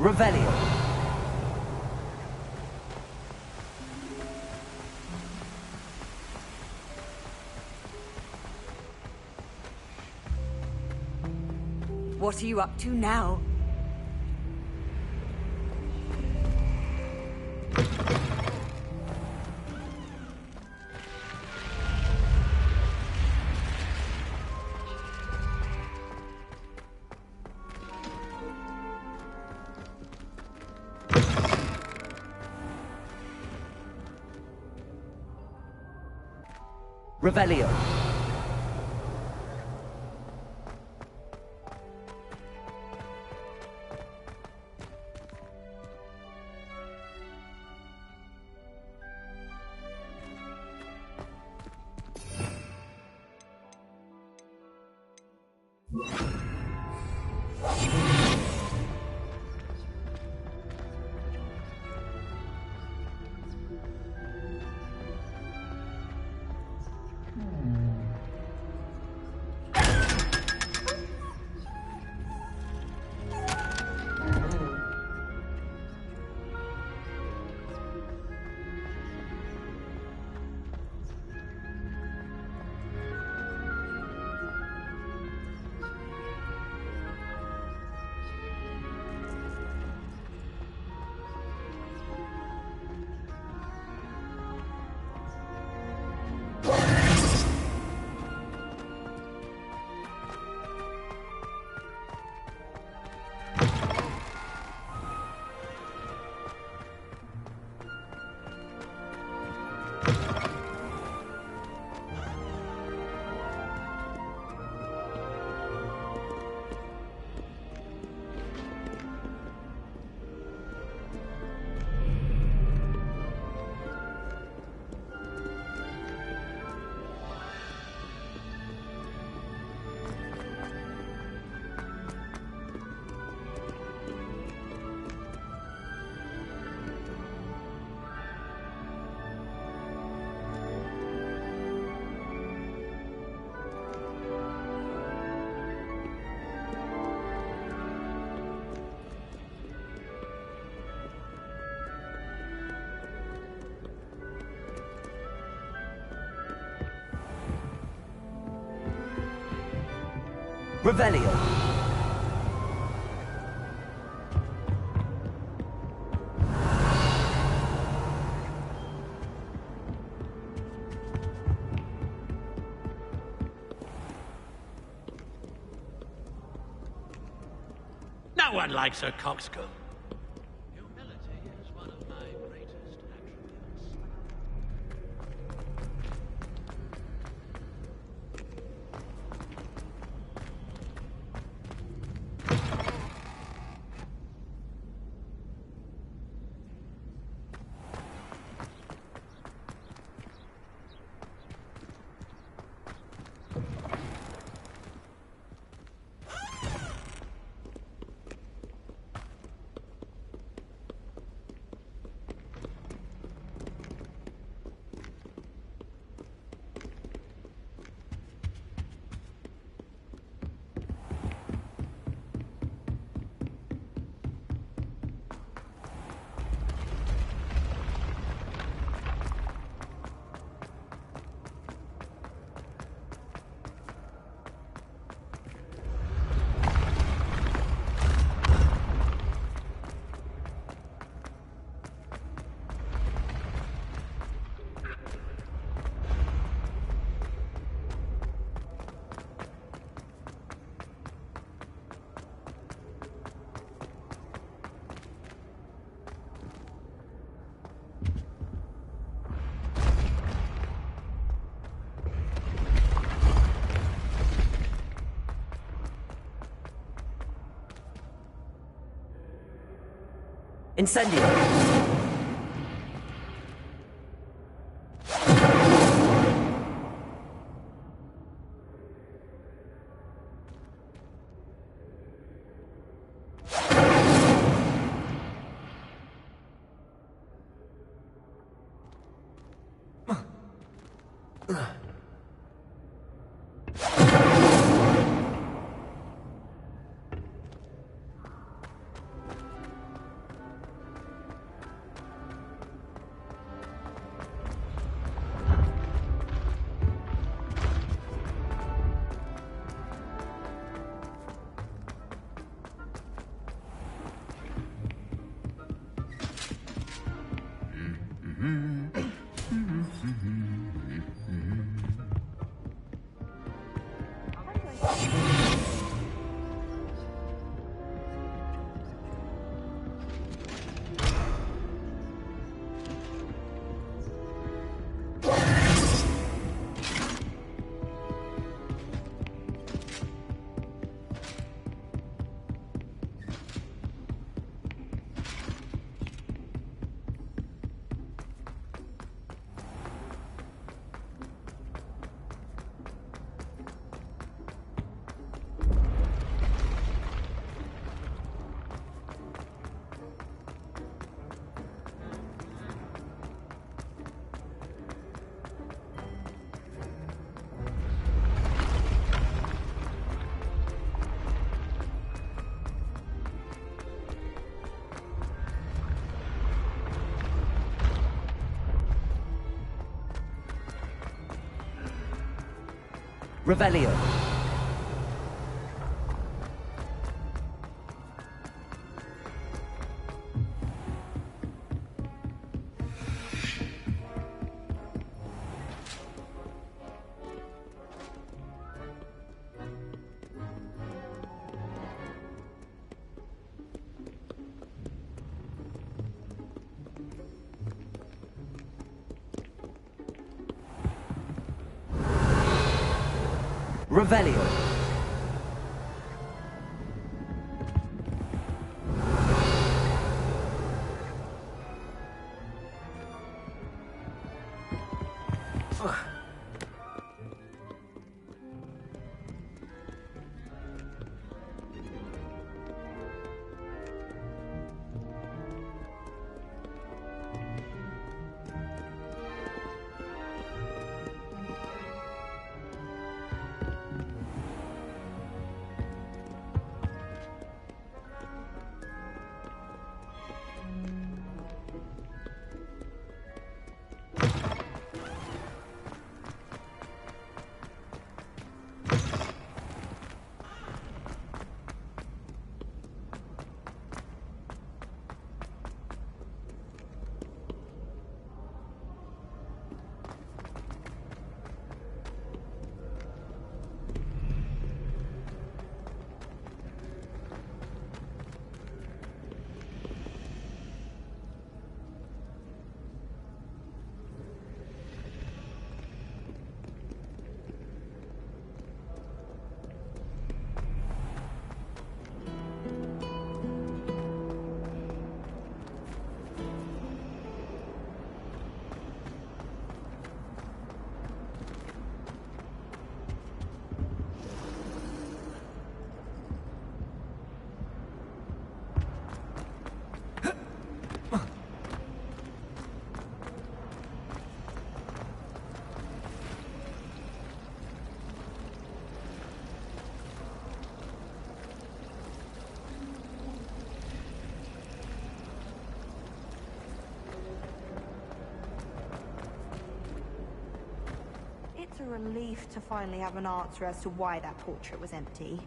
Revelio. What are you up to now? Revelio. Revelio. No one likes a coxcomb. Humility is one of my greatest attributes. Incendio. Revelio. Revelio. It's a relief to finally have an answer as to why that portrait was empty.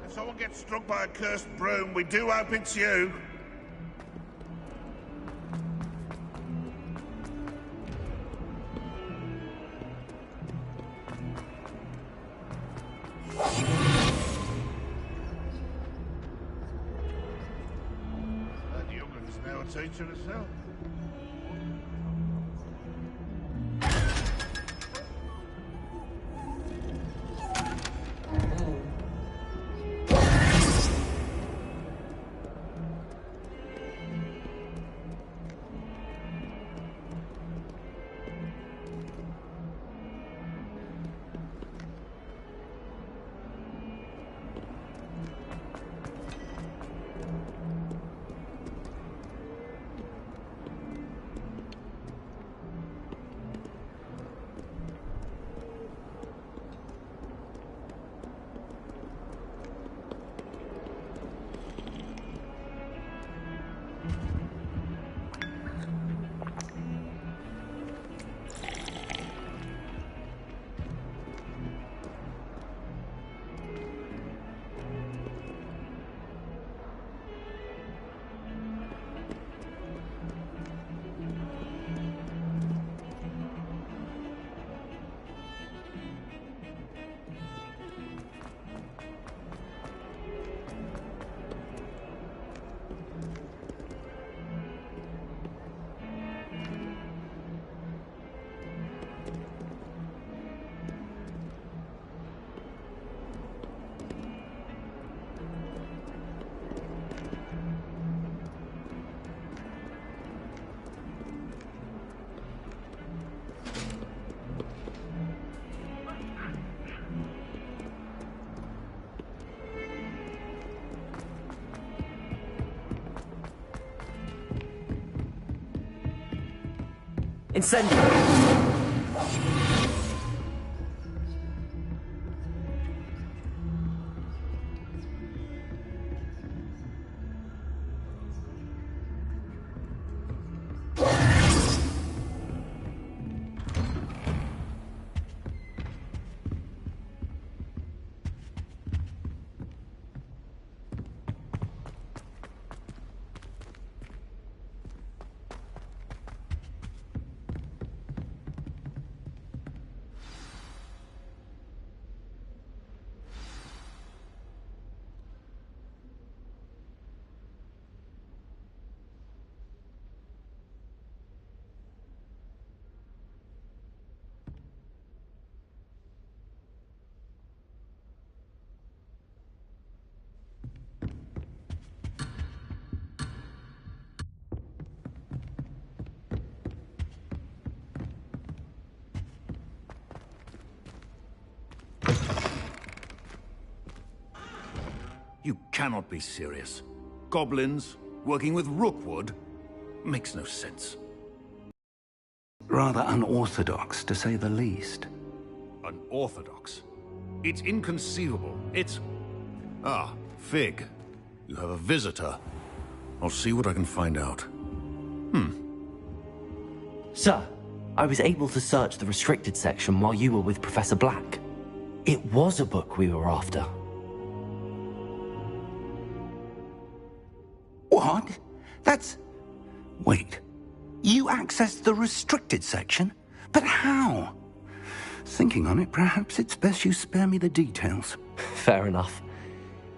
If someone gets struck by a cursed broom, we do hope it's you. That young'un's now a teacher herself. Incendio. You cannot be serious. Goblins, working with Rookwood? Makes no sense. Rather unorthodox, to say the least. Unorthodox? It's inconceivable. It's... Ah, Fig. You have a visitor. I'll see what I can find out. Sir, I was able to search the restricted section while you were with Professor Black. It was a book we were after. What? That's... Wait. You accessed the restricted section? But how? Thinking on it, perhaps it's best you spare me the details. Fair enough.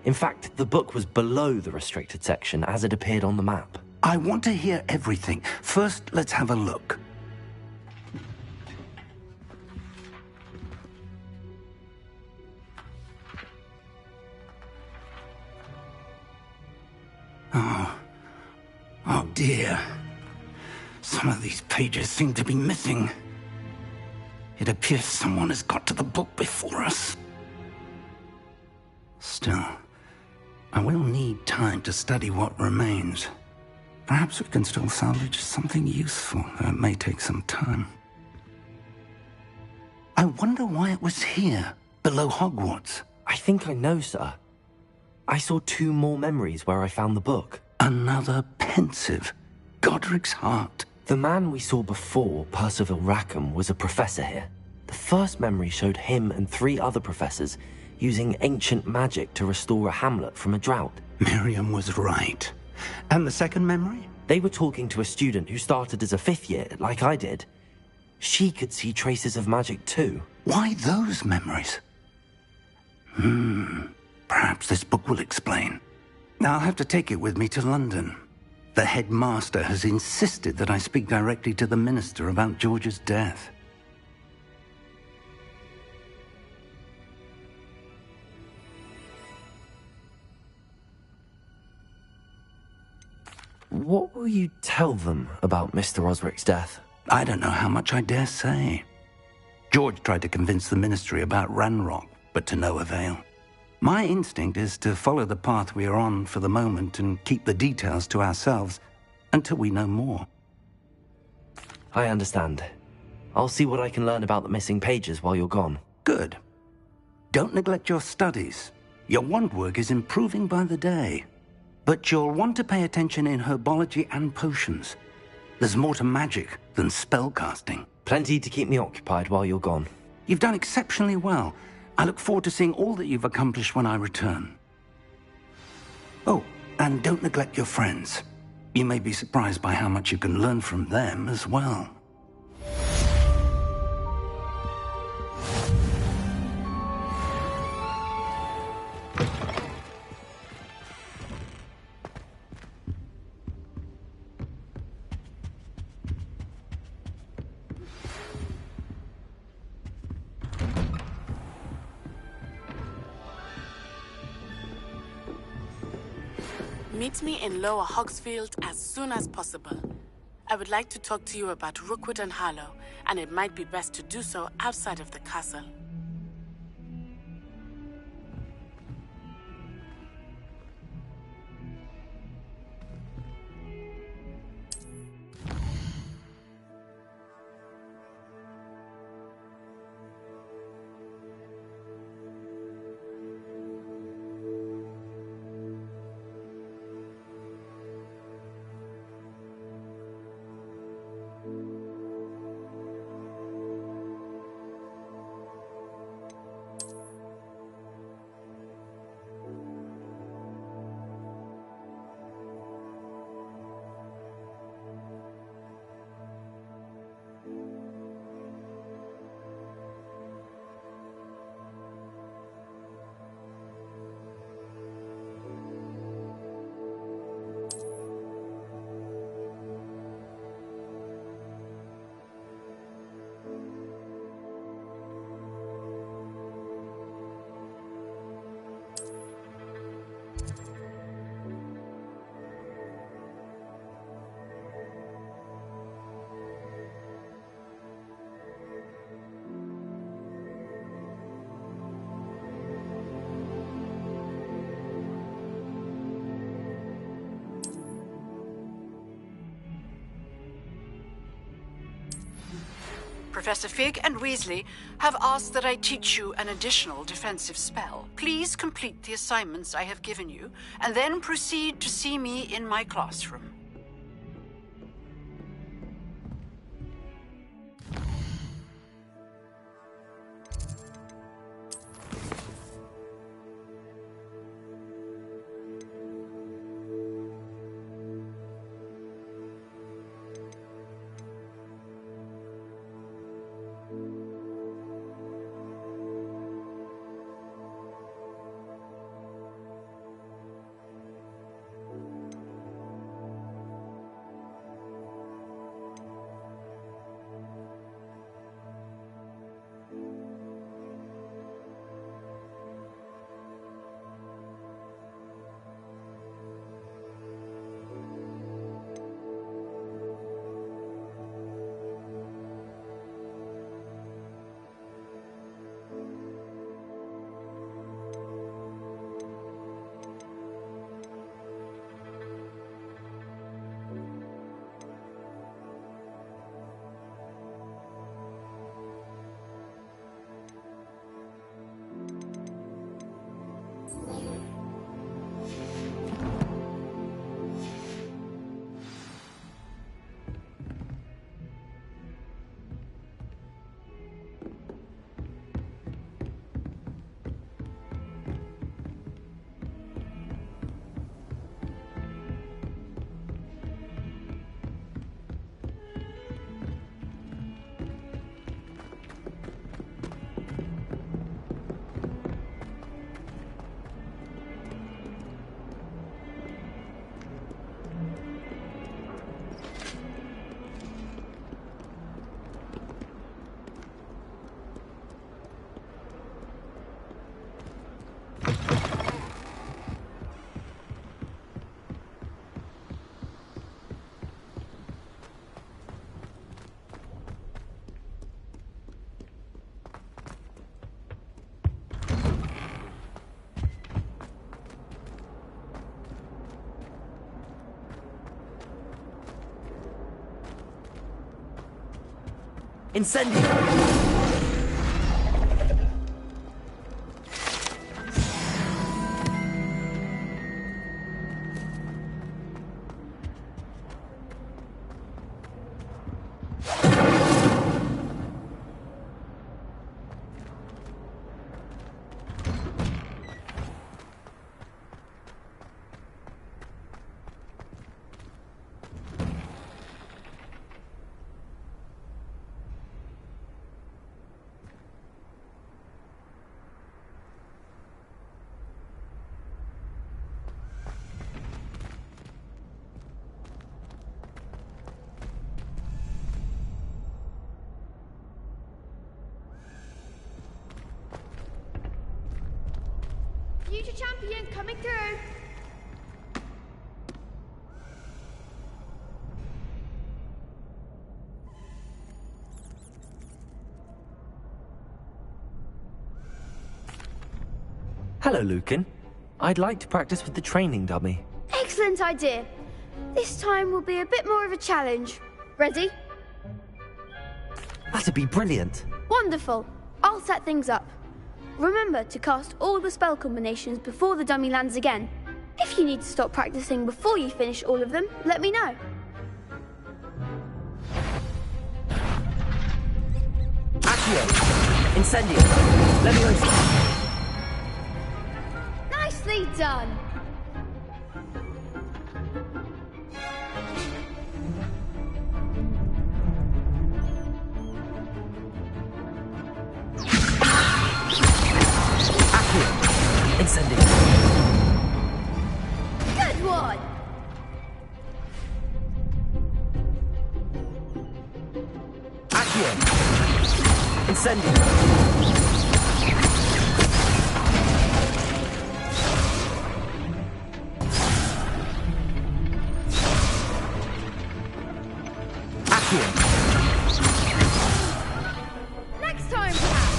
In fact, the book was below the restricted section as it appeared on the map. I want to hear everything. First, let's have a look. Oh dear. Some of these pages seem to be missing. It appears someone has got to the book before us. Still, I will need time to study what remains. Perhaps we can still salvage something useful, though it may take some time. I wonder why it was here, below Hogwarts. I think I know, sir. I saw 2 more memories where I found the book. Another pensive. Godric's heart. The man we saw before, Percival Rackham, was a professor here. The first memory showed him and 3 other professors using ancient magic to restore a hamlet from a drought. Miriam was right. And the second memory? They were talking to a student who started as a 5th year, like I did. She could see traces of magic too. Why those memories? Perhaps this book will explain. I'll have to take it with me to London. The headmaster has insisted that I speak directly to the minister about George's death. What will you tell them about Mr. Osric's death? I don't know how much I dare say. George tried to convince the ministry about Ranrock, but to no avail. My instinct is to follow the path we are on for the moment and keep the details to ourselves until we know more. I understand. I'll see what I can learn about the missing pages while you're gone. Good. Don't neglect your studies. Your wand work is improving by the day. But you'll want to pay attention in herbology and potions. There's more to magic than spellcasting. Plenty to keep me occupied while you're gone. You've done exceptionally well. I look forward to seeing all that you've accomplished when I return. Oh, and don't neglect your friends. You may be surprised by how much you can learn from them as well. Meet me in Lower Hogsfield as soon as possible. I would like to talk to you about Rookwood and Harlow, and it might be best to do so outside of the castle. Professor Fig and Weasley have asked that I teach you an additional defensive spell. Please complete the assignments I have given you, and then proceed to see me in my classroom. Incendio! Future champion coming through. Hello, Lucan. I'd like to practice with the training dummy. Excellent idea. This time will be a bit more of a challenge. Ready? That'd be brilliant. Wonderful. I'll set things up. Remember to cast all the spell combinations before the dummy lands again. If you need to stop practicing before you finish all of them, let me know. Accio! Incendio! Leviosa! Nicely done! Incendio! Good one! Accio! Incendio! Accio! Next time, perhaps!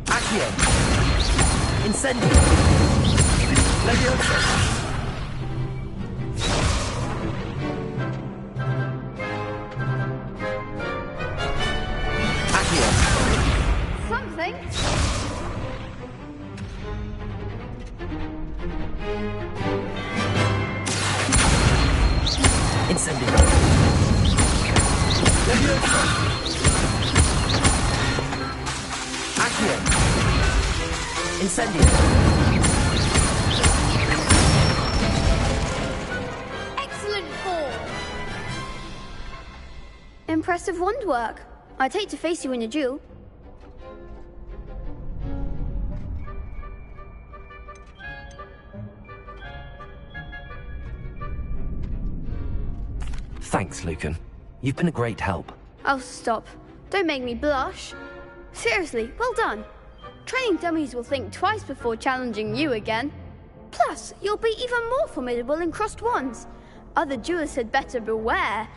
Accio! Incendio! Leviosa! Accio! Incendio! Excellent ball! Impressive wand work. I'd hate to face you in a duel. Thanks, Lucan. You've been a great help. Oh, stop. Don't make me blush. Seriously, well done. Training dummies will think twice before challenging you again. Plus, you'll be even more formidable in crossed wands. Other duelists had better beware.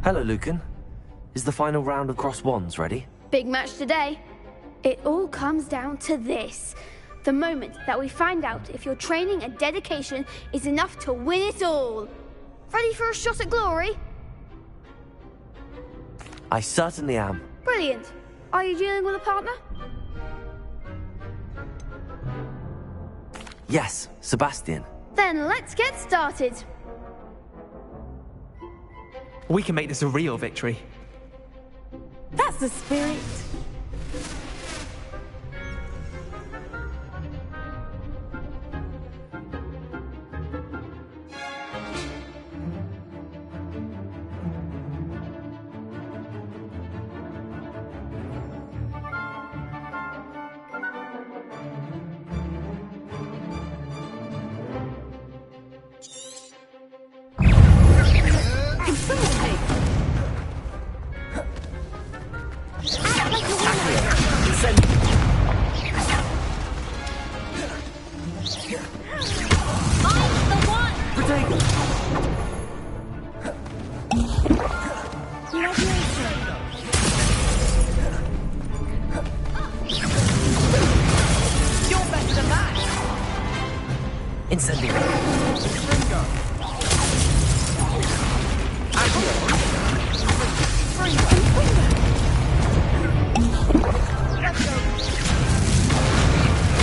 Hello, Lucan. Is the final round of cross wands ready? Big match today. It all comes down to this. The moment that we find out if your training and dedication is enough to win it all. Ready for a shot at glory? I certainly am. Brilliant. Are you dealing with a partner? Yes, Sebastian. Then let's get started. We can make this a real victory. That's the spirit. Incendio. Ringo. Accio.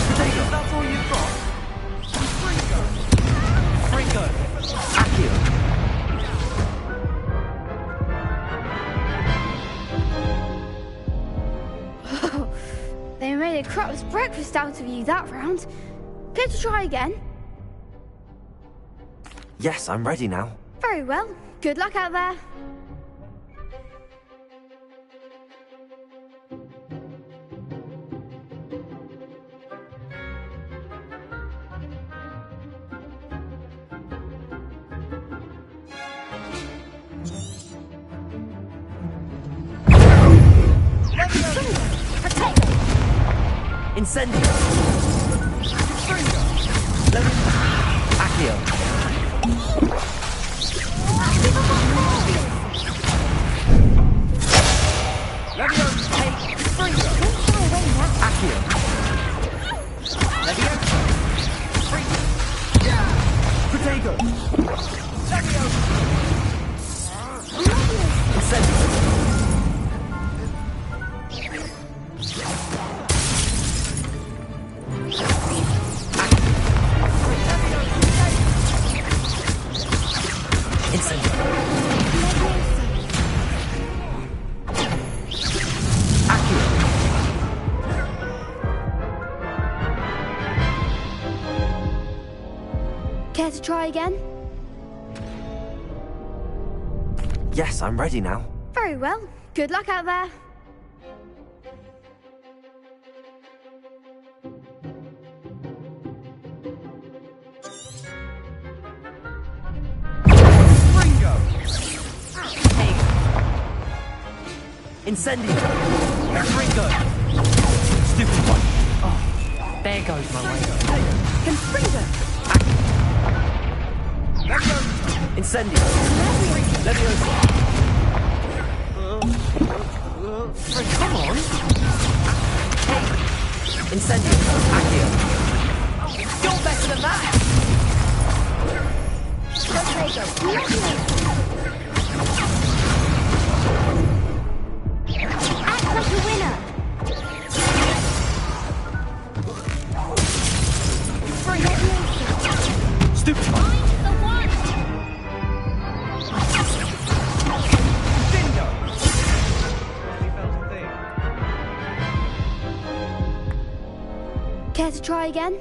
Potato. That's all you've got? Ringo. Accio. They made a crap's breakfast out of you that round. Care to try again? Yes, I'm ready now. Very well. Good luck out there. Incendio. Accio. Accio. Potato. Incendio. Care to try again? Yes, I'm ready now. Very well. Good luck out there. Incendio. Ringo. Stupid one. Oh, there goes my way. Confringo. Incendio. Leviosa. Come on. Incendio. Accio. You're better than that. Act like a winner. Stupid one. Care to try again?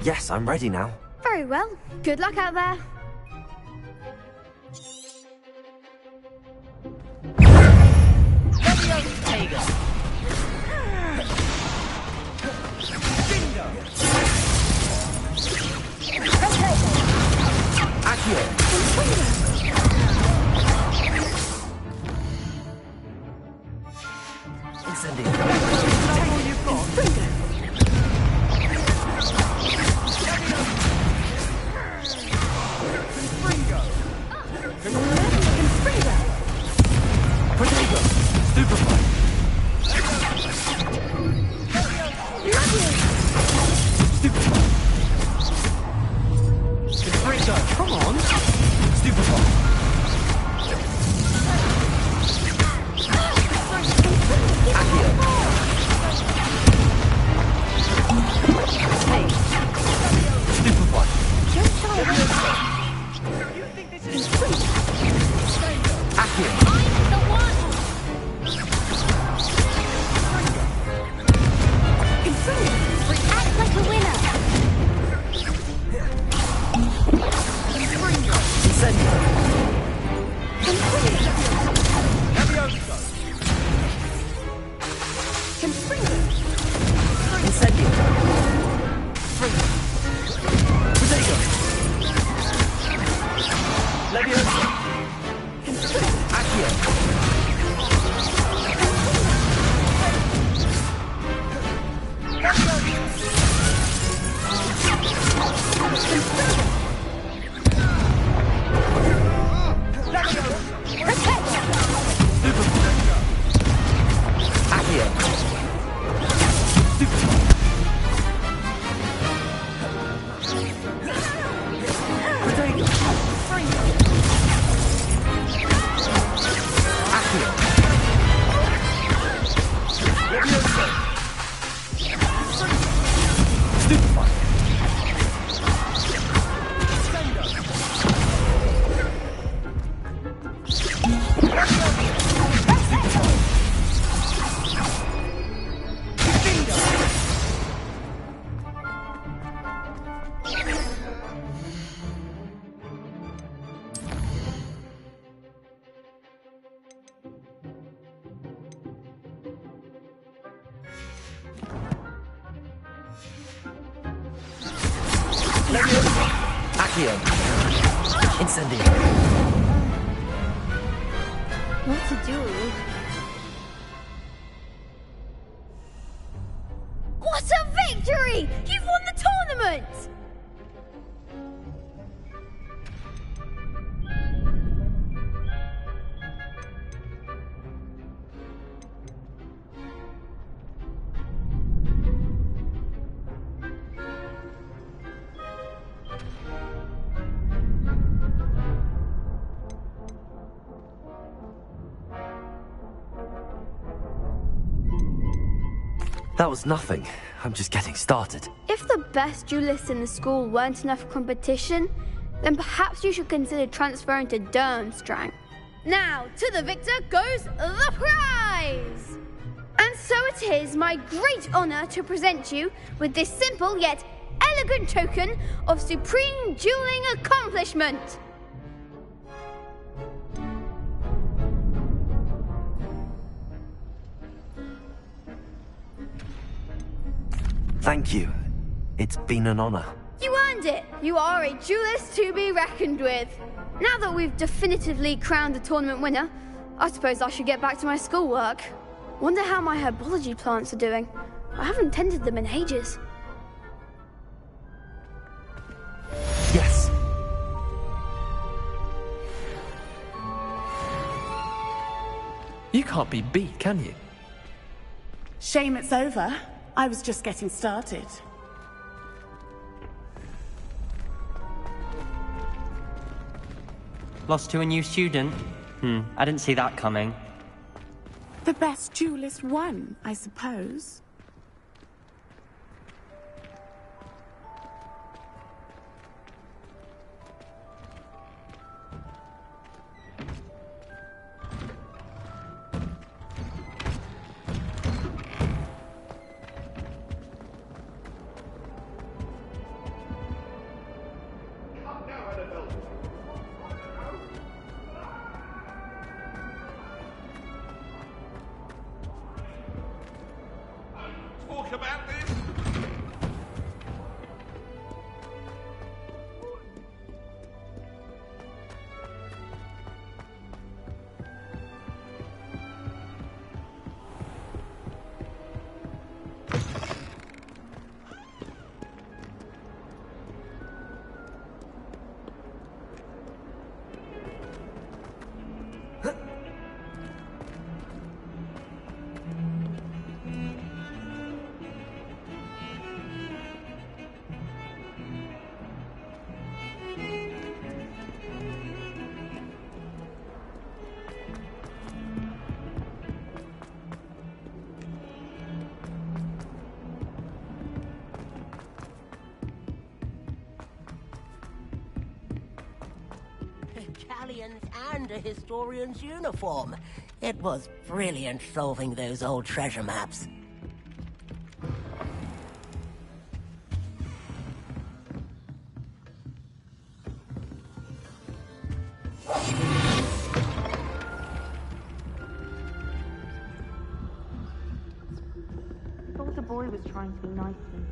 Yes, I'm ready now. Very well. Good luck out there. Accio. Incendio. What to do? What a victory! You've won the tournament! That was nothing. I'm just getting started. If the best duelists in the school weren't enough competition, then perhaps you should consider transferring to Durmstrang. Now, to the victor goes the prize! And so it is my great honor to present you with this simple yet elegant token of supreme dueling accomplishment. Thank you. It's been an honor. You earned it! You are a duelist to be reckoned with. Now that we've definitively crowned the tournament winner, I suppose I should get back to my schoolwork. Wonder how my herbology plants are doing. I haven't tended them in ages. Yes. You can't be beat, can you? Shame it's over. I was just getting started. Lost to a new student? I didn't see that coming. The best duelist won, I suppose. Talk about this. Italians and a historian's uniform. It was brilliant solving those old treasure maps. I thought the boy was trying to be nice to me.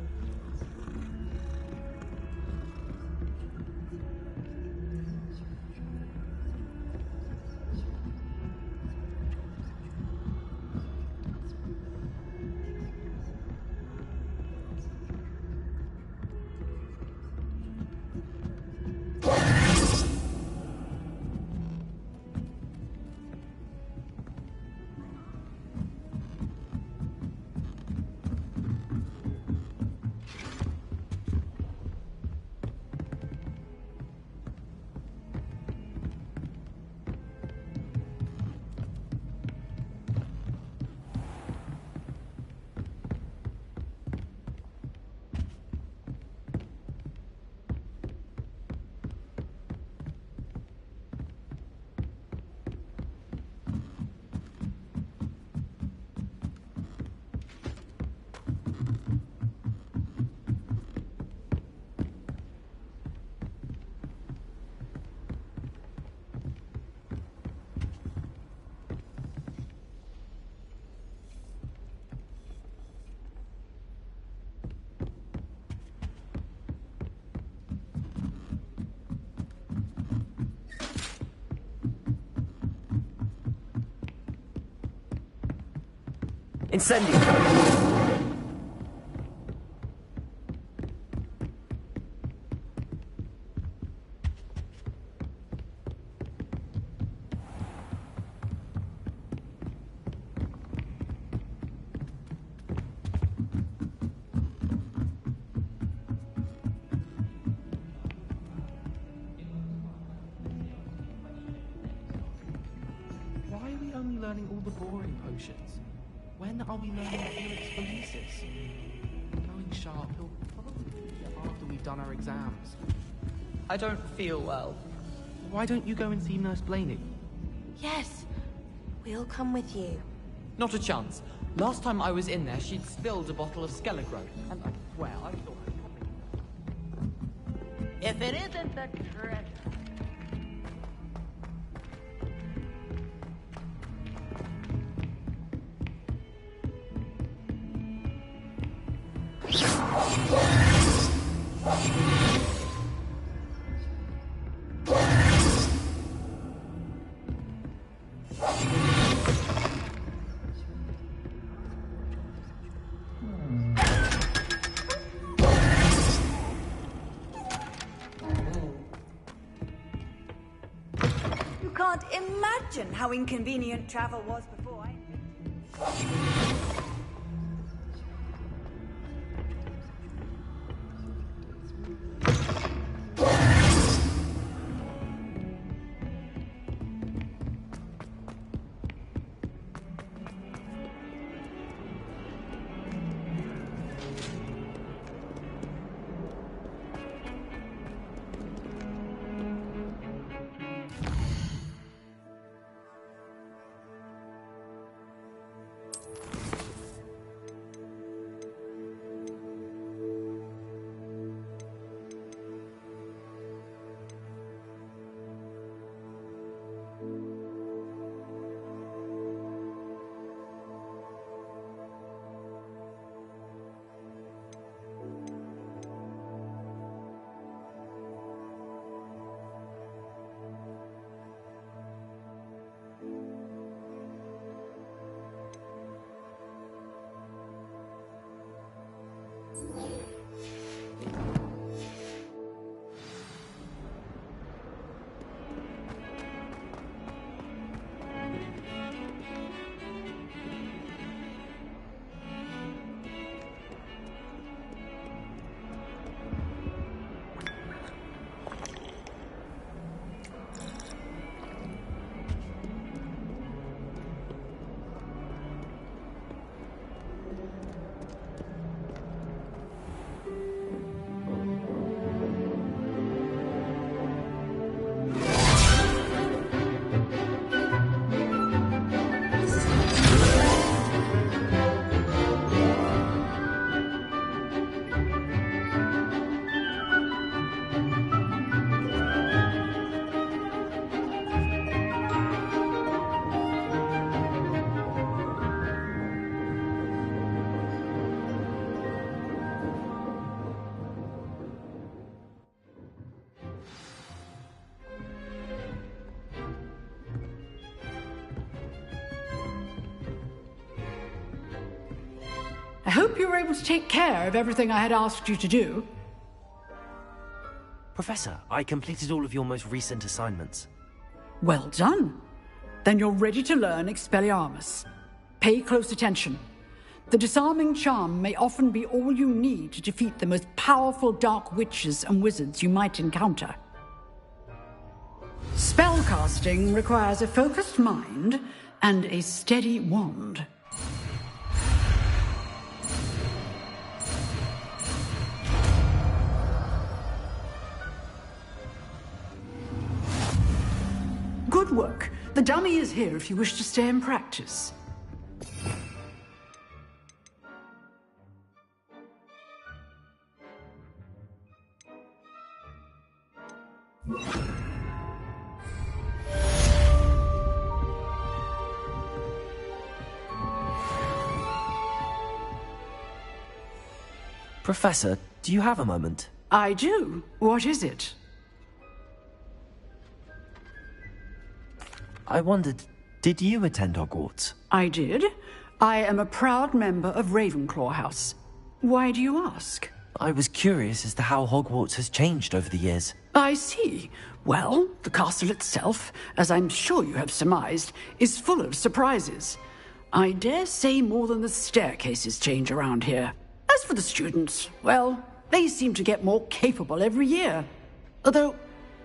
Incendio! Why are we only learning all the boring potions? When are we learning Felix Felicis? Going sharp, he'll probably be here after we've done our exams. I don't feel well. Why don't you go and see Nurse Blaney? Yes, we'll come with you. Not a chance. Last time I was in there, she'd spilled a bottle of Skelegro, and I swear I thought I'd probably... If it isn't the treasure. You can't imagine how inconvenient travel was before I... I hope you were able to take care of everything I had asked you to do. Professor, I completed all of your most recent assignments. Well done. Then you're ready to learn Expelliarmus. Pay close attention. The disarming charm may often be all you need to defeat the most powerful dark witches and wizards you might encounter. Spellcasting requires a focused mind and a steady wand. Good work. The dummy is here if you wish to stay and practice. Professor, do you have a moment? I do. What is it? I wondered, did you attend Hogwarts? I did. I am a proud member of Ravenclaw House. Why do you ask? I was curious as to how Hogwarts has changed over the years. I see. Well, the castle itself, as I'm sure you have surmised, is full of surprises. I dare say more than the staircases change around here. As for the students, well, they seem to get more capable every year. Although,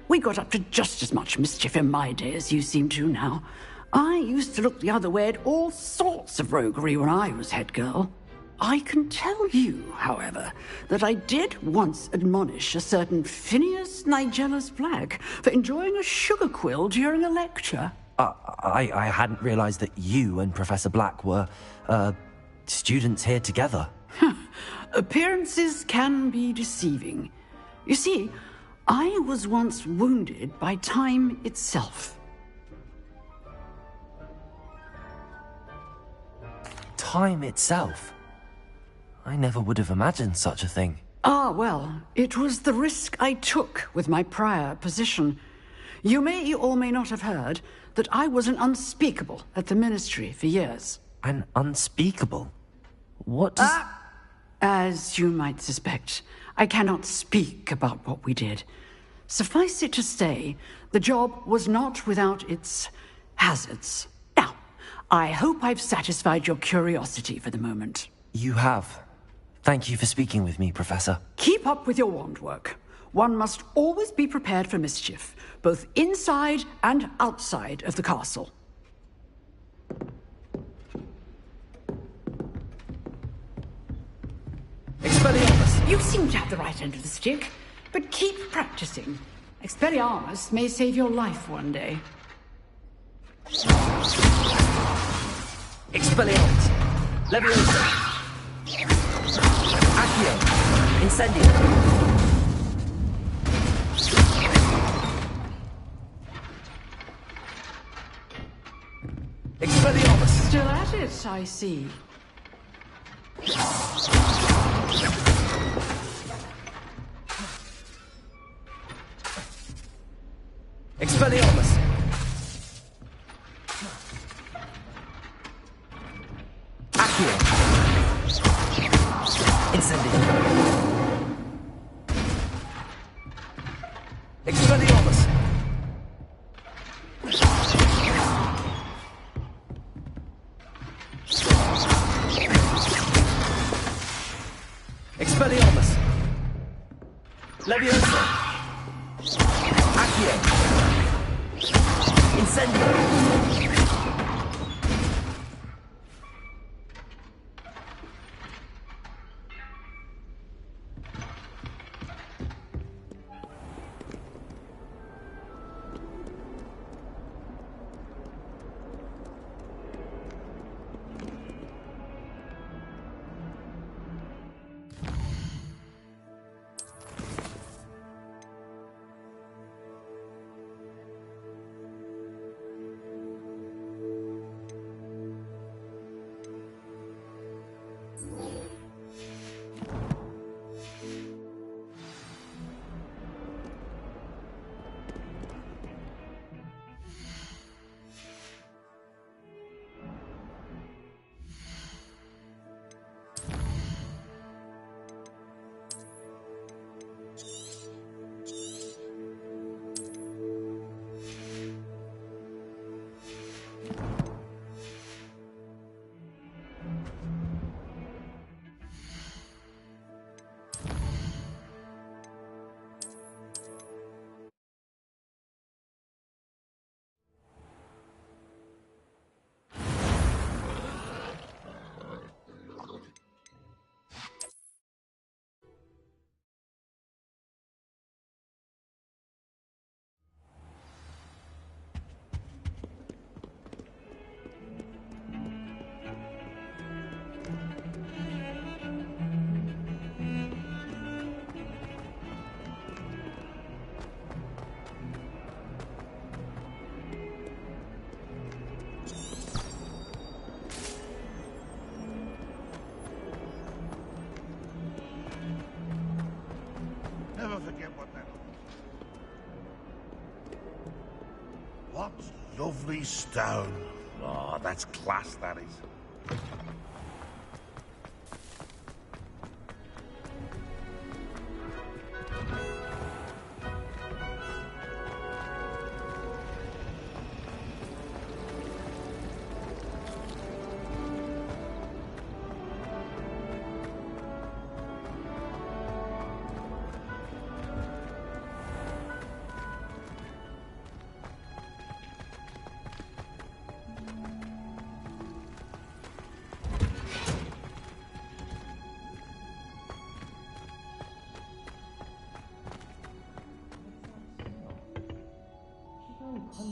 we got up to just as much mischief in my day as you seem to now. I used to look the other way at all sorts of roguery when I was head girl. I can tell you, however, that I did once admonish a certain Phineas Nigellus Black for enjoying a sugar quill during a lecture. I hadn't realized that you and Professor Black were, students here together. Appearances can be deceiving. You see, I was once wounded by time itself. Time itself? I never would have imagined such a thing. Ah, well, it was the risk I took with my prior position. You may or may not have heard that I was an unspeakable at the Ministry for years. An unspeakable? What does... As you might suspect, I cannot speak about what we did. Suffice it to say, the job was not without its hazards. Now, I hope I've satisfied your curiosity for the moment. You have. Thank you for speaking with me, Professor. Keep up with your wand work. One must always be prepared for mischief, both inside and outside of the castle. Expelliarmus! You seem to have the right end of the stick, but keep practicing. Expelliarmus may save your life one day. Expelliarmus! Leviosa! Accio! Incendio! Expelliarmus! Still at it, I see. Expelliarmus! Accio! Incendio! Expelliarmus! Expelliarmus! Leviosa! Accio! Incendio! Never forget what that was. What lovely stone. Oh, that's class, that is.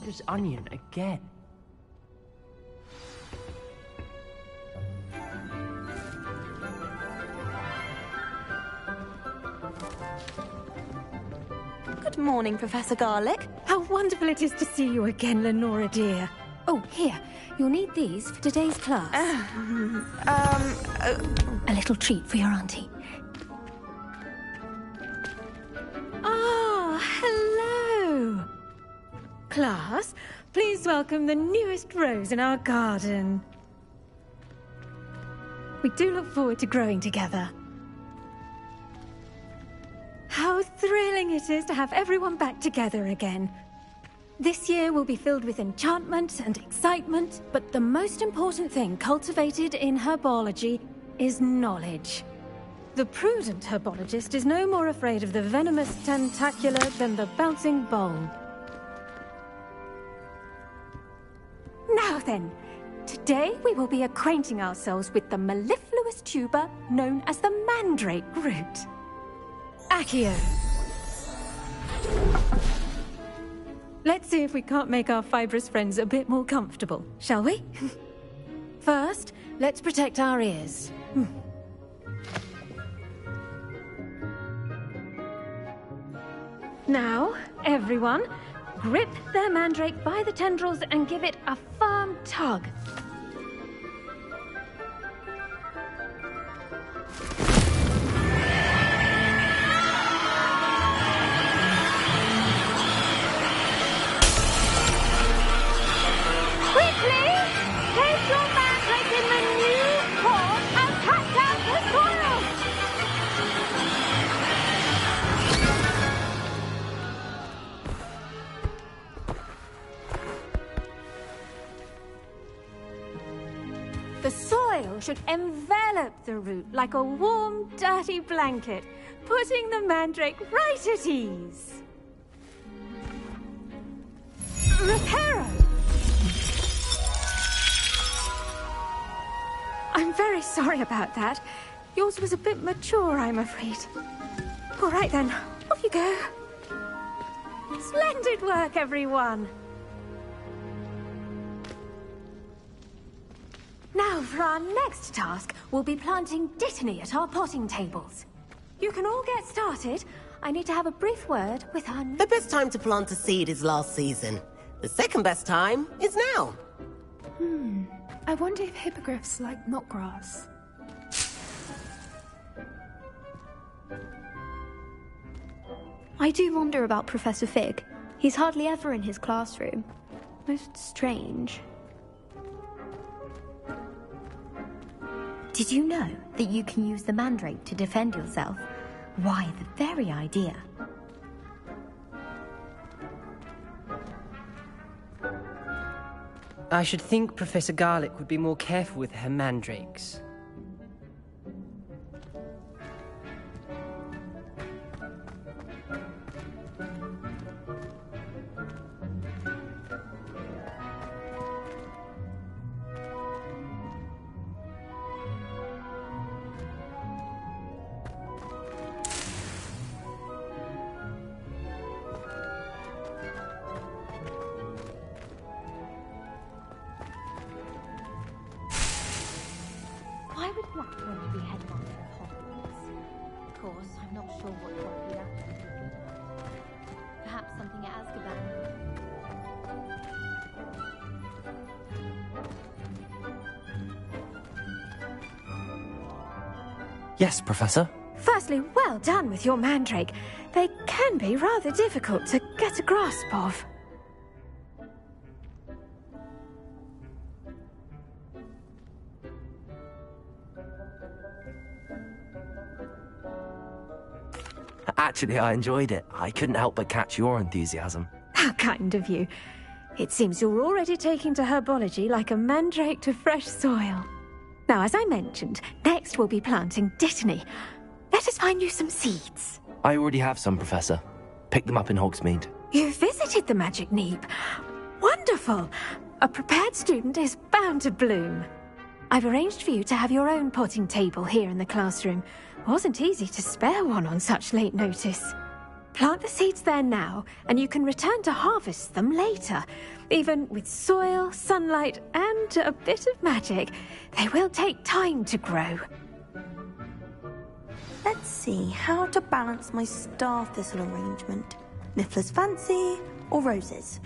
this onion again. Good morning, Professor Garlick. How wonderful it is to see you again, Lenora dear. Oh, here. You'll need these for today's class. A little treat for your auntie. Ah, hello. Class, please welcome the newest rose in our garden. We do look forward to growing together. How thrilling it is to have everyone back together again. This year will be filled with enchantment and excitement, but the most important thing cultivated in herbology is knowledge. The prudent herbologist is no more afraid of the venomous tentacula than the bouncing bulb. Now then, today we will be acquainting ourselves with the mellifluous tuber known as the mandrake root. Accio. Let's see if we can't make our fibrous friends a bit more comfortable, shall we? First, let's protect our ears. Now, everyone, grip their mandrake by the tendrils and give it a firm tug. The soil should envelop the root like a warm, dirty blanket, putting the mandrake right at ease. Reparo! I'm very sorry about that. Yours was a bit mature, I'm afraid. All right then, off you go. Splendid work, everyone! Now, for our next task, we'll be planting dittany at our potting tables. You can all get started. I need to have a brief word with our... The best time to plant a seed is last season. The second best time is now. I wonder if hippogriffs like knotgrass. I do wonder about Professor Fig. He's hardly ever in his classroom. Most strange. Did you know that you can use the mandrake to defend yourself? Why, the very idea. I should think Professor Garlick would be more careful with her mandrakes. Why would Black want to be headmaster of Hogwarts? Of course, I'm not sure what job he'd actually be good at. Perhaps something at Azkaban. Yes, Professor? Firstly, well done with your mandrake. They can be rather difficult to get a grasp of. Actually, I enjoyed it. I couldn't help but catch your enthusiasm. How kind of you. It seems you're already taking to herbology like a mandrake to fresh soil. Now, as I mentioned, next we'll be planting dittany. Let us find you some seeds. I already have some, Professor. Picked them up in Hogsmeade. You visited the Magic Neep. Wonderful. A prepared student is bound to bloom. I've arranged for you to have your own potting table here in the classroom. Wasn't easy to spare one on such late notice. Plant the seeds there now, and you can return to harvest them later. Even with soil, sunlight, and a bit of magic, they will take time to grow. Let's see how to balance my star thistle arrangement. Niffler's fancy or roses?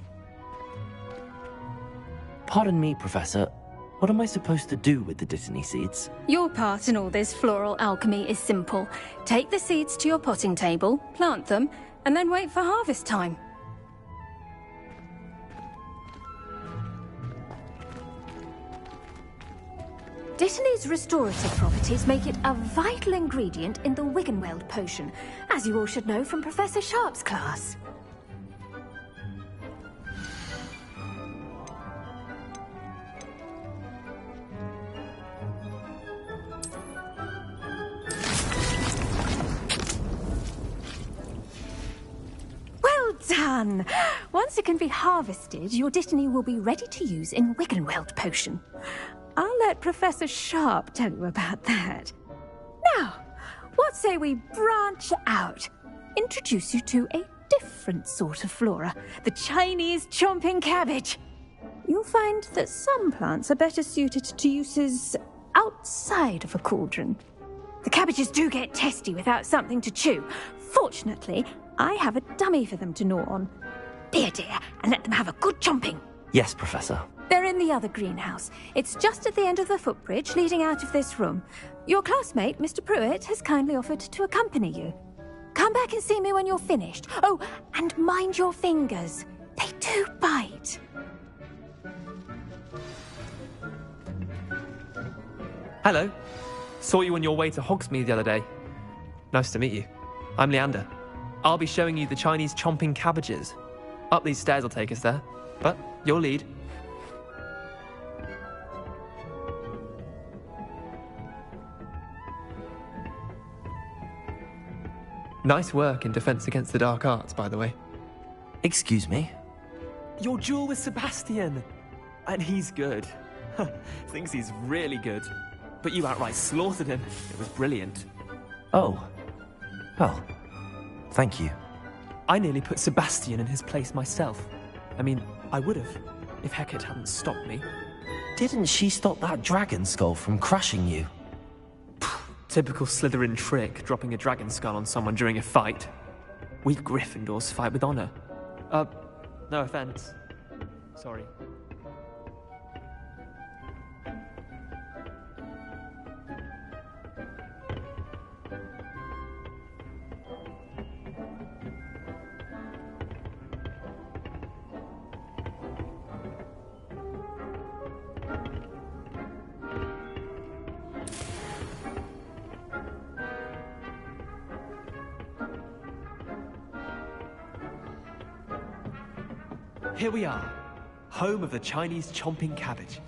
Pardon me, Professor. What am I supposed to do with the Dittany seeds? Your part in all this floral alchemy is simple. Take the seeds to your potting table, plant them, and then wait for harvest time. Dittany's restorative properties make it a vital ingredient in the Wiggenweld potion, as you all should know from Professor Sharp's class. Well done! Once it can be harvested, your Dittany will be ready to use in Wiggenweld potion. I'll let Professor Sharp tell you about that. Now, what say we branch out? Introduce you to a different sort of flora, the Chinese chomping cabbage. You'll find that some plants are better suited to uses outside of a cauldron. The cabbages do get testy without something to chew. Fortunately, I have a dummy for them to gnaw on. Be a dear and let them have a good chomping. Yes, Professor. They're in the other greenhouse. It's just at the end of the footbridge leading out of this room. Your classmate, Mr. Pruitt, has kindly offered to accompany you. Come back and see me when you're finished. Oh, and mind your fingers. They do bite. Hello. Saw you on your way to Hogsmeade the other day. Nice to meet you. I'm Leander. I'll be showing you the Chinese chomping cabbages. Up these stairs will take us there, but your lead. Nice work in Defense Against the Dark Arts, by the way. Excuse me? Your duel with Sebastian! And he's good. Thinks he's really good. But you outright slaughtered him. It was brilliant. Oh. Well, thank you. I nearly put Sebastian in his place myself. I mean, I would have, if Hecate hadn't stopped me. Didn't she stop that dragon skull from crushing you? Typical Slytherin trick, dropping a dragon skull on someone during a fight. We Gryffindors fight with honor. No offense. Sorry. Here we are, home of the Chinese chomping cabbage.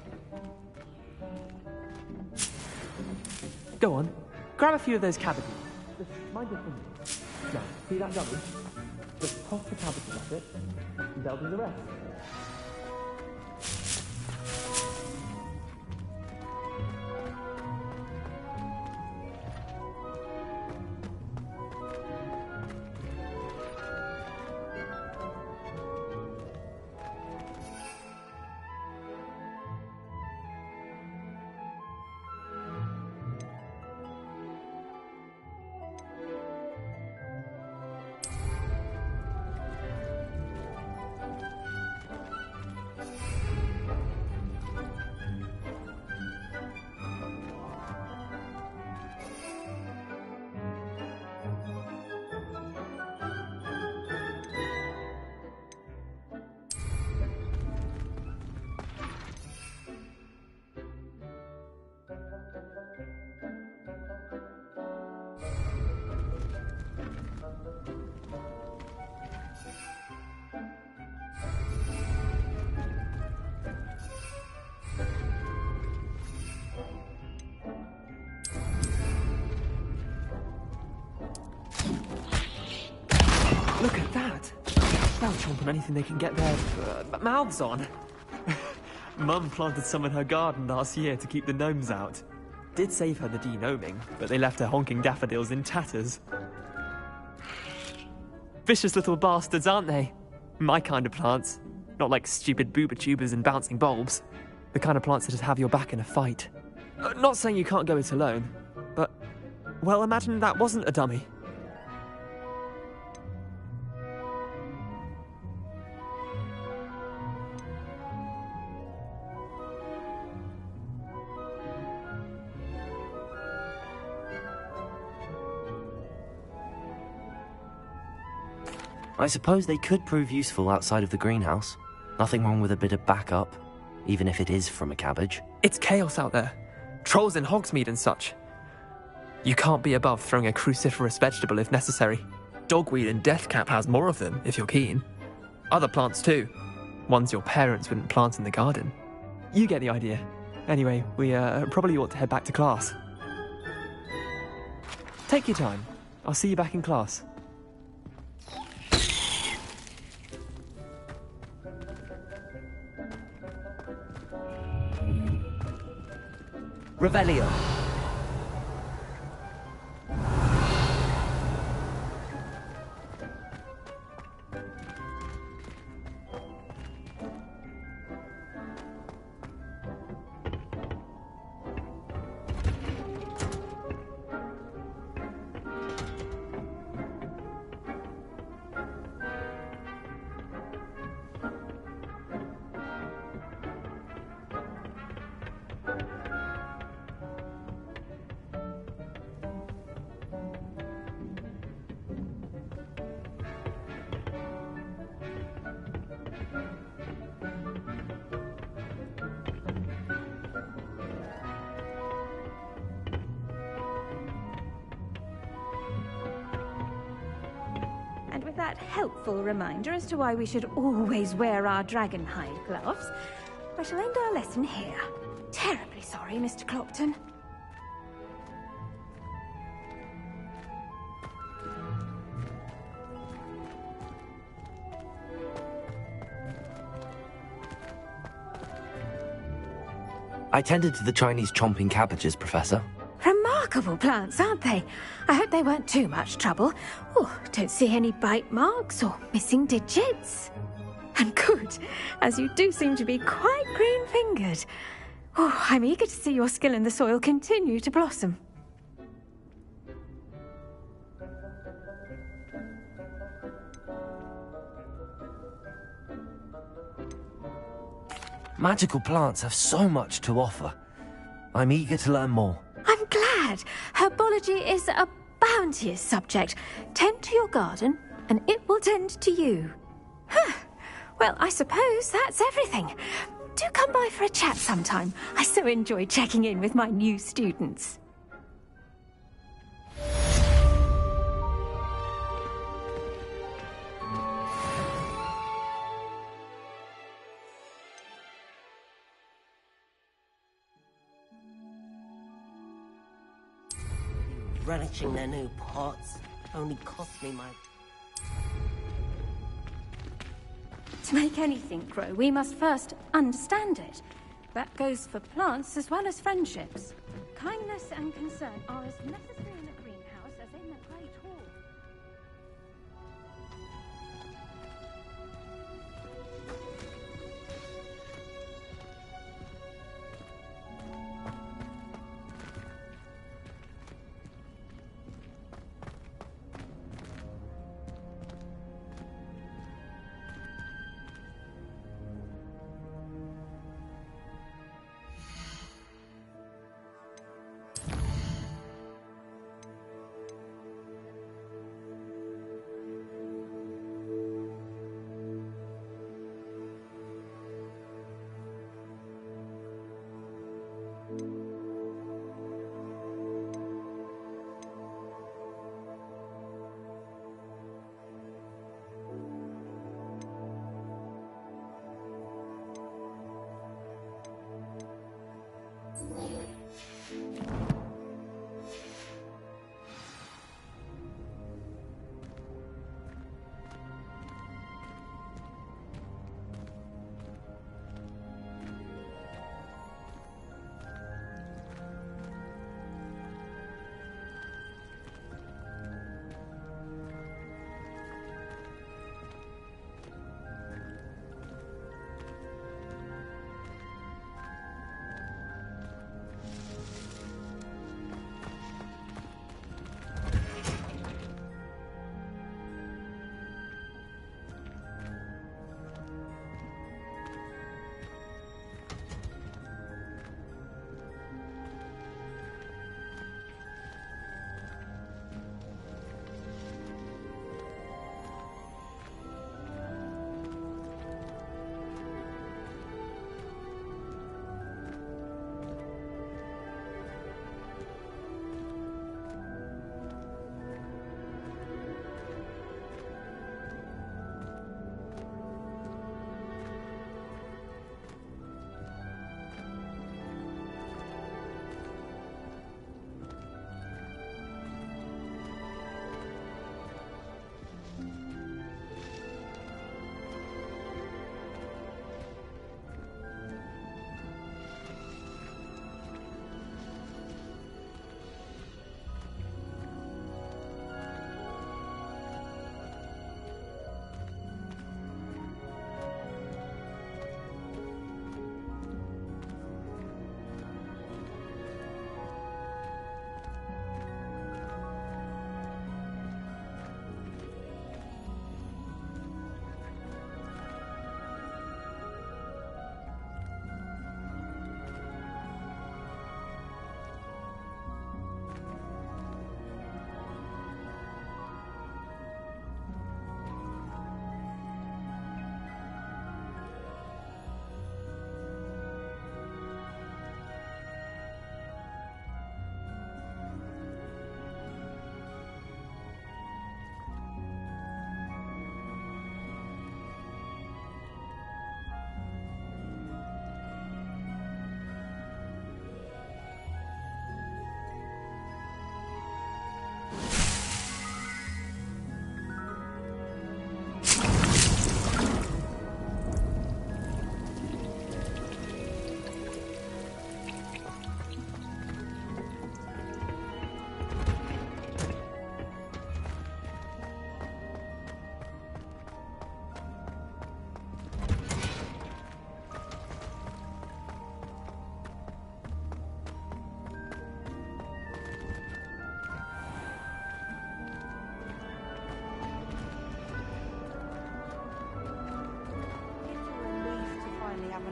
Go on, grab a few of those cabbages. Just mind your fingers. Now, see that dummy? Just toss the cabbages at it, and they'll do the rest. Look at that! They'll chomp on anything they can get their mouths on. Mum planted some in her garden last year to keep the gnomes out. Did save her the de-gnoming, but they left her honking daffodils in tatters. Vicious little bastards, aren't they? My kind of plants. Not like stupid booba tubers and bouncing bulbs. The kind of plants that just have your back in a fight. Not saying you can't go it alone, but, well, imagine that wasn't a dummy. I suppose they could prove useful outside of the greenhouse. Nothing wrong with a bit of backup, even if it is from a cabbage. It's chaos out there. Trolls in Hogsmeade and such. You can't be above throwing a cruciferous vegetable if necessary. Dogweed and deathcap has more of them, if you're keen. Other plants too. Ones your parents wouldn't plant in the garden. You get the idea. Anyway, we probably ought to head back to class. Take your time. I'll see you back in class. Revelio. That helpful reminder as to why we should always wear our dragonhide gloves, I shall end our lesson here. Terribly sorry, Mr. Clopton. I tended to the Chinese chomping cabbages, Professor. Remarkable plants, aren't they? I hope they weren't too much trouble. Oh, don't see any bite marks or missing digits. And good, as you do seem to be quite green-fingered. Oh, I'm eager to see your skill in the soil continue to blossom. Magical plants have so much to offer. I'm eager to learn more. I'm glad. Herbology is a bounteous subject. Tend to your garden, and it will tend to you. Huh. Well, I suppose that's everything. Do come by for a chat sometime. I so enjoy checking in with my new students. Relishing their new pots only cost me my... To make anything grow, we must first understand it. That goes for plants as well as friendships. Kindness and concern are as necessary in the greenhouse as in the Great Hall.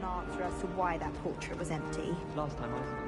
answer as to why that portrait was empty. Last time I saw it.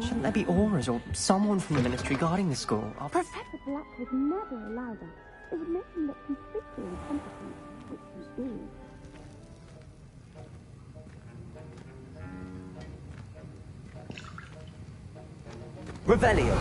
Shouldn't there be auras or someone from the ministry guarding the school? Professor Black would never allow that. It would make him look completely incompetent, which you do. Revelio.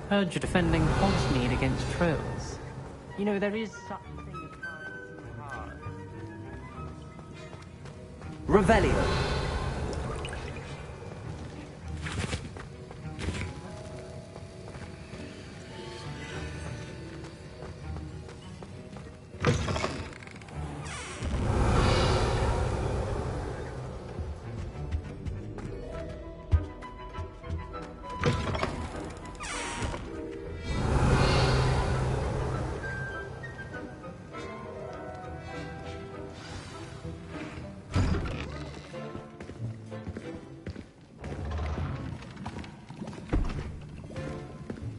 Heard you're defending Hogsmeade against trolls. You know, there is such a thing as trying too hard. Revelio.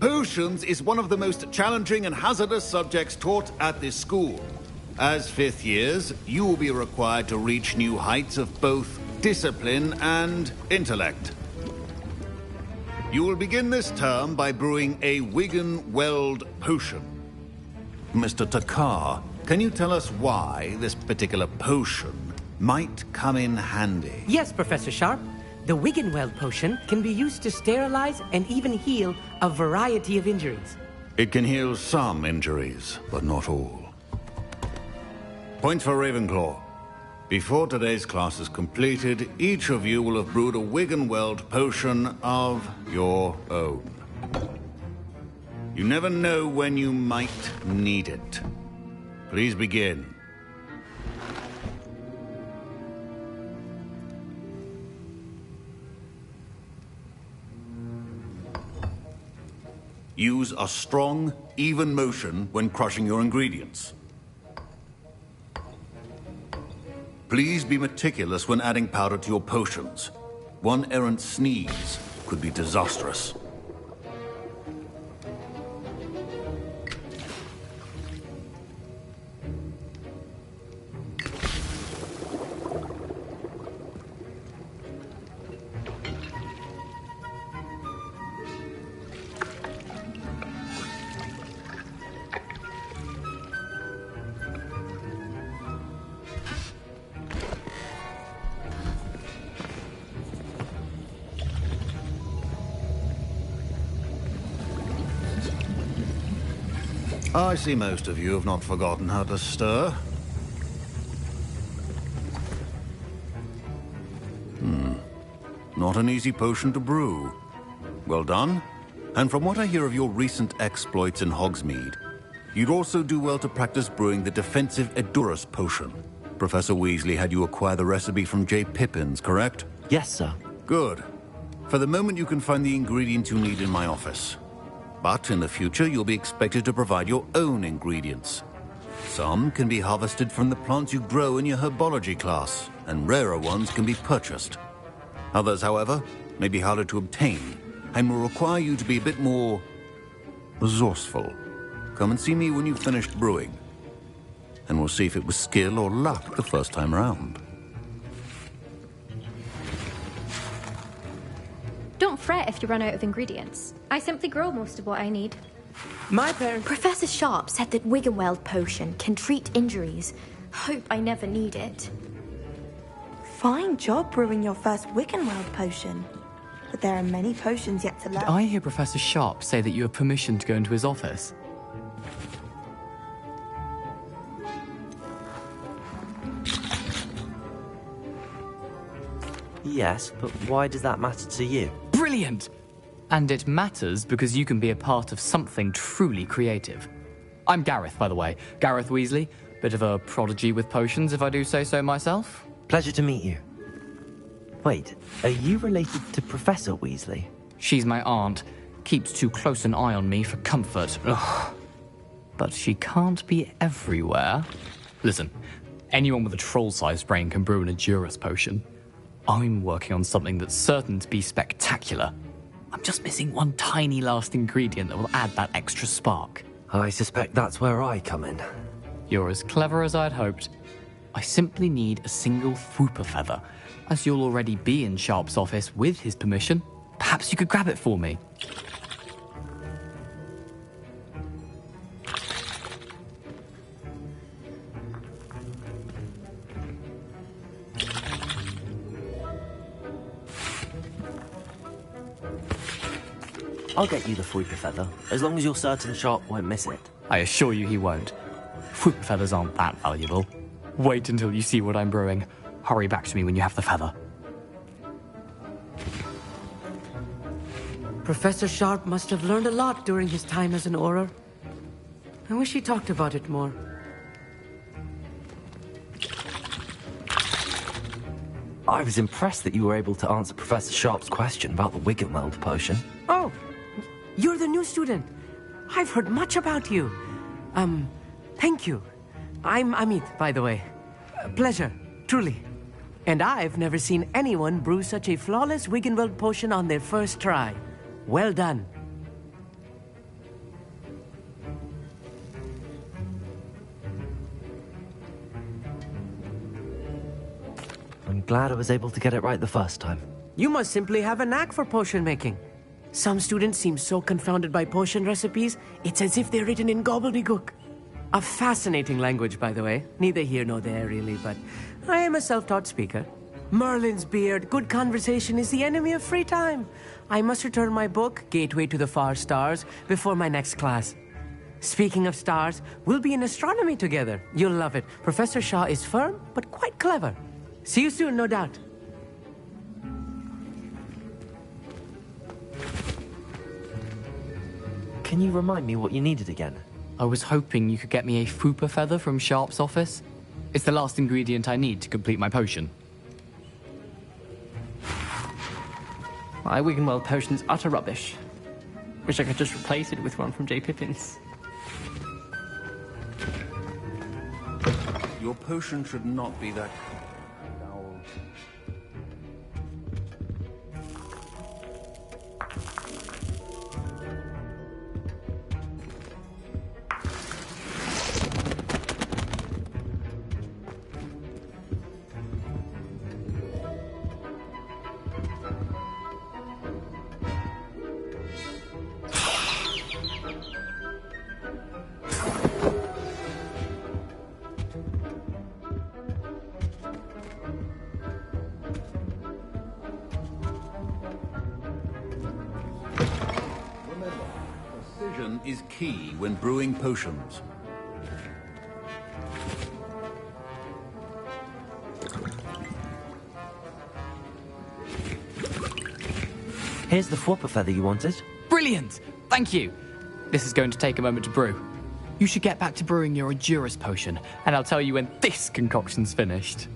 Potions is one of the most challenging and hazardous subjects taught at this school. As fifth years, you will be required to reach new heights of both discipline and intellect. You will begin this term by brewing a Wigan-Weld potion. Mr. Takar, can you tell us why this particular potion might come in handy? Yes, Professor Sharp. The Wigan-Weld potion can be used to sterilize and even heal a variety of injuries. It can heal some injuries, but not all. Point for Ravenclaw. Before today's class is completed, each of you will have brewed a Wigan-Weld potion of your own. You never know when you might need it. Please begin. Use a strong, even motion when crushing your ingredients. Please be meticulous when adding powder to your potions. One errant sneeze could be disastrous. I see most of you have not forgotten how to stir. Not an easy potion to brew. Well done. And from what I hear of your recent exploits in Hogsmeade, you'd also do well to practice brewing the defensive Edurus potion. Professor Weasley had you acquire the recipe from J. Pippins, correct? Yes, sir. Good. For the moment, you can find the ingredients you need in my office. But in the future, you'll be expected to provide your own ingredients. Some can be harvested from the plants you grow in your herbology class, and rarer ones can be purchased. Others, however, may be harder to obtain, and will require you to be a bit more resourceful. Come and see me when you've finished brewing, and we'll see if it was skill or luck the first time round. Don't fret if you run out of ingredients. I simply grow most of what I need. My parents... Professor Sharp said that Wigan-Weld potion can treat injuries. Hope I never need it. Fine job brewing your first Wiggenweld potion. But there are many potions yet to learn. Did I hear Professor Sharp say that you have permission to go into his office? Yes, but why does that matter to you? Brilliant! And it matters because you can be a part of something truly creative. I'm Gareth, by the way. Gareth Weasley. Bit of a prodigy with potions, if I do say so myself. Pleasure to meet you. Wait, are you related to Professor Weasley? She's my aunt. Keeps too close an eye on me for comfort. Ugh. But she can't be everywhere. Listen, anyone with a troll-sized brain can brew an Adurus potion. I'm working on something that's certain to be spectacular. I'm just missing one tiny last ingredient that will add that extra spark. I suspect that's where I come in. You're as clever as I'd hoped. I simply need a single Fwooper feather. As you'll already be in Sharp's office with his permission, perhaps you could grab it for me. I'll get you the Fwooper feather, as long as you're certain Sharp won't miss it. I assure you he won't. Fwooper feathers aren't that valuable. Wait until you see what I'm brewing. Hurry back to me when you have the feather. Professor Sharp must have learned a lot during his time as an Auror. I wish he talked about it more. I was impressed that you were able to answer Professor Sharp's question about the Wiggenweld potion. Oh, you're the new student. I've heard much about you. Thank you. I'm Amit, by the way. Pleasure, truly. And I've never seen anyone brew such a flawless Wiggenweld potion on their first try. Well done. I'm glad I was able to get it right the first time. You must simply have a knack for potion making. Some students seem so confounded by potion recipes, it's as if they're written in gobbledygook. A fascinating language, by the way. Neither here nor there, really, but I am a self-taught speaker. Merlin's beard, good conversation is the enemy of free time. I must return my book, Gateway to the Far Stars, before my next class. Speaking of stars, we'll be in astronomy together. You'll love it. Professor Shaw is firm, but quite clever. See you soon, no doubt. Can you remind me what you needed again? I was hoping you could get me a Fwooper feather from Sharp's office. It's the last ingredient I need to complete my potion. My Wiggenweld potion's utter rubbish. Wish I could just replace it with one from J. Pippin's. Your potion should not be that foul. Precision is key when brewing potions. Here's the Fwooper feather you wanted. Brilliant! Thank you! This is going to take a moment to brew. You should get back to brewing your Adurus potion, and I'll tell you when this concoction's finished.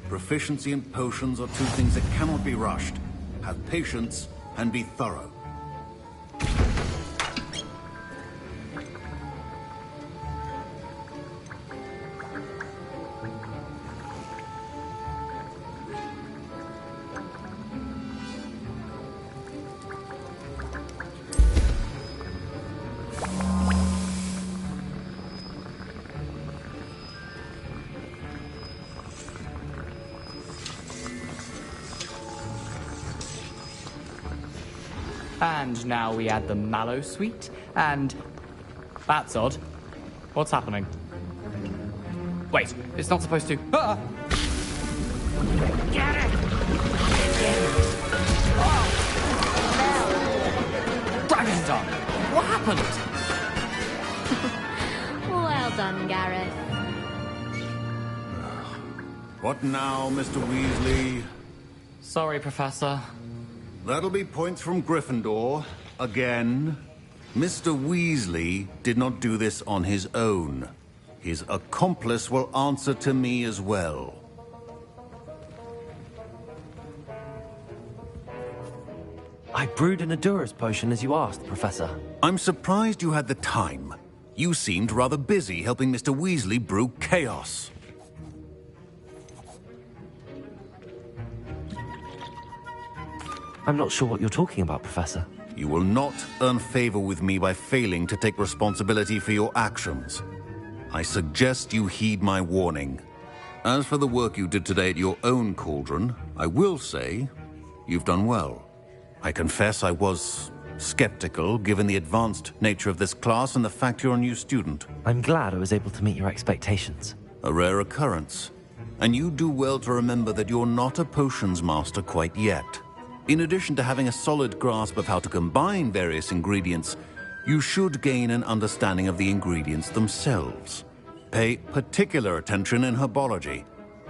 Proficiency in potions are two things that cannot be rushed. Have patience and be thorough. And now we add the mallow sweet, and... That's odd. What's happening? Wait, it's not supposed to... Ah! Get it! Dragon's done! What happened? Well done, Gareth. What now, Mr. Weasley? Sorry, Professor. That'll be points from Gryffindor. Again. Mr. Weasley did not do this on his own. His accomplice will answer to me as well. I brewed an Adura's potion as you asked, Professor. I'm surprised you had the time. You seemed rather busy helping Mr. Weasley brew chaos. I'm not sure what you're talking about, Professor. You will not earn favor with me by failing to take responsibility for your actions. I suggest you heed my warning. As for the work you did today at your own cauldron, I will say you've done well. I confess I was skeptical, given the advanced nature of this class and the fact you're a new student. I'm glad I was able to meet your expectations. A rare occurrence. And you do well to remember that you're not a potions master quite yet. In addition to having a solid grasp of how to combine various ingredients, you should gain an understanding of the ingredients themselves. Pay particular attention in herbology.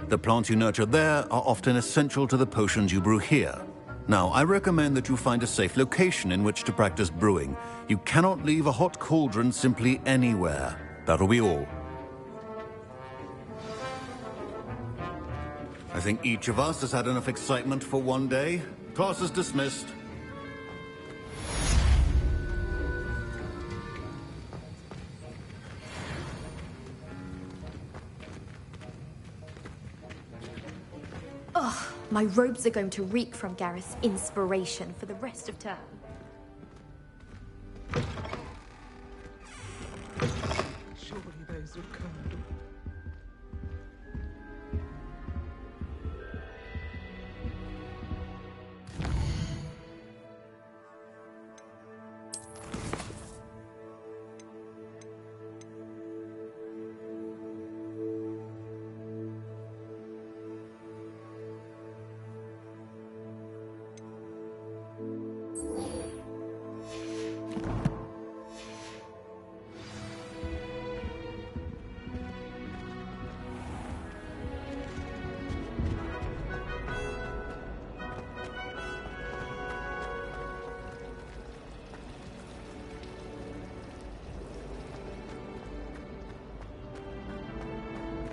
The plants you nurture there are often essential to the potions you brew here. Now, I recommend that you find a safe location in which to practice brewing. You cannot leave a hot cauldron simply anywhere. That'll be all. I think each of us has had enough excitement for one day. Class is dismissed. Ugh, my robes are going to reek from Gareth's inspiration for the rest of term. Surely those would come.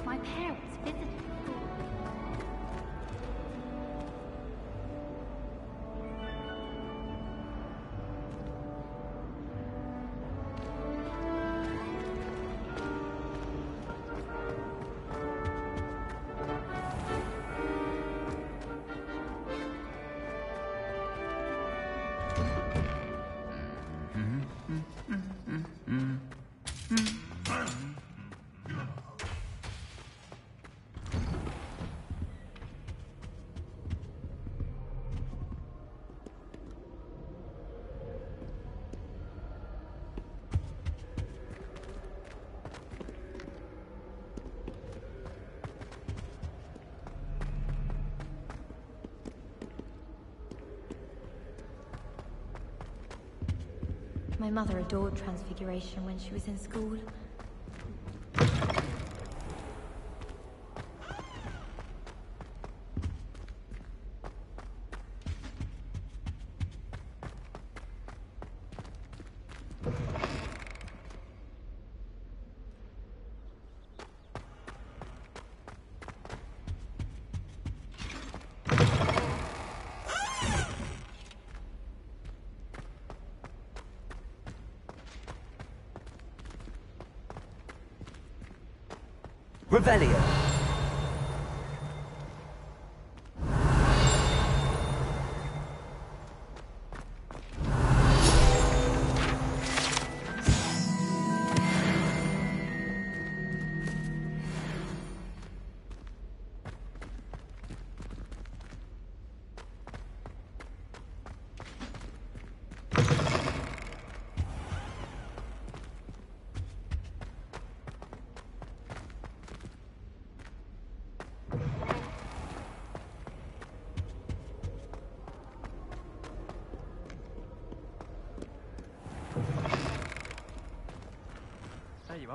My parents visited school. My mother adored Transfiguration when she was in school. Revelio.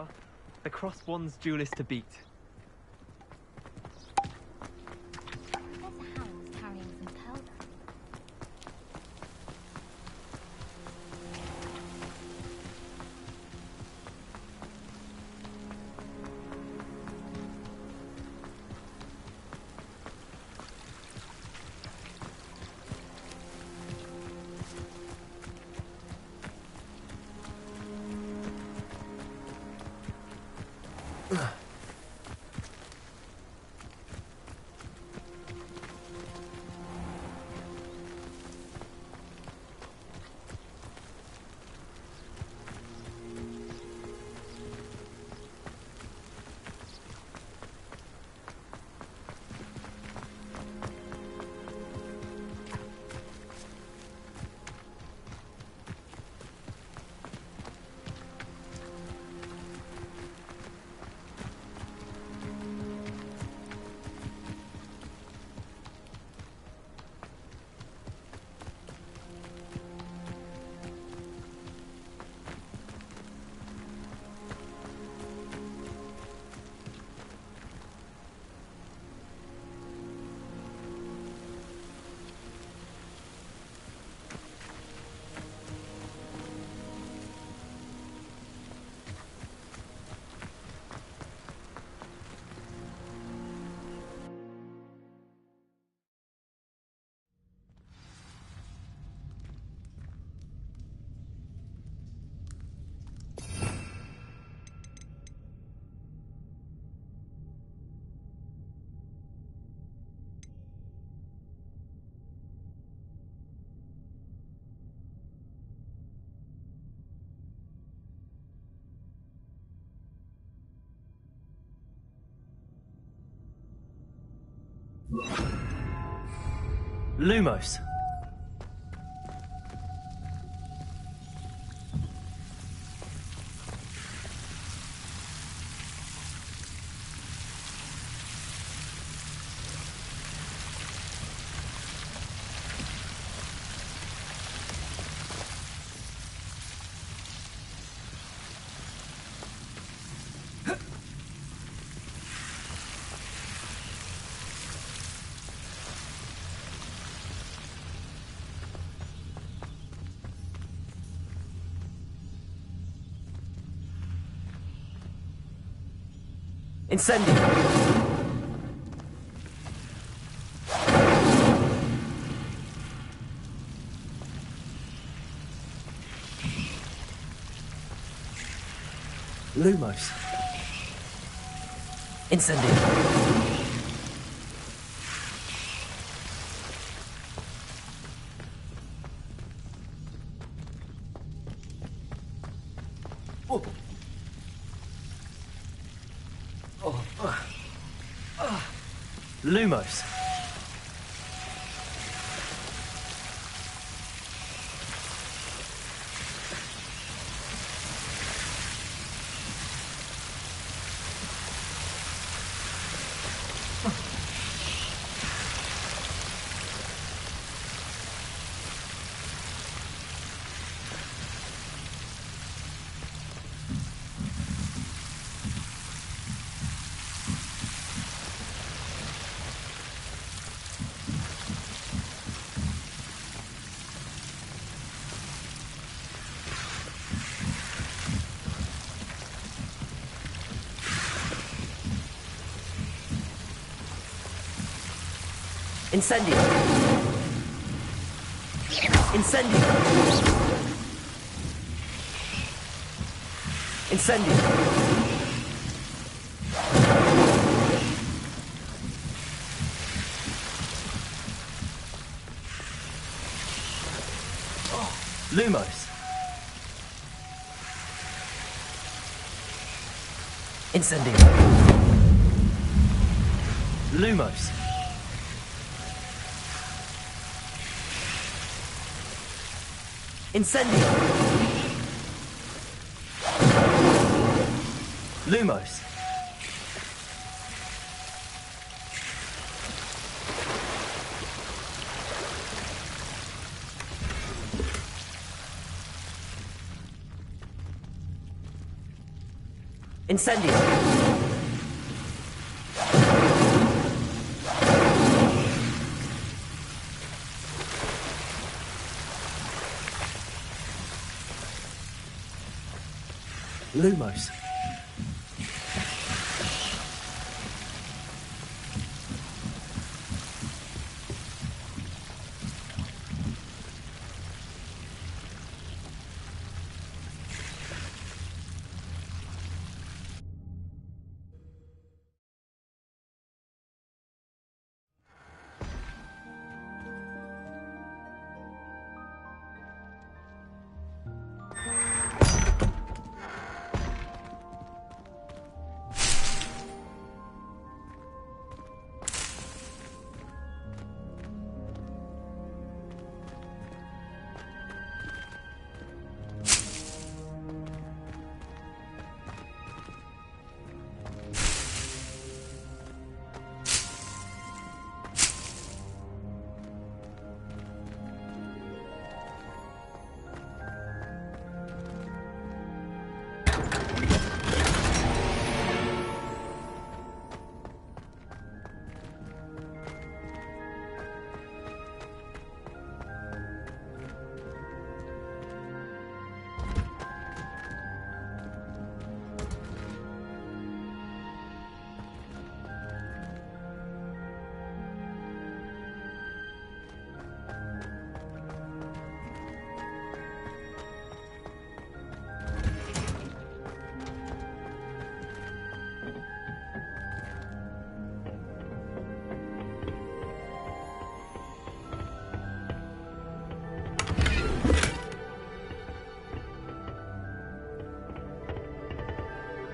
are. The Crossed Wands duelist to beat. There's hounds carrying some powder. Lumos. Incendio. Lumos. Incendio. Oh. Lumos. Incendio. Incendio. Incendio. Lumos. Incendio. Lumos. Incendio. Lumos. Incendio. Lumos.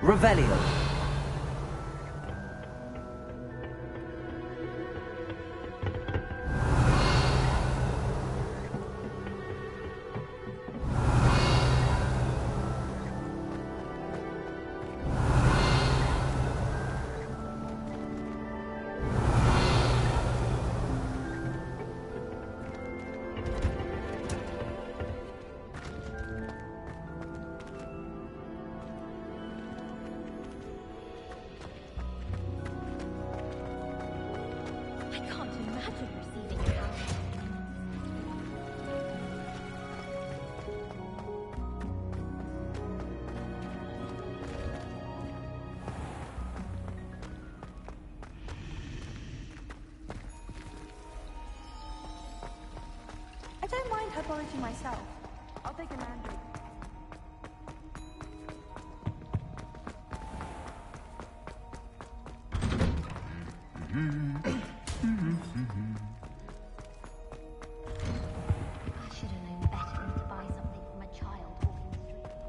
Revelio. I don't mind herbology myself. I'll take a mandrake. I should have known better than to buy something from a child walking the street.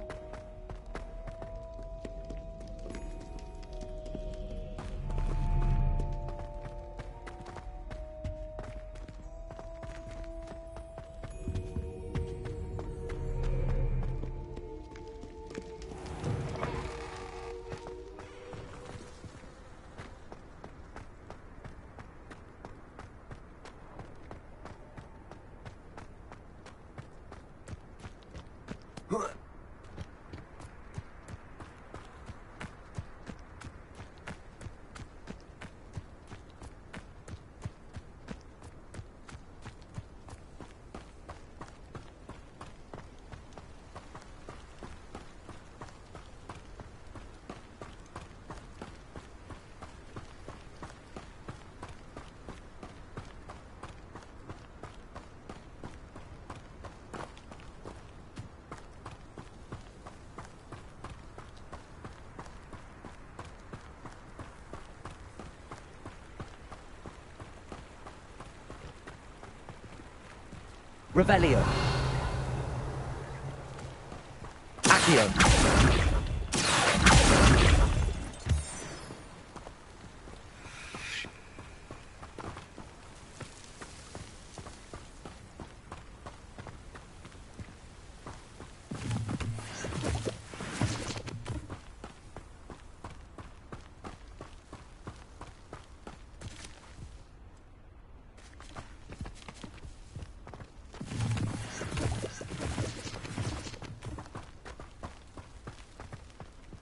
Revelio. Accio.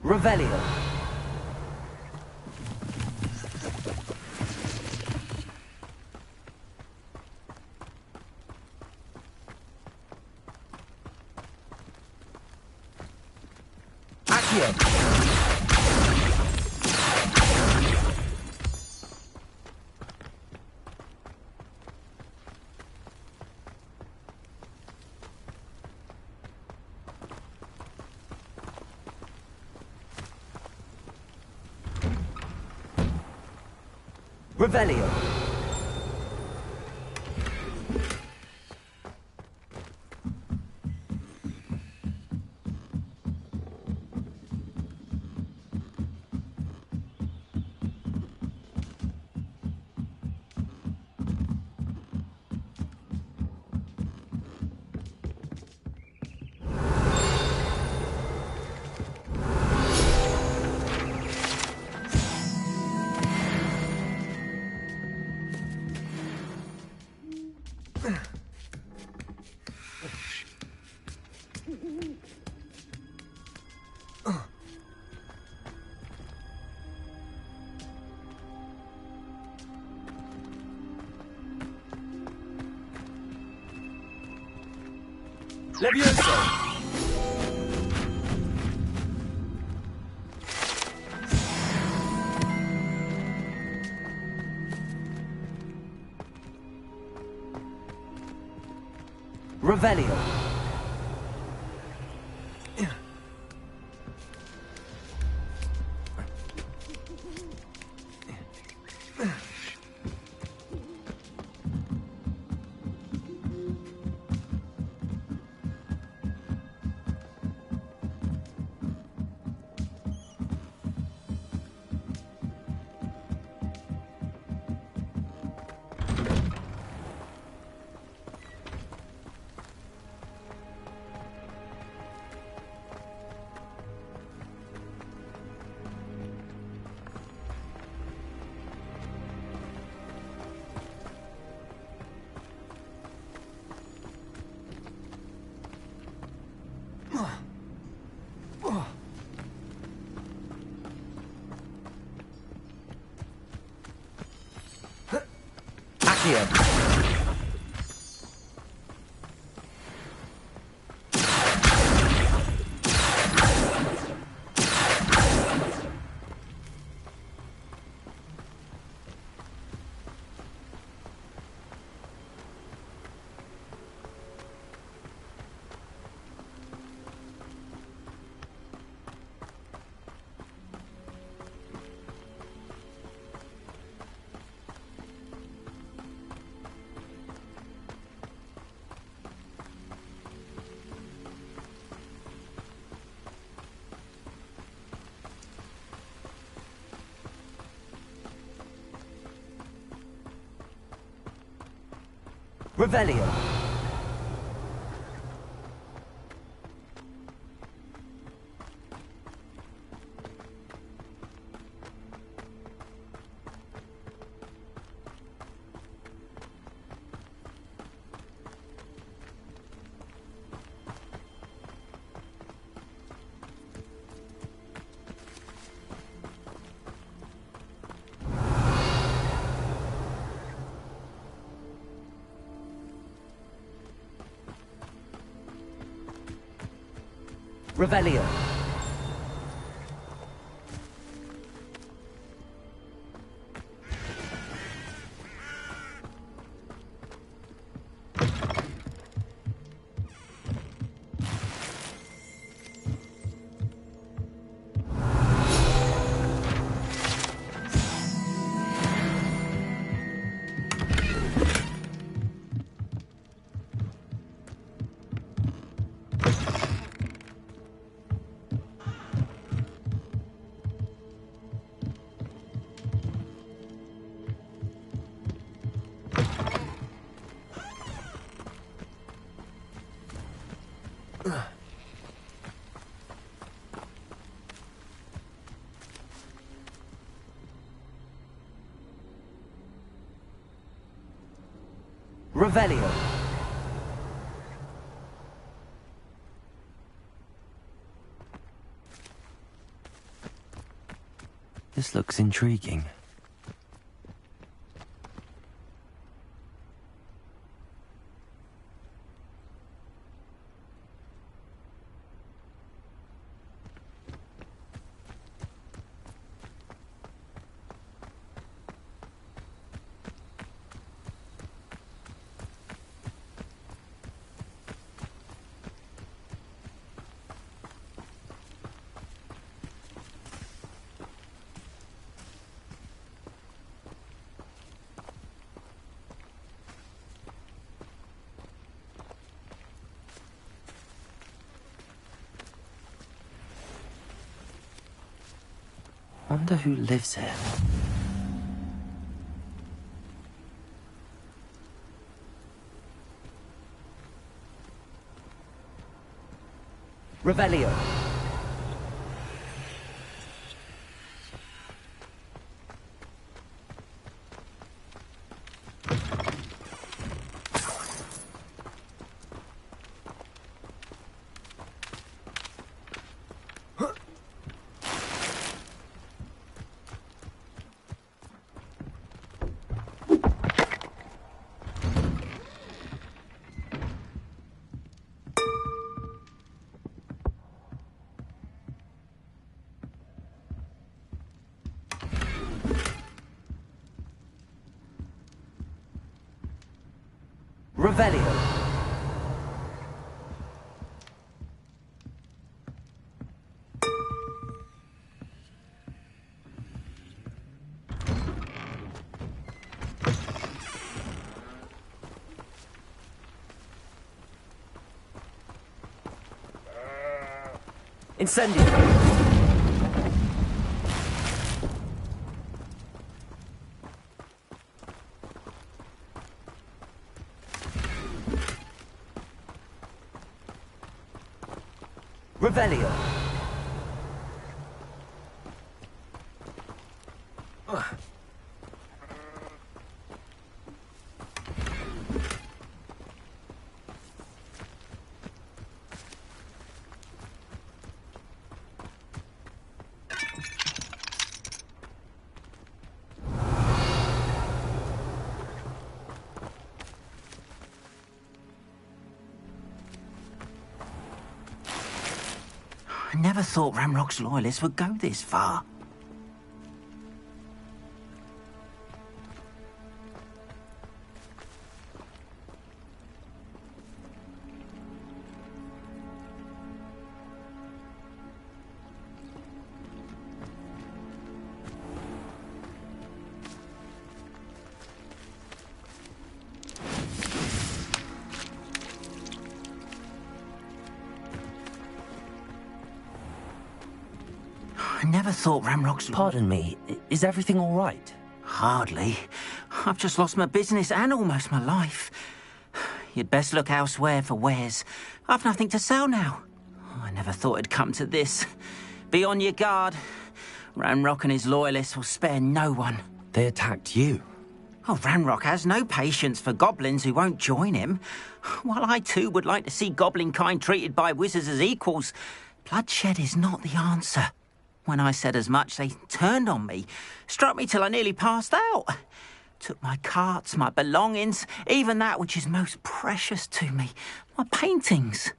Revelio. Accio. Revelio. Levioso! Revelio. Accio. Revelio. Revelio. Revelio. This looks intriguing. Wonder who lives here. Revelio. Revelio. Incendio. Revelio. I never thought Ramrock's loyalists would go this far. I never thought Ramrock's... Pardon me, is everything all right? Hardly. I've just lost my business and almost my life. You'd best look elsewhere for wares. I've nothing to sell now. I never thought it'd come to this. Be on your guard. Ramrock and his loyalists will spare no one. They attacked you. Oh, Ramrock has no patience for goblins who won't join him. While I too would like to see goblin kind treated by wizards as equals, bloodshed is not the answer. When I said as much, they turned on me, struck me till I nearly passed out. Took my carts, my belongings, even that which is most precious to me, my paintings.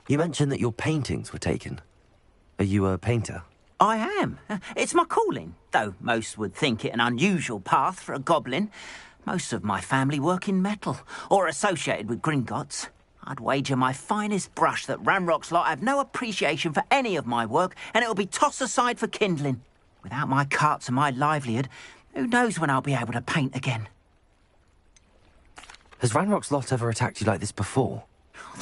You mentioned that your paintings were taken. Are you a painter? I am. It's my calling, though most would think it an unusual path for a goblin. Most of my family work in metal, or associated with Gringotts. I'd wager my finest brush that Ramrock's lot have no appreciation for any of my work, and it'll be tossed aside for kindling. Without my carts and my livelihood, who knows when I'll be able to paint again? Has Ranrock's lot ever attacked you like this before?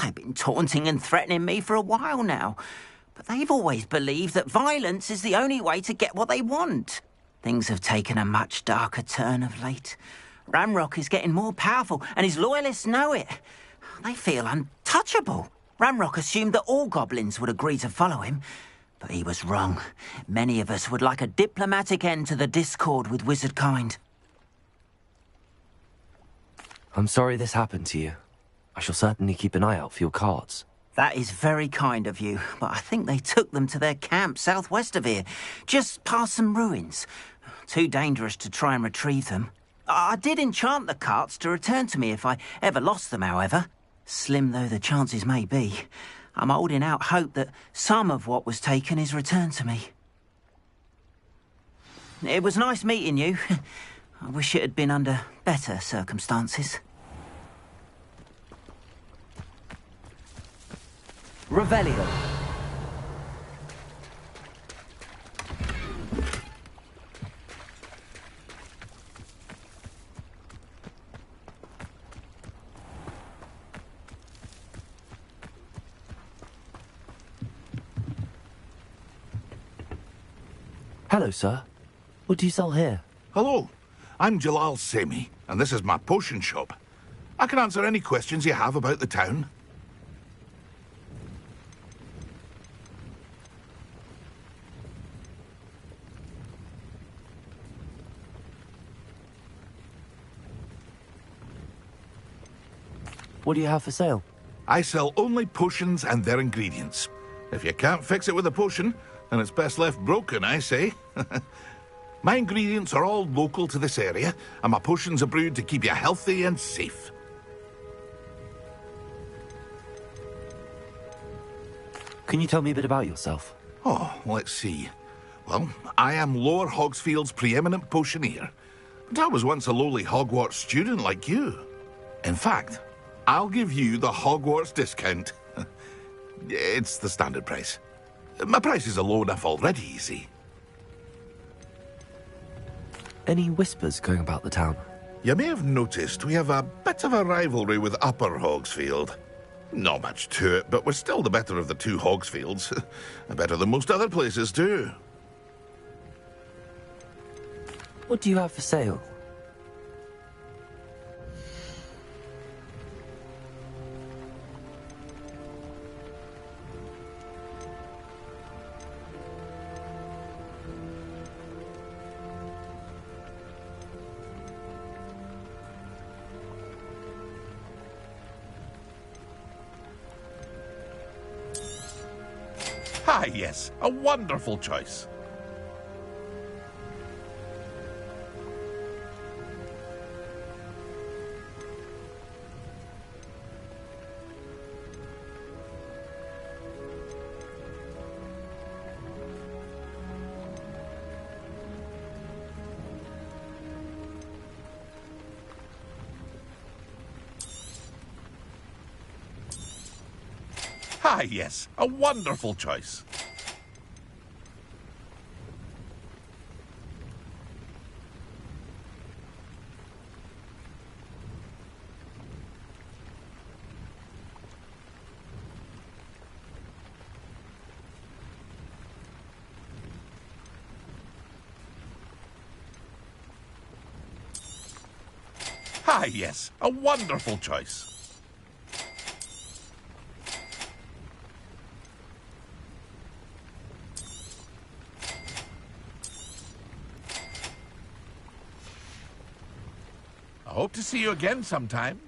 They've been taunting and threatening me for a while now, but they've always believed that violence is the only way to get what they want. Things have taken a much darker turn of late. Ramrock is getting more powerful, and his loyalists know it. They feel untouchable. Ramrock assumed that all goblins would agree to follow him, but he was wrong. Many of us would like a diplomatic end to the discord with wizard kind. I'm sorry this happened to you. I shall certainly keep an eye out for your cards. That is very kind of you, but I think they took them to their camp southwest of here, just past some ruins. Too dangerous to try and retrieve them. I did enchant the carts to return to me if I ever lost them, however. Slim though the chances may be, I'm holding out hope that some of what was taken is returned to me. It was nice meeting you. I wish it had been under better circumstances. Revelio. Hello, sir. What do you sell here? Hello, I'm Jalal Semi, and this is my potion shop. I can answer any questions you have about the town. What do you have for sale? I sell only potions and their ingredients. If you can't fix it with a potion, then it's best left broken, I say. My ingredients are all local to this area, and my potions are brewed to keep you healthy and safe. Can you tell me a bit about yourself? Oh, let's see. Well, I am Lower Hogsfield's preeminent potioneer, but I was once a lowly Hogwarts student like you. In fact, I'll give you the Hogwarts discount. It's the standard price. My prices are low enough already, you see. Any whispers going about the town? You may have noticed we have a bit of a rivalry with Upper Hogsfield. Not much to it, but we're still the better of the two Hogsfields. Better than most other places, too. What do you have for sale? Ah, yes, a wonderful choice. Ah, yes, a wonderful choice. Ah, yes, a wonderful choice. I hope to see you again sometime.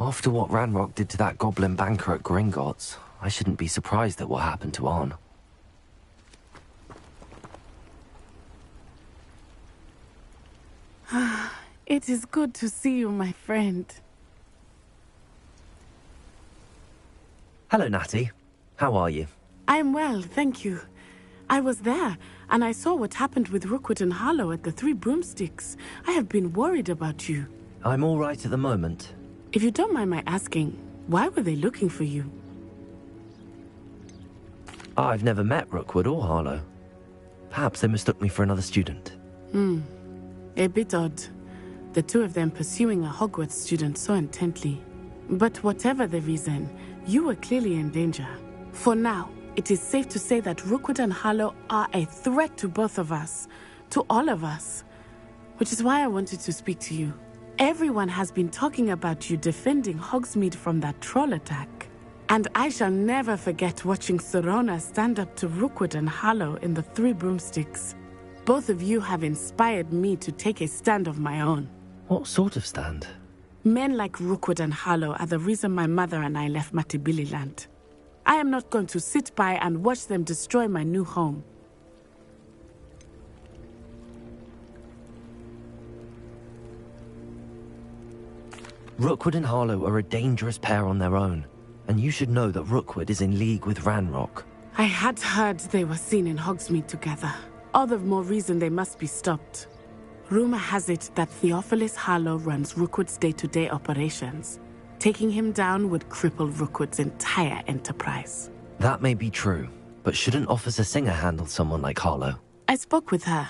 After what Ranrock did to that goblin banker at Gringotts, I shouldn't be surprised at what happened to Arn. It is good to see you, my friend. Hello, Natty. How are you? I'm well, thank you. I was there, and I saw what happened with Rookwood and Harlow at the Three Broomsticks. I have been worried about you. I'm all right at the moment. If you don't mind my asking, why were they looking for you? I've never met Rookwood or Harlow. Perhaps they mistook me for another student. A bit odd. The two of them pursuing a Hogwarts student so intently. But whatever the reason, you were clearly in danger. For now, it is safe to say that Rookwood and Harlow are a threat to both of us. To all of us. Which is why I wanted to speak to you. Everyone has been talking about you defending Hogsmeade from that troll attack. And I shall never forget watching Sorona stand up to Rookwood and Harlow in the Three Broomsticks. Both of you have inspired me to take a stand of my own. What sort of stand? Men like Rookwood and Harlow are the reason my mother and I left Matibili land. I am not going to sit by and watch them destroy my new home. Rookwood and Harlow are a dangerous pair on their own, and you should know that Rookwood is in league with Ranrock. I had heard they were seen in Hogsmeade together. All the more reason they must be stopped. Rumor has it that Theophilus Harlow runs Rookwood's day-to-day operations. Taking him down would cripple Rookwood's entire enterprise. That may be true, but shouldn't Officer Singer handle someone like Harlow? I spoke with her.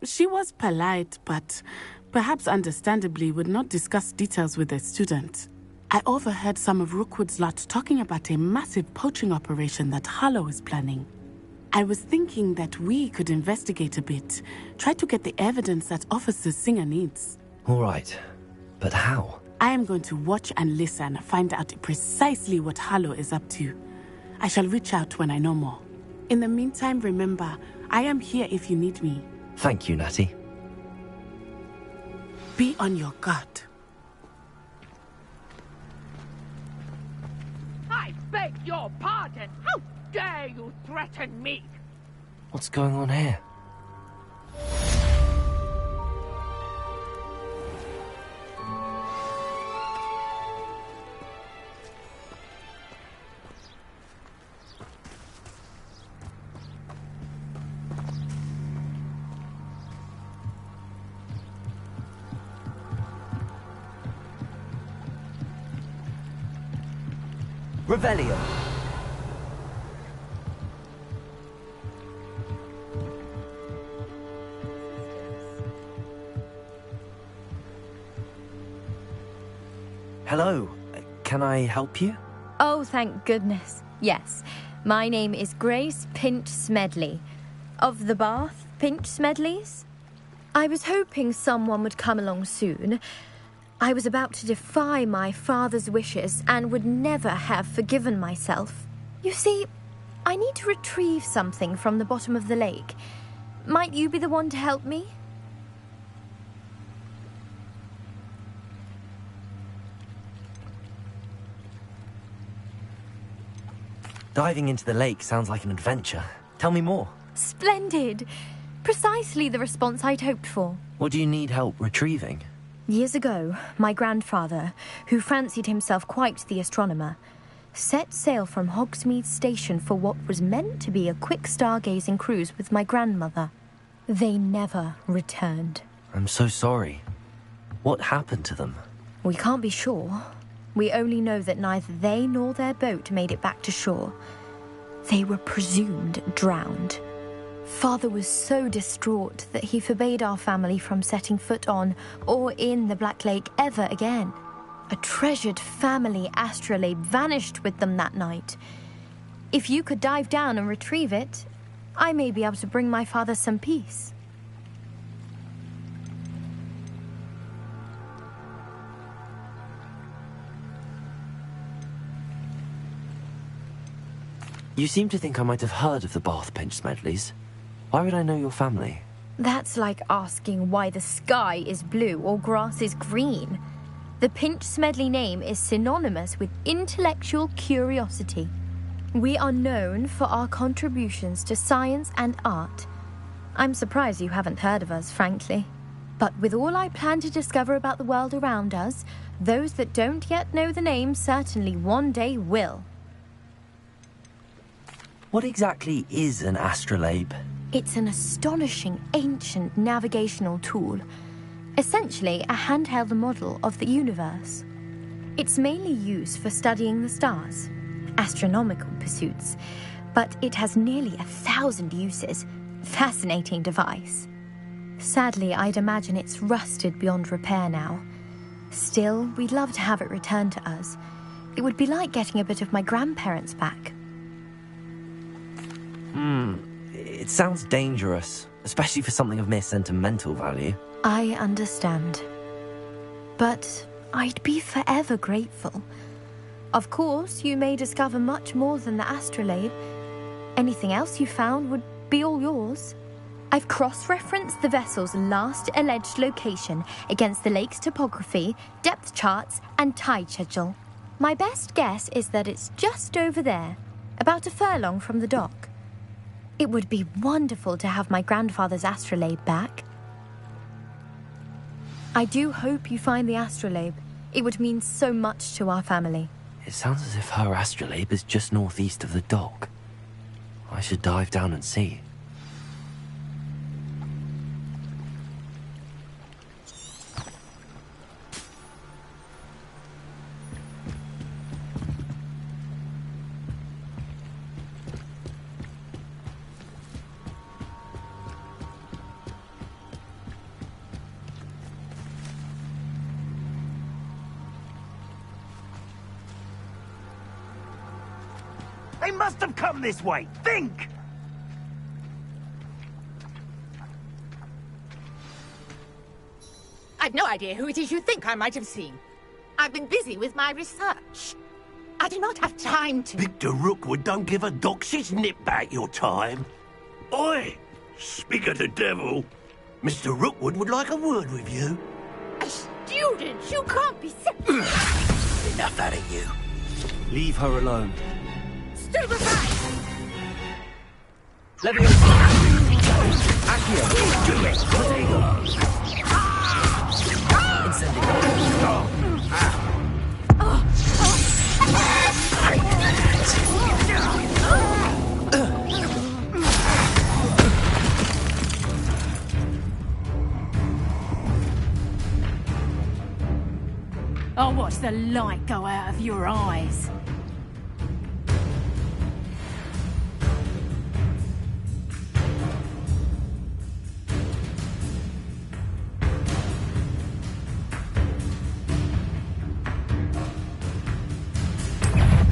She was polite, but perhaps understandably would not discuss details with a student. I overheard some of Rookwood's lot talking about a massive poaching operation that Harlow is planning. I was thinking that we could investigate a bit, try to get the evidence that Officer Singer needs. All right, but how? I am going to watch and listen, find out precisely what Harlow is up to. I shall reach out when I know more. In the meantime, remember, I am here if you need me. Thank you, Natty. Be on your guard. I beg your pardon. How dare you threaten me? What's going on here? Revelio. Hello. Can I help you? Oh, thank goodness. Yes. My name is Grace Pinch Smedley. Of the Bath Pinch Smedleys? I was hoping someone would come along soon. I was about to defy my father's wishes and would never have forgiven myself. You see, I need to retrieve something from the bottom of the lake. Might you be the one to help me? Diving into the lake sounds like an adventure. Tell me more. Splendid! Precisely the response I'd hoped for. What do you need help retrieving? Years ago, my grandfather, who fancied himself quite the astronomer, set sail from Hogsmeade Station for what was meant to be a quick stargazing cruise with my grandmother. They never returned. I'm so sorry. What happened to them? We can't be sure. We only know that neither they nor their boat made it back to shore. They were presumed drowned. Father was so distraught that he forbade our family from setting foot on or in the Black Lake ever again. A treasured family astrolabe vanished with them that night. If you could dive down and retrieve it, I may be able to bring my father some peace. You seem to think I might have heard of the Bath Pinch Smedleys. Why would I know your family? That's like asking why the sky is blue or grass is green. The Pinch Smedley name is synonymous with intellectual curiosity. We are known for our contributions to science and art. I'm surprised you haven't heard of us, frankly. But with all I plan to discover about the world around us, those that don't yet know the name certainly one day will. What exactly is an astrolabe? It's an astonishing ancient navigational tool. Essentially a handheld model of the universe. It's mainly used for studying the stars, astronomical pursuits, but it has nearly 1,000 uses. Fascinating device. Sadly, I'd imagine it's rusted beyond repair now. Still, we'd love to have it returned to us. It would be like getting a bit of my grandparents back. It sounds dangerous, especially for something of mere sentimental value. I understand. But I'd be forever grateful. Of course, you may discover much more than the astrolabe. Anything else you found would be all yours. I've cross-referenced the vessel's last alleged location against the lake's topography, depth charts, and tide schedule. My best guess is that it's just over there, about a furlong from the dock. It would be wonderful to have my grandfather's astrolabe back. I do hope you find the astrolabe. It would mean so much to our family. It sounds as if her astrolabe is just northeast of the dock. I should dive down and see. They must have come this way. Think! I've no idea who it is you think I might have seen. I've been busy with my research. I do not have time to... Victor Rookwood don't give a doxy's nip back your time. Oi! Speak of the devil. Mr. Rookwood would like a word with you. A student? You can't be... Enough out of you. Leave her alone. Stupefy! Leviosa! Accio! Potato! I'll watch the light go out of your eyes.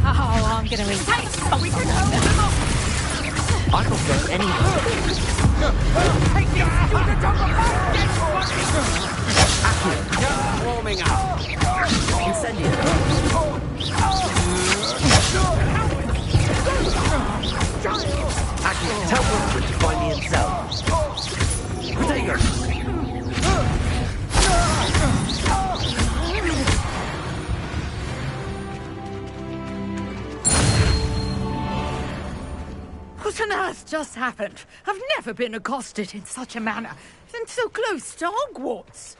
Oh, I'm gonna eat. Hey, we can hold them off! I don't go anywhere. Take this! You can talk about Accio! Warming up! Incendio! Accio, tell Wilfred to find me in cell. Potato! What on earth just happened? I've never been accosted in such a manner, and so close to Hogwarts.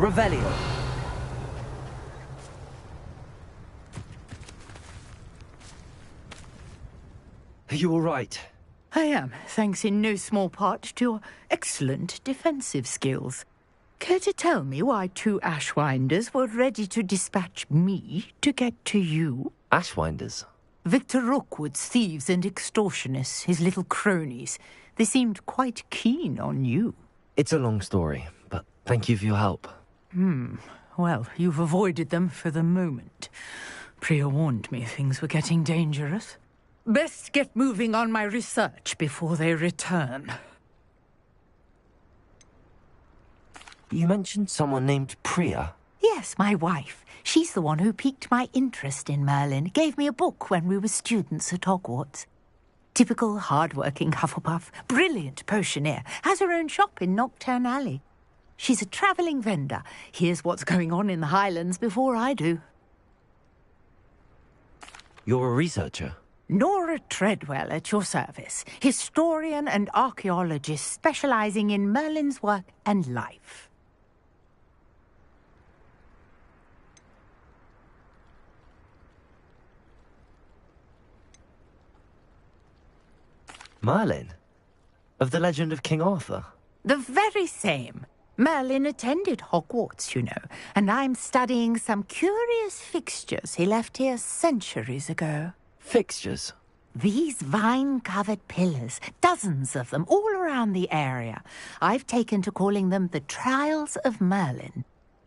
Revelio. Are you all right? I am, thanks in no small part to your excellent defensive skills. Care to tell me why two Ashwinders were ready to dispatch me to get to you? Ashwinders? Victor Rookwood's thieves and extortionists, his little cronies. They seemed quite keen on you. It's a long story, but thank you for your help. Well, you've avoided them for the moment. Priya warned me things were getting dangerous. Best get moving on my research before they return. You mentioned someone named Priya. Yes, my wife. She's the one who piqued my interest in Merlin. Gave me a book when we were students at Hogwarts. Typical hard-working Hufflepuff, brilliant potioneer, has her own shop in Nocturne Alley. She's a travelling vendor. Hears what's going on in the Highlands before I do. You're a researcher? Nora Treadwell at your service, historian and archaeologist specialising in Merlin's work and life. Merlin? Of the legend of King Arthur? The very same. Merlin attended Hogwarts, you know, and I'm studying some curious fixtures he left here centuries ago. Fixtures? These vine-covered pillars, dozens of them, all around the area. I've taken to calling them the Trials of Merlin.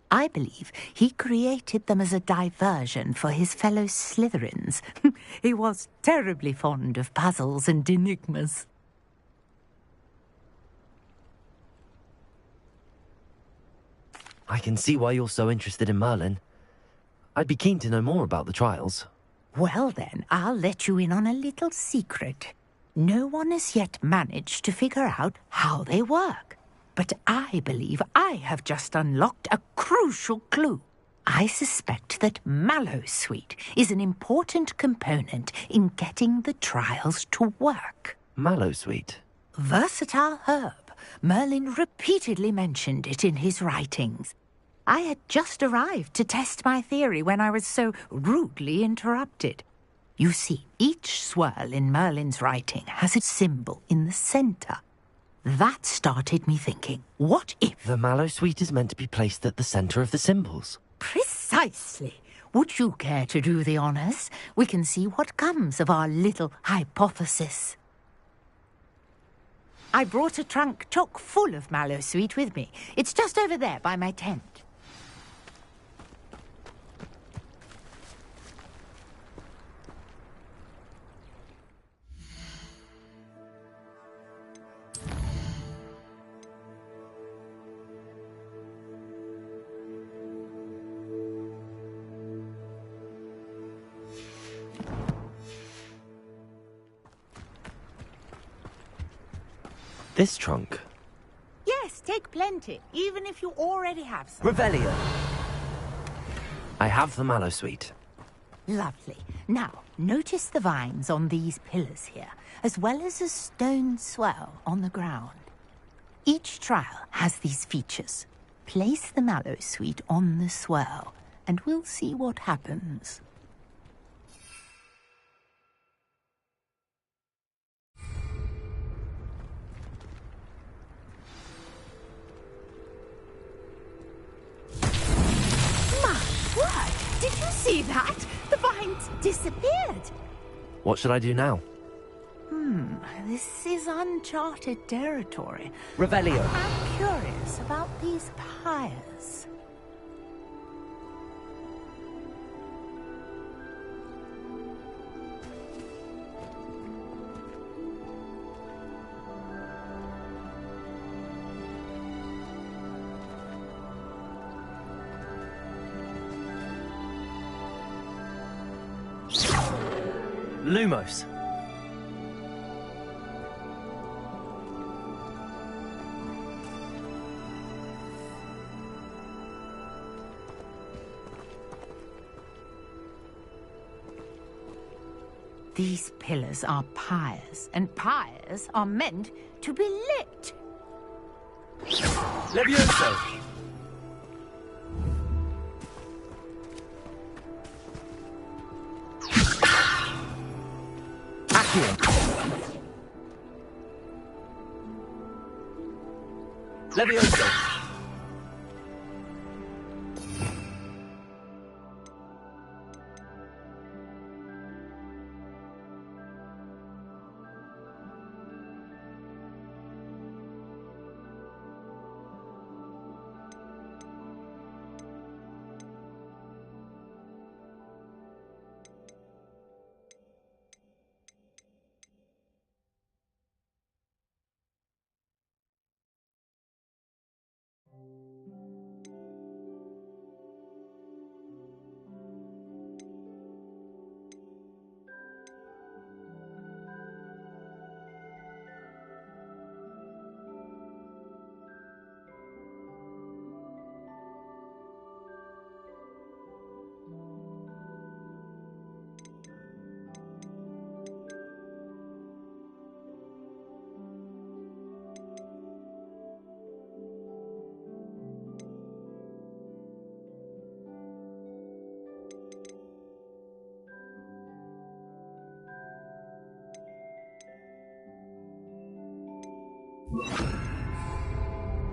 I believe he created them as a diversion for his fellow Slytherins. He was terribly fond of puzzles and enigmas. I can see why you're so interested in Merlin. I'd be keen to know more about the trials. Well then, I'll let you in on a little secret. No one has yet managed to figure out how they work. But I believe I have just unlocked a crucial clue. I suspect that Mallowsweet is an important component in getting the trials to work. Mallowsweet? Versatile herb. Merlin repeatedly mentioned it in his writings. I had just arrived to test my theory when I was so rudely interrupted. You see, each swirl in Merlin's writing has a symbol in the centre. That started me thinking, what if... The Mallowsweet is meant to be placed at the centre of the symbols. Precisely. Would you care to do the honours? We can see what comes of our little hypothesis. I brought a trunk chock full of Mallowsweet with me. It's just over there by my tent. This trunk? Yes, take plenty, even if you already have some. Revelio. I have the Mallowsweet. Lovely. Now, notice the vines on these pillars here, as well as a stone swell on the ground. Each trial has these features. Place the Mallowsweet on the swell, and we'll see what happens. Did you see that? The vines disappeared. What should I do now? This is uncharted territory. Revelio. I'm curious about these pyres. Lumos. These pillars are pyres, and pyres are meant to be lit. Levioso! Levioso!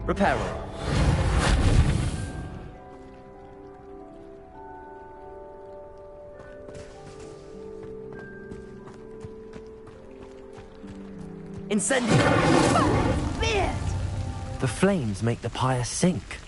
Reparo. Incendio! The flames make the pyre sink.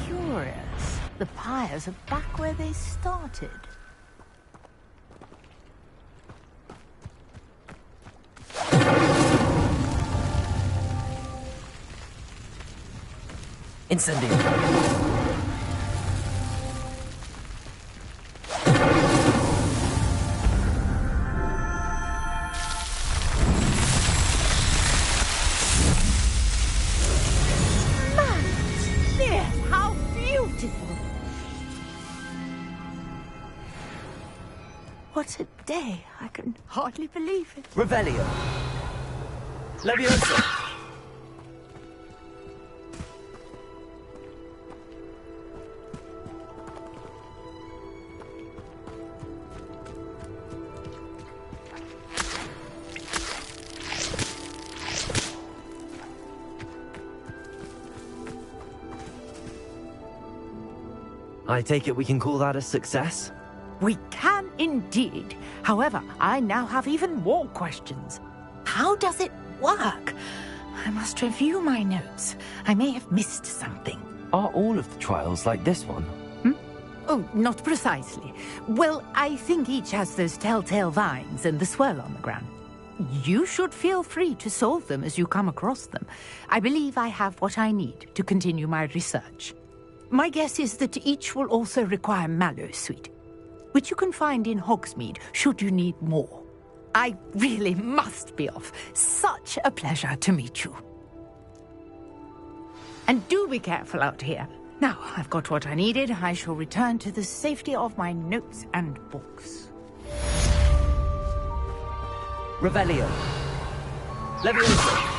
Curious. The pyres are back where they started. Incendio. What a day. I can hardly believe it. Revelio. Levioso. I take it we can call that a success? We can indeed. However, I now have even more questions. How does it work? I must review my notes. I may have missed something. Are all of the trials like this one? Oh, not precisely. Well, I think each has those telltale vines and the swirl on the ground. You should feel free to solve them as you come across them. I believe I have what I need to continue my research. My guess is that each will also require mallow sweet, which you can find in Hogsmeade should you need more. I really must be off. Such a pleasure to meet you. And do be careful out here. Now, I've got what I needed. I shall return to the safety of my notes and books. Revelio. Levioso.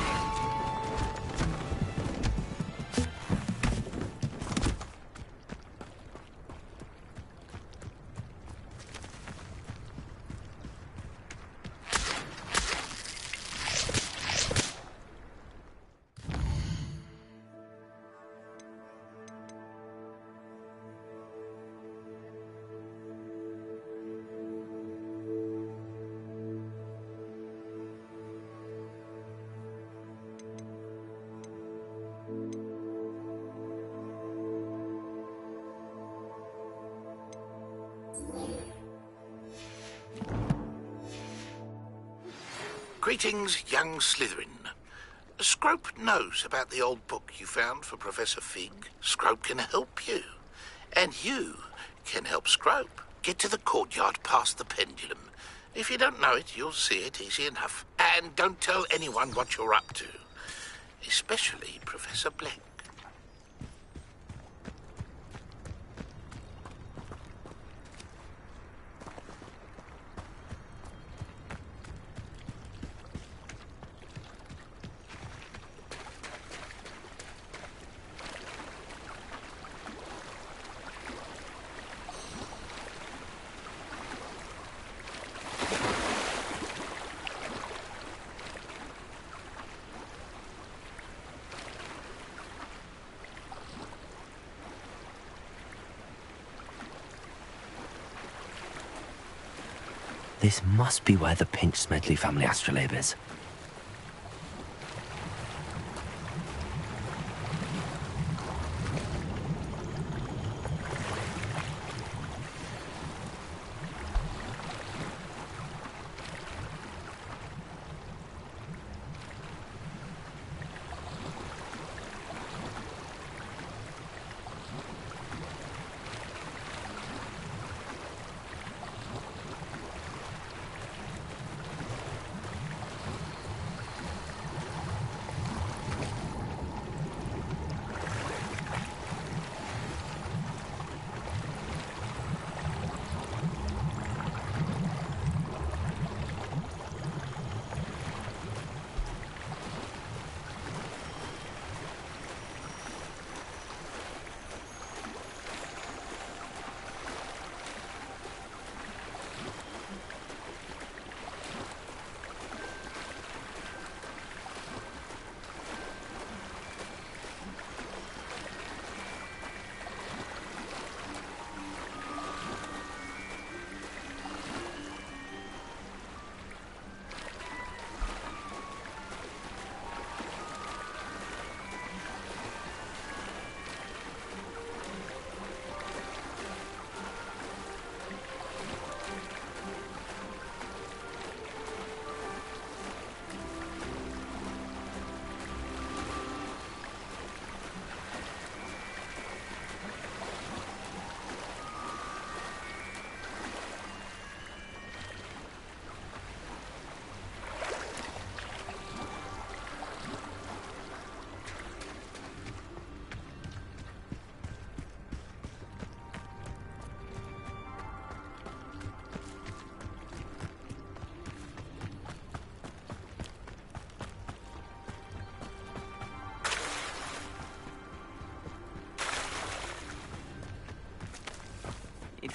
Greetings, young Slytherin. Scrope knows about the old book you found for Professor Fig. Scrope can help you. And you can help Scrope get to the courtyard past the pendulum. If you don't know it, you'll see it easy enough. And don't tell anyone what you're up to. Especially Professor Blank. This must be where the Pinch Smedley family astrolabe is.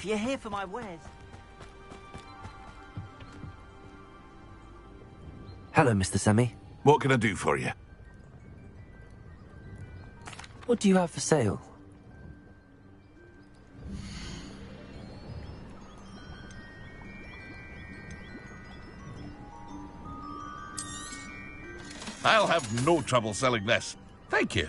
If you're here for my wares... Hello, Mr. Semi. What can I do for you? What do you have for sale? I'll have no trouble selling this. Thank you.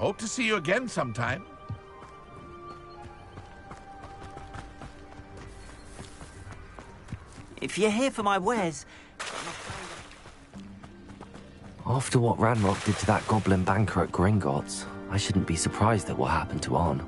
Hope to see you again sometime. If you're here for my wares... After what Ranrock did to that goblin banker at Gringotts, I shouldn't be surprised at what happened to Arn.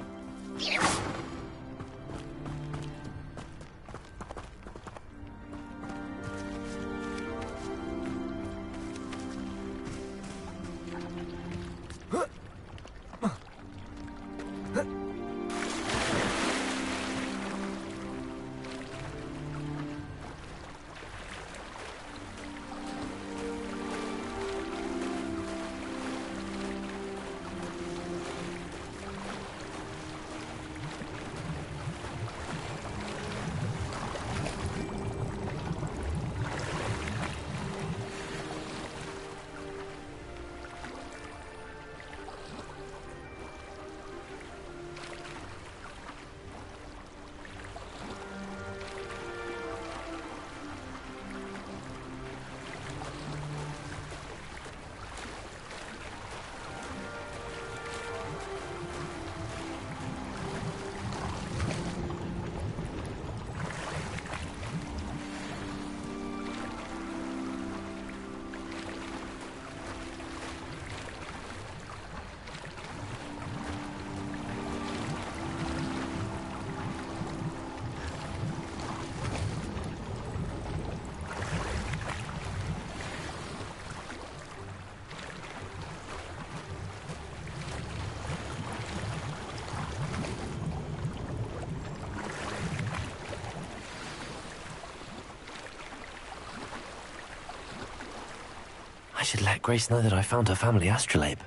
I should let Grace know that I found her family astrolabe.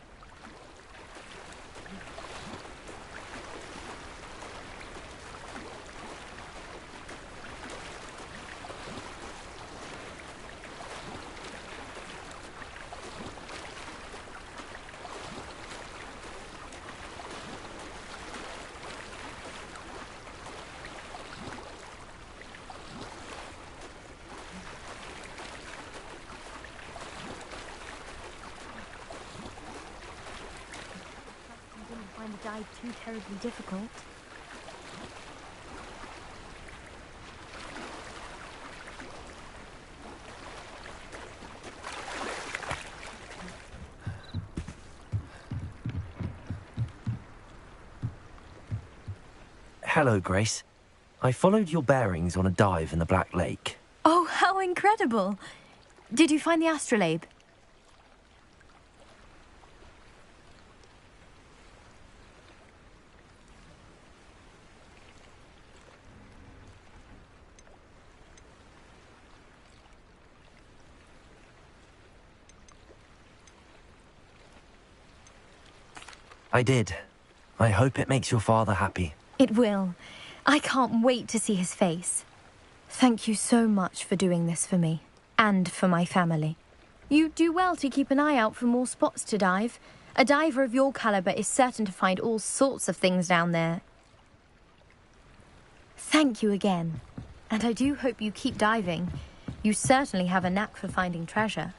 The dive too terribly difficult. Hello, Grace. I followed your bearings on a dive in the Black Lake. Oh, how incredible! Did you find the astrolabe? I did. I hope it makes your father happy. It will. I can't wait to see his face. Thank you so much for doing this for me, and for my family. You do well to keep an eye out for more spots to dive. A diver of your caliber is certain to find all sorts of things down there. Thank you again. And I do hope you keep diving. You certainly have a knack for finding treasure.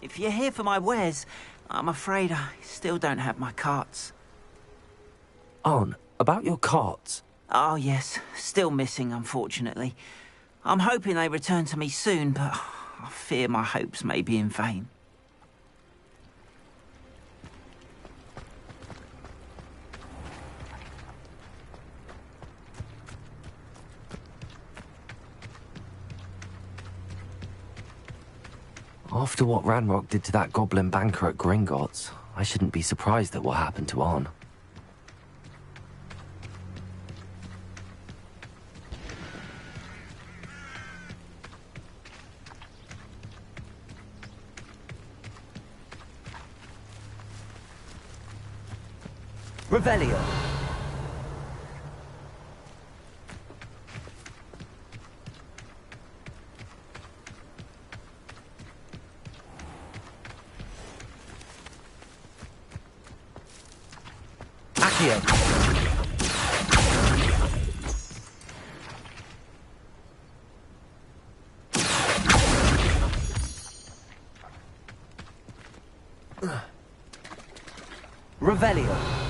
If you're here for my wares, I'm afraid I still don't have my carts. Arn, about your carts. Oh, yes. Still missing, unfortunately. I'm hoping they return to me soon, but I fear my hopes may be in vain. After what Ranrock did to that goblin banker at Gringotts, I shouldn't be surprised at what happened to Arn. Revelio. Accio. Revelio.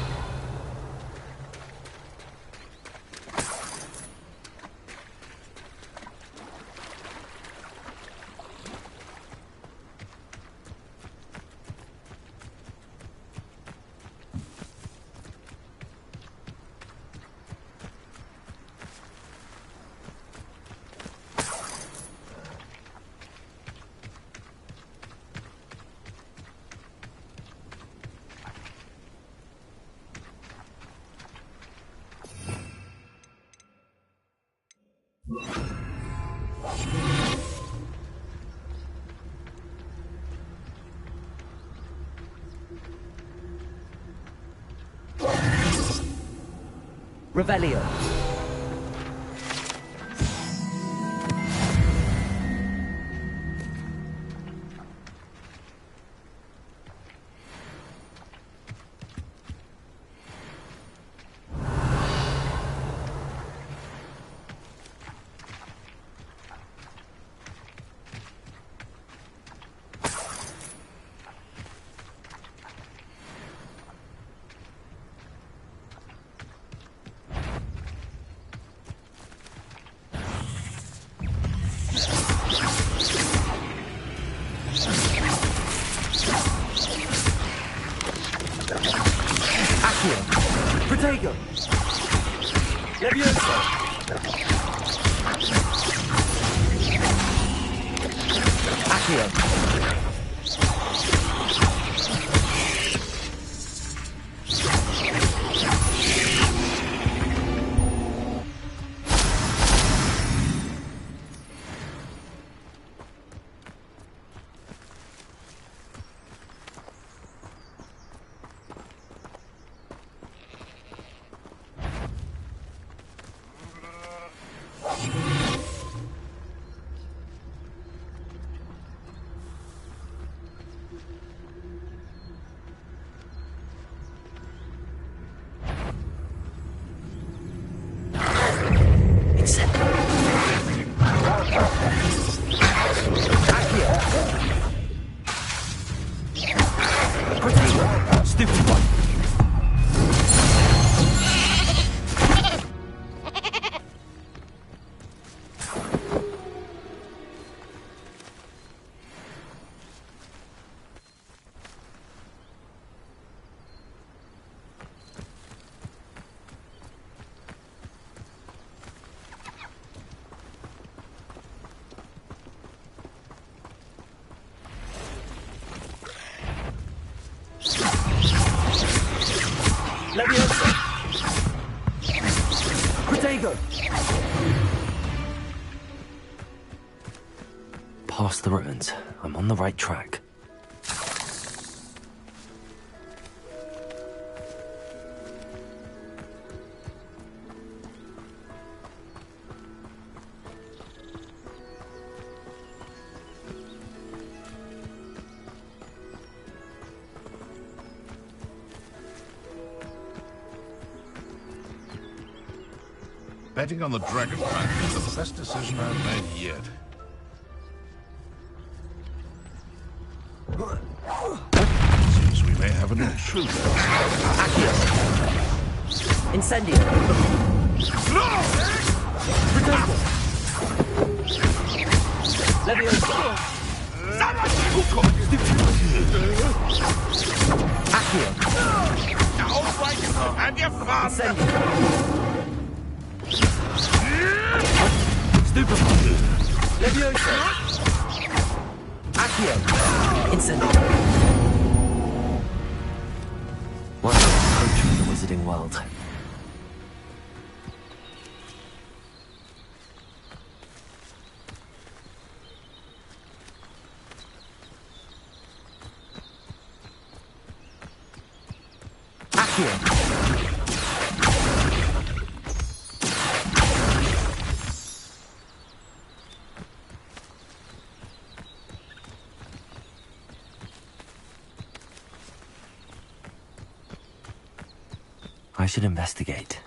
Revelio. Protego! Levioso! Accio! Levioso! Protego! Past the ruins. I'm on the right track. Betting on the Dragon Bank is the best decision I've made yet. Seems we may have an intruder. Accio. Incendio. Protego. Leviosa. Accio. All right, and your fun. Incendio. Stupefy. Leviosa. Accio. Incendio. One approach from the wizarding world. Accio. I should investigate.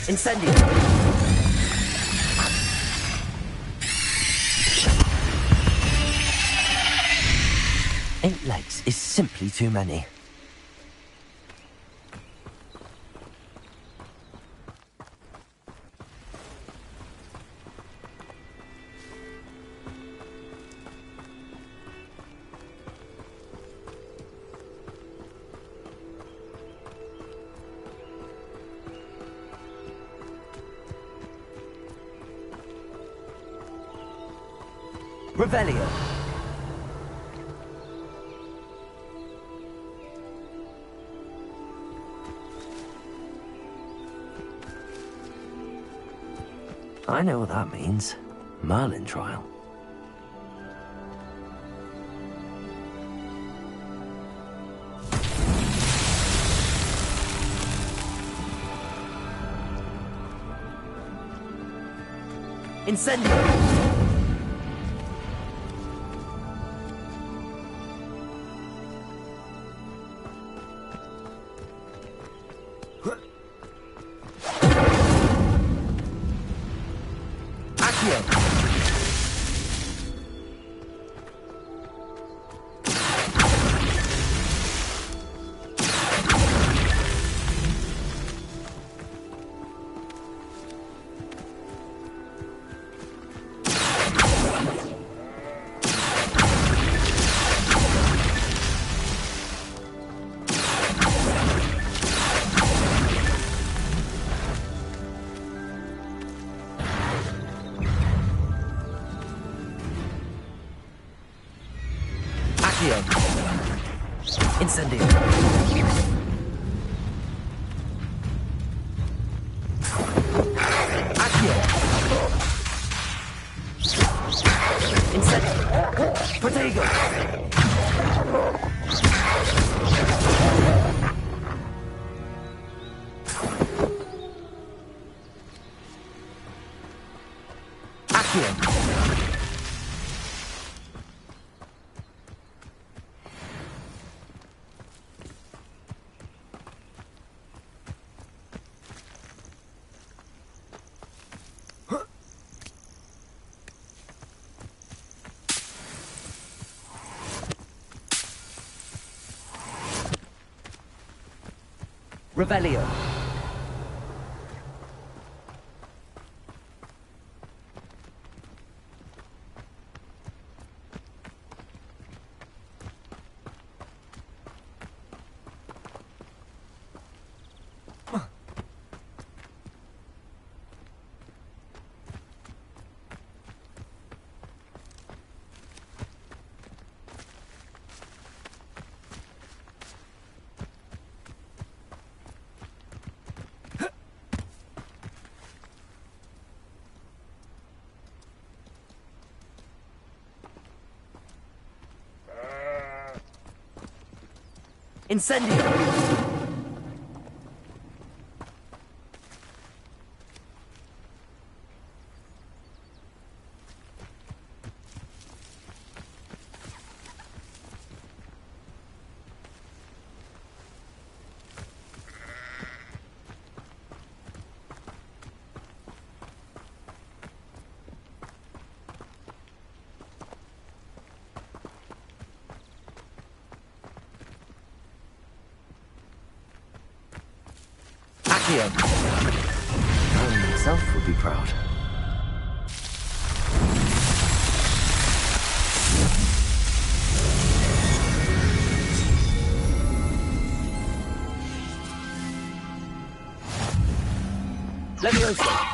Incendio. 8 legs is simply too many. Revelio. I know what that means. Merlin trial. Incendio. Incendio. Accio. Incendio. Protego. Accio. Revelio. Incendio! I myself would be proud. Levioso!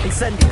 Incendio!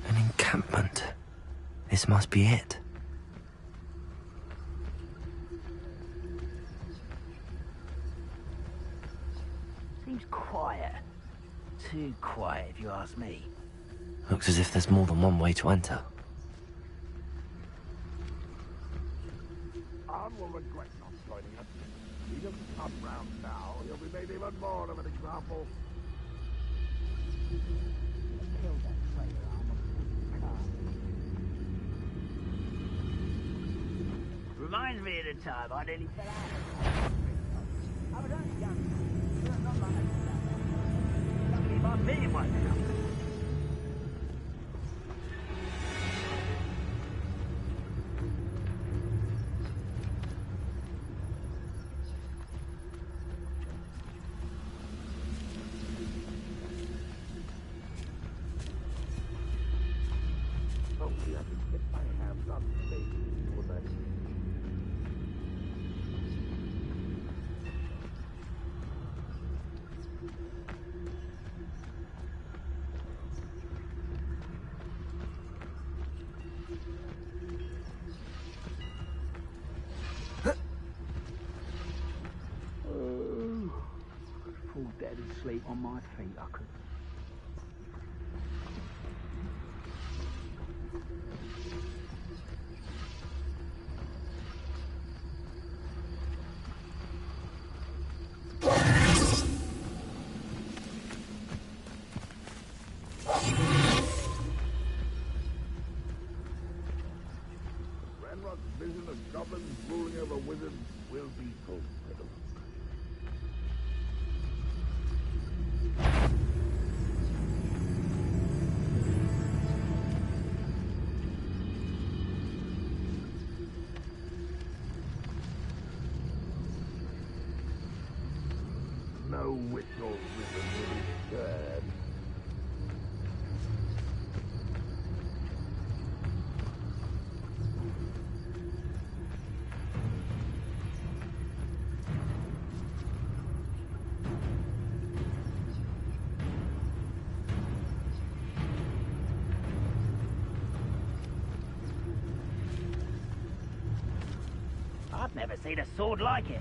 An encampment. This must be it. Seems quiet. Too quiet, if you ask me. Looks as if there's more than one way to enter. Arn will regret not joining us. He doesn't come round now, he'll be made even more of an example. Kill that traitor, Arn. Reminds me of the time I nearly fell out. I was only young. Not like that. Luckily, my vision wasn't enough. Hopefully I can get my hands on space for that. Fall dead asleep on my feet, I could. Ranrock's vision of goblins ruling over wizards will be fulfilled. No whistle wizard will be scared. I've never seen a sword like it.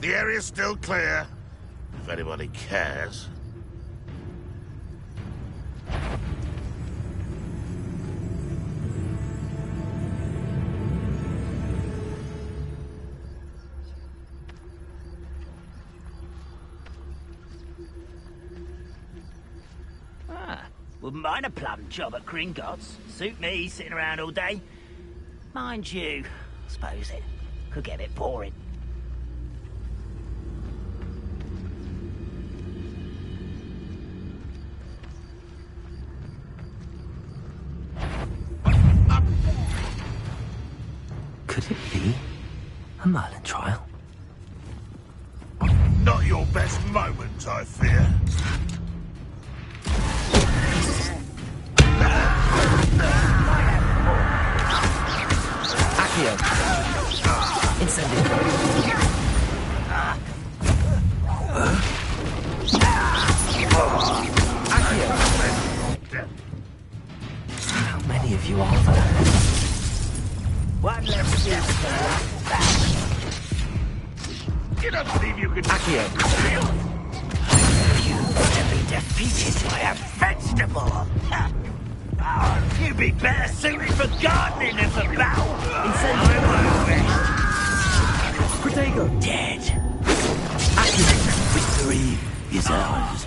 The area's still clear, if anybody cares. Wouldn't mind a plum job at Gringotts. Suit me, sitting around all day. Mind you, I suppose it could get a bit boring. Could it be a Merlin trial? Not your best moment, I fear. Accio. Incendio. Accio. How many of you are there? One left to You don't believe you can... Accio. You to be defeated by a vegetable. Oh, you'd be better suited for gardening than for battle. Protego. Dead. Accio. Victory is ours.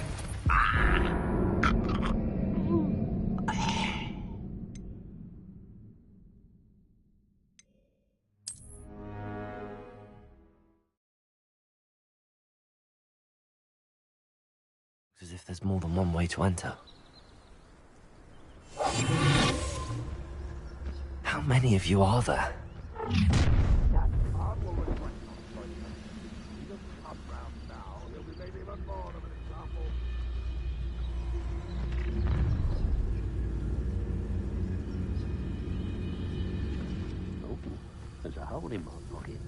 As if there's more than one way to enter. How many of you are there? There's a hole in my pocket.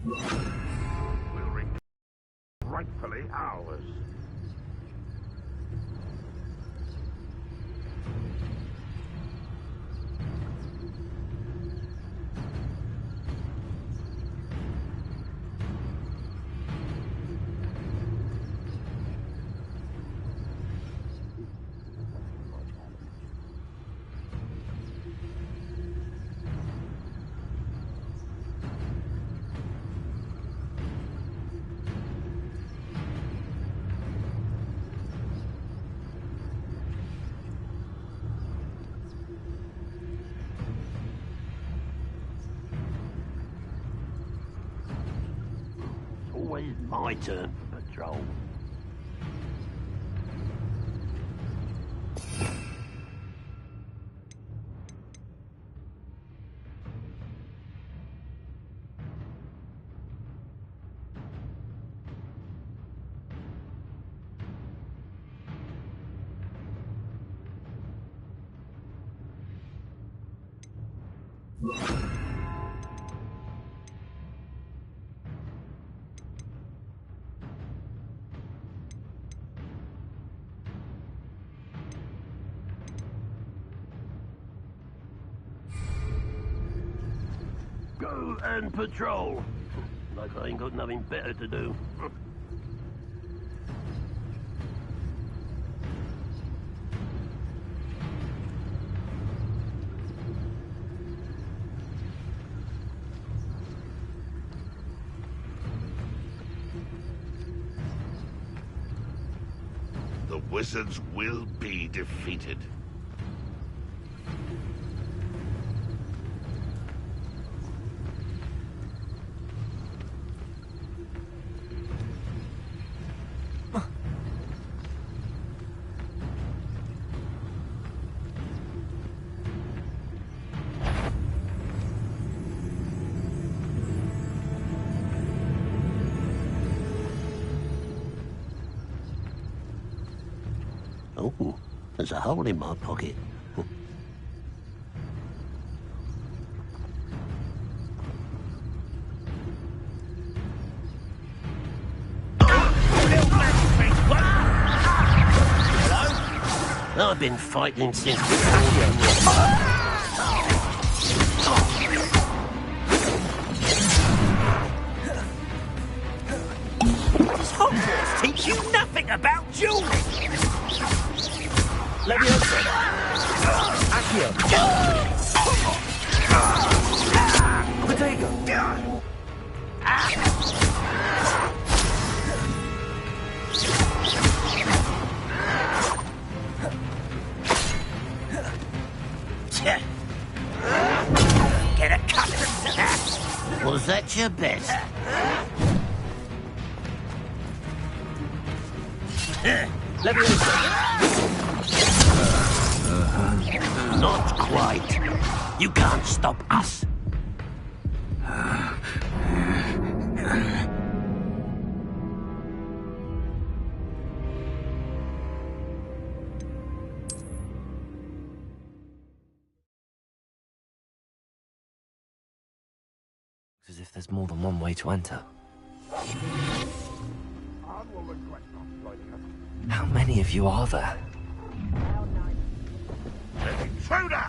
Will ring rightfully ours. Always my turn for patrol. Oh, and patrol. Like I ain't got nothing better to do. The wizards will be defeated. Oh, there's a hole in my pocket. Hello? I've been fighting since Does Hogwarts teach you nothing about dueling? Leviosa. Accio. Protego. Get accustomed to that. Was that your best? Not quite. You can't stop us. As if there's more than one way to enter. How many of you are there? An intruder!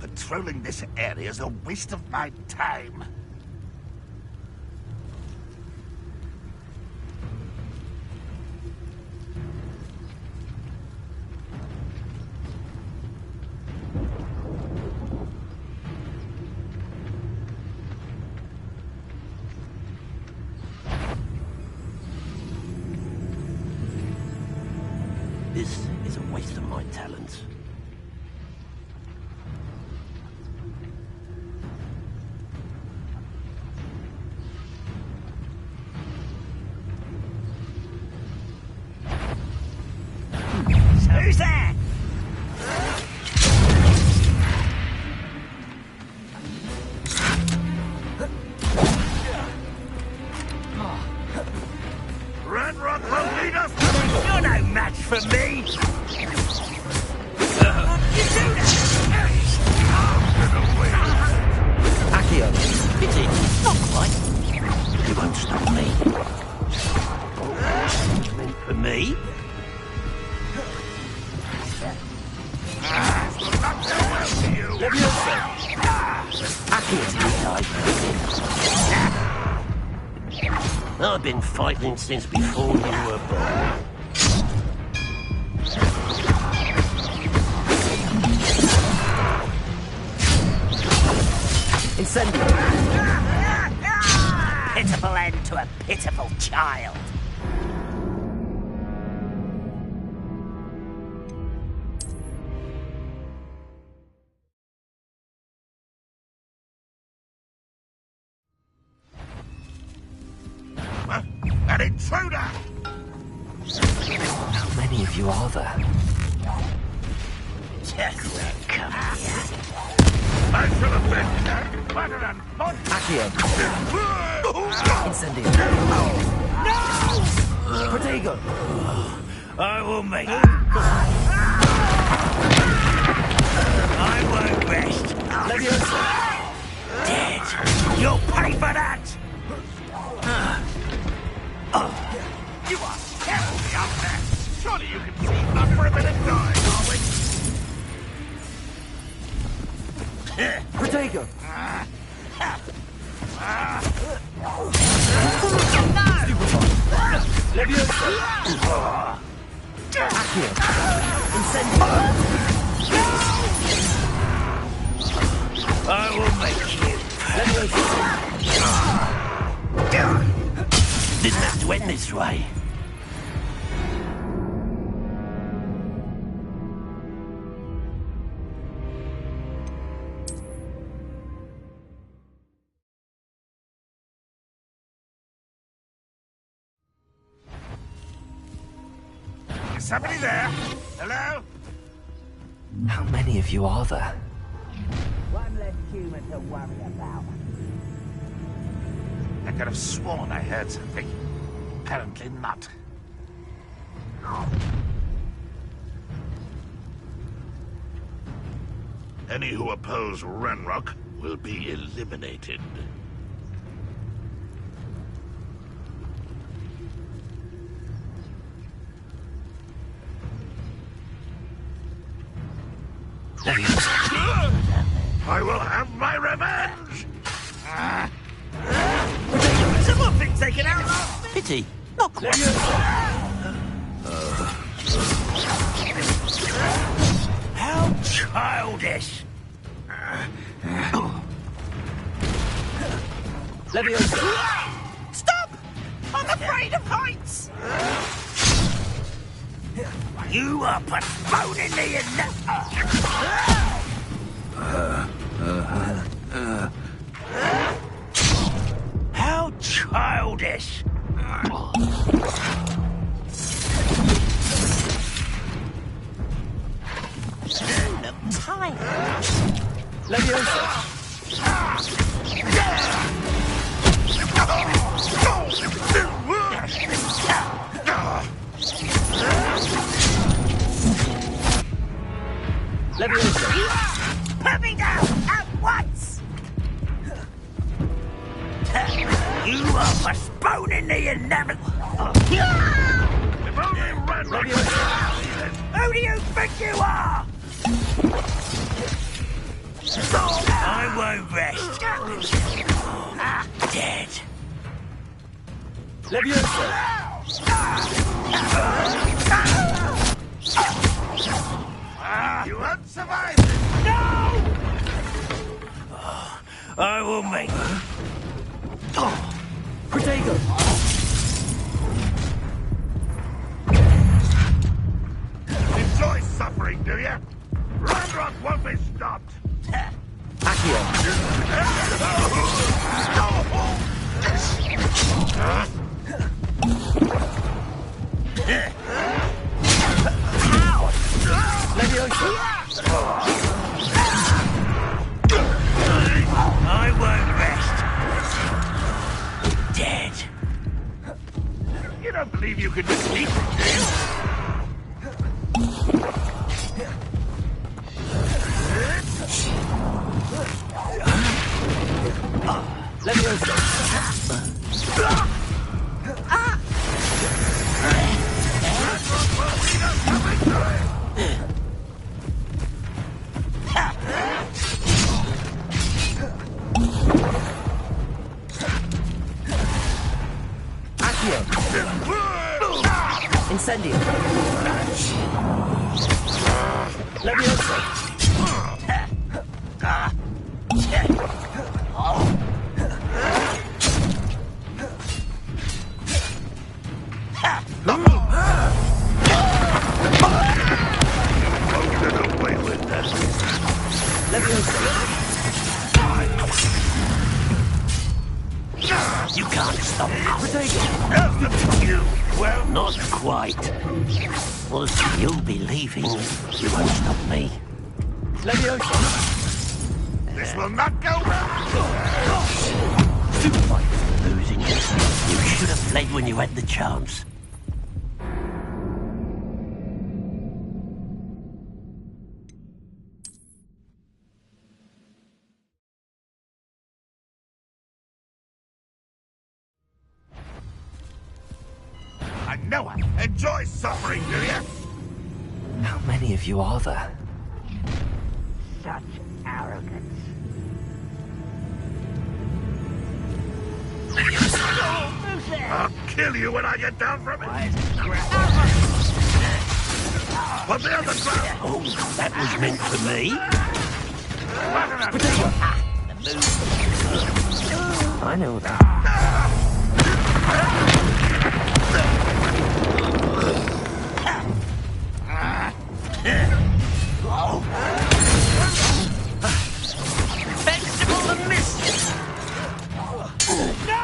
Patrolling this area is a waste of my time. This is a waste of my talents. Who's there? Ranrock will lead us! You're no match for me! Accio. Pity. Not quite. You won't stop me. Meant for me? Leviosa. I've been fighting since before you were born. Incendio. Pitiful end to a pitiful child. An intruder! How many of you are there? Come here. I should have been better than fun. Accio. Incendio. No! Protego. I will make it. I won't rest. Dead. You'll pay for that. You are terribly up there. Surely you can see enough for a bit of dying, are we? Protego! Leviosa! Accio! Incendio! I will make you. Didn't have to end this way. Is somebody there? Hello? How many of you are there? One less human to worry about. I could have sworn I heard something. Apparently not. Any who oppose Ranrock will be eliminated. I will have my revenge! Someone been taken out last pity. Not quite. How childish! Leviosa! Stop! I'm afraid of heights! You are postponing me in that... How childish! Time. Leviosa! Leviosa! Put me down at once! You are postponing the inevitable. If only Ranrock was here! Who do you think you are? I won't rest. Dead. Leviosa! You won't survive this! No! I will make it. Protego! Enjoy suffering, do you? Ranrock won't be stopped! Accio! Leviosa! I won't rest. Dead. You don't believe you can defeat me, do you? Leviosa! Accio! Incendio! Leviosa! You can't stop me. You! Well, not quite. Well, you'll be leaving. You won't stop me. Leviosa! This will not go well! Losing. You should have fled when you had the chance. I know it. Enjoy suffering, do you? How many of you are there? Such arrogance. I'll kill you when I get down from it. Put me on the ground. Oh, that was meant for me. I know that. Vegetable and mist. No!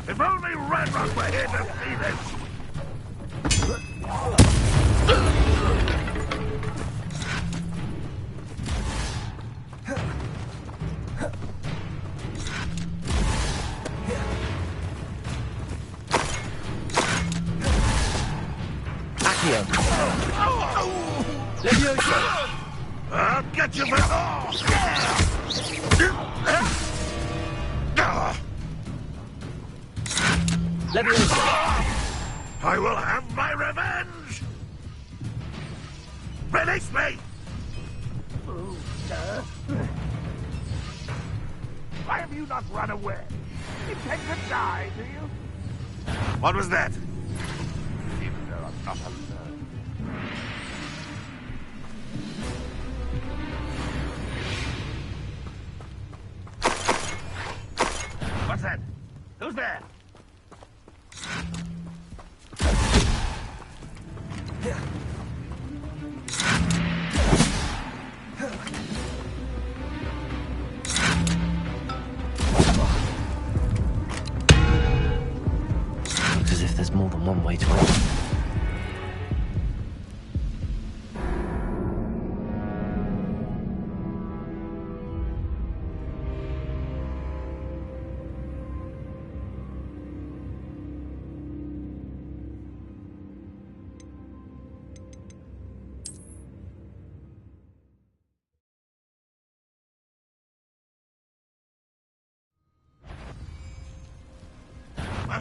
If only Red Rock were here to see this. Accio. Levioso. I'll get you for... Levioso. I will have my revenge! Release me! Sir? Why have you not run away? You intend to die, do you? What was that? Even though I'm not alert. What's that? Who's there? Looks as if there's more than one way to enter.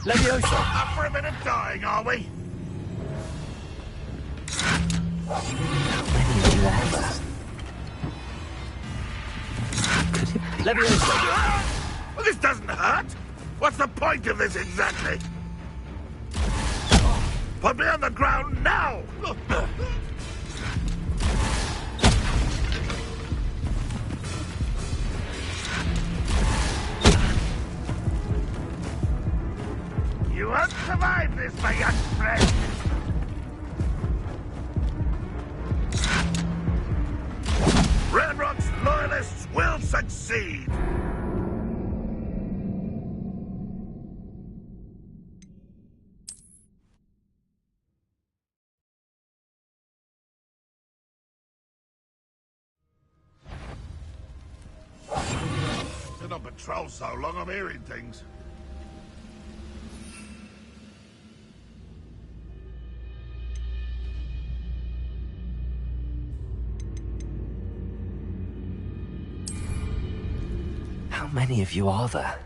Levioso. Up for a bit of dying, are we? How many of you are there? Could it be? Levioso. Well, this doesn't hurt. What's the point of this exactly? Put me on the ground now! You won't survive this, my young friend! Red Rock's loyalists will succeed! Been on patrol so long, I'm hearing things. How many of you are there?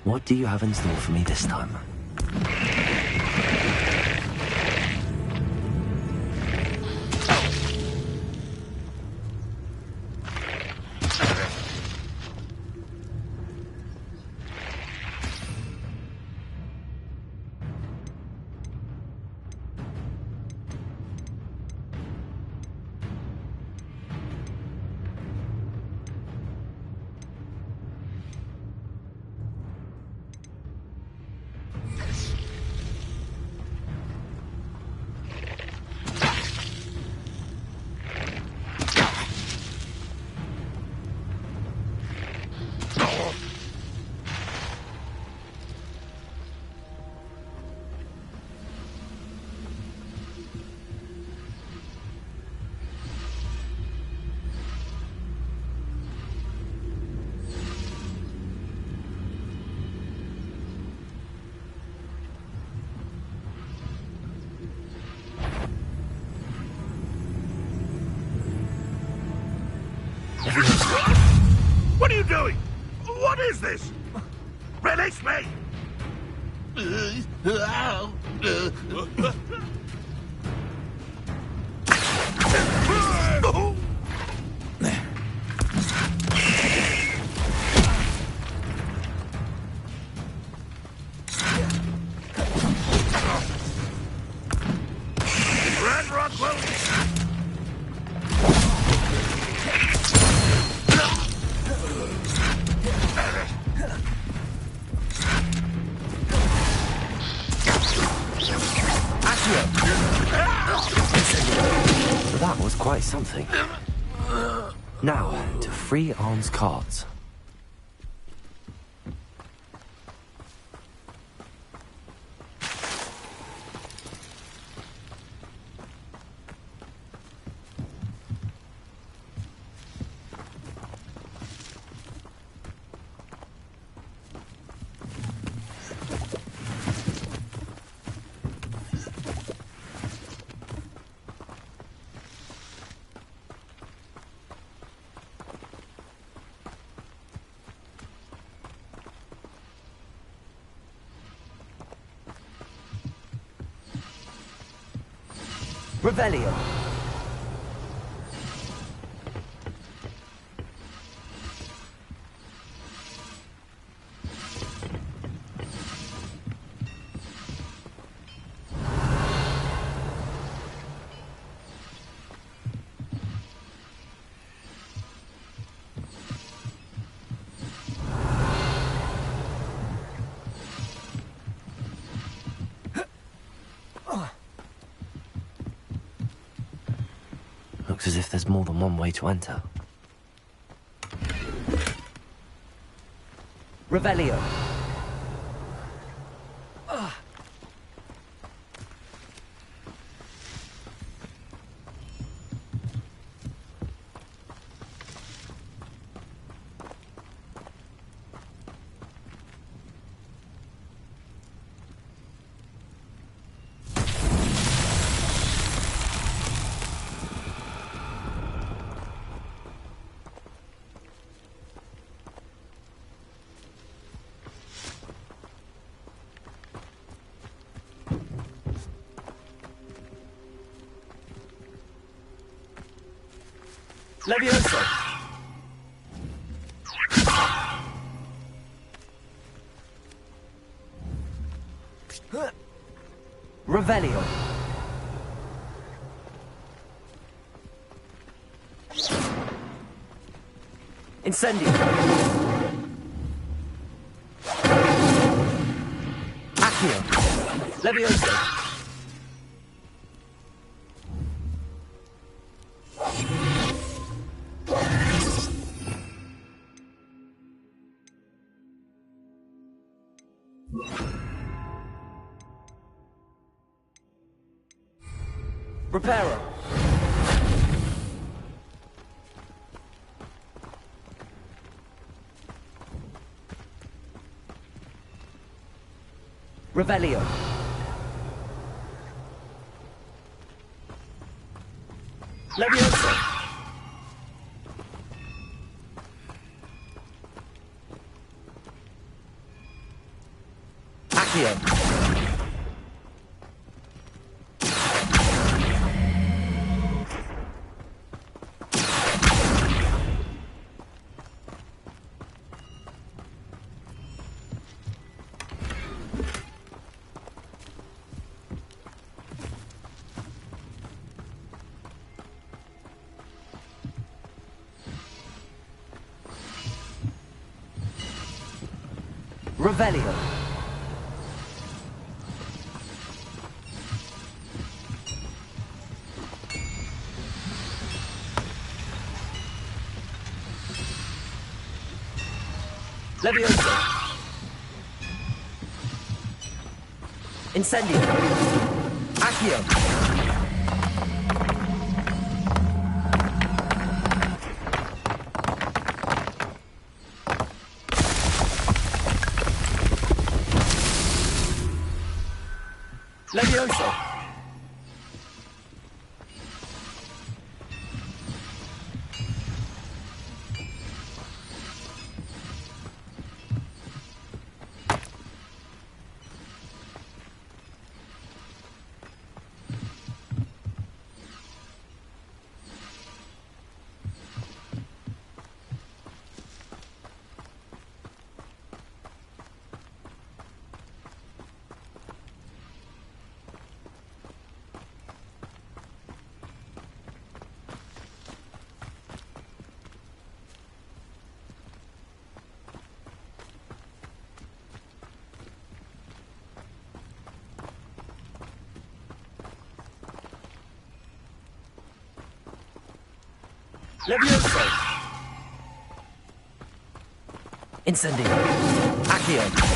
What do you have in store for me this time? doing? What is this? Release me! Red Rockwell! That was quite something. Now, to free Arn's cards. Revelio. Looks as if there's more than one way to enter. Revelio. Levioso. Revelio. Incendio. Accio. Levioso. Reparo. Revelio. Levioso. Accio. Revelio. Levioso. Incendio. Accio. Levioso. Levioso! Incendio! Accio!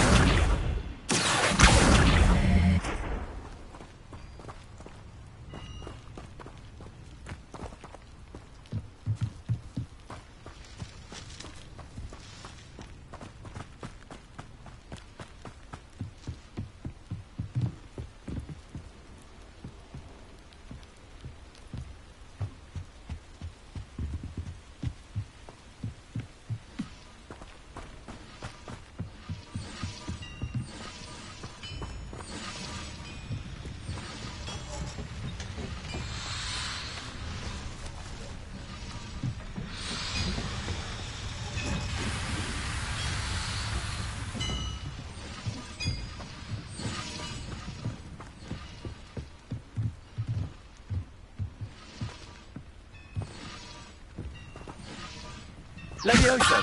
Levioso!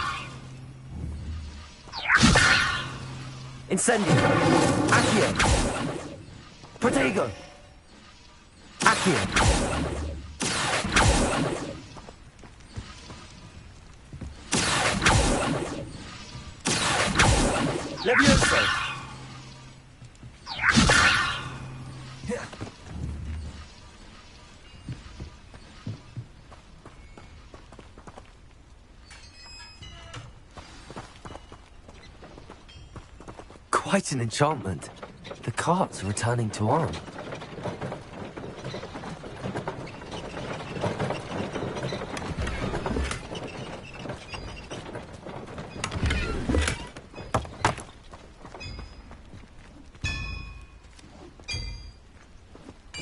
Incendio! Accio! Protego! Accio! Levioso! Quite an enchantment. The cart's returning to arm.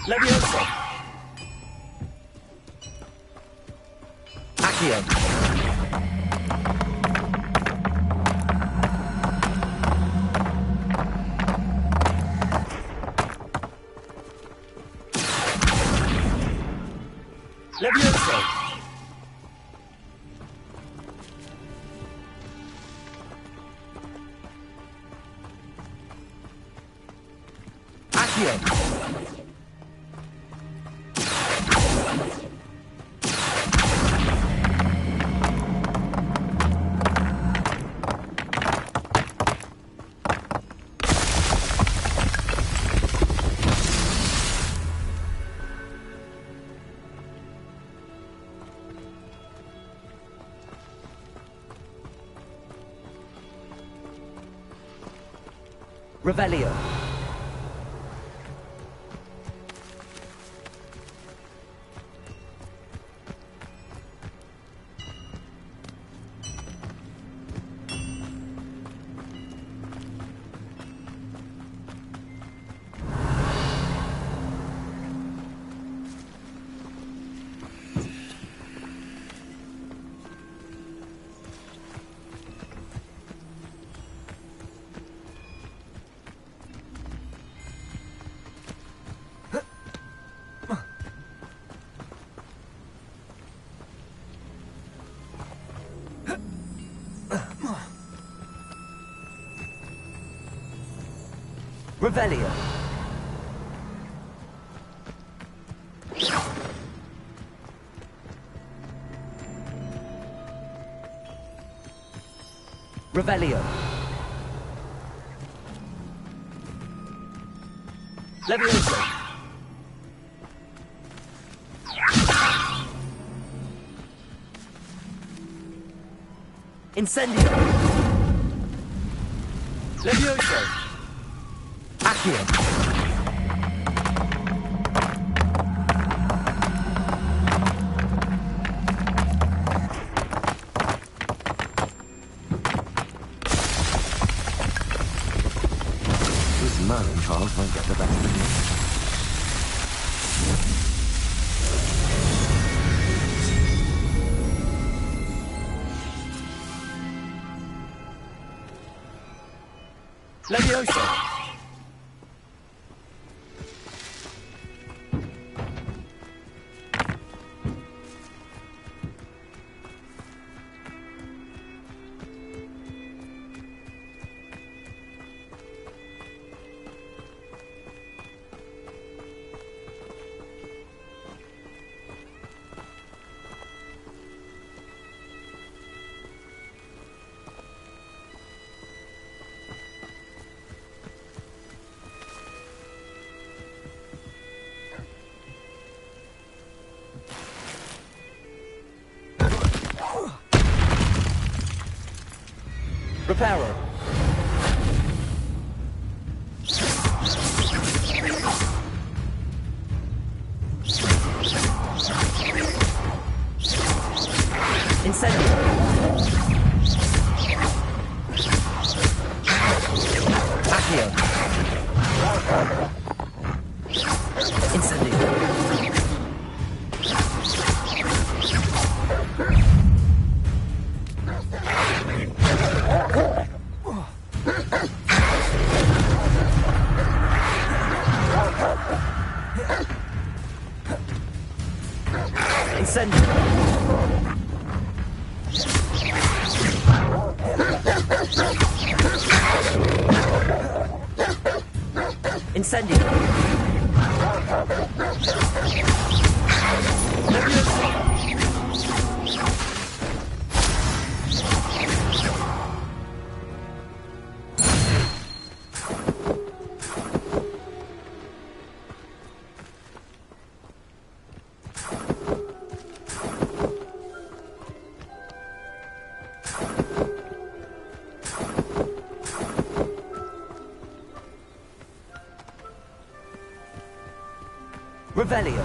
Levioso! Accio! Levioso! Accio! Revelio. Revelio. Revelio. Levioso. Incendio. Levioso. Accio. These Merlin trials won't get the best of me. Levioso. Reparo. Incendio. Accio. Incendio. Incendio. Incendio. Revelio.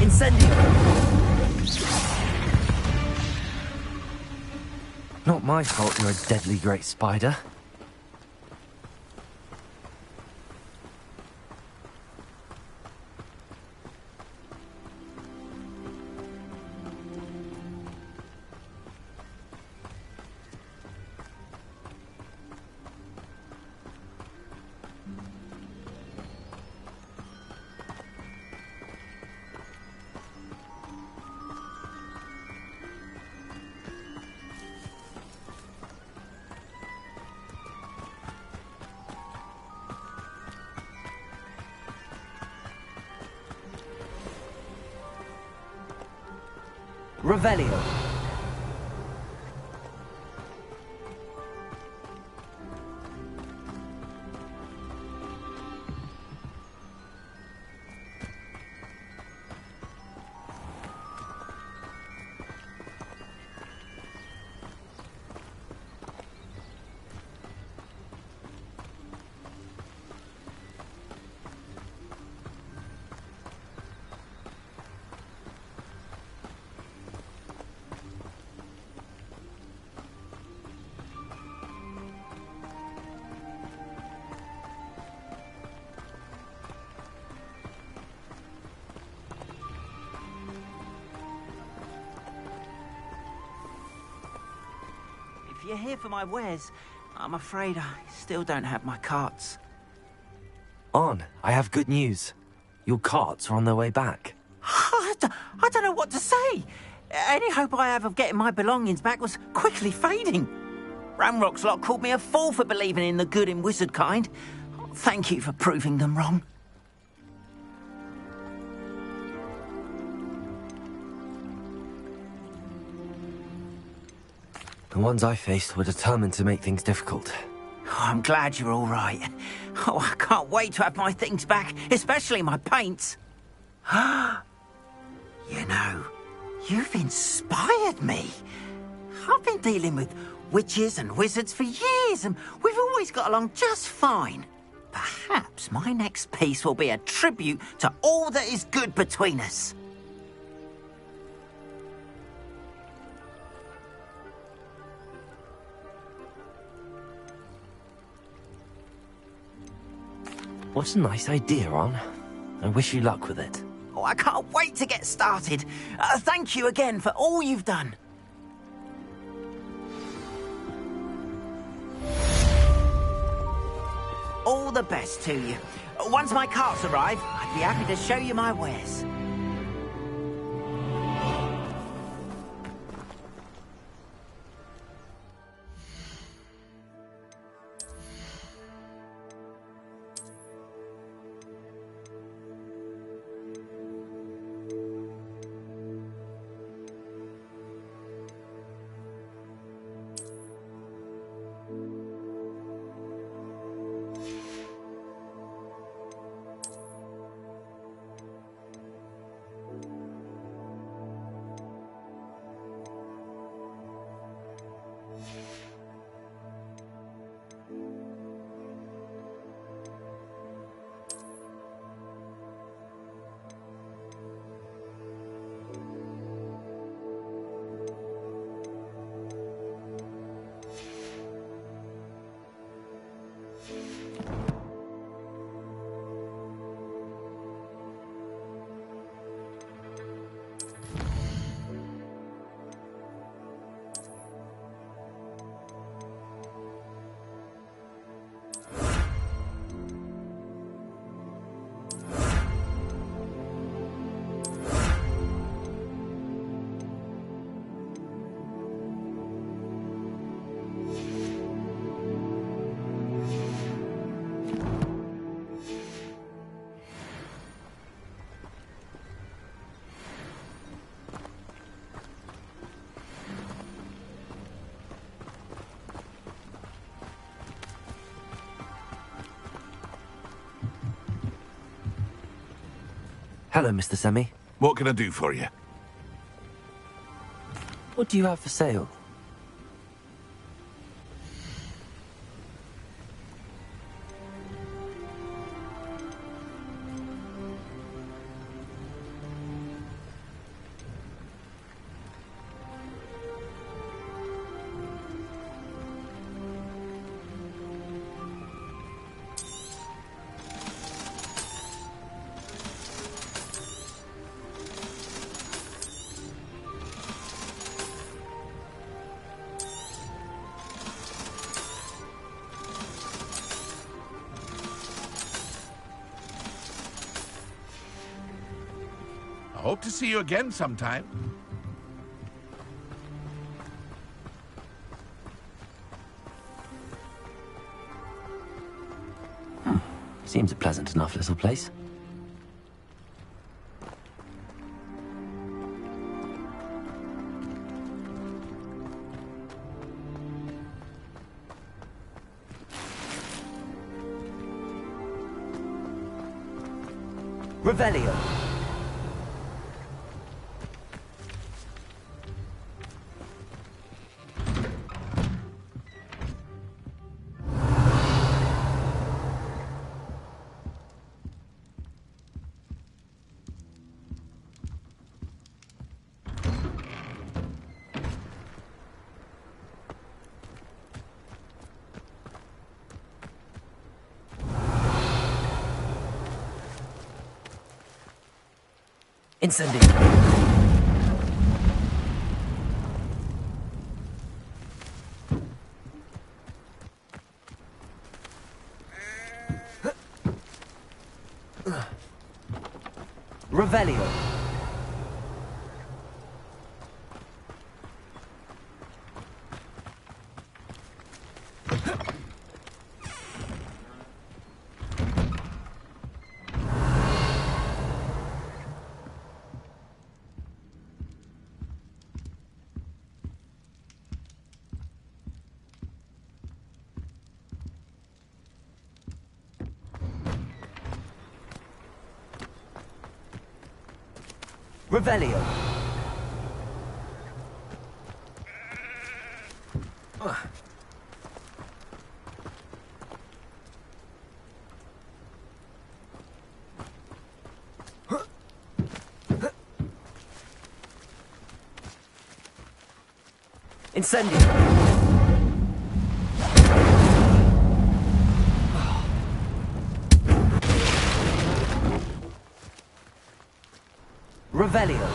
Incendio. Not my fault you're a deadly great spider. Revelio. If you're here for my wares, I'm afraid I still don't have my carts. On, I have good news. Your carts are on their way back. I don't know what to say. Any hope I have of getting my belongings back was quickly fading. Ramrock's lot called me a fool for believing in the good in wizard kind. Thank you for proving them wrong. The ones I faced were determined to make things difficult. Oh, I'm glad you're all right. Oh, I can't wait to have my things back, especially my paints. You know, you've inspired me. I've been dealing with witches and wizards for years, and we've always got along just fine. Perhaps my next piece will be a tribute to all that is good between us. What a nice idea, Ron. I wish you luck with it. Oh, I can't wait to get started. Thank you again for all you've done. All the best to you. Once my carts arrive, I'd be happy to show you my wares. Hello, Mr. Semi. What can I do for you? What do you have for sale? I hope to see you again sometime. Seems a pleasant enough little place. Revelio. Incendio. Revelio. Revelio. Incendio. Revelio.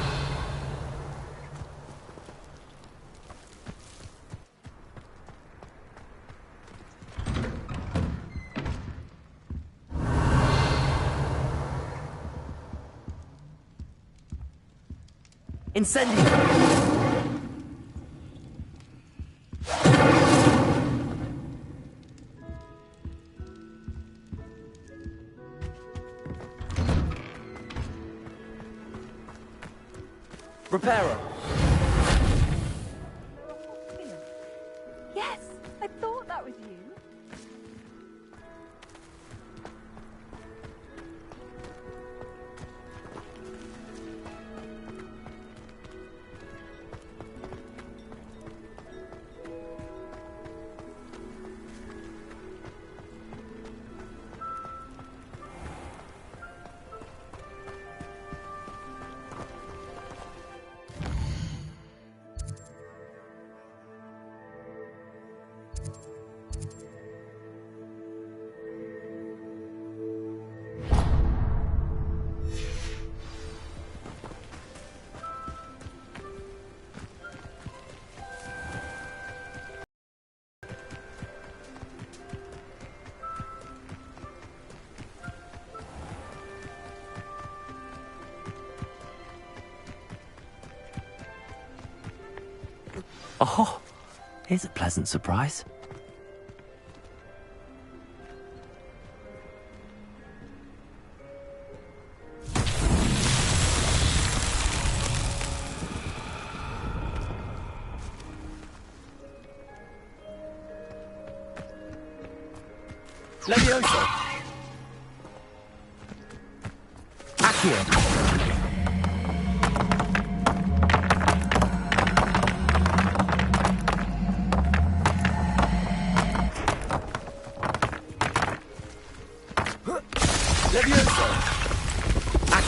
Incendio. Reparo. Yes, I thought that was you. Oh, here's a pleasant surprise. Levioso. Accio.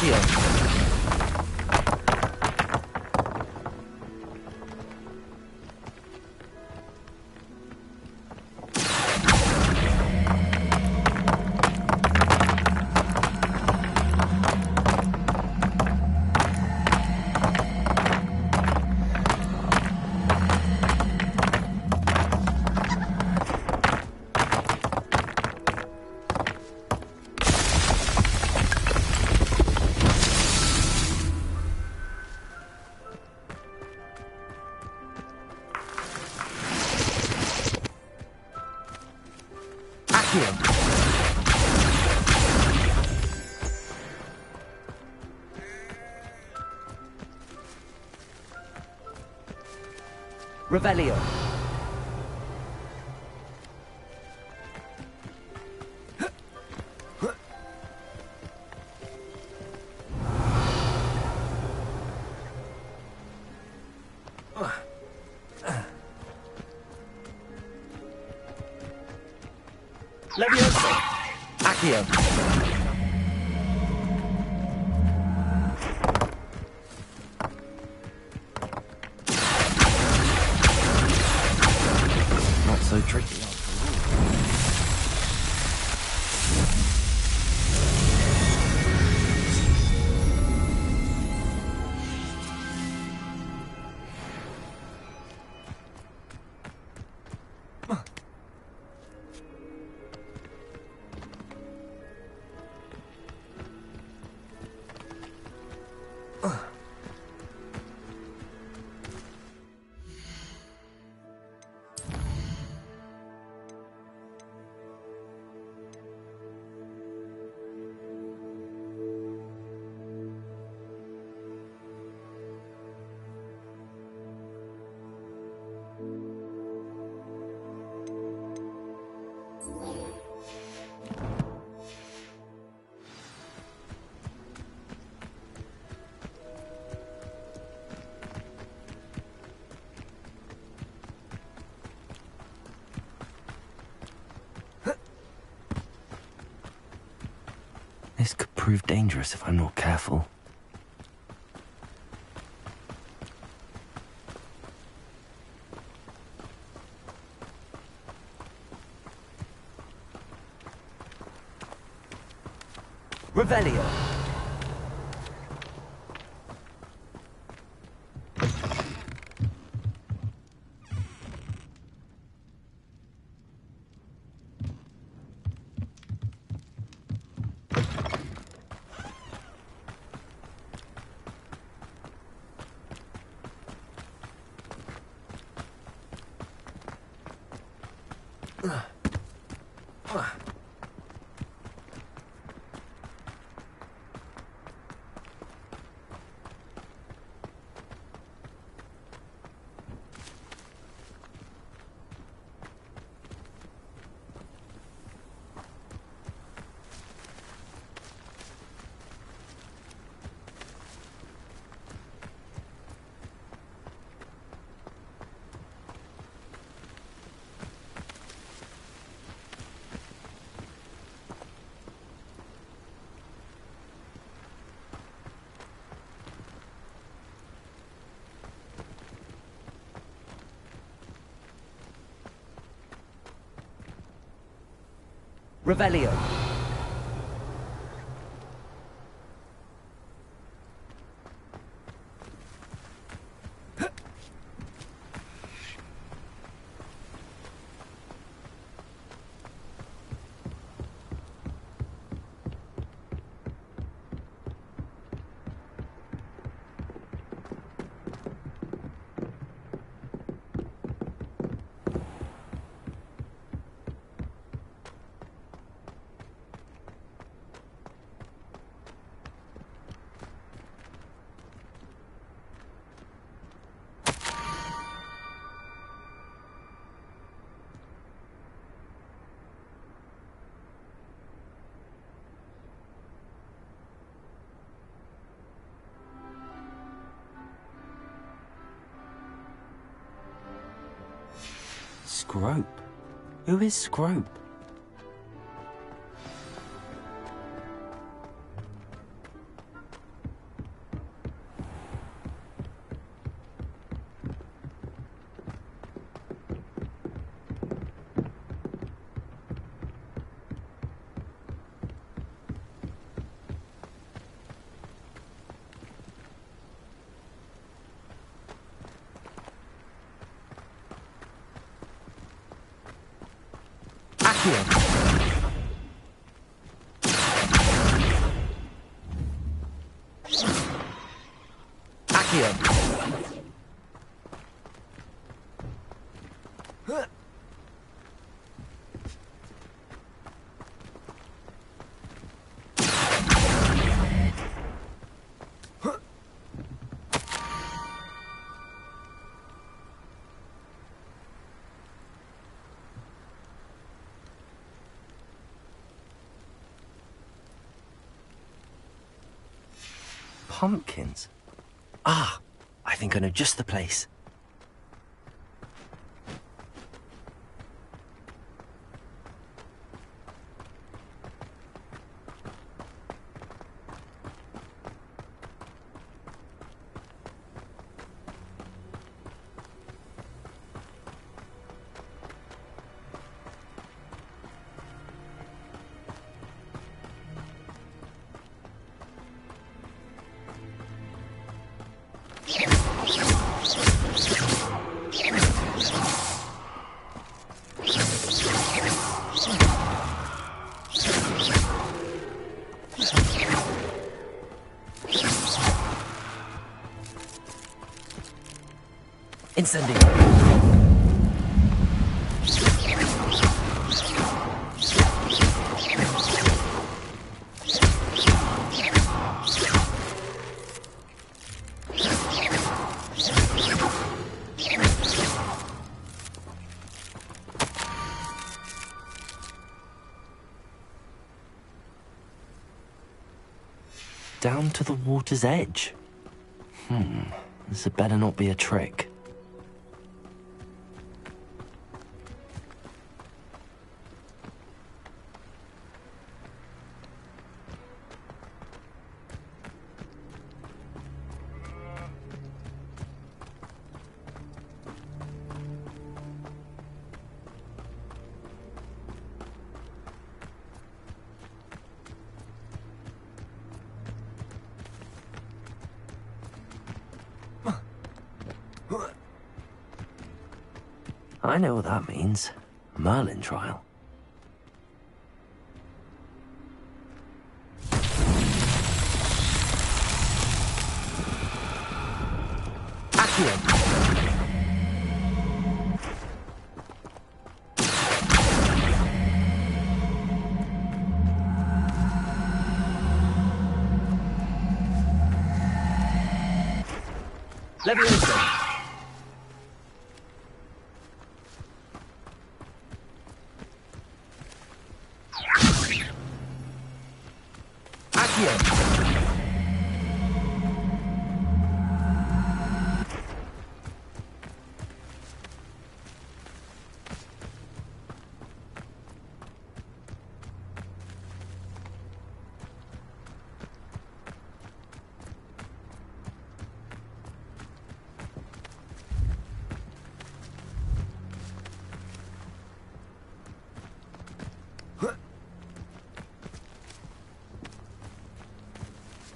Accio. Revelio. Levioso. Accio. Not so tricky. This could prove dangerous if I'm not careful. Revelio. Revelio. Scrope? Who is Scrope? Pumpkins? Ah, I think I know just the place. Incendiary. Down to the water's edge. This had better not be a trick. I know what that means. Merlin trial. Leviosa.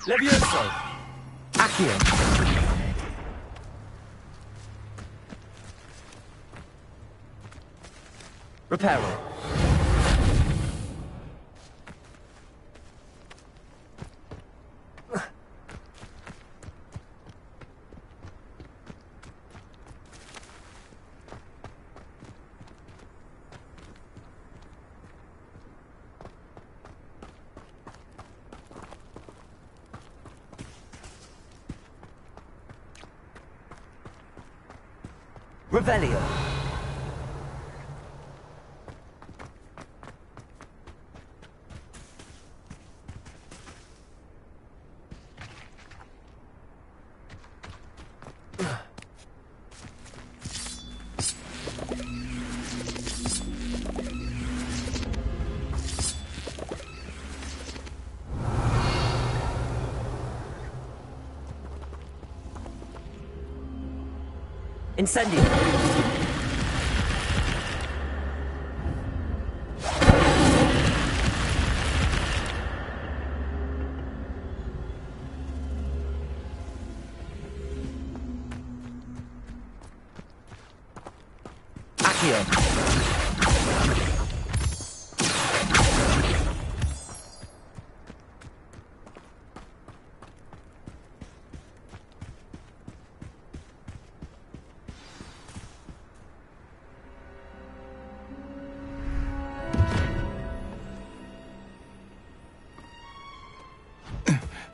Levioso. Accio. Reparo. Revelio. Incendio. Accio.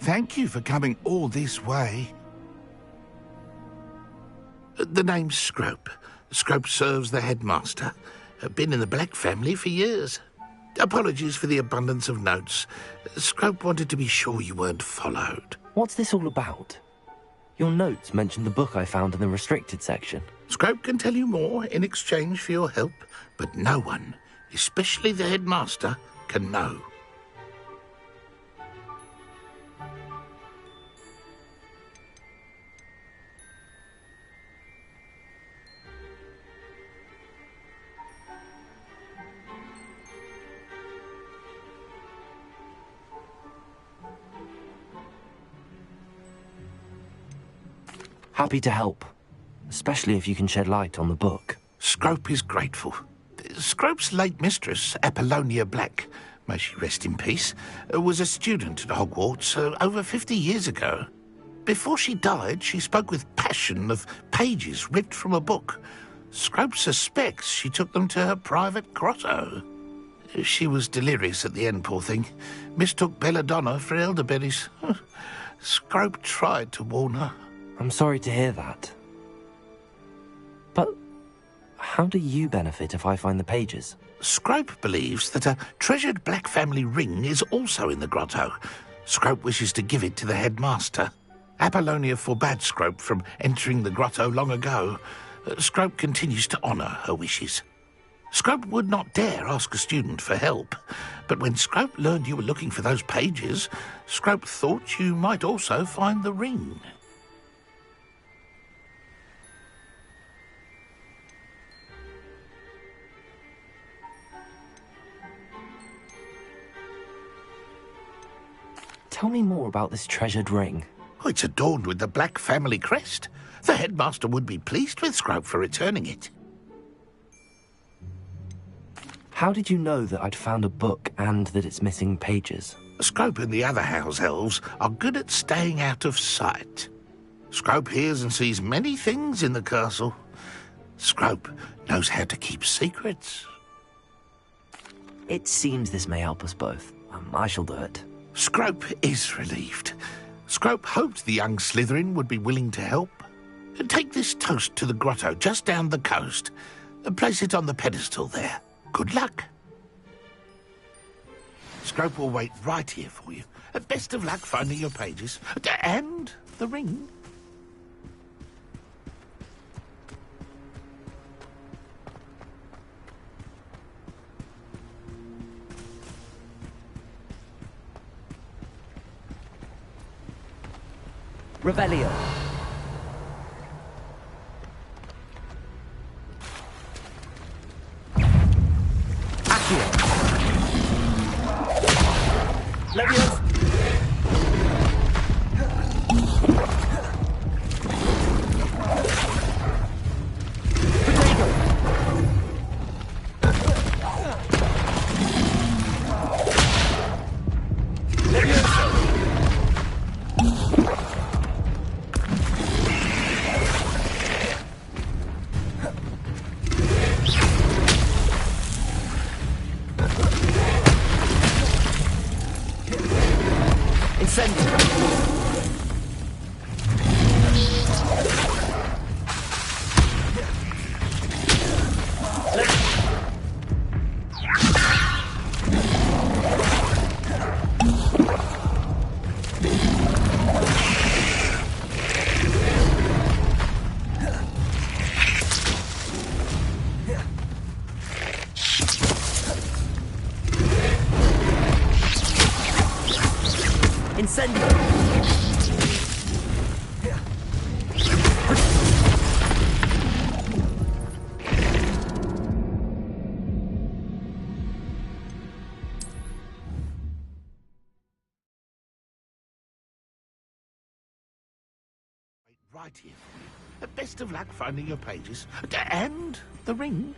Thank you for coming all this way. The name's Scrope. Scrope serves the headmaster. Been in the Black family for years. Apologies for the abundance of notes. Scrope wanted to be sure you weren't followed. What's this all about? Your notes mentioned the book I found in the restricted section. Scrope can tell you more in exchange for your help, but no one, especially the headmaster, can know. Happy to help, especially if you can shed light on the book. Scrope is grateful. Scrope's late mistress, Apollonia Black, may she rest in peace, was a student at Hogwarts over 50 years ago. Before she died, she spoke with passion of pages ripped from a book. Scrope suspects she took them to her private grotto. She was delirious at the end, poor thing. Mistook belladonna for elderberries. Scrope tried to warn her. I'm sorry to hear that. But how do you benefit if I find the pages? Scrope believes that a treasured Black family ring is also in the grotto. Scrope wishes to give it to the headmaster. Apollonia forbade Scrope from entering the grotto long ago. Scrope continues to honour her wishes. Scrope would not dare ask a student for help, but when Scrope learned you were looking for those pages, Scrope thought you might also find the ring. Tell me more about this treasured ring. Oh, it's adorned with the Black family crest. The headmaster would be pleased with Scrope for returning it. How did you know that I'd found a book and that it's missing pages? Scrope and the other house elves are good at staying out of sight. Scrope hears and sees many things in the castle. Scrope knows how to keep secrets. It seems this may help us both. I shall do it. Scrope is relieved. Scrope hoped the young Slytherin would be willing to help. Take this toast to the grotto just down the coast. Place it on the pedestal there. Good luck. Scrope will wait right here for you. Best of luck finding your pages. And the ring. Revelio. Accio. Leviosa. Right here for you. Best of luck finding your pages. And the ring.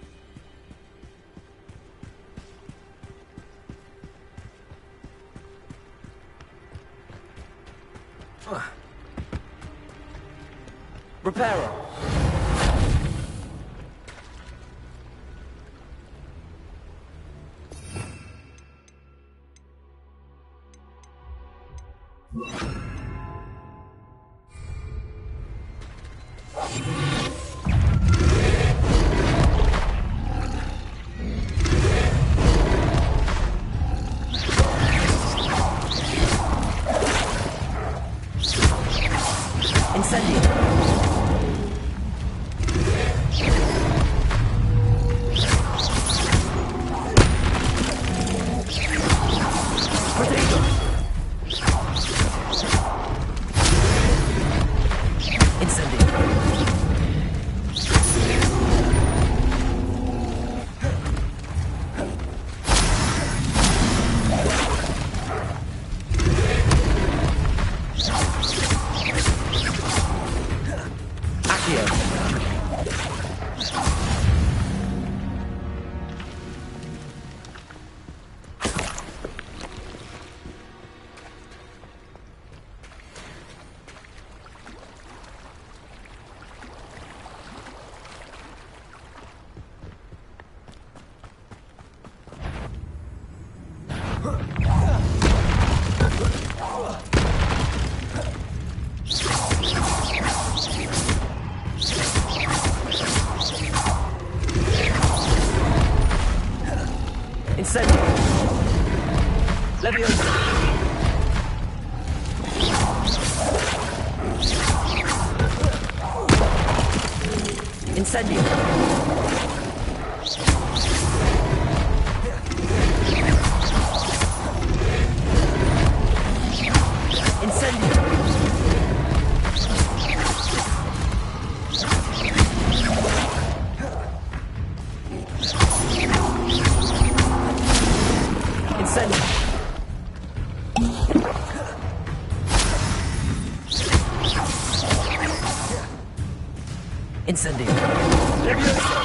Reparo. You Incendio. Leviosa. Incendio. Incendio. Incendio. Incendio. Leviosa.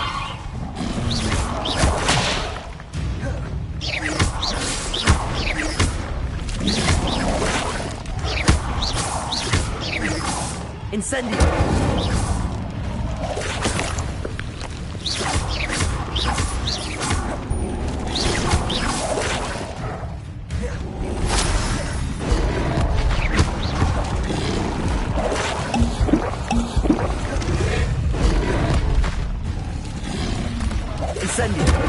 Incendio. Incendio.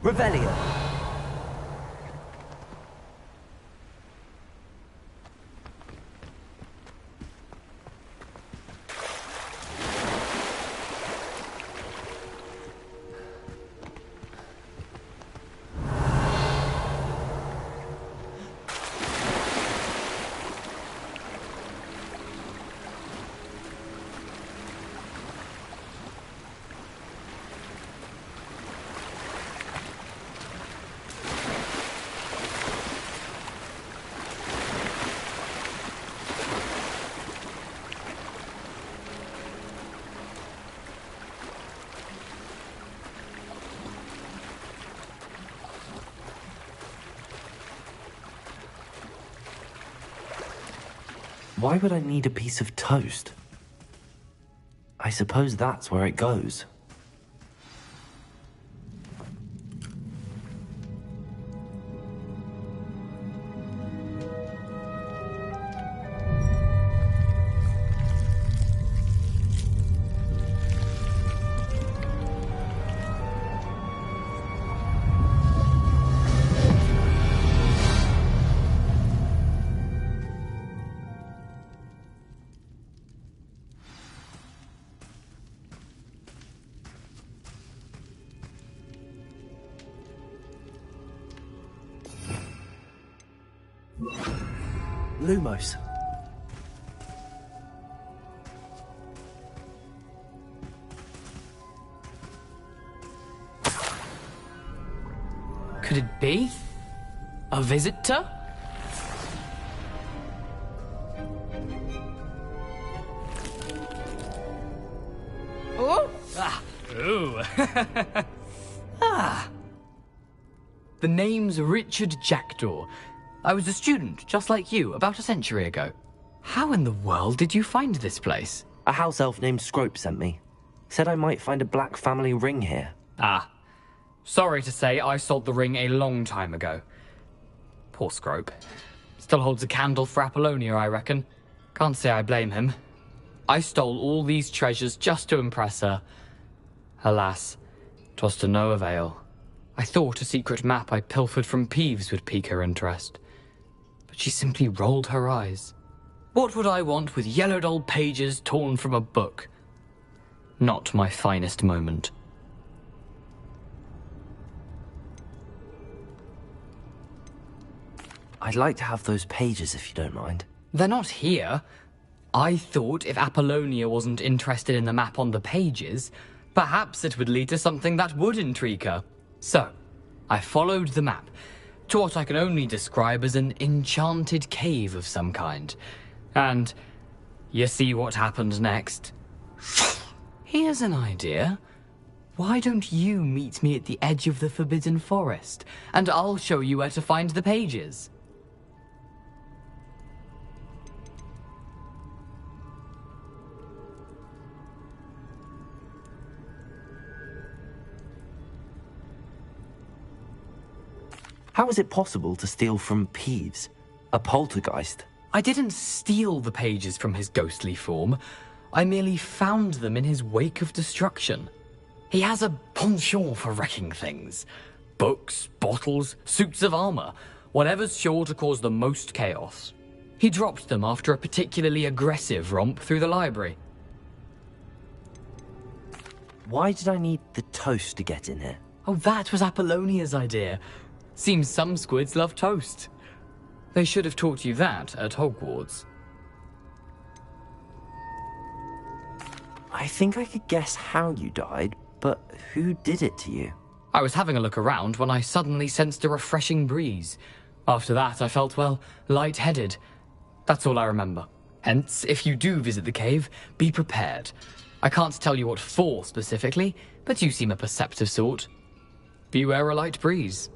Revelio. Why would I need a piece of toast? I suppose that's where it goes. Lumos. Could it be? A visitor? Ooh. The name's Richard Jackdaw. I was a student, just like you, about a century ago. How in the world did you find this place? A house elf named Scrope sent me. Said I might find a black family ring here. Ah. Sorry to say, I sold the ring a long time ago. Poor Scrope. Still holds a candle for Apollonia, I reckon. Can't say I blame him. I stole all these treasures just to impress her. Alas, 'twas to no avail. I thought a secret map I pilfered from Peeves would pique her interest. But she simply rolled her eyes. What would I want with yellowed old pages torn from a book? Not my finest moment. I'd like to have those pages if you don't mind. They're not here. I thought if Apollonia wasn't interested in the map on the pages, perhaps it would lead to something that would intrigue her. So, I followed the map to what I can only describe as an enchanted cave of some kind. And you see what happened next? Here's an idea. Why don't you meet me at the edge of the Forbidden Forest, and I'll show you where to find the pages? How is it possible to steal from Peeves? A poltergeist? I didn't steal the pages from his ghostly form. I merely found them in his wake of destruction. He has a penchant for wrecking things. Books, bottles, suits of armor, whatever's sure to cause the most chaos. He dropped them after a particularly aggressive romp through the library. Why did I need the toast to get in here? Oh, that was Apollonia's idea. Seems some squids love toast. They should have taught you that at Hogwarts. I think I could guess how you died, but who did it to you? I was having a look around when I suddenly sensed a refreshing breeze. After that, I felt, well, lightheaded. That's all I remember. Hence, if you do visit the cave, be prepared. I can't tell you what for specifically, but you seem a perceptive sort. Beware a light breeze.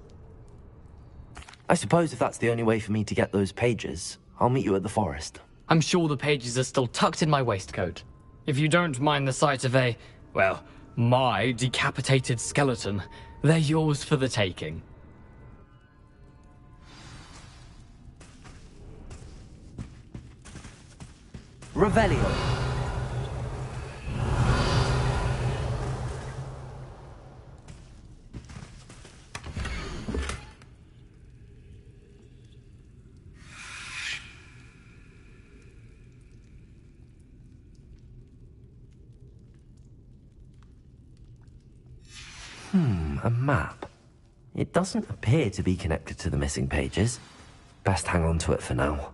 I suppose if that's the only way for me to get those pages, I'll meet you at the forest. I'm sure the pages are still tucked in my waistcoat. If you don't mind the sight of a, well, my decapitated skeleton, they're yours for the taking. Revelio. A map. It doesn't appear to be connected to the missing pages. Best hang on to it for now.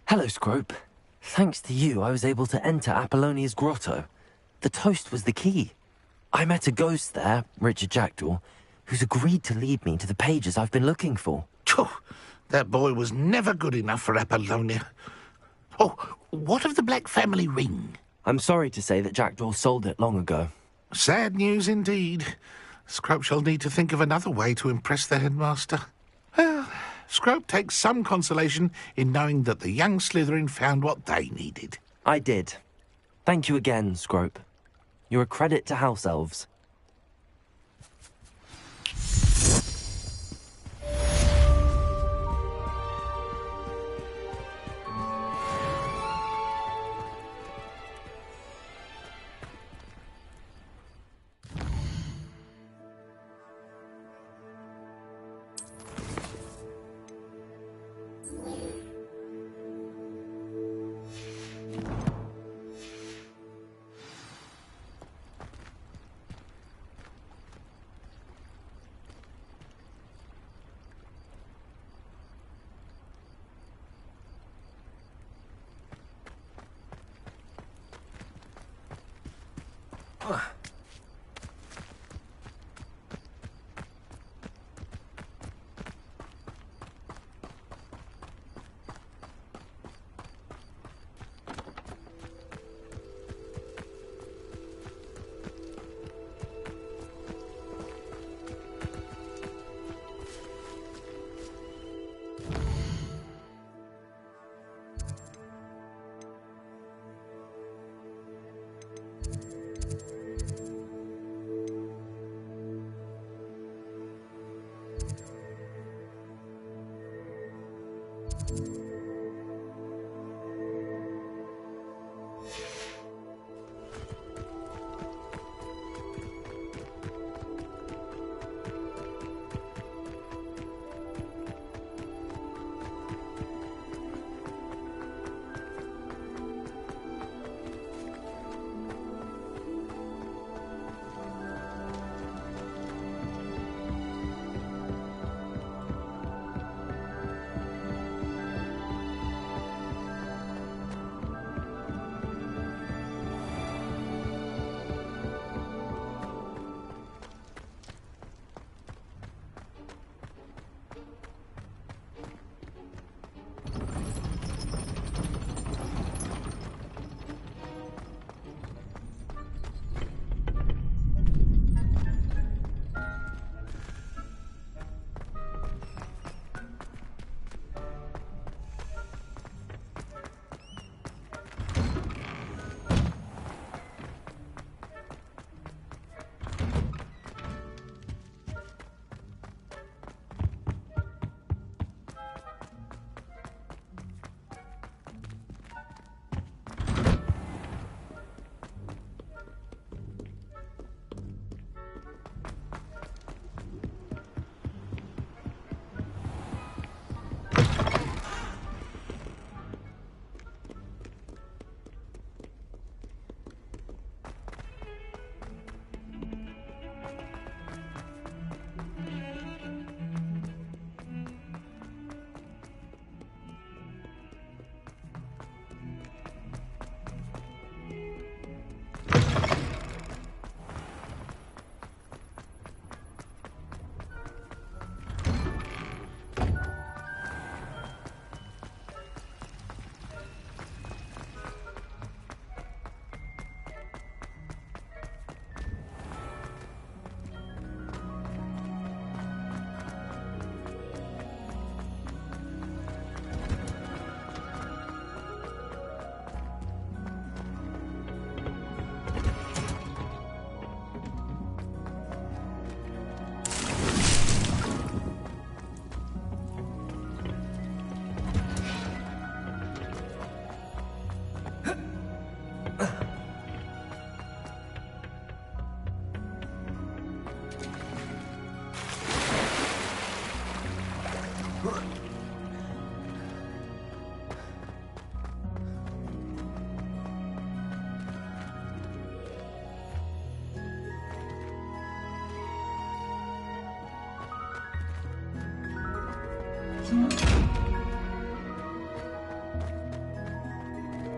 Hello, Scrope. Thanks to you, I was able to enter Apollonia's grotto. The toast was the key. I met a ghost there, Richard Jackdaw, who's agreed to lead me to the pages I've been looking for. Phew, that boy was never good enough for Apollonia. Oh, what of the Black family ring? I'm sorry to say that Jackdaw sold it long ago. Sad news indeed. Scrope shall need to think of another way to impress the headmaster. Well, Scrope takes some consolation in knowing that the young Slytherin found what they needed. I did. Thank you again, Scrope. You're a credit to House Elves.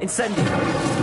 Incendio!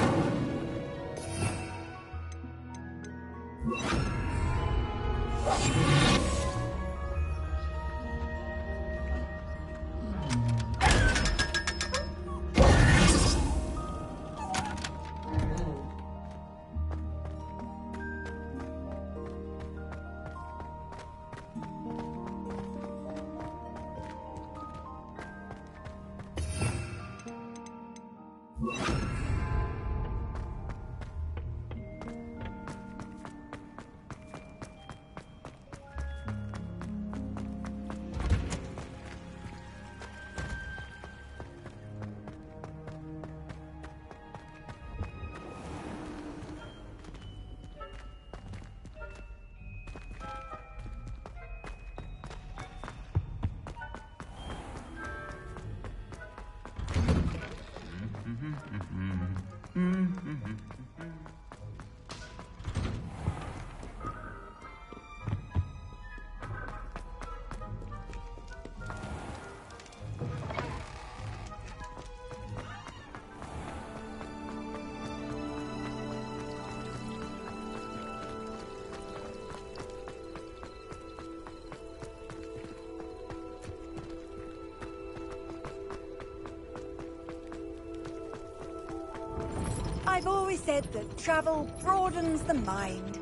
always said that travel broadens the mind.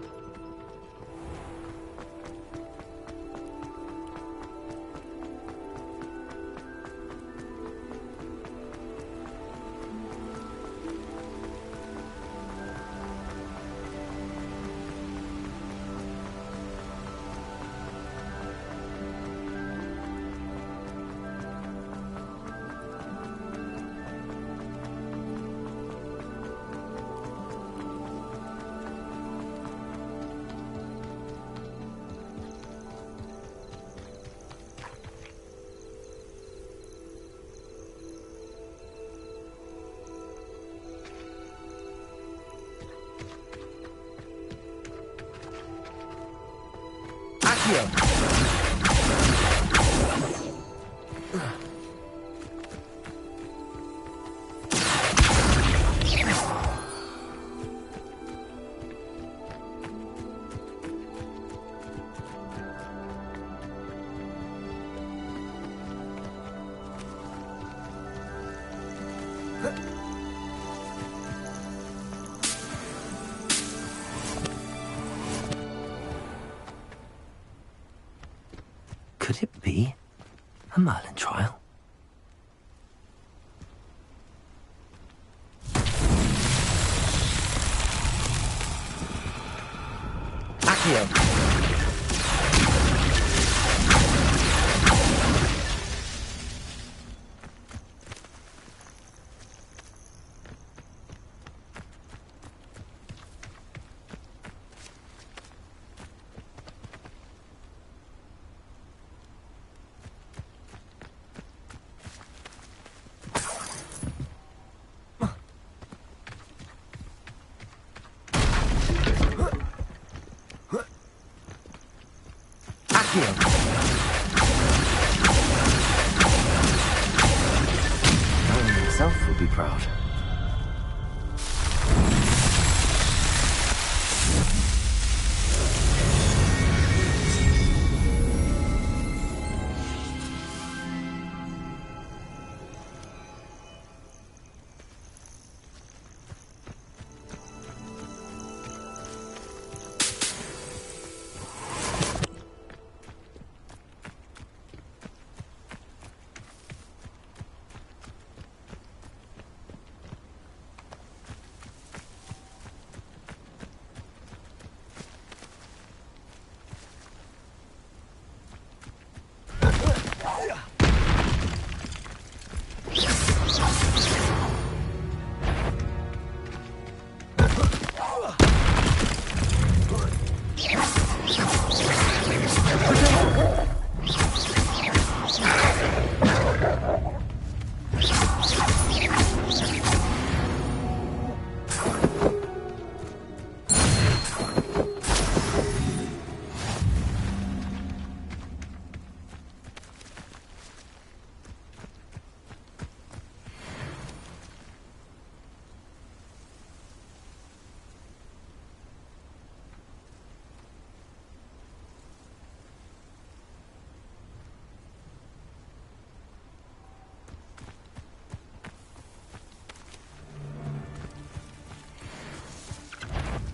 Could it be a Merlin trial? Accio! Merlin himself would be proud.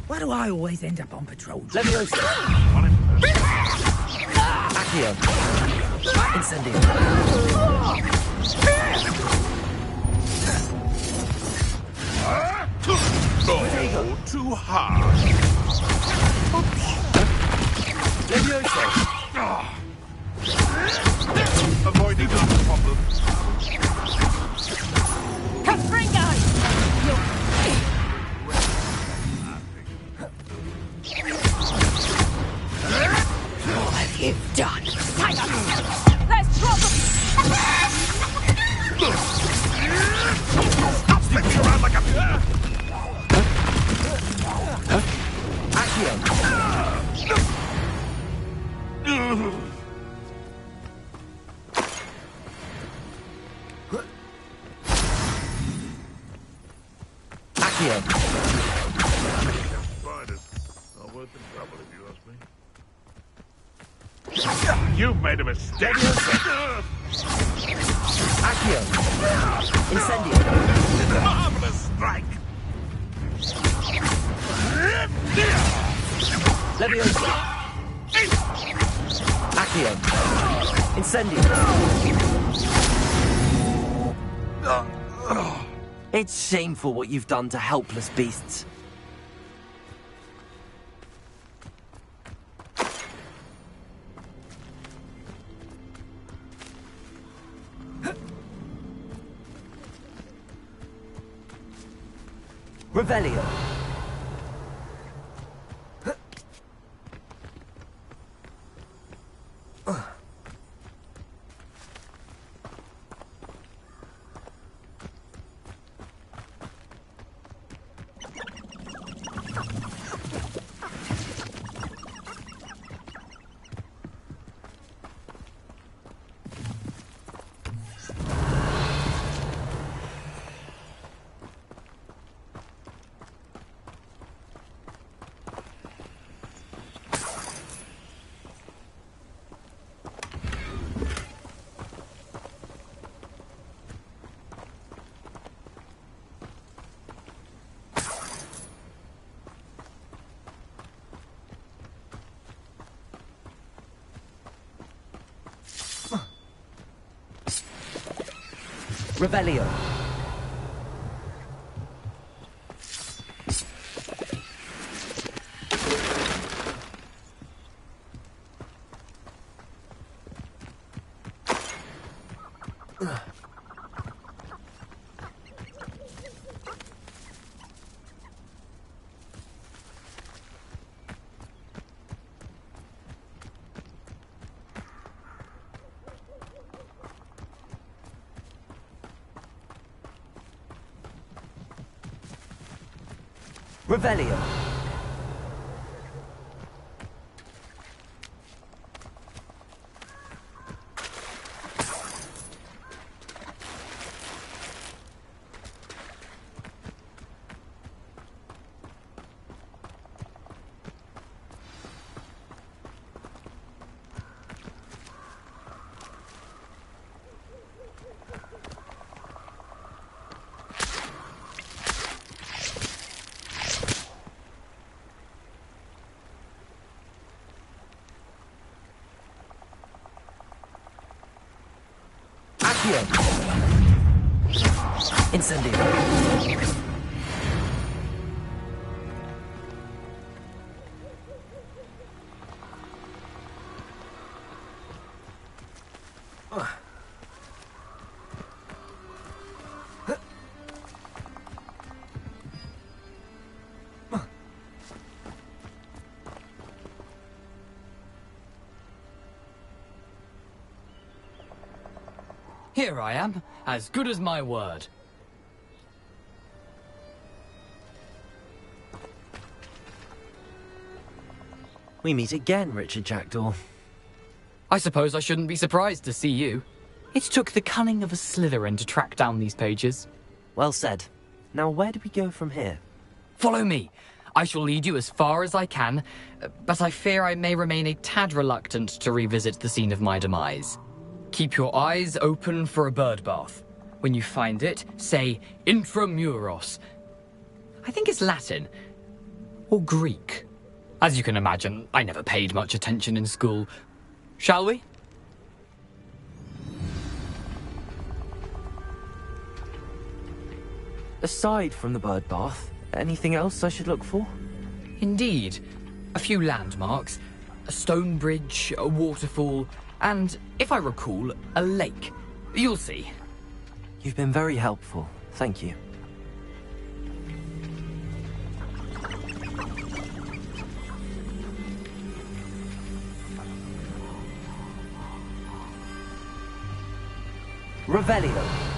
Why do I always end up on patrol? Leviosa! Accio! Incendio! Oh, too hard! Leviosa! Avoiding the problem. What have you done? Let's drop them! Stop spinning around like a... You made a mistake. Accio! Incendio! Marvelous strike! Leviosa! Accio! Incendio! It's shameful what you've done to helpless beasts. Revelio. Revelio. Revelio. Incendio. Here I am, as good as my word. We meet again, Richard Jackdaw. I suppose I shouldn't be surprised to see you. It took the cunning of a Slytherin to track down these pages. Well said. Now where do we go from here? Follow me. I shall lead you as far as I can, but I fear I may remain a tad reluctant to revisit the scene of my demise. Keep your eyes open for a bird bath. When you find it, say intramuros. I think it's Latin. Or Greek. As you can imagine, I never paid much attention in school. Shall we? Aside from the bird bath, anything else I should look for? Indeed. A few landmarks. A stone bridge, a waterfall, and, if I recall, a lake. You'll see. You've been very helpful. Thank you. Revelio.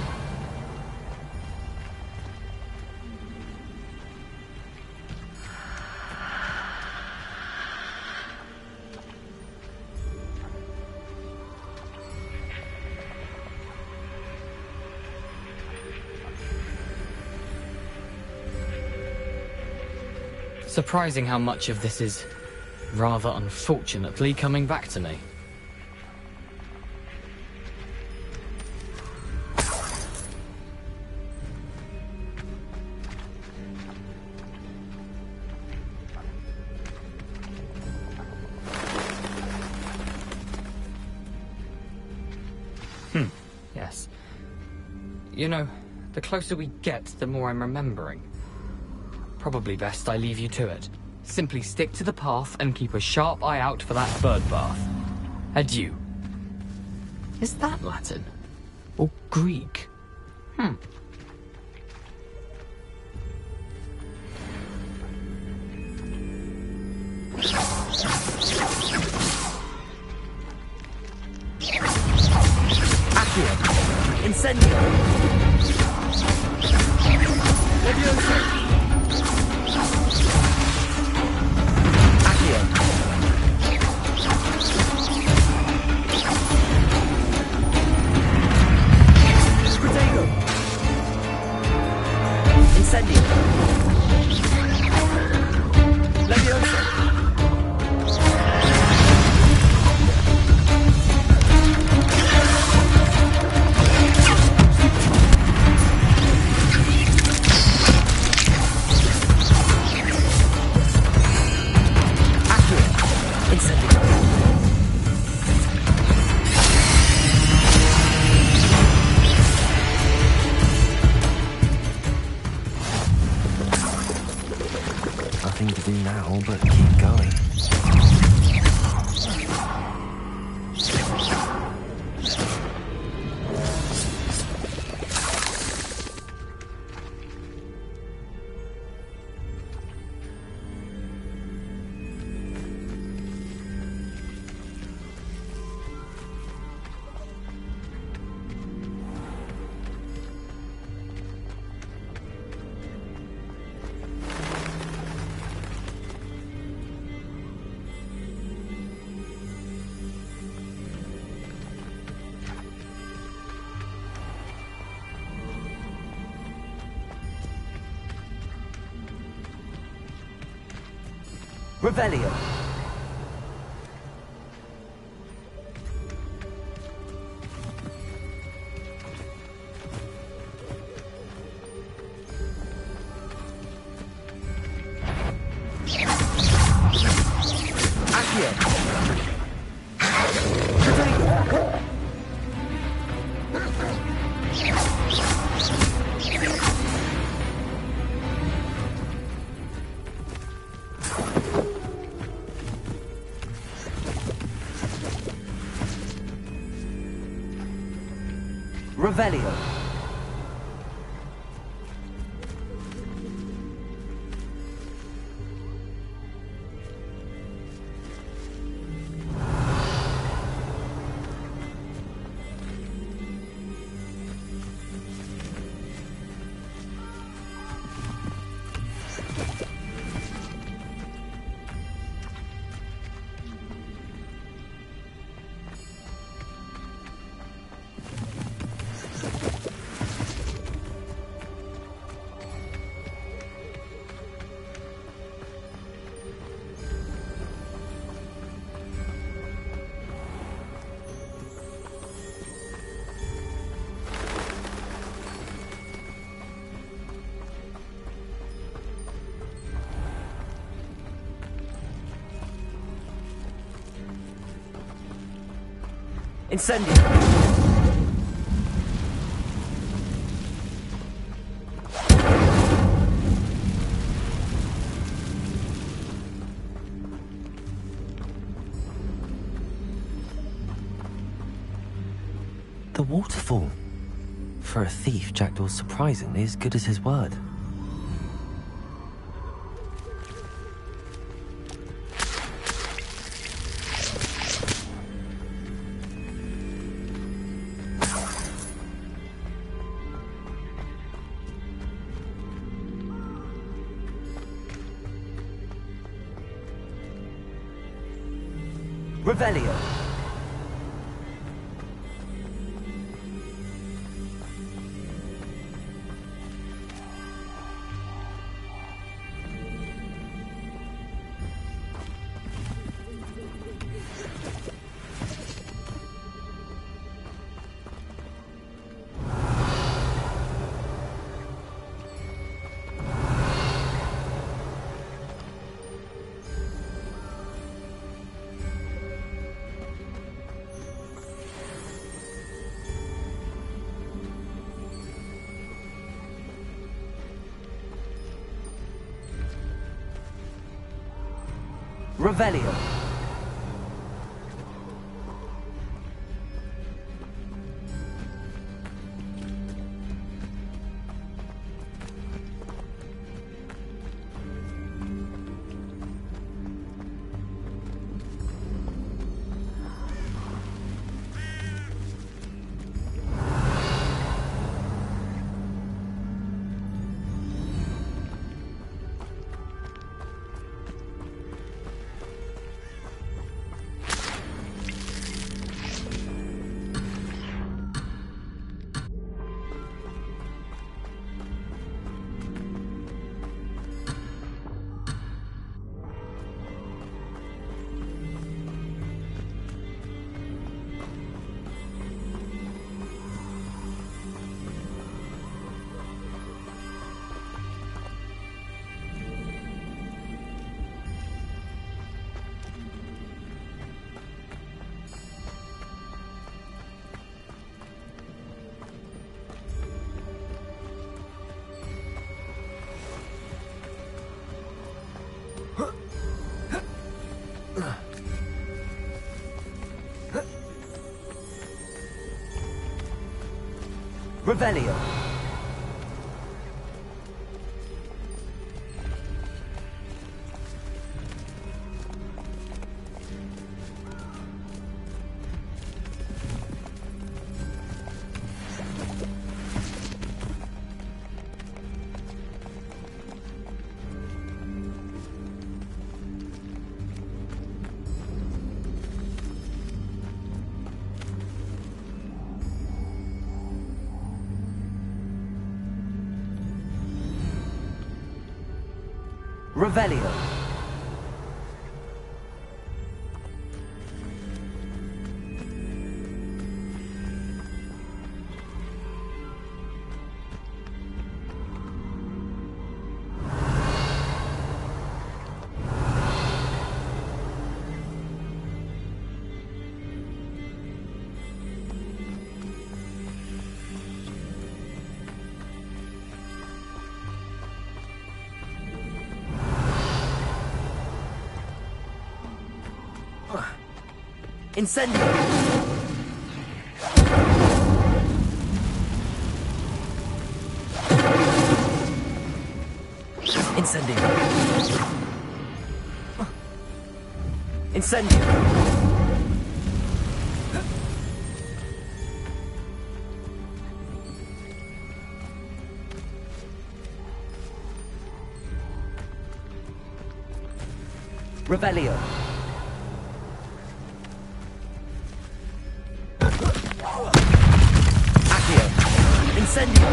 Surprising how much of this is, rather unfortunately, coming back to me. Yes. You know, the closer we get, the more I'm remembering. Probably best I leave you to it. Simply stick to the path and keep a sharp eye out for that bird bath. Adieu. Is that Latin? Or Greek? Accio. Incendio. Levioso. Accio. Protego. Incendio. Levioso. Nothing to do now but keep going. Revelio. Revelio. Incendio. The waterfall. For a thief, Jackdaw's surprisingly as good as his word. Revelio. Revelio. Revelio. Revelio. Incendio! Incendio! Incendio! Revelio! Incendio!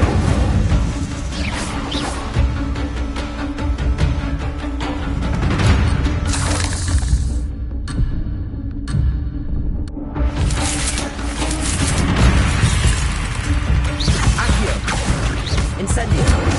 Accio! Incendio!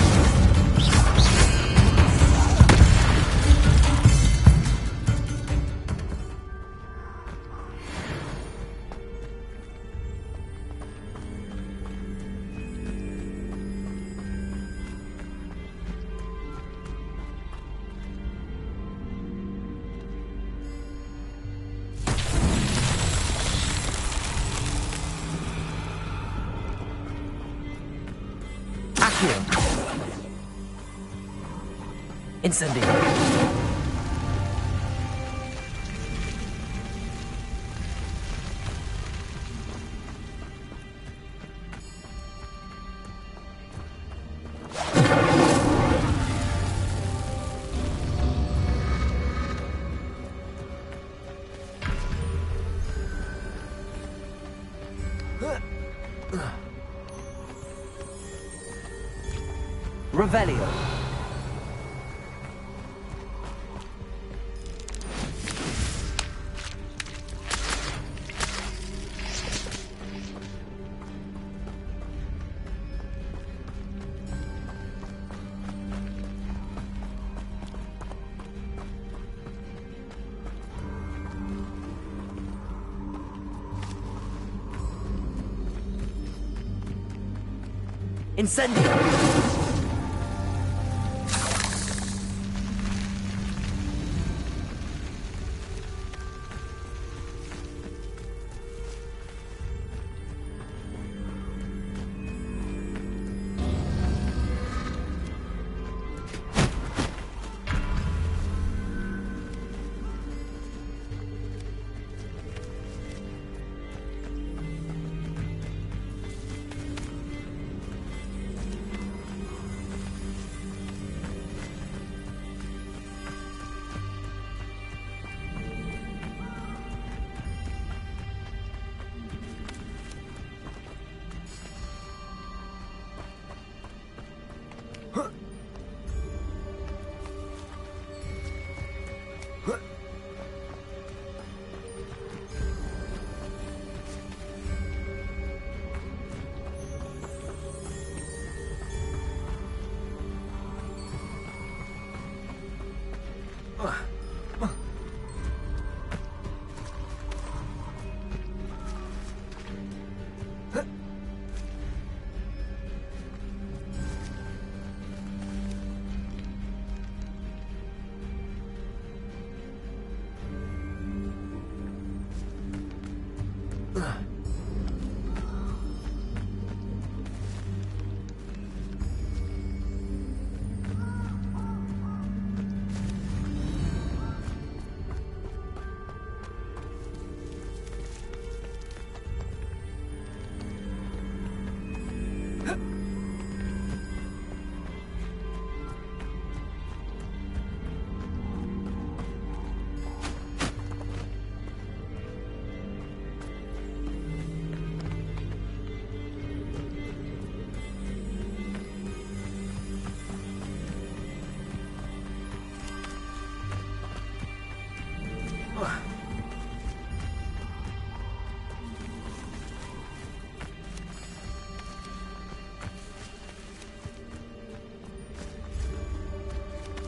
Incendio! Revelio! Incendio!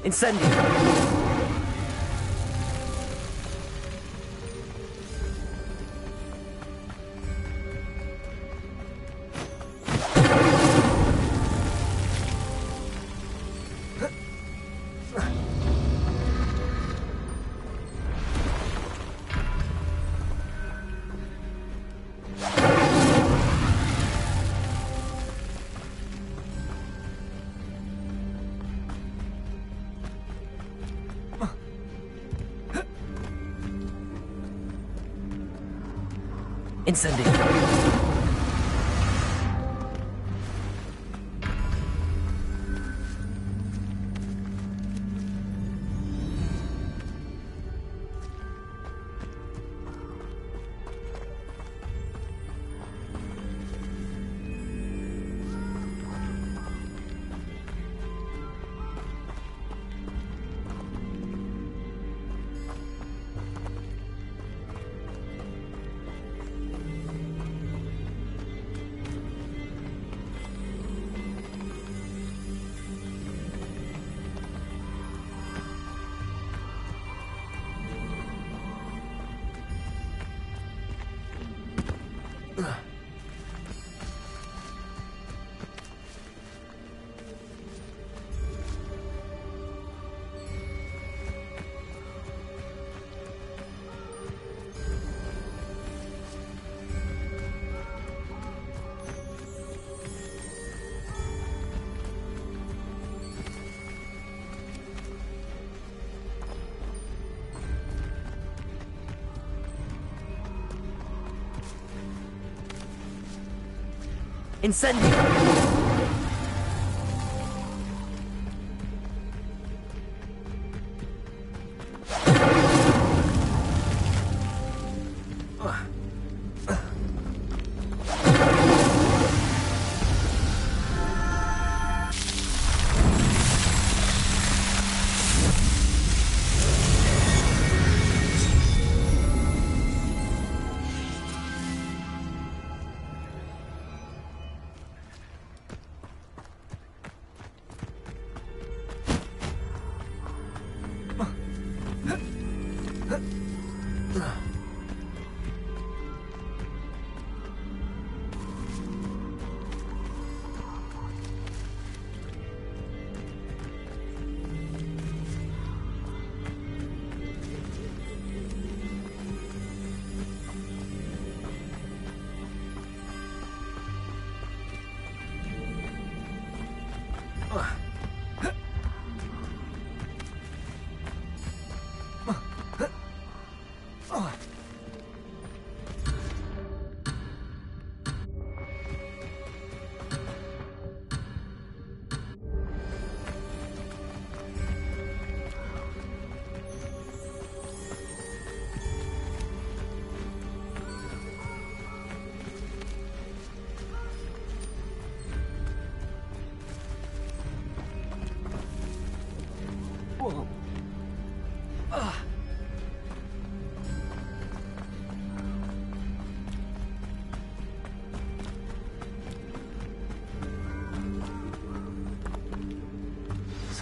Incendio! Incendio! Incendio!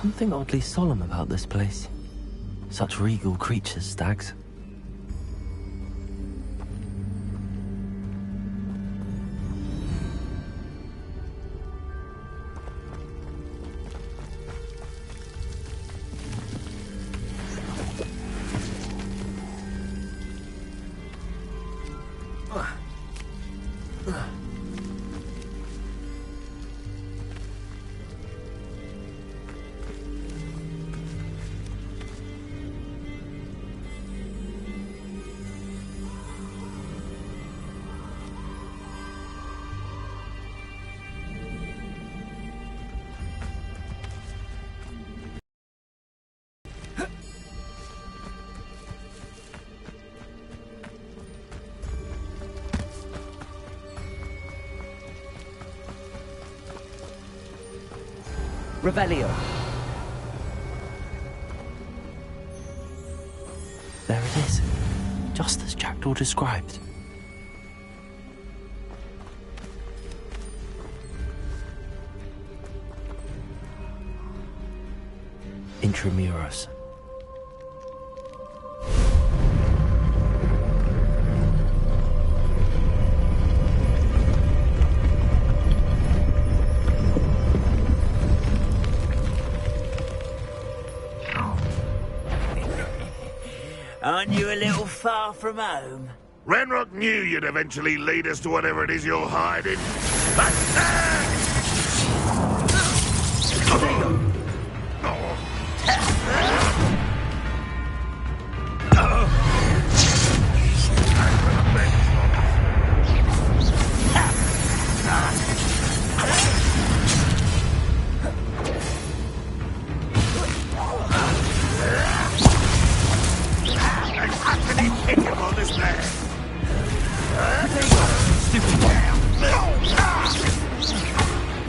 Something oddly solemn about this place. Such regal creatures, stags. Revelio. There it is, just as Jackdaw described. Intramuros. Aren't you a little far from home? Ranrock knew you'd eventually lead us to whatever it is you're hiding.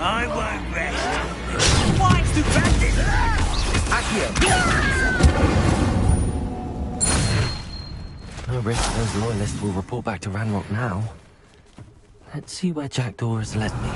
I won't rest. Why stupendous? No risk those loyalists will report back to Ranrock now. Let's see where Jackdaw has led me.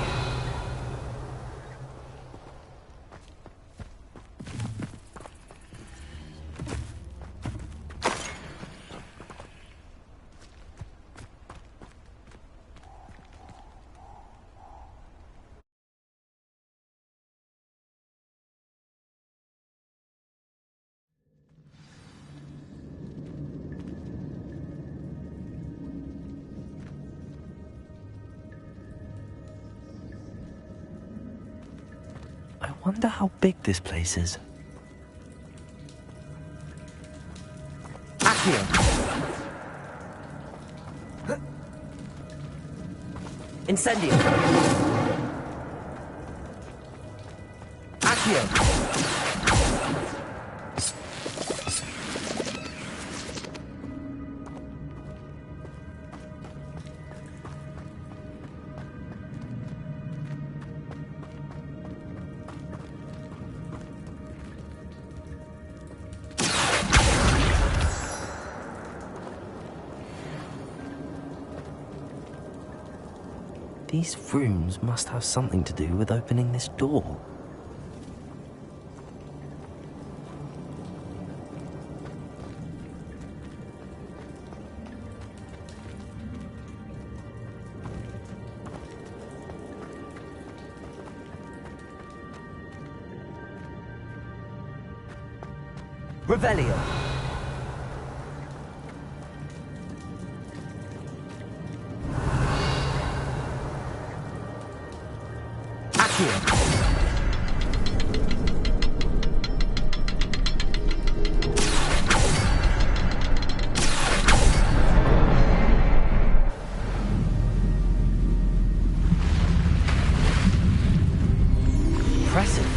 I wonder how big this place is. Accio! Incendio! Accio! These rooms must have something to do with opening this door. Revelio. Impressive.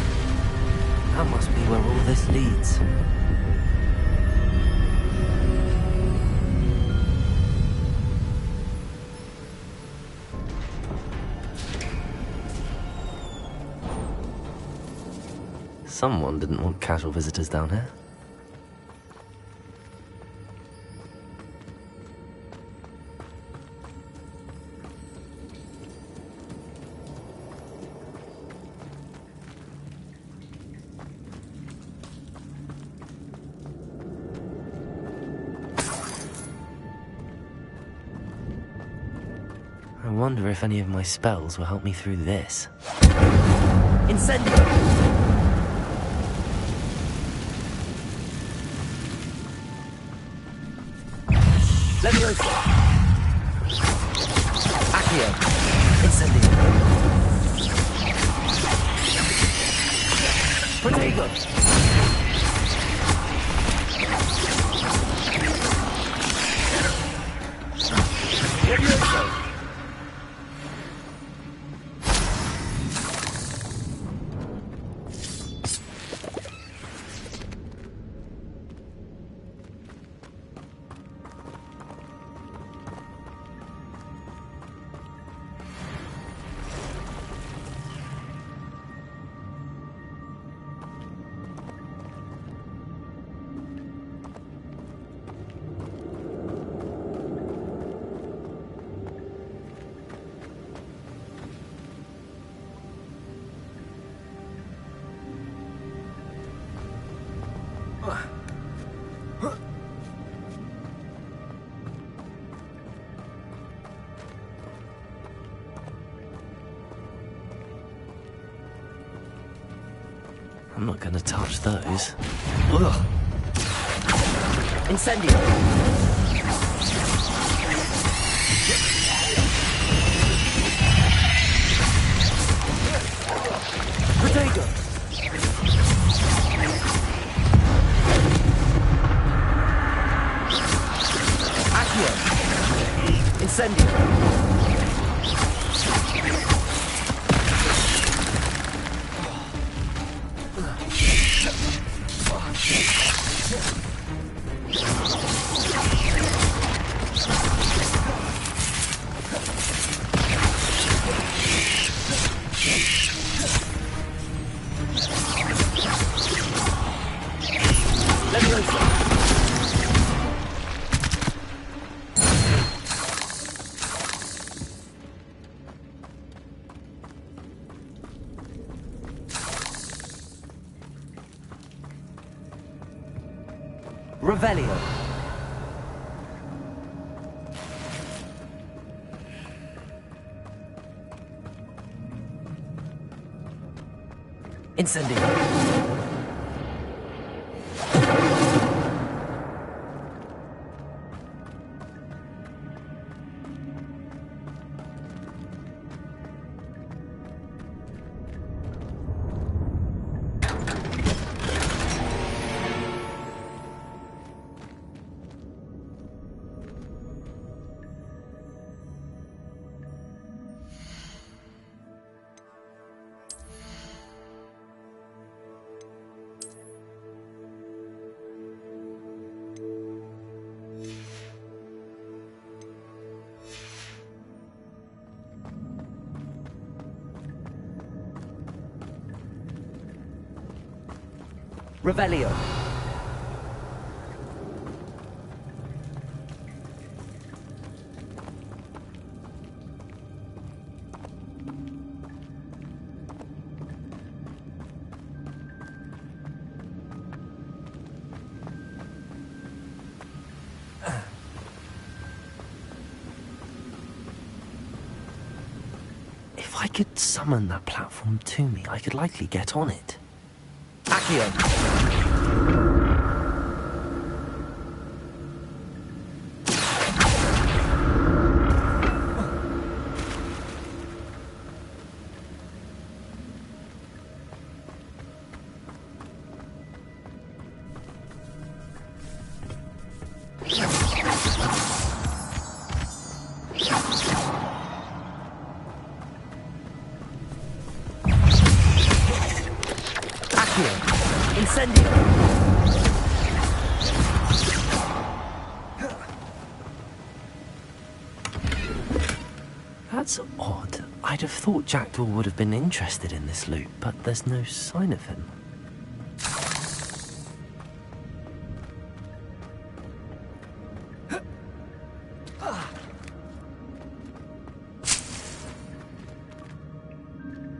That must be where all this leads. Someone didn't want casual visitors down here. I wonder if any of my spells will help me through this. Incendio! Leviosa! Accio! Protego! I'm not gonna touch those. Ugh. Incendio! Protego! Accio! Incendio! Revelio. Incendio. Revelio. If I could summon that platform to me, I could likely get on it. Accio. Incendio! That's odd. I'd have thought Jackdaw would have been interested in this loot, but there's no sign of him.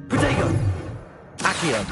Protego! Accio!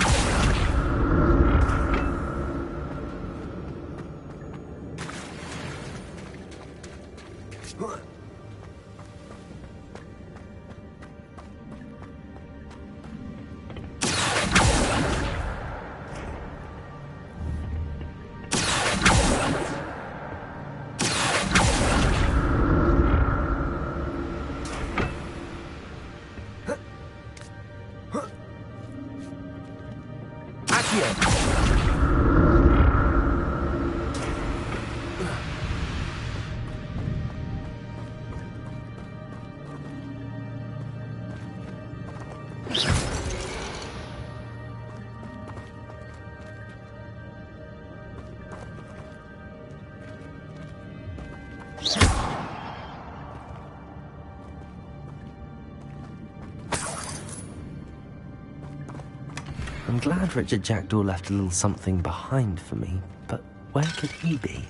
I'm glad Richard Jackdaw left a little something behind for me, but where could he be?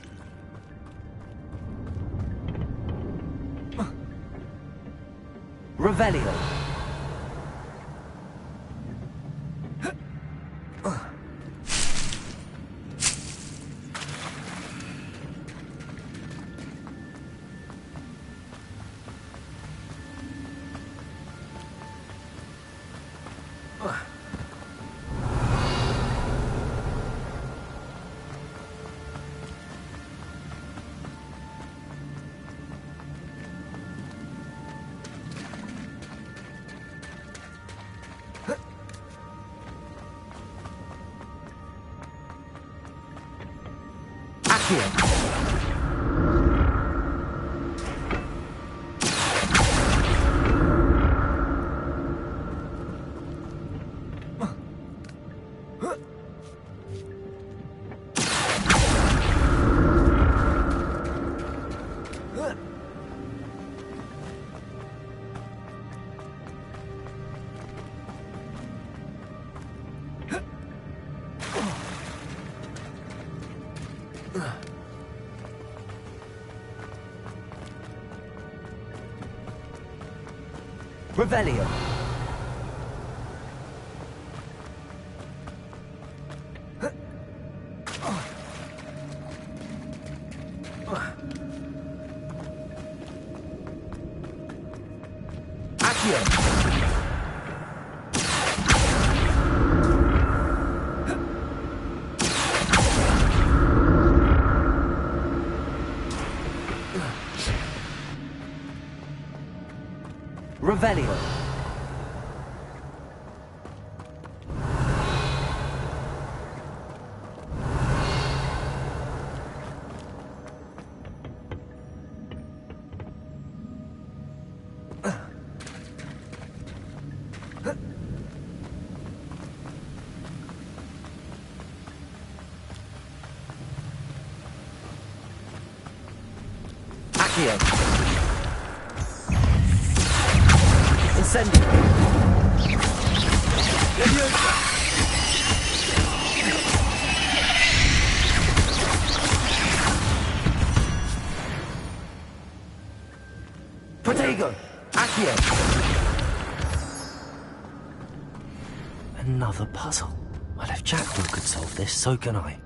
Revelio. Revelio. Revelio. Accio. Incendio. Leviosa. Protego. Accio. Another puzzle. Well, if Jackdaw could solve this, so can I.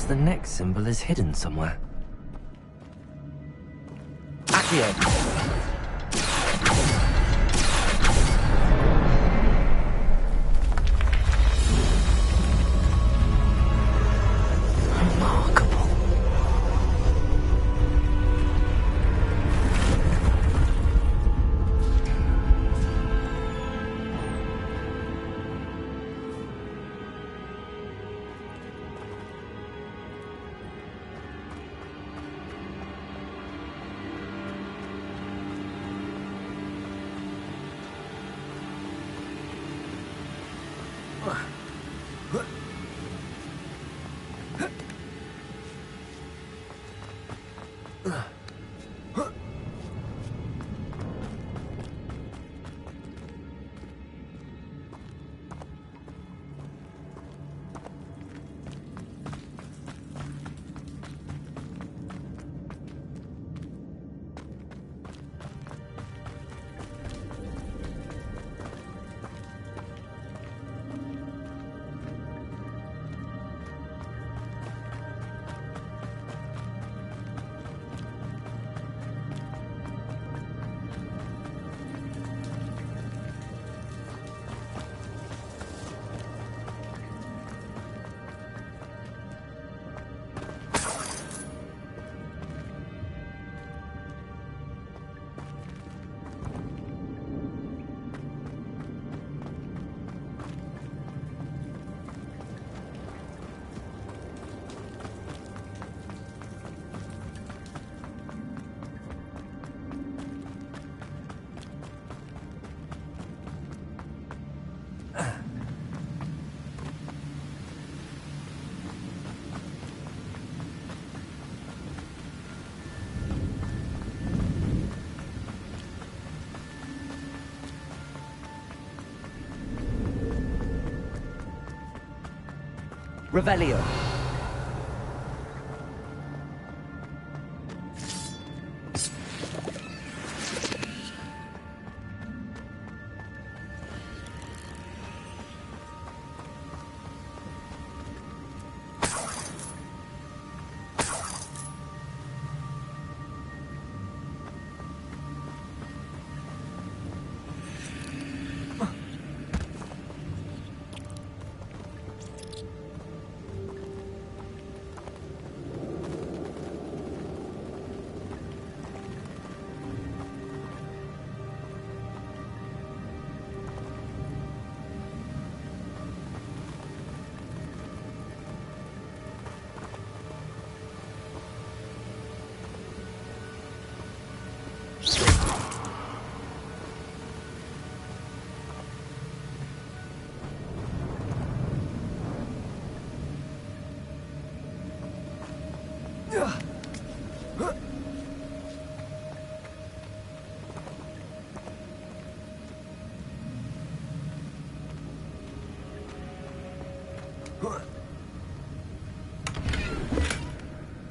The next symbol is hidden somewhere. Accio. Remarkable. Revelio.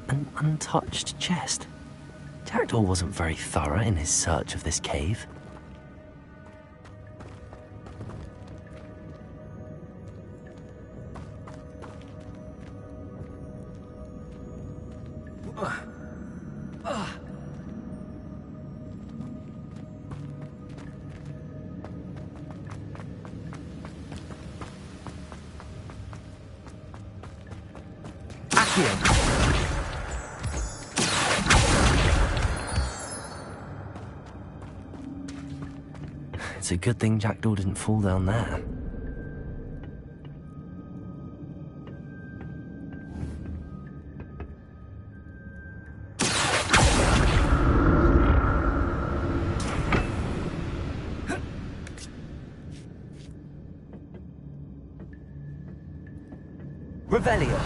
An untouched chest. Jackdaw wasn't very thorough in his search of this cave. It's a good thing Jackdaw didn't fall down there. Revelio.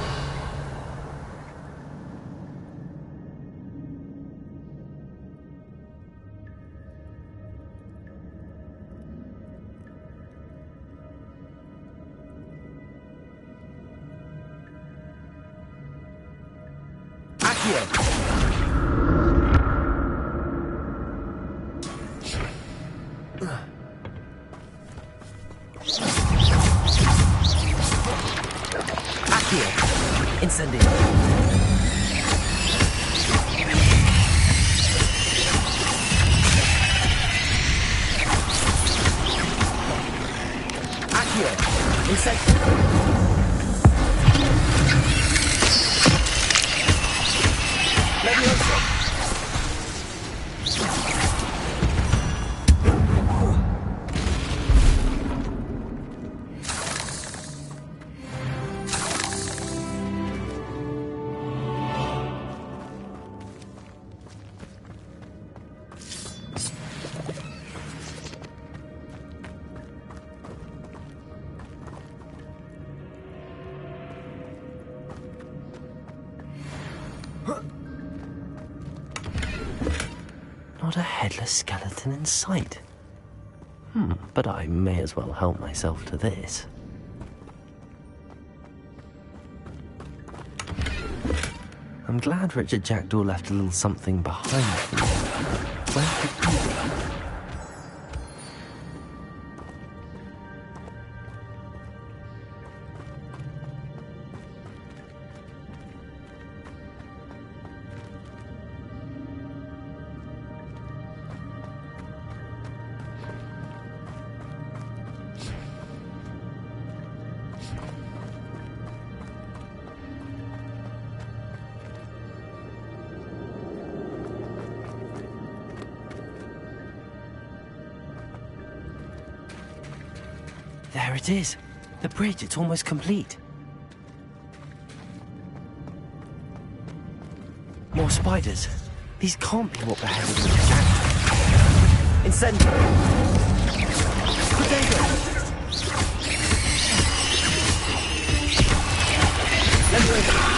Not a headless skeleton in sight. But I may as well help myself to this. I'm glad Richard Jackdaw left a little something behind for me. Where could he be? There it is. The bridge, it's almost complete. More spiders. These can't be what beheaded me. Incendio! Potato! Let me in.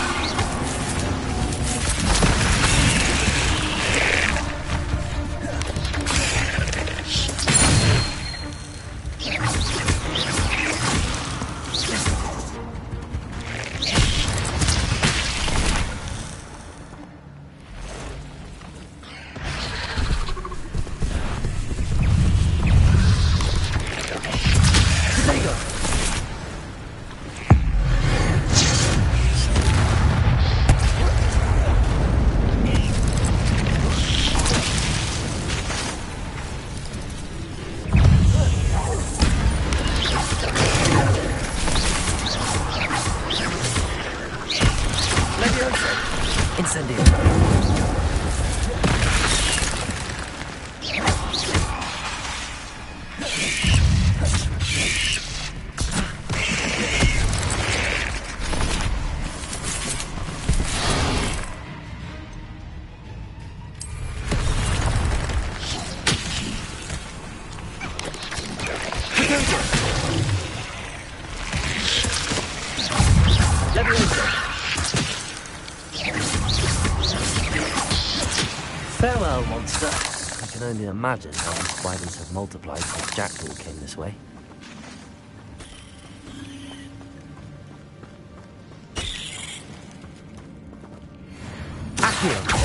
Farewell, monster. I can only imagine how these spiders have multiplied since Jackdaw came this way. Accio!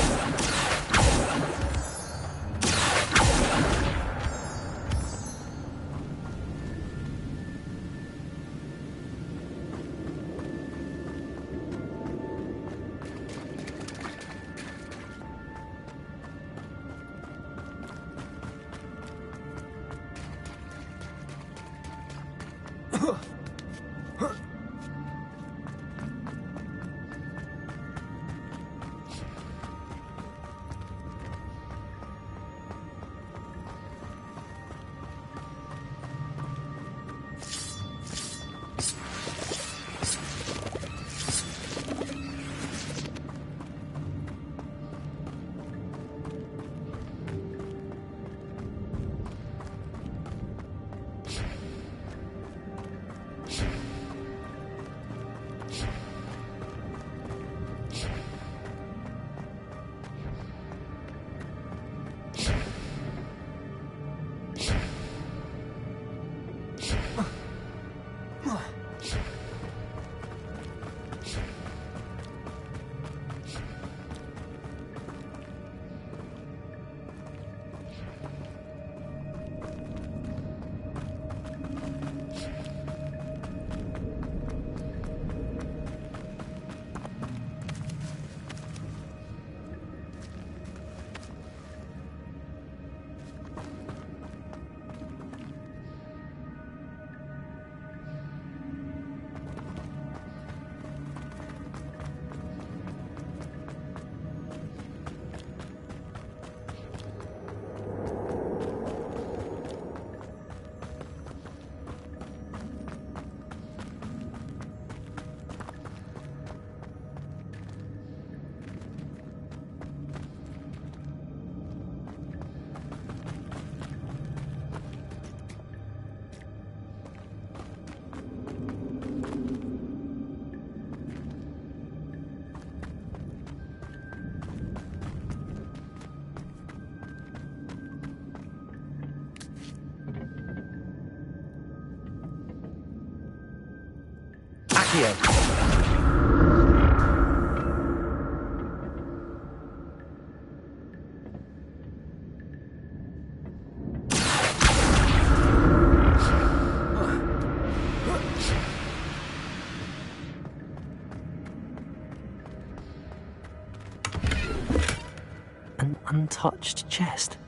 An untouched chest.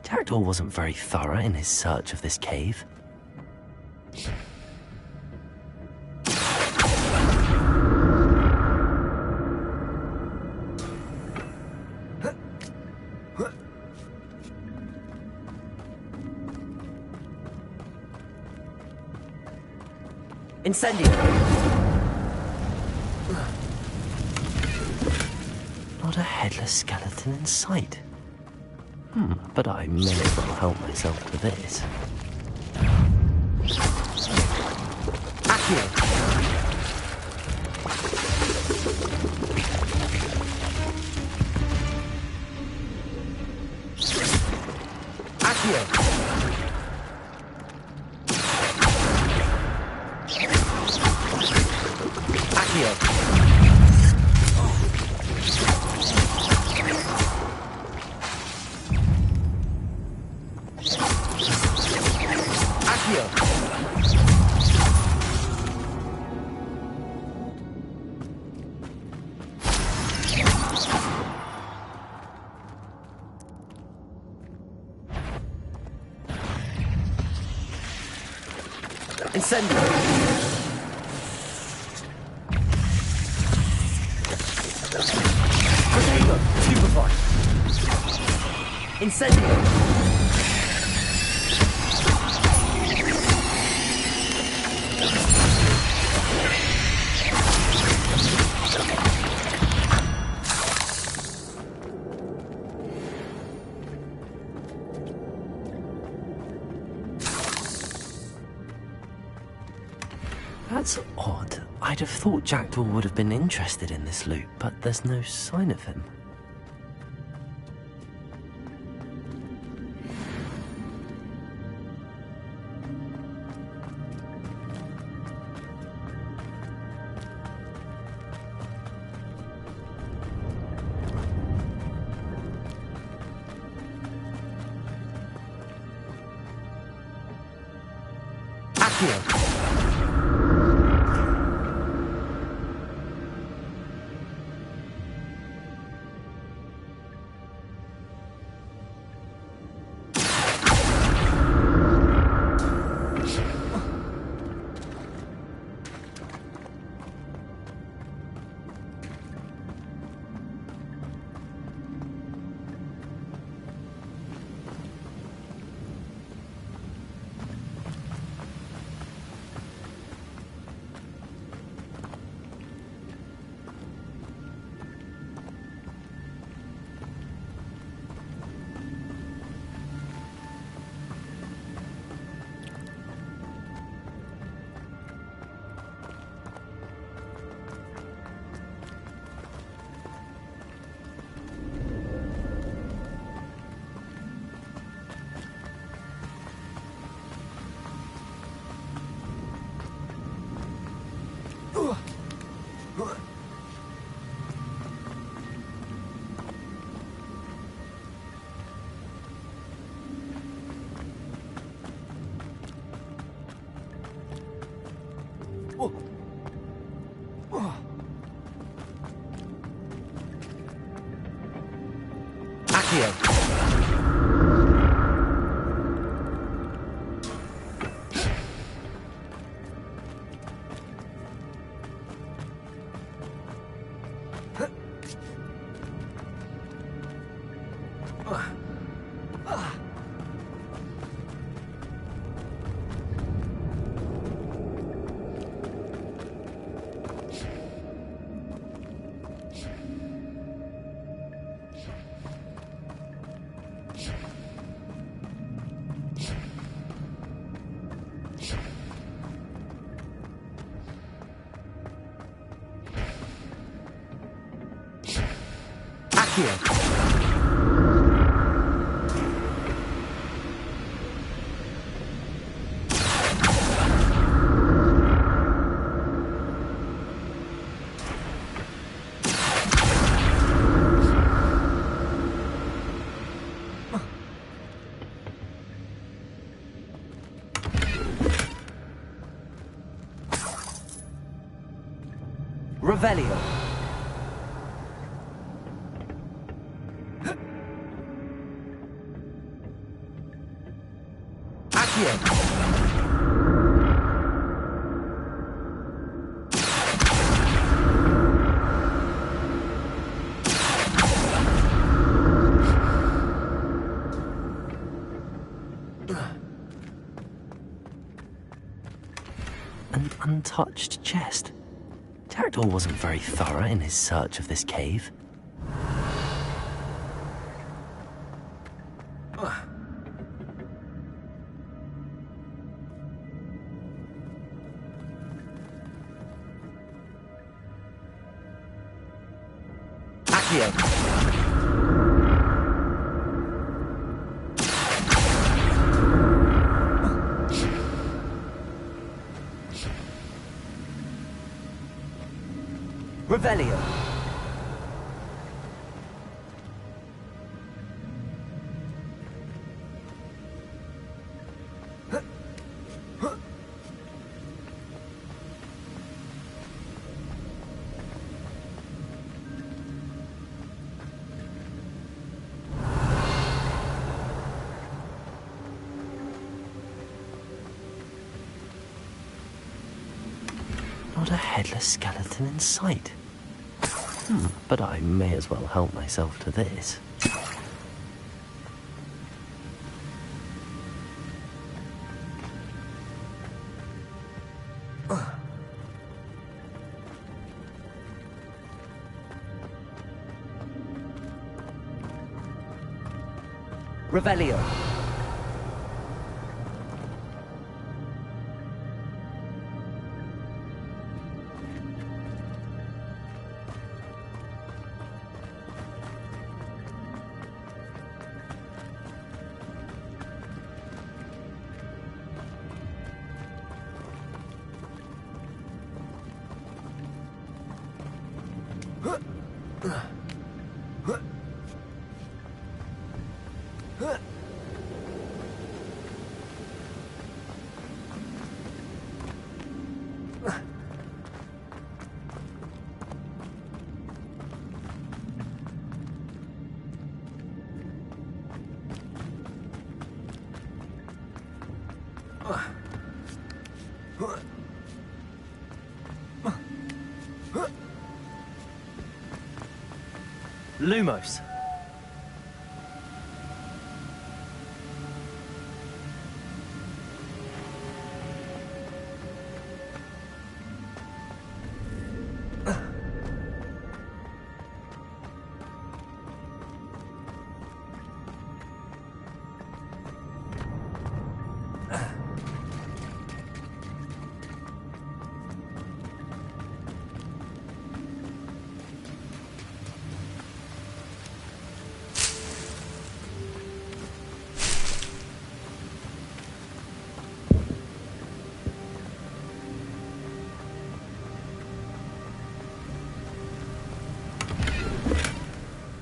Jackdaw wasn't very thorough in his search of this cave. Incendio! Not a headless skeleton in sight. But I may as well help myself to this. Accio! Accio! Incendio! Potato! Stupefy! Incendio! That's odd. I'd have thought Jackdaw would have been interested in this loot, but there's no sign of him. Accio. Revelio. Accio. An untouched chest. Jackdaw wasn't very thorough in his search of this cave. Accio. Revelio. Not a headless skeleton in sight. But I may as well help myself to this. Revelio. Lumos.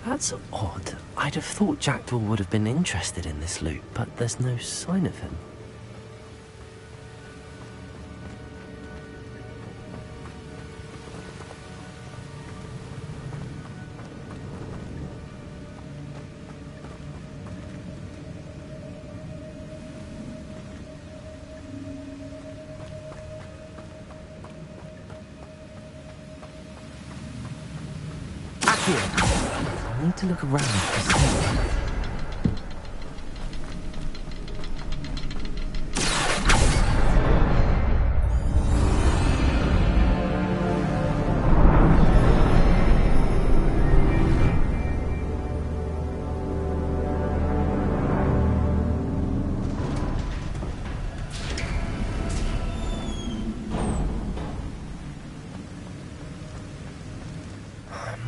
That's odd. I'd have thought Jackdaw would have been interested in this loot, but there's no sign of him. I need to look around for something.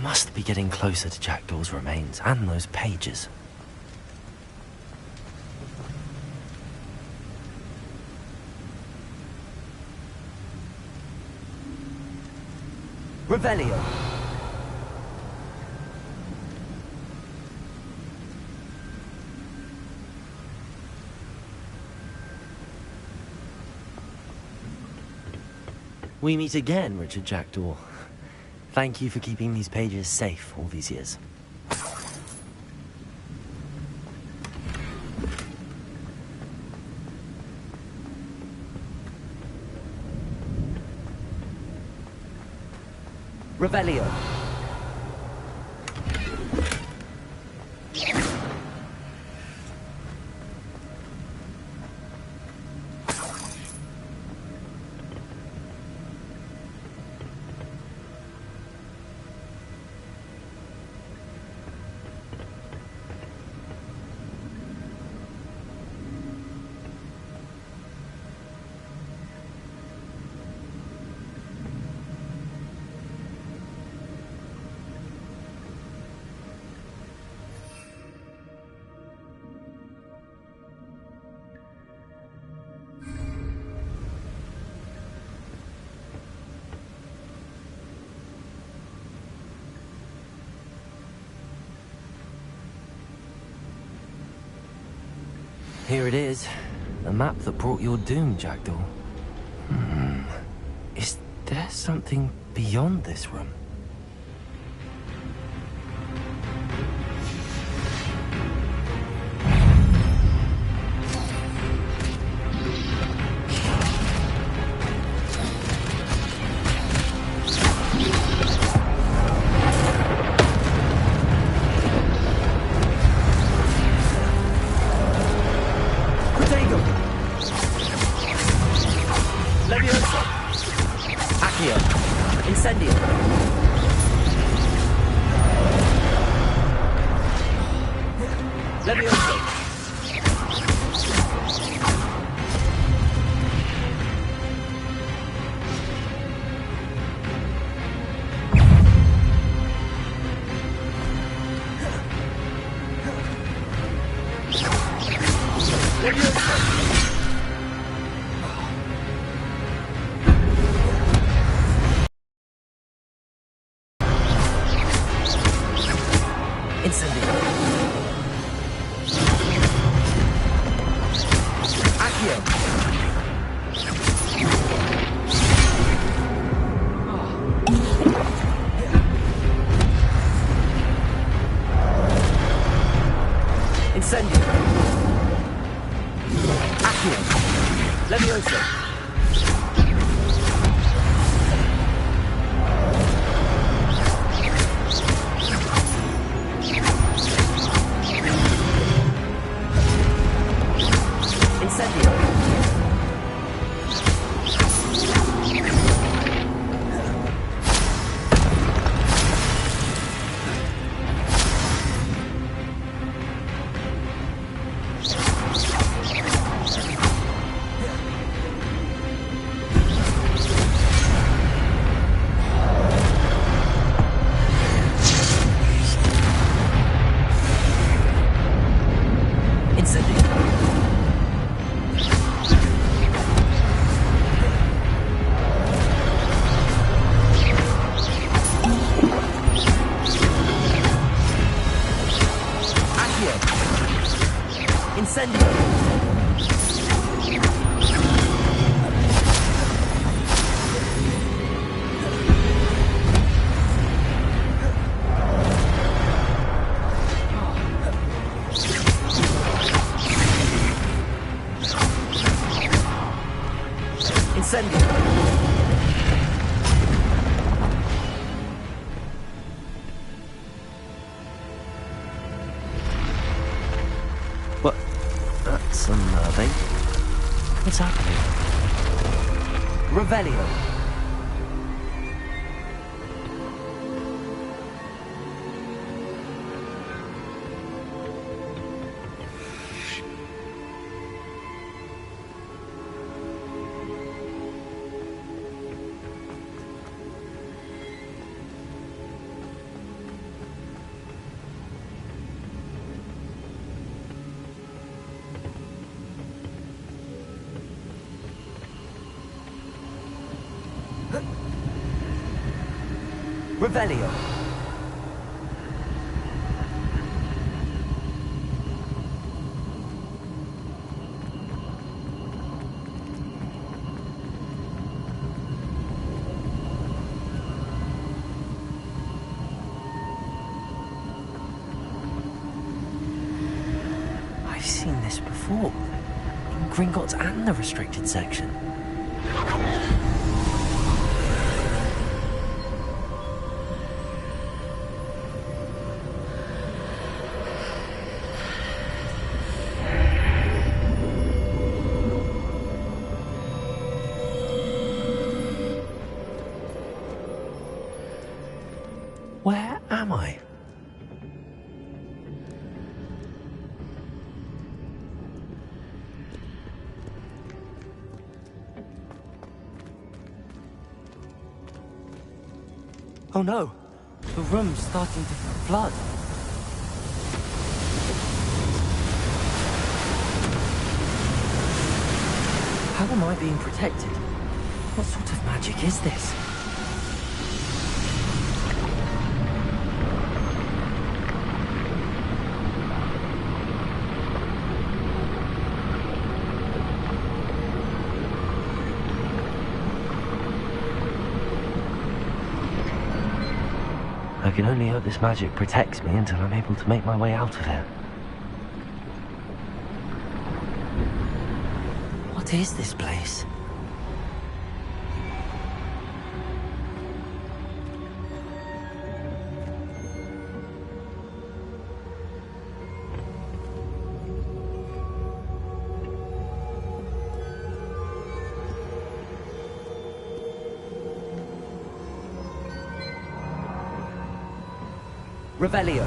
Must be getting closer to Jackdaw's remains and those pages. Revelio. We meet again, Richard Jackdaw. Thank you for keeping these pages safe all these years. Revelio. Here it is. The map that brought your doom, Jackdaw. Is there something beyond this room? Incendio. Accio. Leviosa! Incendio! What? That's unnerving. What's happening? Revelio. Revelio. I've seen this before. In Gringotts and the restricted section. Where am I? Oh no! The room's starting to flood. How am I being protected? What sort of magic is this? I can only hope this magic protects me until I'm able to make my way out of here. What is this place? Revelio.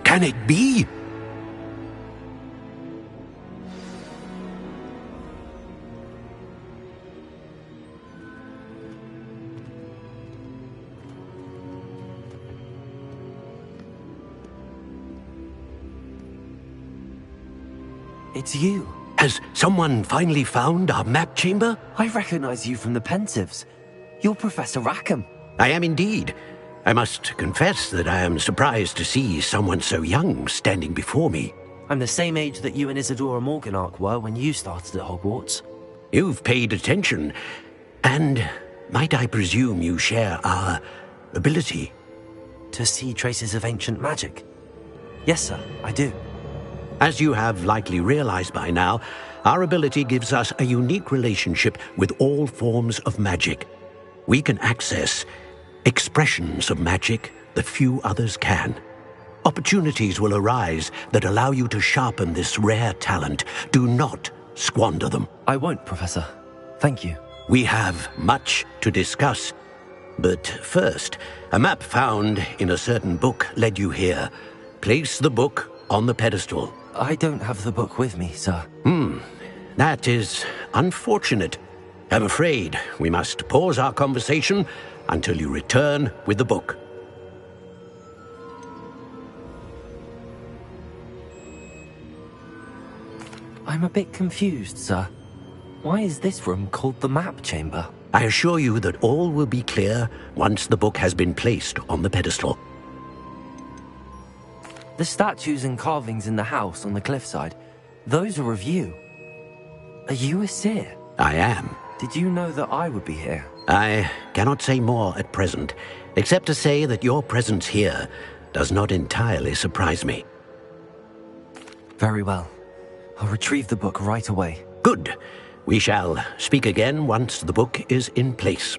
Can it be? It's you. Has someone finally found our map chamber? I recognize you from the Pensieves. You're Professor Rackham. I am indeed. I must confess that I am surprised to see someone so young standing before me. I'm the same age that you and Isadora Morganach were when you started at Hogwarts. You've paid attention, and might I presume you share our ability? To see traces of ancient magic? Yes, sir, I do. As you have likely realized by now, our ability gives us a unique relationship with all forms of magic. We can access expressions of magic that few others can. Opportunities will arise that allow you to sharpen this rare talent. Do not squander them. I won't, Professor. Thank you. We have much to discuss. But first, a map found in a certain book led you here. Place the book on the pedestal. I don't have the book with me, sir. That is unfortunate. I'm afraid we must pause our conversation until you return with the book. I'm a bit confused, sir. Why is this room called the map chamber? I assure you that all will be clear once the book has been placed on the pedestal. The statues and carvings in the house on the cliffside, those are of you. Are you a seer? I am. Did you know that I would be here? I cannot say more at present, except to say that your presence here does not entirely surprise me. Very well. I'll retrieve the book right away. Good. We shall speak again once the book is in place.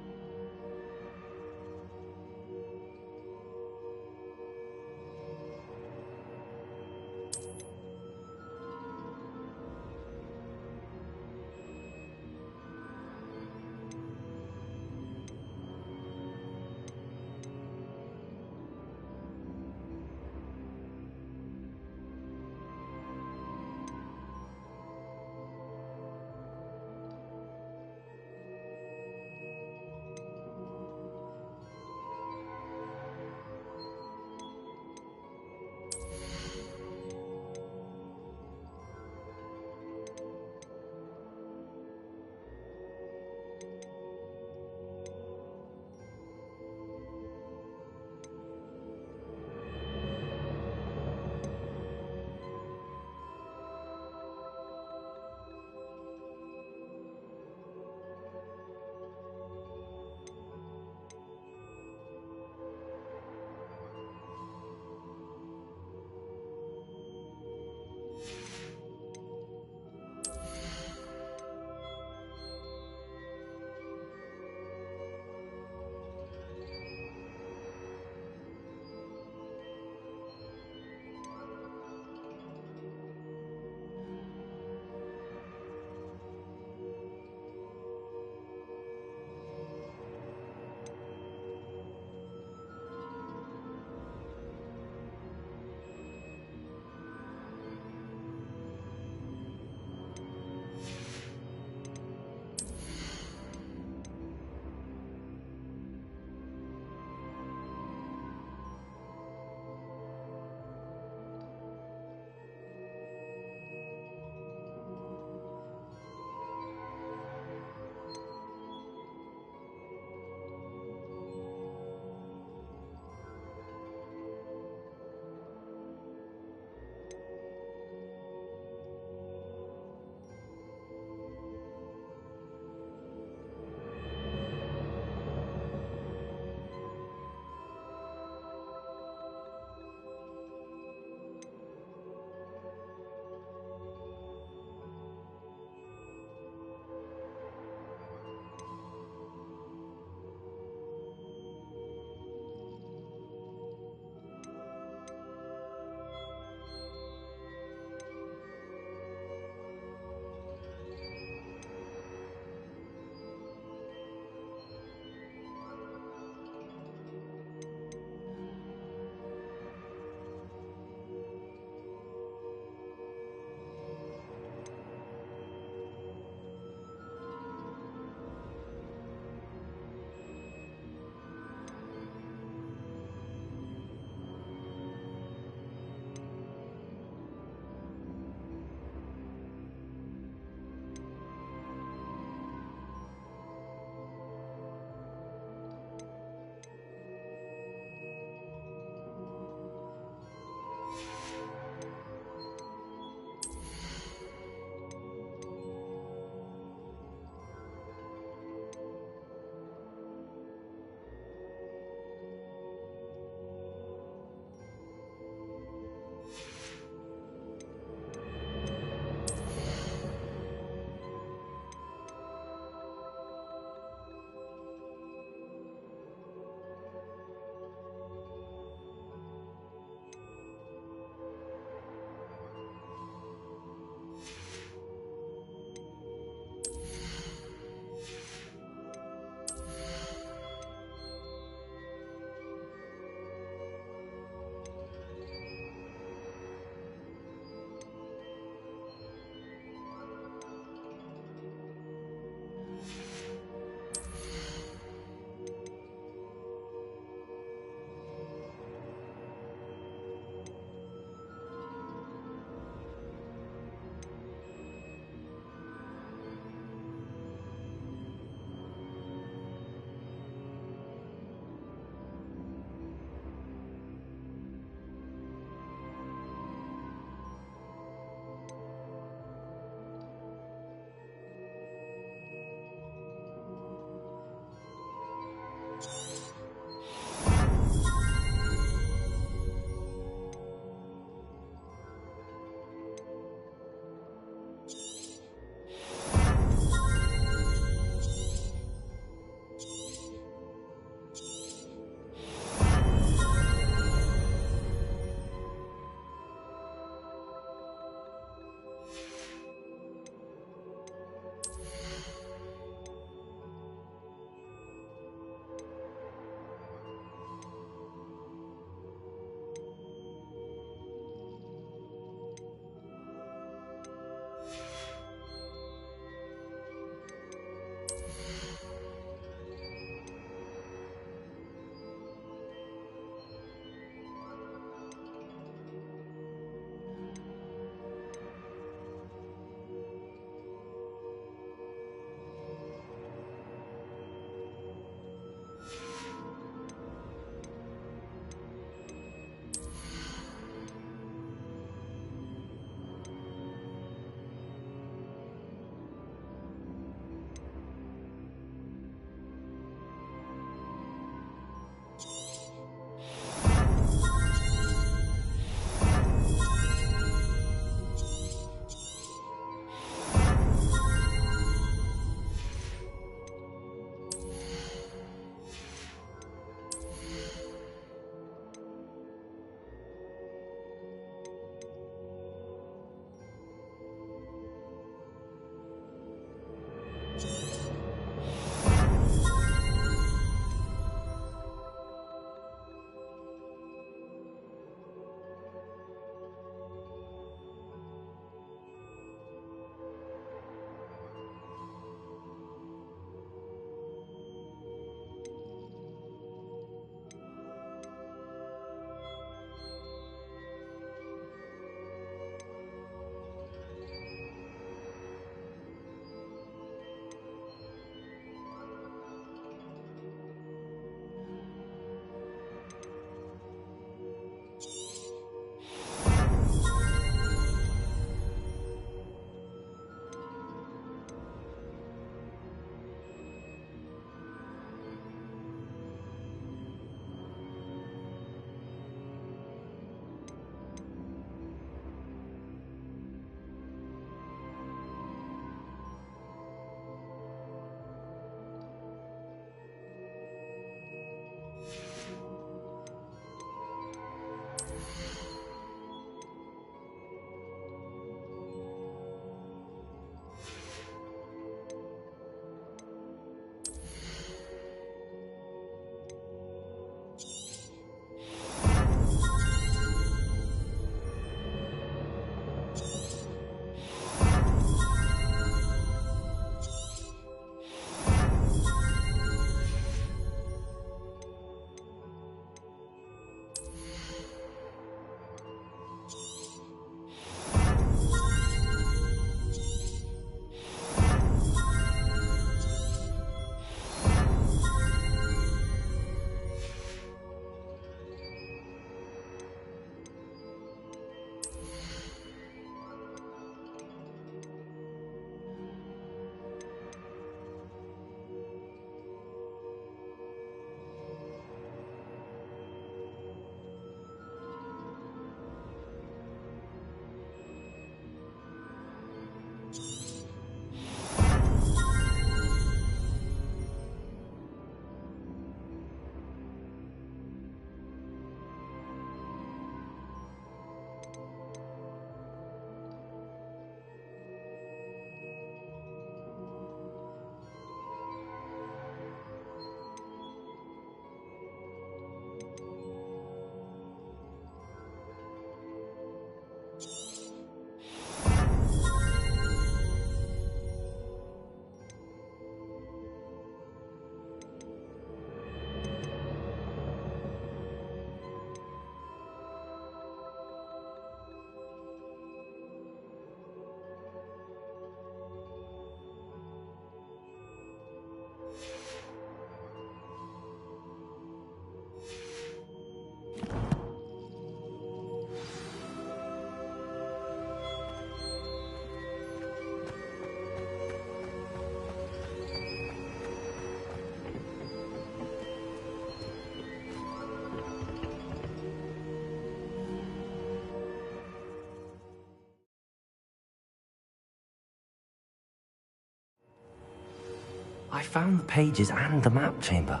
I found the pages and the map chamber.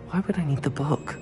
Why would I need the book?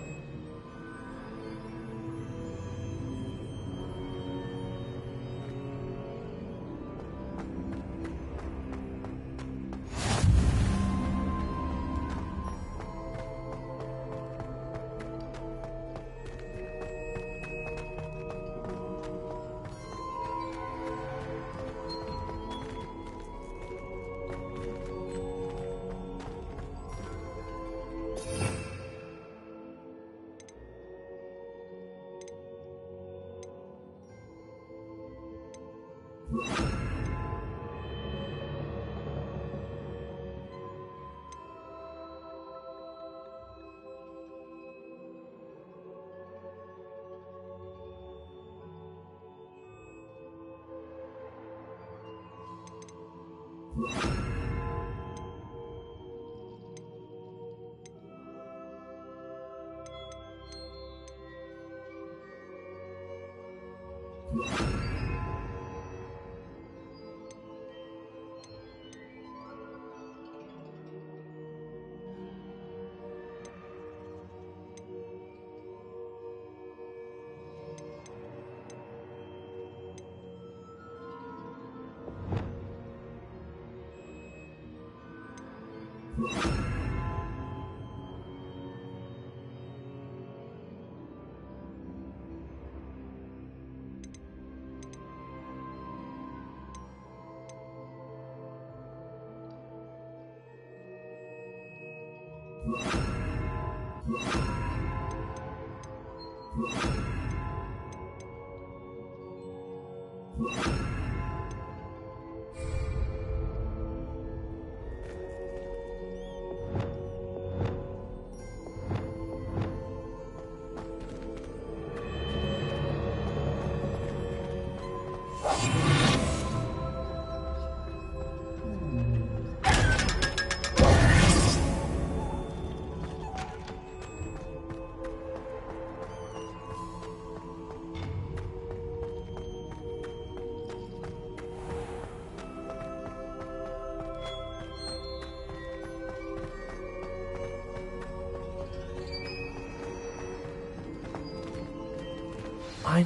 I'm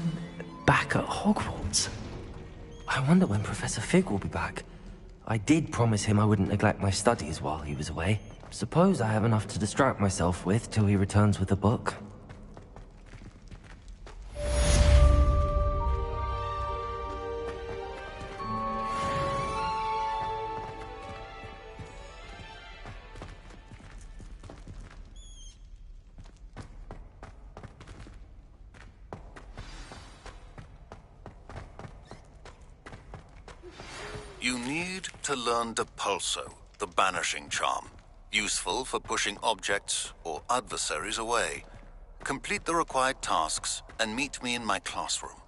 back at Hogwarts. I wonder when Professor Fig will be back. I did promise him I wouldn't neglect my studies while he was away. Suppose I have enough to distract myself with till he returns with a book. You need to learn Depulso, the banishing charm. Useful for pushing objects or adversaries away. Complete the required tasks and meet me in my classroom.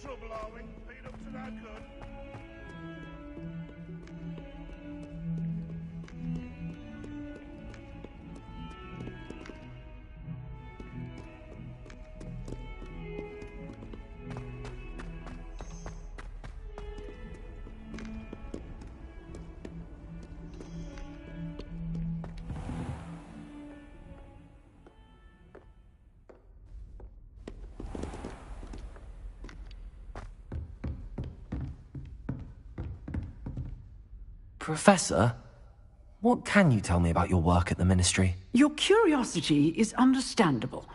Trouble, are we? Are you up to that good? Professor, what can you tell me about your work at the Ministry? Your curiosity is understandable.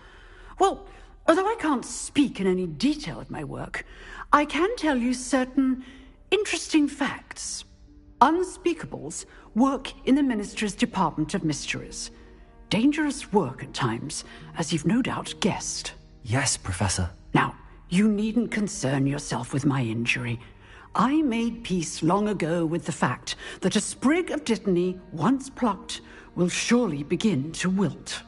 Well, although I can't speak in any detail of my work, I can tell you certain interesting facts. Unspeakables work in the Ministry's Department of Mysteries. Dangerous work at times, as you've no doubt guessed. Yes, Professor. Now, you needn't concern yourself with my injury. I made peace long ago with the fact that a sprig of dittany, once plucked, will surely begin to wilt.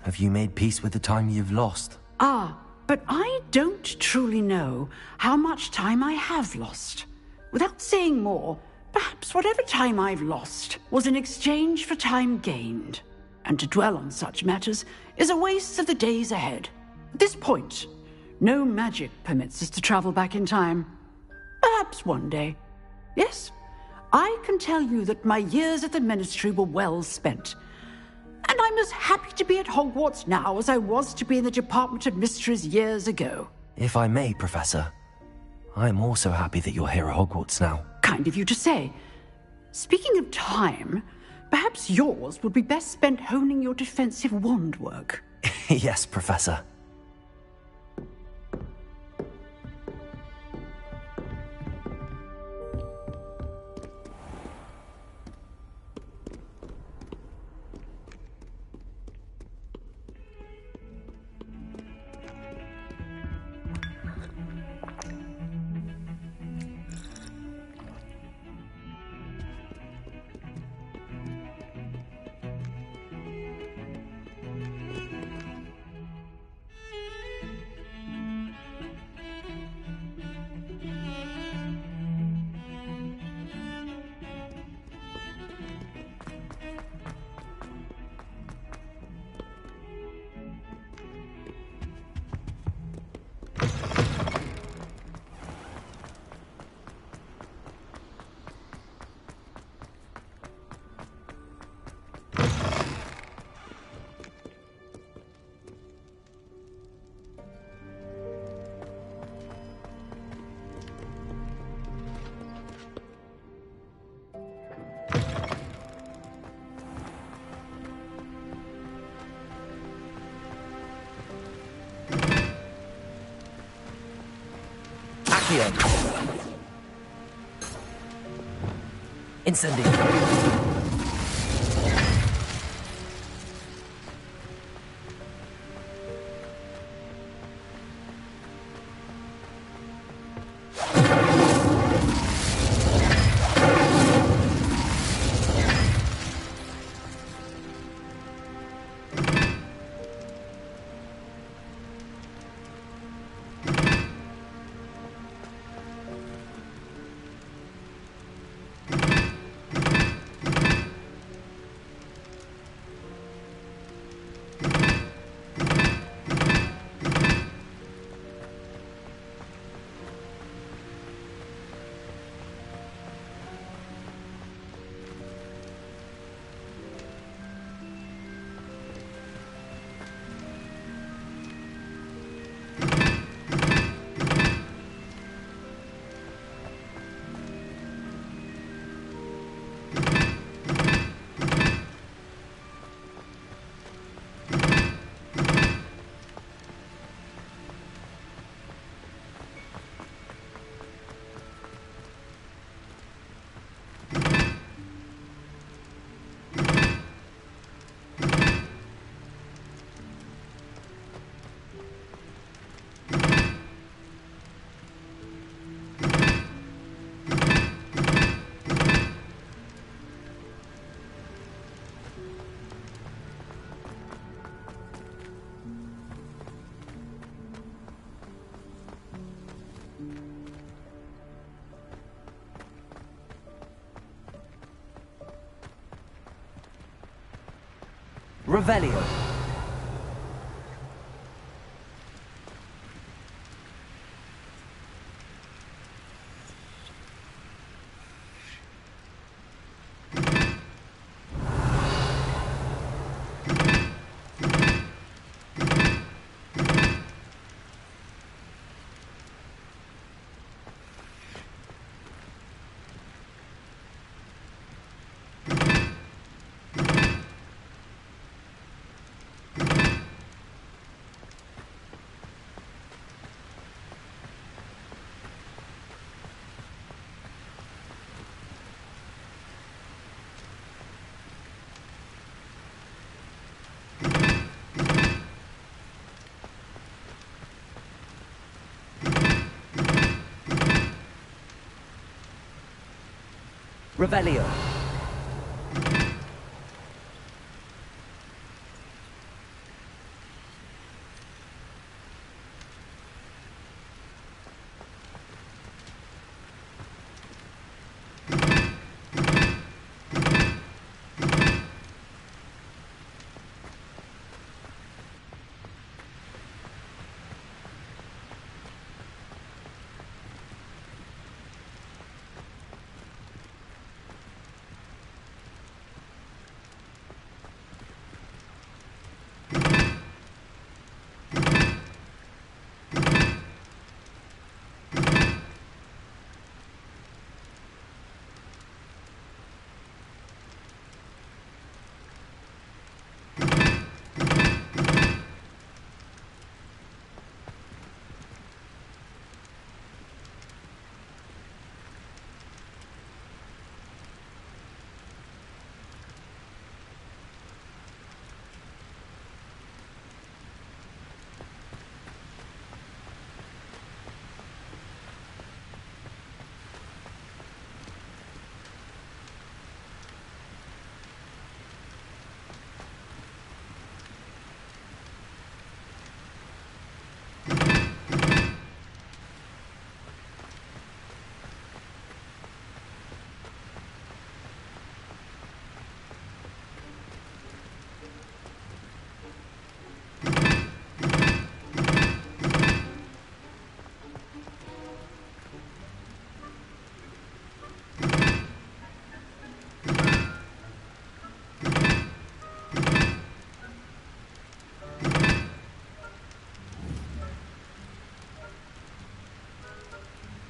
Have you made peace with the time you've lost? Ah, but I don't truly know how much time I have lost. Without saying more, perhaps whatever time I've lost was in exchange for time gained. And to dwell on such matters is a waste of the days ahead. At this point, no magic permits us to travel back in time. Perhaps one day. Yes, I can tell you that my years at the Ministry were well spent. And I'm as happy to be at Hogwarts now as I was to be in the Department of Mysteries years ago. If I may, Professor, I'm also happy that you're here at Hogwarts now. Kind of you to say. Speaking of time, perhaps yours would be best spent honing your defensive wand work. Yes, Professor. Accio. Incendio. Revelio. Revelio.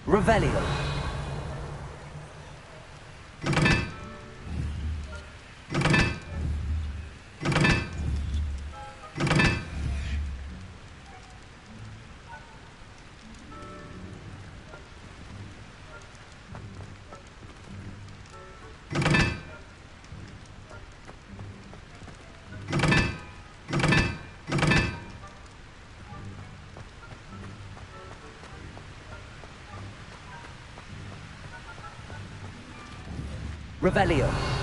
Revelio. Revelio.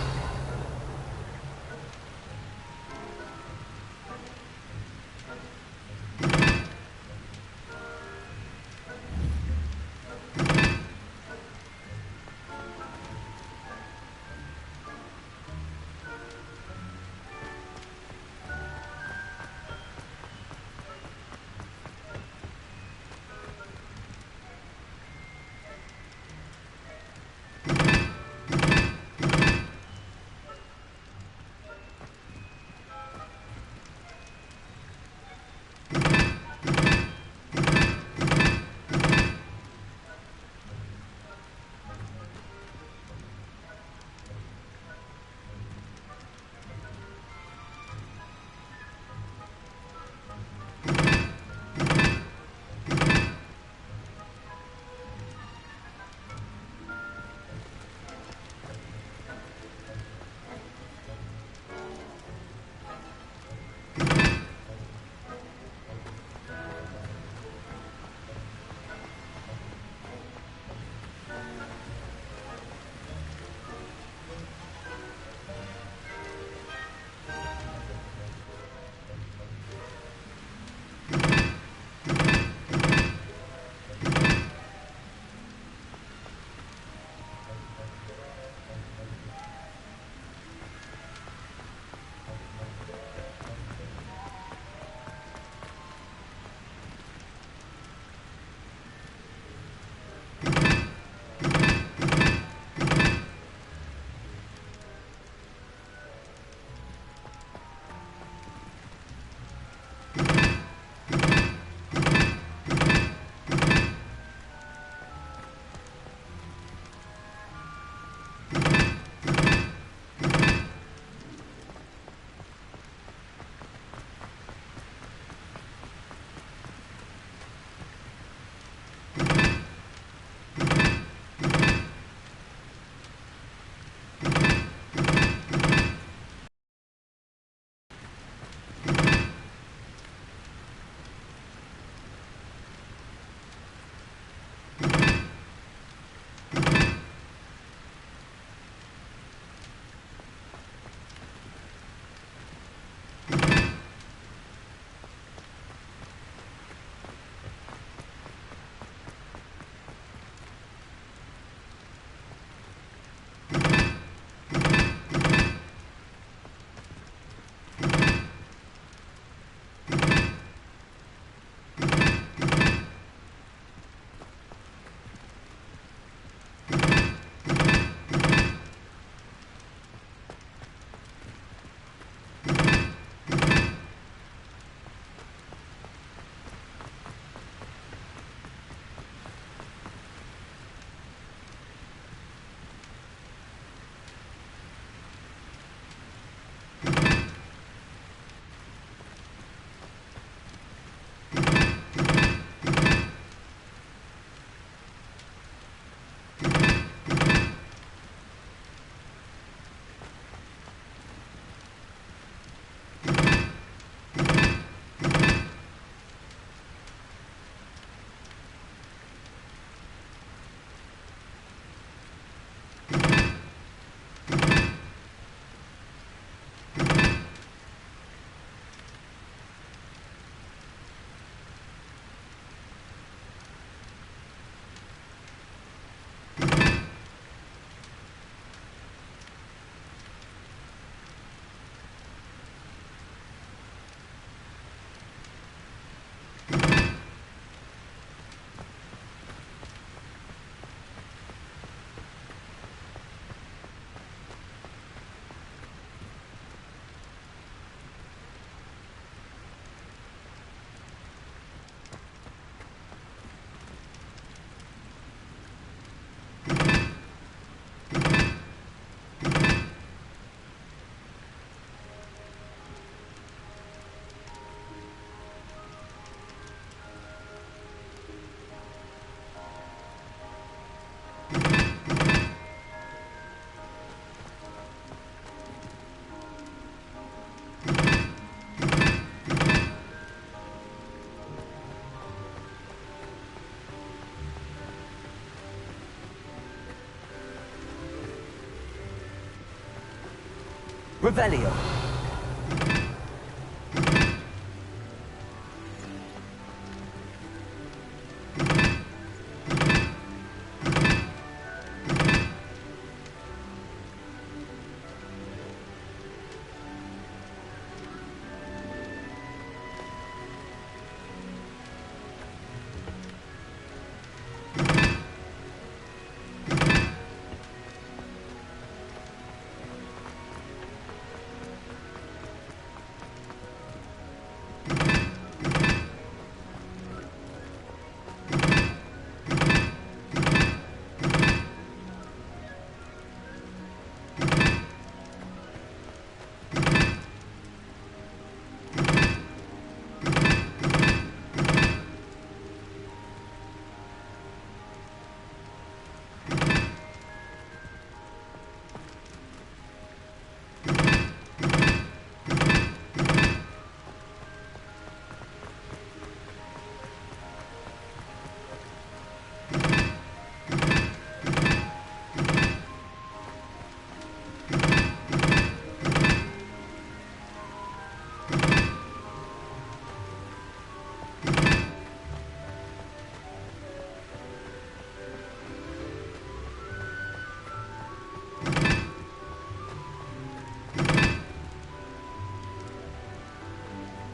Revelio.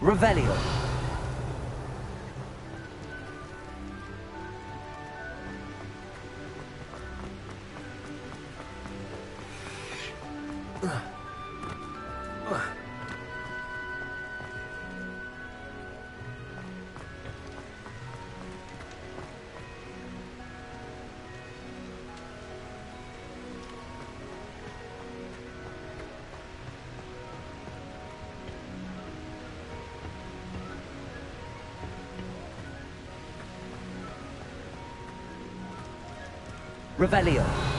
Revelio. Revelio.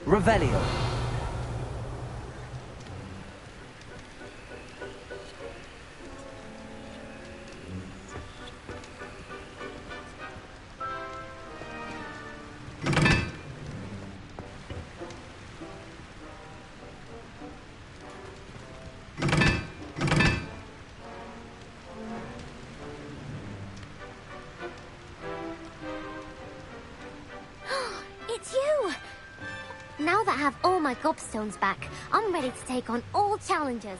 Revelio. It's you! Now that I have all my gobstones back, I'm ready to take on all challenges.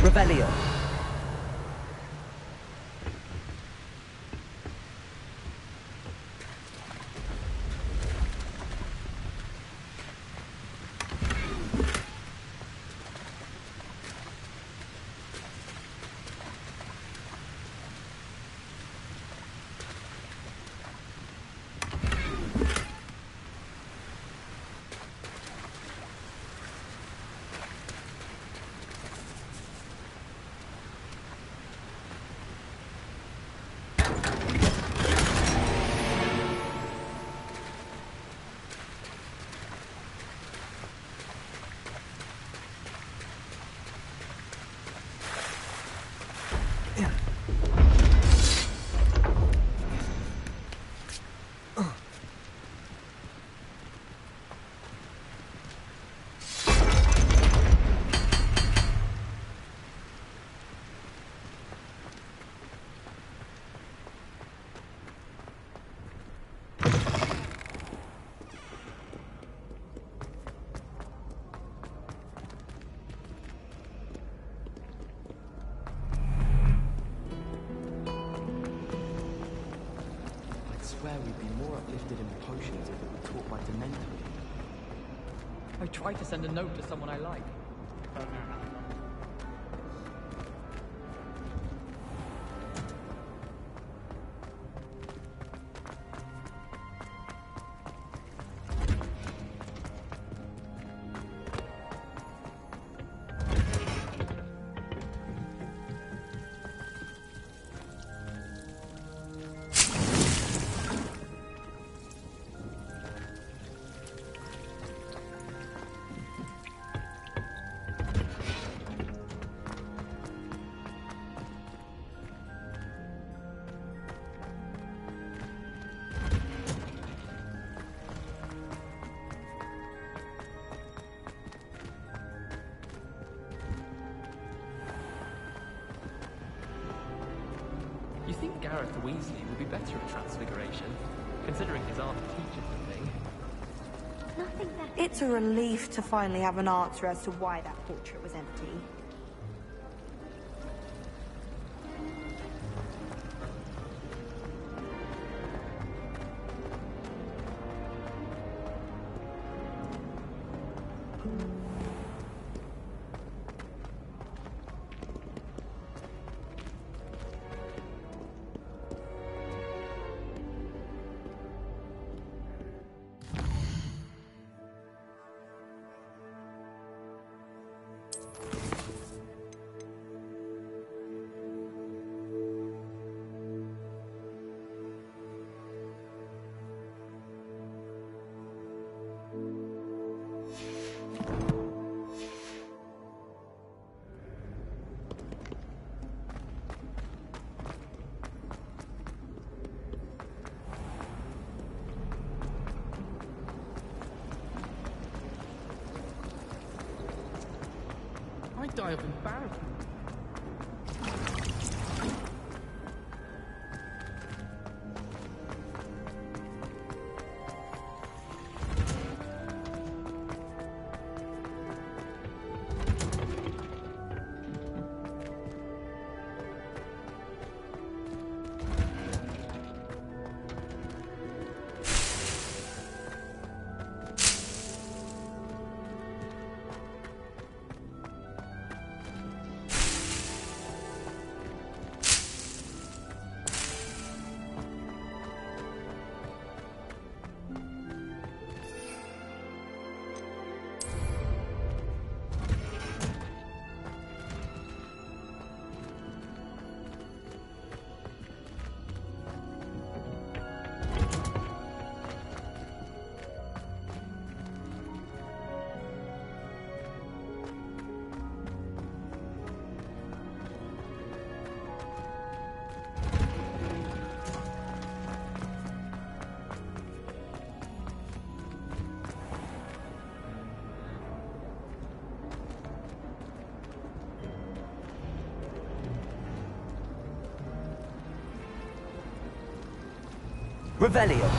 Revelio. Swear we'd be more uplifted in potions if it were taught by Dementor. I tried to send a note to someone I like. You think Gareth Weasley would be better at Transfiguration, considering his aunt teaches the thing? It's a relief to finally have an answer as to why that portrait was empty. die of embarrassment. Revelio.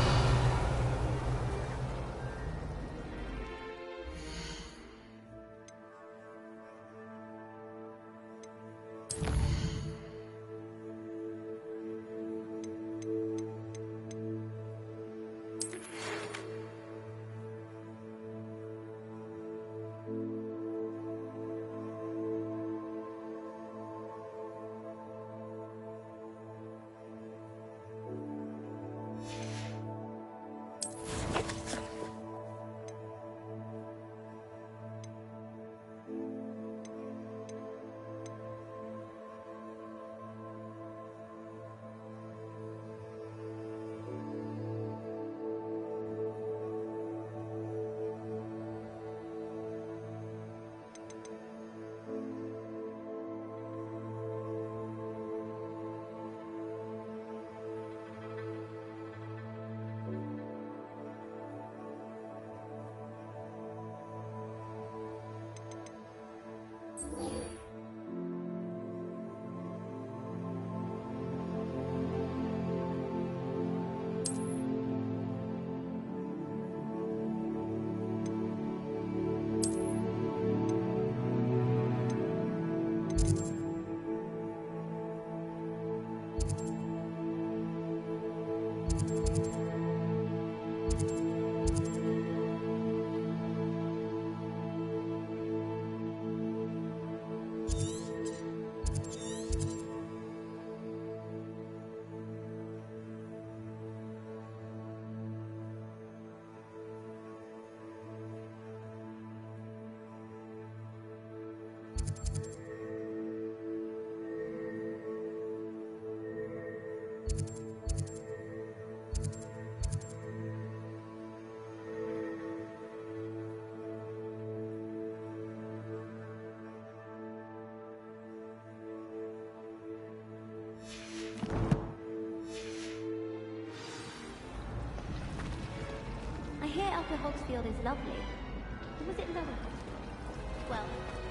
I hear Upper Hogsfield is lovely. Or was it Lower Hogsfield? Well,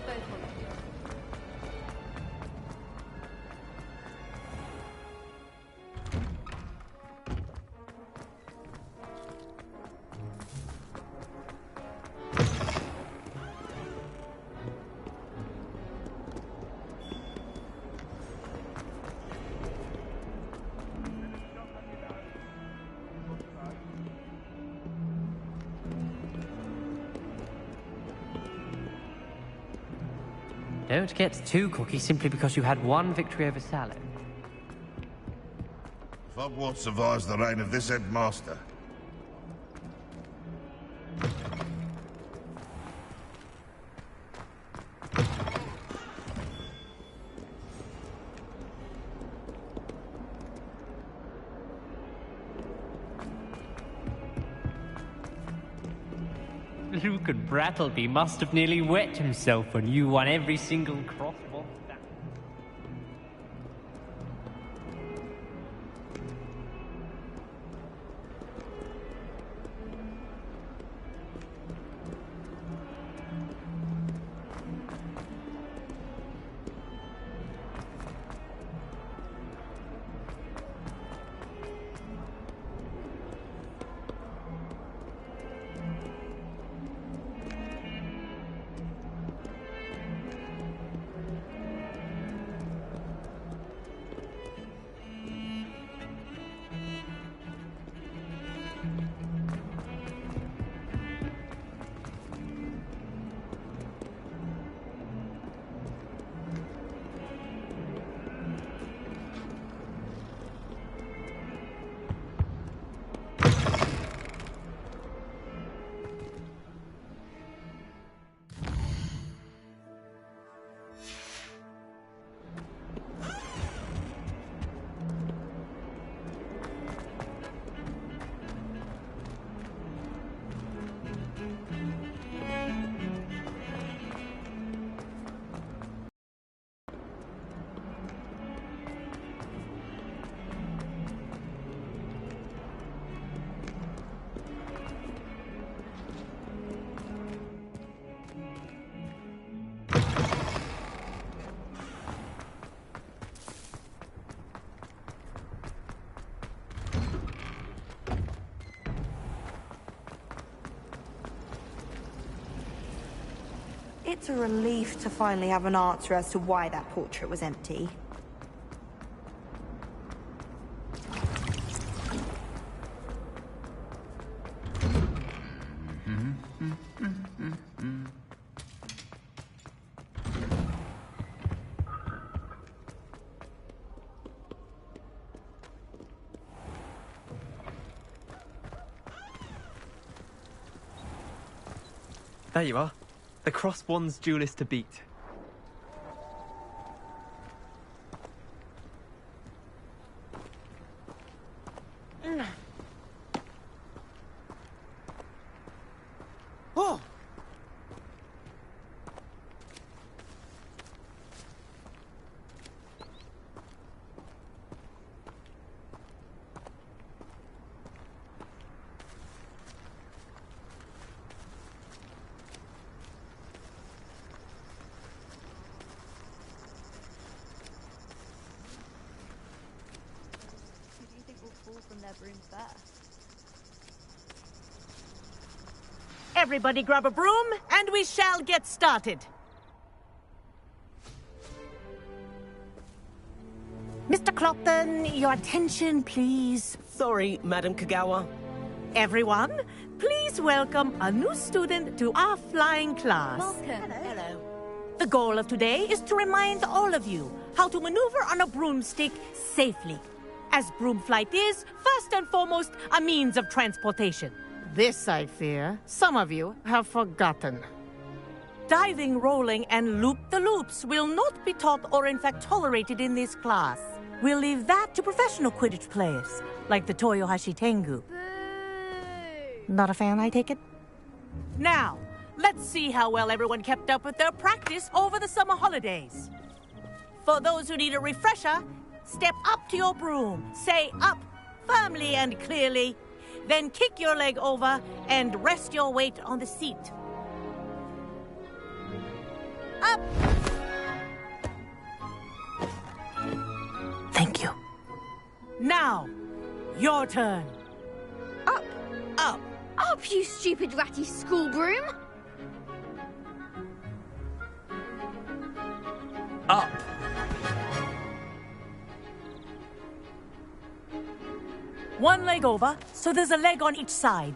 both Hogsfields. Don't get too cocky simply because you had one victory over Sallow. If Hogwarts survives the reign of this headmaster, Luke and Brattleby must have nearly wet himself when you won every single crossbow. It's a relief to finally have an answer as to why that portrait was empty. There you are. The Cross Wands duelist to beat. Oh! From their broom first. Everybody grab a broom, and we shall get started. Mr. Clopton, your attention, please. Sorry, Madam Kagawa. Everyone, please welcome a new student to our flying class. Welcome. Hello. The goal of today is to remind all of you how to maneuver on a broomstick safely. As broom flight is, first and foremost, a means of transportation. This, I fear, some of you have forgotten. Diving, rolling, and loop-the-loops will not be taught or in fact tolerated in this class. We'll leave that to professional Quidditch players, like the Toyohashi Tengu. Not a fan, I take it? Now, let's see how well everyone kept up with their practice over the summer holidays. For those who need a refresher, step up to your broom, say up firmly and clearly, then kick your leg over and rest your weight on the seat. Up! Thank you. Now, your turn. Up! Up! Up, you stupid ratty school broom! Up! One leg over, so there's a leg on each side.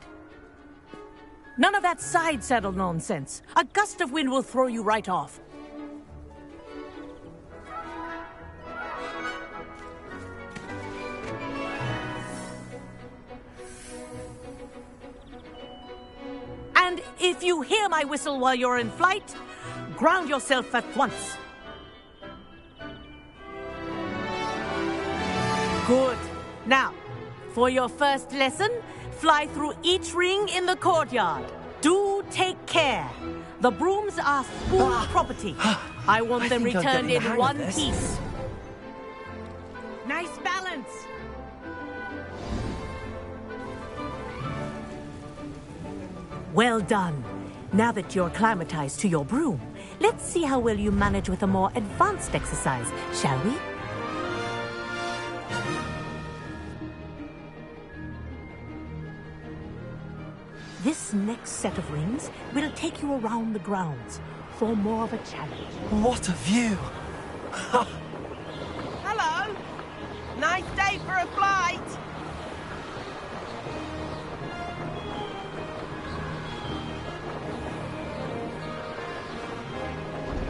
None of that side saddle nonsense. A gust of wind will throw you right off. And if you hear my whistle while you're in flight, ground yourself at once. Good. Now, for your first lesson, fly through each ring in the courtyard. Do take care. The brooms are school property. I want them returned in one piece. Nice balance. Well done. Now that you're acclimatized to your broom, let's see how well you manage with a more advanced exercise, shall we? This next set of rings will take you around the grounds for more of a challenge. What a view! Hello! Nice day for a flight!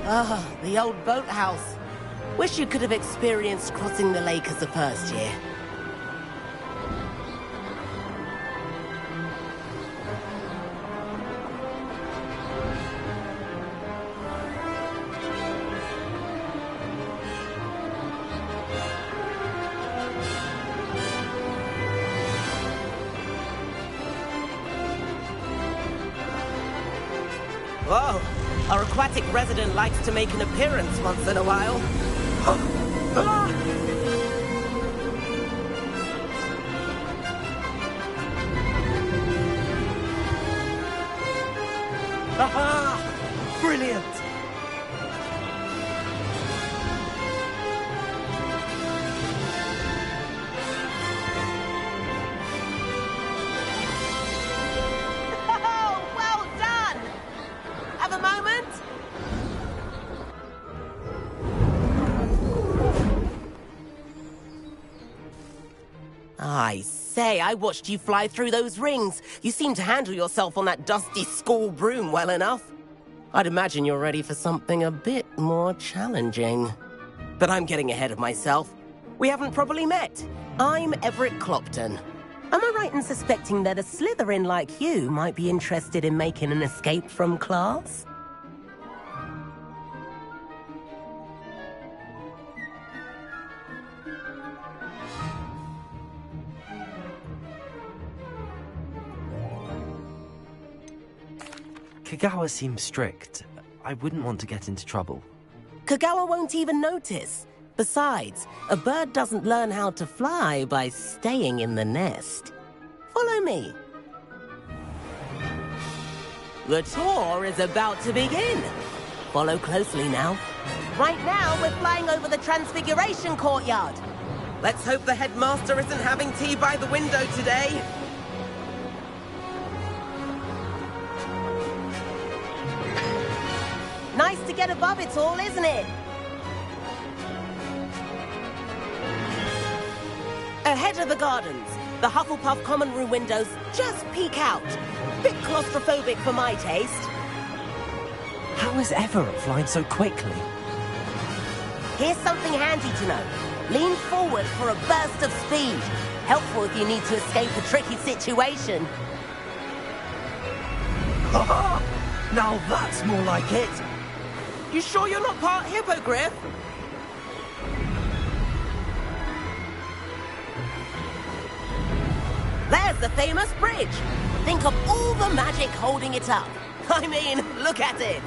Ah, the old boathouse. Wish you could have experienced crossing the lake as a first year. Whoa! Our aquatic resident likes to make an appearance once in a while. Aha! Brilliant! I say, I watched you fly through those rings. You seem to handle yourself on that dusty school broom well enough. I'd imagine you're ready for something a bit more challenging. But I'm getting ahead of myself. We haven't properly met. I'm Everett Clopton. Am I right in suspecting that a Slytherin like you might be interested in making an escape from class? Kagawa seems strict. I wouldn't want to get into trouble. Kagawa won't even notice. Besides, a bird doesn't learn how to fly by staying in the nest. Follow me. The tour is about to begin. Follow closely now. Right now, we're flying over the Transfiguration Courtyard. Let's hope the headmaster isn't having tea by the window today. Nice to get above it all, isn't it? Ahead of the gardens, the Hufflepuff common room windows just peek out. Bit claustrophobic for my taste. How is Everett flying so quickly? Here's something handy to know. Lean forward for a burst of speed. Helpful if you need to escape a tricky situation. Now that's more like it. You sure you're not part hippogriff? There's the famous bridge. Think of all the magic holding it up. I mean, look at it.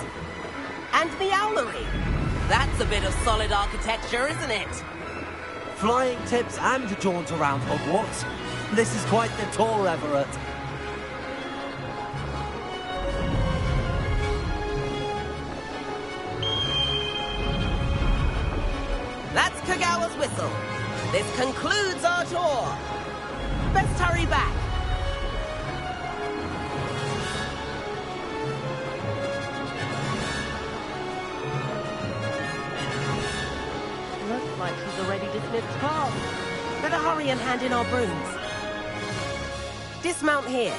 And the owlery. That's a bit of solid architecture, isn't it? Flying tips and a jaunt around Hogwarts. This is quite the tour, Everett. That's Kagawa's whistle. This concludes our tour. Best hurry back. Looks like she's already dismissed class. Better hurry and hand in our brooms. Dismount here.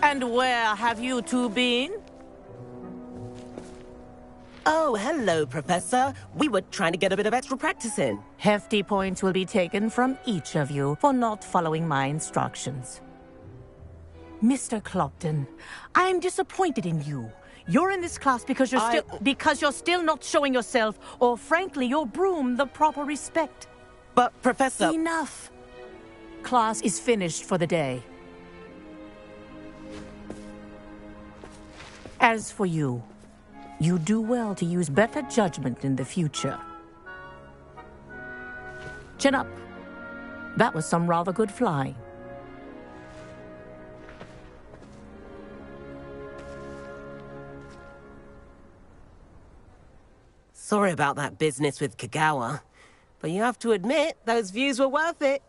And where have you two been? Oh, hello, Professor. We were trying to get a bit of extra practice in. Hefty points will be taken from each of you for not following my instructions. Mr. Clopton, I'm disappointed in you. You're in this class because you're still not showing yourself, or frankly, your broom the proper respect. But, Professor... Enough. Class is finished for the day. As for you, you do well to use better judgment in the future. Chin up. That was some rather good flying. Sorry about that business with Kagawa, but you have to admit, those views were worth it.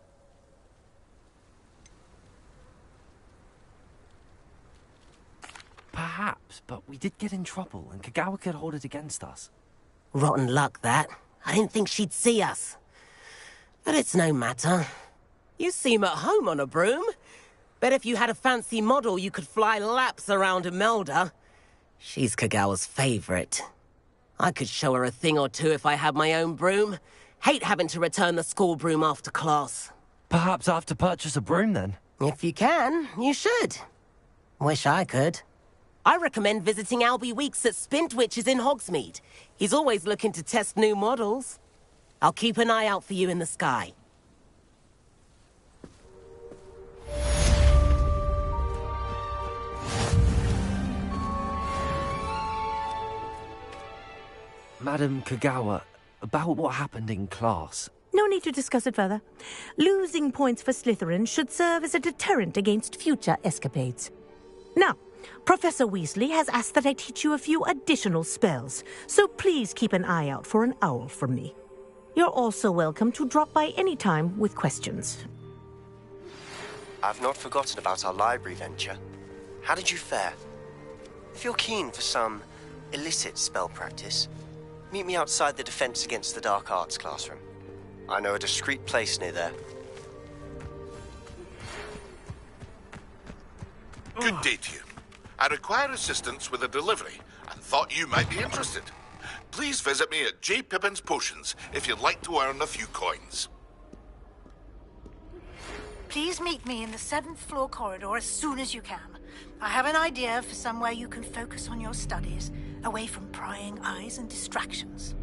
Perhaps, but we did get in trouble, and Kagawa could hold it against us. Rotten luck, that. I didn't think she'd see us. But it's no matter. You seem at home on a broom. Bet if you had a fancy model, you could fly laps around Imelda. She's Kagawa's favorite. I could show her a thing or two if I had my own broom. Hate having to return the school broom after class. Perhaps I have to purchase a broom, then? If you can, you should. Wish I could. I recommend visiting Albie Weeks at Spintwitches in Hogsmeade. He's always looking to test new models. I'll keep an eye out for you in the sky. Madam Kagawa, about what happened in class. No need to discuss it further. Losing points for Slytherin should serve as a deterrent against future escapades. Now, Professor Weasley has asked that I teach you a few additional spells, so please keep an eye out for an owl from me. You're also welcome to drop by any time with questions. I've not forgotten about our library venture. How did you fare? If you're keen for some illicit spell practice, Meet me outside the Defense Against the Dark Arts classroom. I know a discreet place near there. Good day to you. I require assistance with a delivery and thought you might be interested. Please visit me at J. Pippin's Potions if you'd like to earn a few coins. Please meet me in the 7th floor corridor as soon as you can. I have an idea for somewhere you can focus on your studies, away from prying eyes and distractions.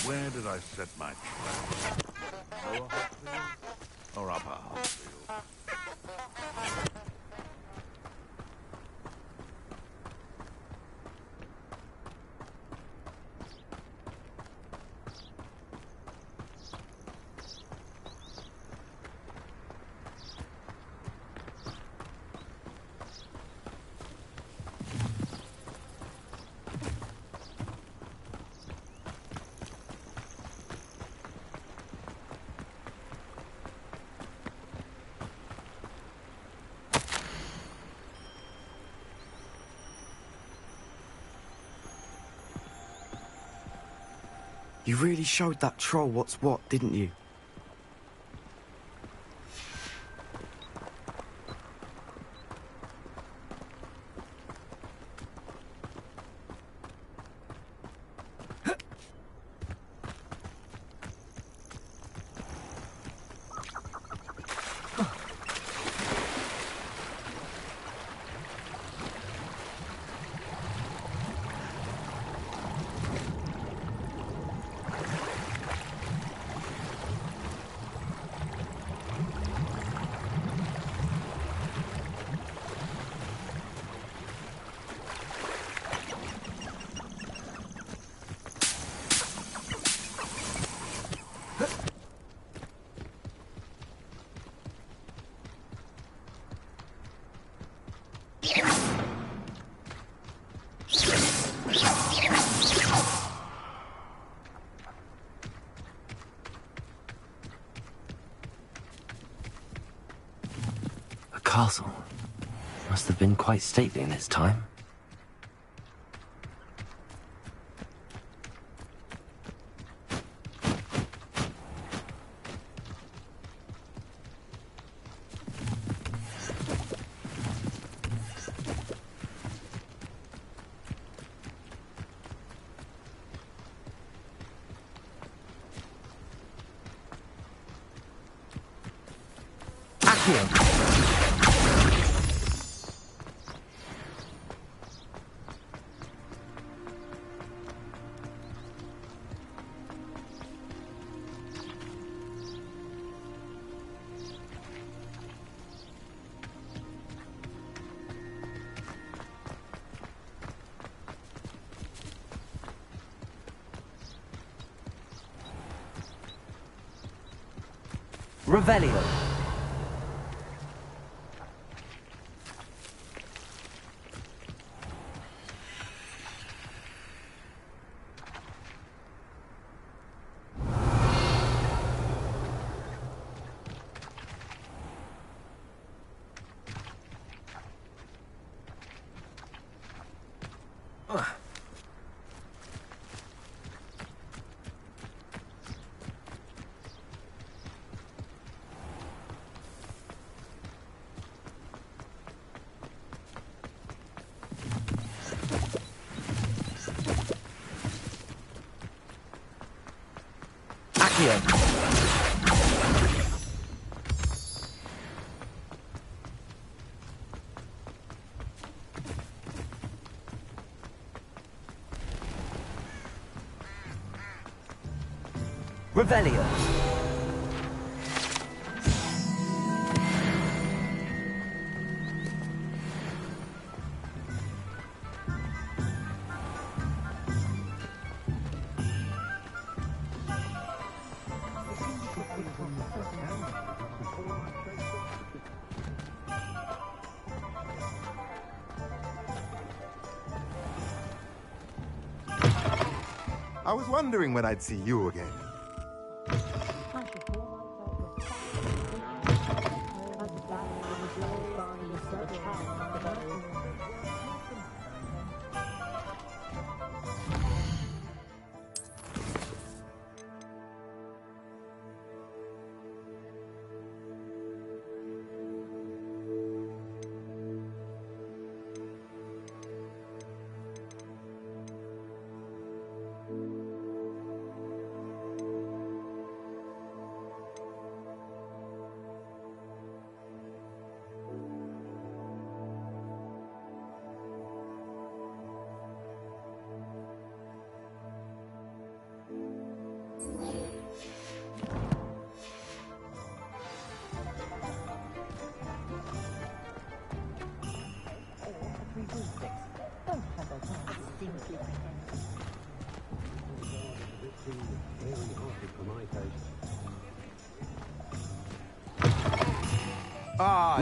Where did I set my trap? Lower Hogfield or upper Hogfield? You really showed that troll what's what, didn't you? castle. Must have been quite stately in its time. Revelio. Revelio. I was wondering when I'd see you again.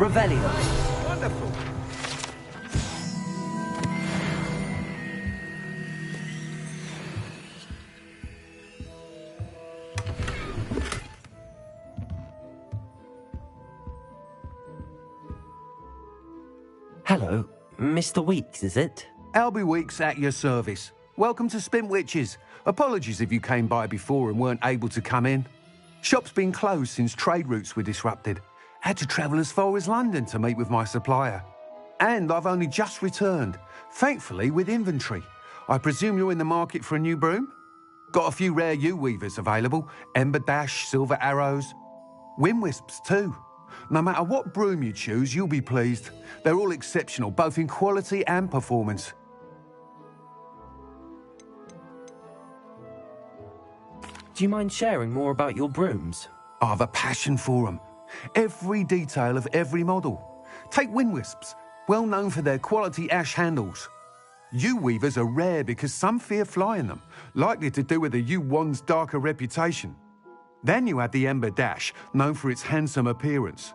Revelio. Wonderful. Hello, Mr. Weeks, is it? Albie Weeks at your service. Welcome to Spintwitches. Apologies if you came by before and weren't able to come in. Shop's been closed since trade routes were disrupted. Had to travel as far as London to meet with my supplier. And I've only just returned, thankfully with inventory. I presume you're in the market for a new broom? Got a few rare U-weavers available, Ember Dash, Silver Arrows, Wind Wisps too. No matter what broom you choose, you'll be pleased. They're all exceptional, both in quality and performance. Do you mind sharing more about your brooms? I have a passion for them. Every detail of every model. Take Wind Wisps, well known for their quality ash handles. U-weavers are rare because some fear flying them, likely to do with the U-wand's darker reputation. Then you have the Ember Dash, known for its handsome appearance.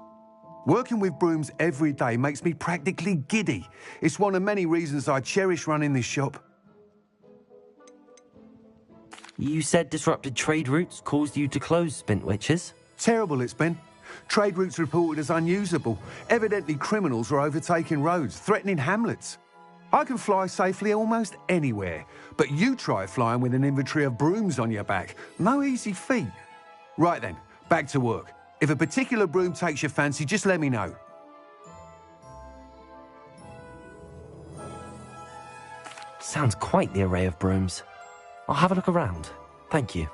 Working with brooms every day makes me practically giddy. It's one of many reasons I cherish running this shop. You said disrupted trade routes caused you to close Spintwitches? Terrible it's been. Trade routes reported as unusable. Evidently criminals are overtaking roads, threatening hamlets. I can fly safely almost anywhere, but you try flying with an inventory of brooms on your back. No easy feat. Right then, back to work. If a particular broom takes your fancy, just let me know. Sounds quite the array of brooms. I'll have a look around. Thank you.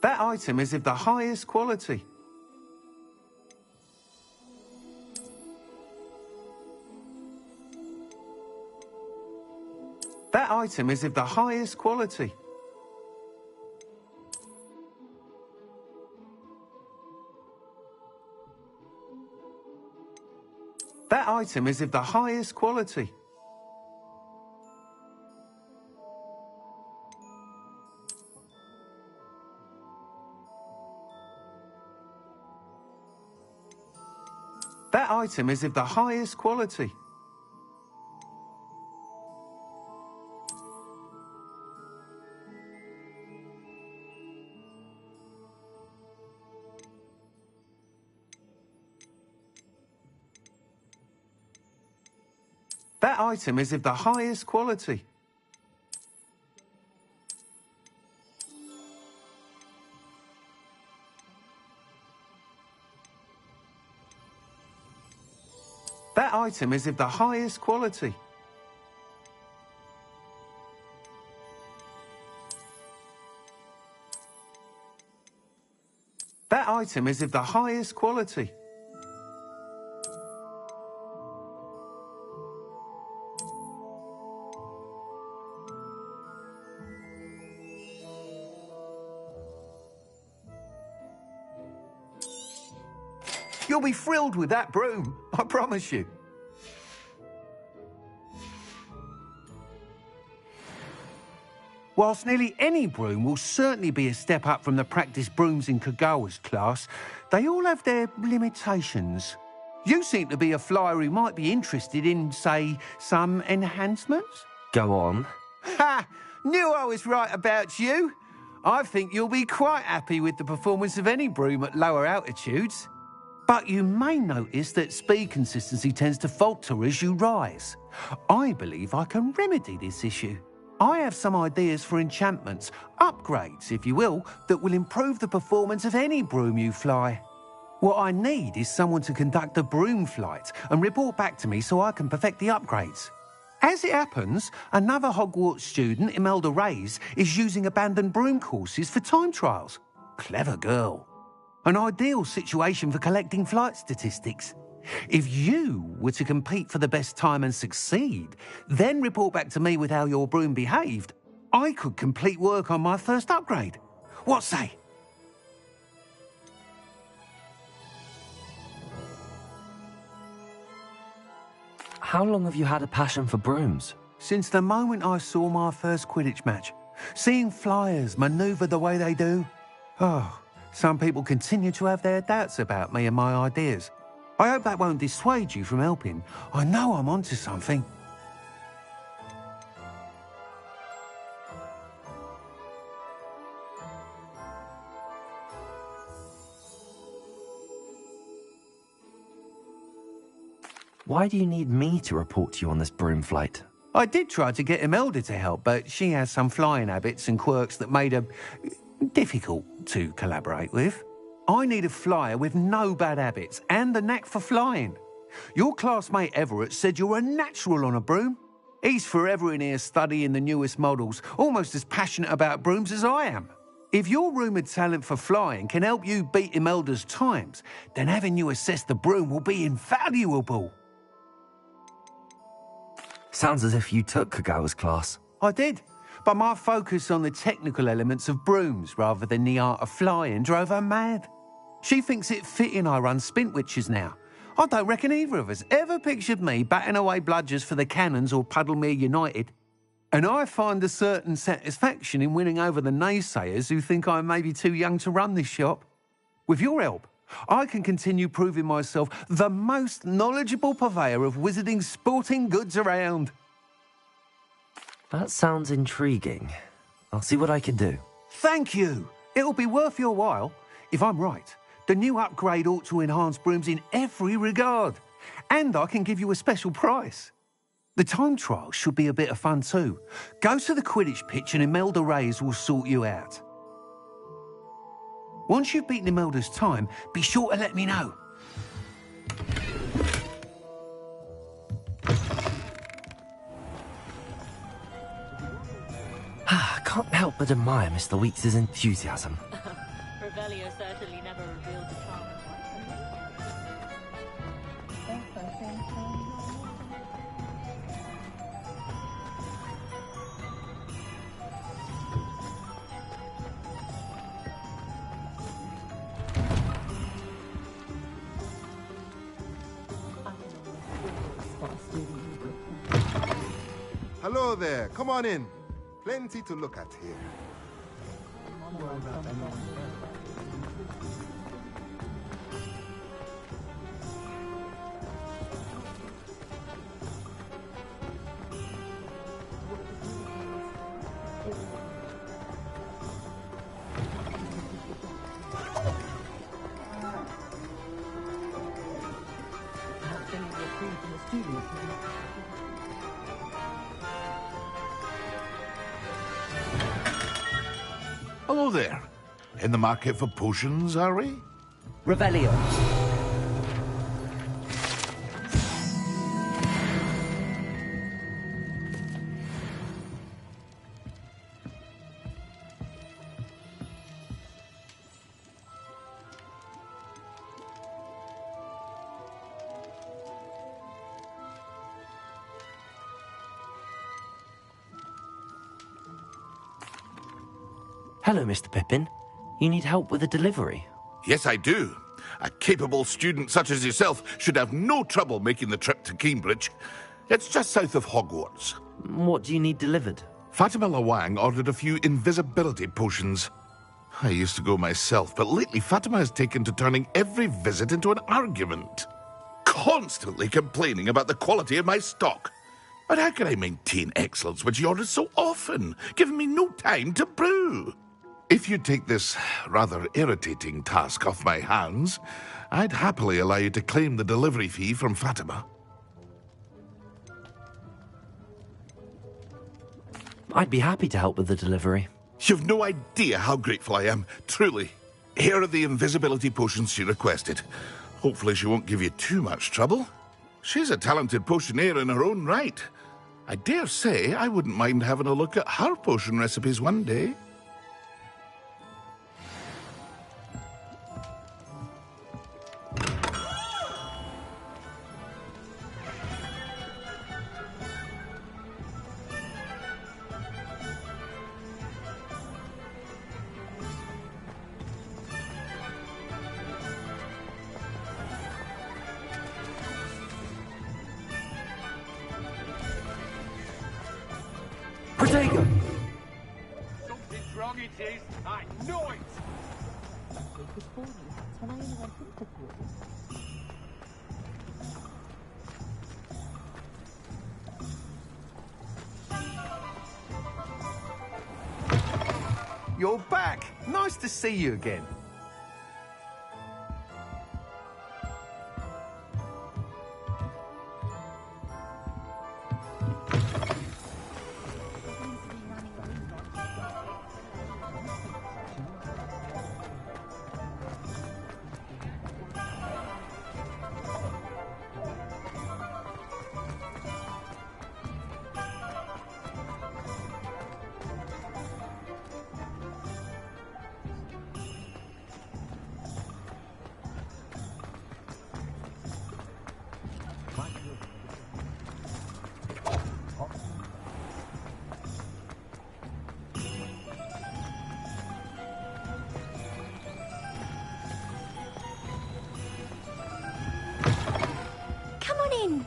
That item is of the highest quality. That item is of the highest quality. That item is of the highest quality. That item is of the highest quality. That item is of the highest quality. That item is of the highest quality. That item is of the highest quality. You'll be thrilled with that broom, I promise you. Whilst nearly any broom will certainly be a step up from the practice brooms in Kagawa's class, they all have their limitations. You seem to be a flyer who might be interested in, say, some enhancements? Go on. Ha! Knew I was right about you. I think you'll be quite happy with the performance of any broom at lower altitudes. But you may notice that speed consistency tends to falter as you rise. I believe I can remedy this issue. I have some ideas for enchantments, upgrades, if you will, that will improve the performance of any broom you fly. What I need is someone to conduct a broom flight and report back to me so I can perfect the upgrades. As it happens, another Hogwarts student, Imelda Reyes, is using abandoned broom courses for time trials. Clever girl. An ideal situation for collecting flight statistics. If you were to compete for the best time and succeed, then report back to me with how your broom behaved, I could complete work on my first upgrade. What say? How long have you had a passion for brooms? Since the moment I saw my first Quidditch match. Seeing flyers manoeuvre the way they do. Oh, some people continue to have their doubts about me and my ideas. I hope that won't dissuade you from helping. I know I'm onto something. Why do you need me to report to you on this broom flight? I did try to get Imelda to help, but she has some flying habits and quirks that made her difficult to collaborate with. I need a flyer with no bad habits and the knack for flying. Your classmate Everett said you're a natural on a broom. He's forever in here studying the newest models, almost as passionate about brooms as I am. If your rumoured talent for flying can help you beat Imelda's times, then having you assess the broom will be invaluable. Sounds as if you took Kagawa's class. I did, but my focus on the technical elements of brooms rather than the art of flying drove her mad. She thinks it fitting I run Spintwitches now. I don't reckon either of us ever pictured me batting away bludgers for the Cannons or Puddlemere United. And I find a certain satisfaction in winning over the naysayers who think I may be too young to run this shop. With your help, I can continue proving myself the most knowledgeable purveyor of wizarding sporting goods around. That sounds intriguing. I'll see what I can do. Thank you. It'll be worth your while. If I'm right, the new upgrade ought to enhance brooms in every regard. And I can give you a special price. The time trial should be a bit of fun too. Go to the Quidditch pitch and Imelda Reyes will sort you out. Once you've beaten Imelda's time, be sure to let me know. I can't help but admire Mr. Weeks' enthusiasm. Revelio certainly never revealed the charm of Hello there. Come on in. Plenty to look at here. Hello there. In the market for potions, are we? Revelio. Hello, Mr. Pippin. You need help with a delivery? Yes, I do. A capable student such as yourself should have no trouble making the trip to Cambridge. It's just south of Hogwarts. What do you need delivered? Fatima Lawang ordered a few invisibility potions. I used to go myself, but lately Fatima has taken to turning every visit into an argument. Constantly complaining about the quality of my stock. But how can I maintain excellence when she orders so often, giving me no time to brew? If you take this rather irritating task off my hands, I'd happily allow you to claim the delivery fee from Fatima. I'd be happy to help with the delivery. You've no idea how grateful I am, truly. Here are the invisibility potions she requested. Hopefully she won't give you too much trouble. She's a talented potioneer in her own right. I dare say I wouldn't mind having a look at her potion recipes one day. Protego! Something's wrong, it is. I know it! You're back. Nice to see you again.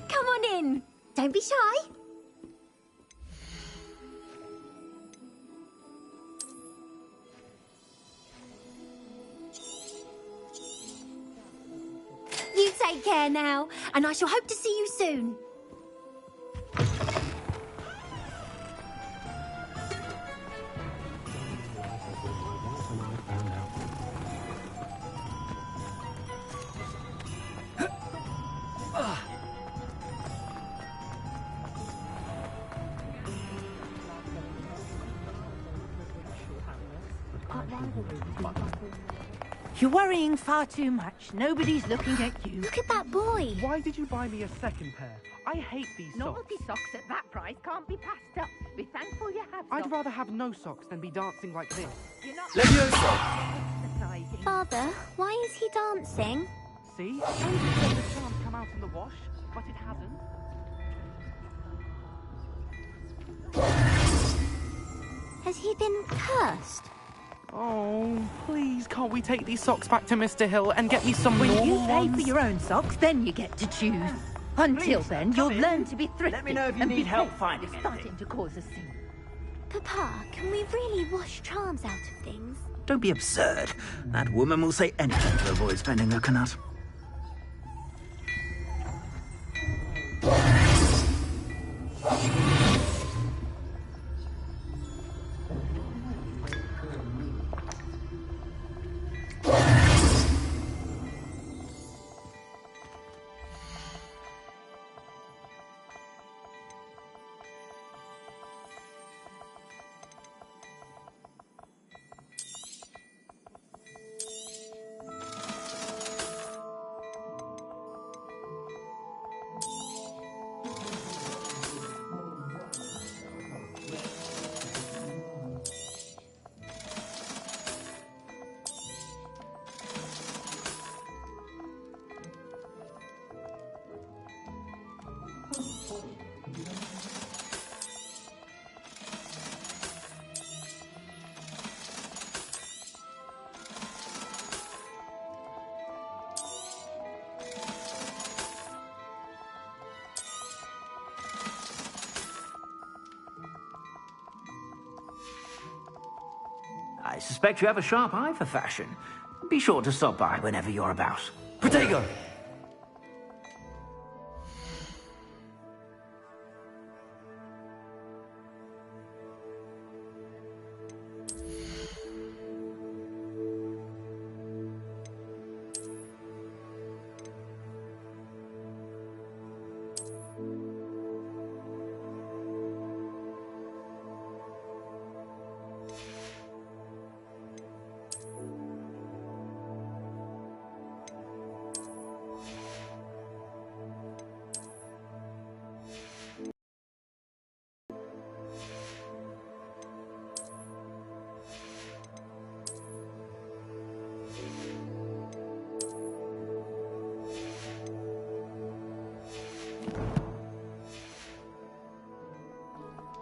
Come on in. Don't be shy. You take care now, and I shall hope to see you soon. You're worrying far too much. Nobody's looking at you. Look at that boy. Why did you buy me a second pair? I hate these socks. Novelty socks at that price can't be passed up. Be thankful you have I'd socks. rather have no socks than be dancing like this. You're not Levioso! Father, why is he dancing? See? Maybe the charm come out in the wash, but it hasn't. Has he been cursed? Oh, please, can't we take these socks back to Mr. Hill and get me some When normal you pay ones? for your own socks, then you get to choose. Until then, you'll learn to be thrifty. Let me know if you and need be help careful finding of starting to cause a scene. Papa, can we really wash charms out of things? Don't be absurd. That woman will say anything to avoid spending her canut. I suspect you have a sharp eye for fashion. Be sure to stop by whenever you're about. Protego!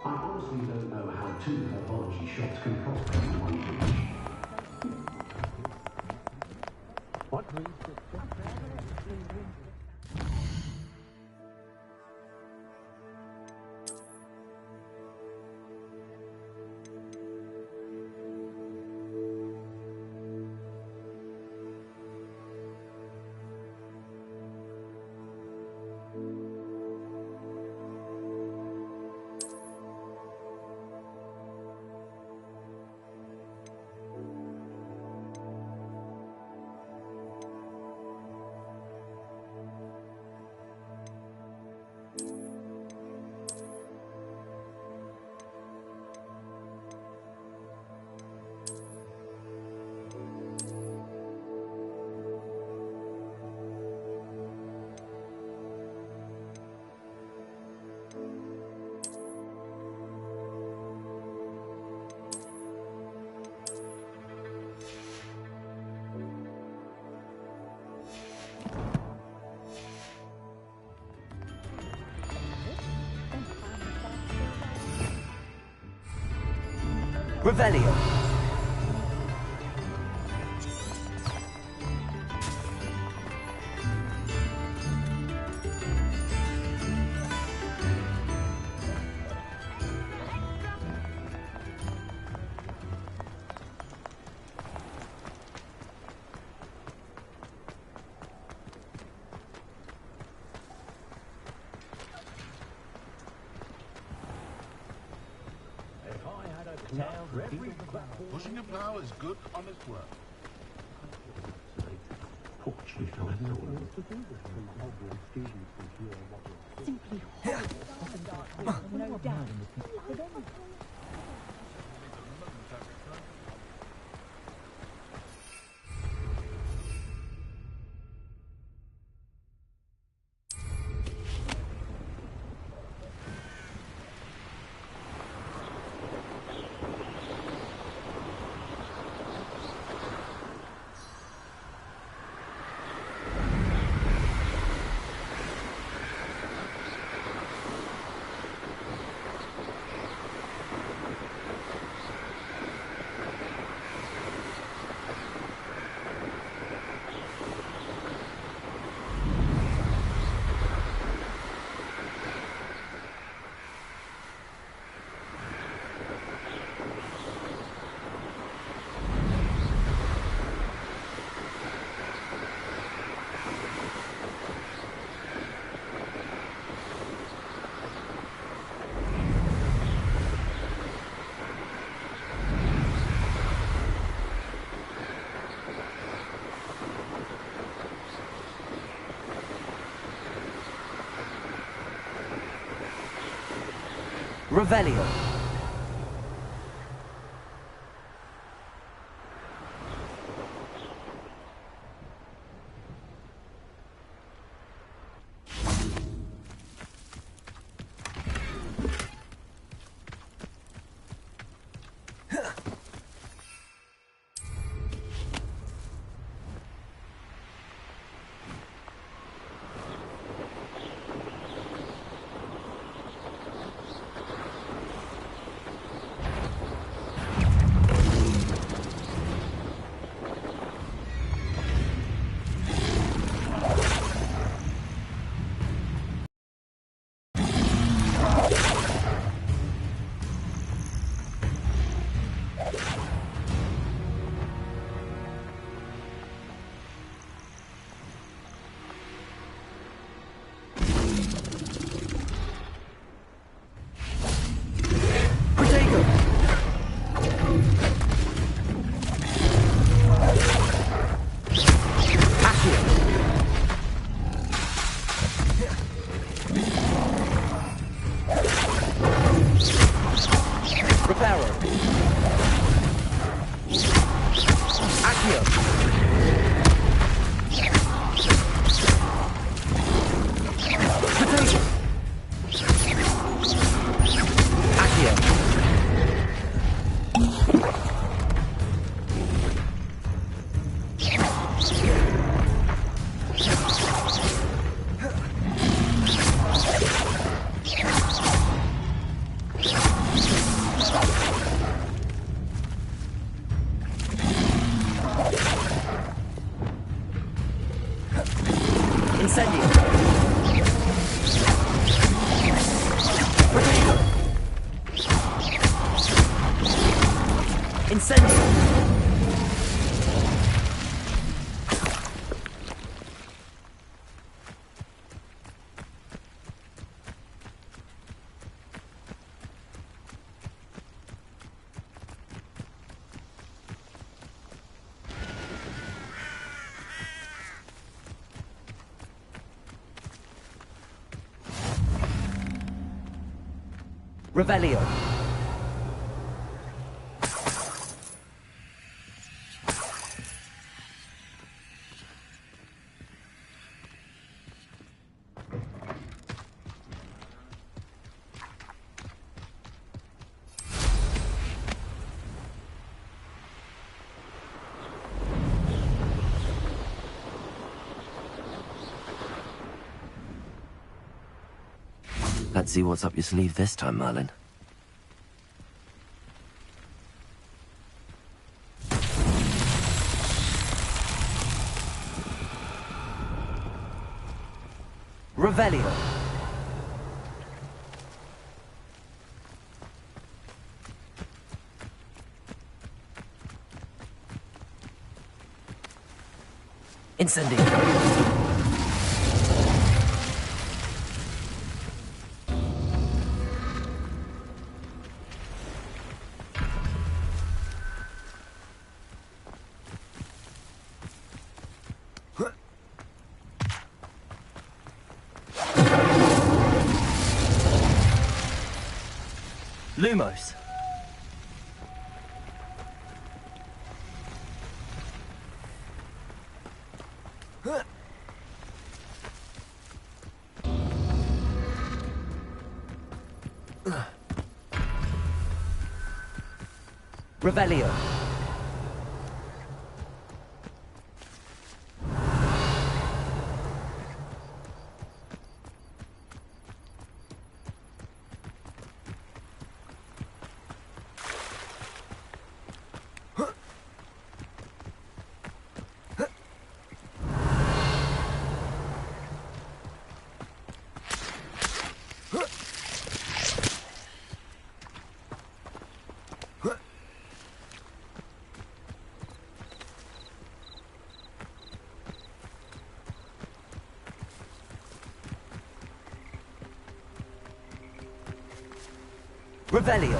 I honestly don't know how two herbology shops can prosper in one village. What? Revelio. Pushing a plow is good, honest work. Simply horrible. No doubt. Revelio. Revelio. Let's see what's up your sleeve this time, Merlin. Revelio. Incendio. Lumos. Revelio. Revelio.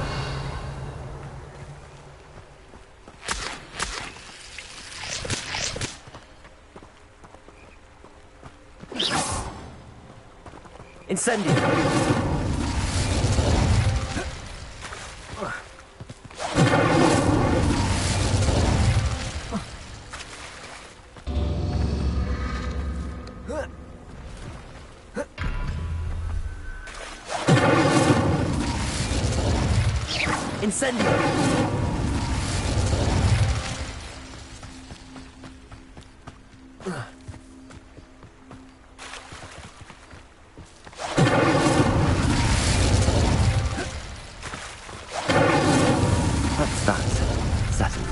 Incendio. sending... That's that. Settled.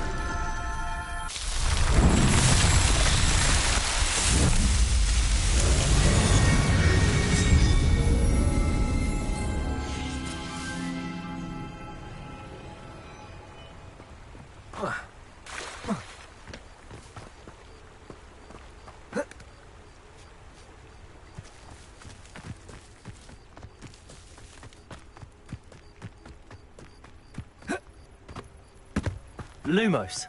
Lumos.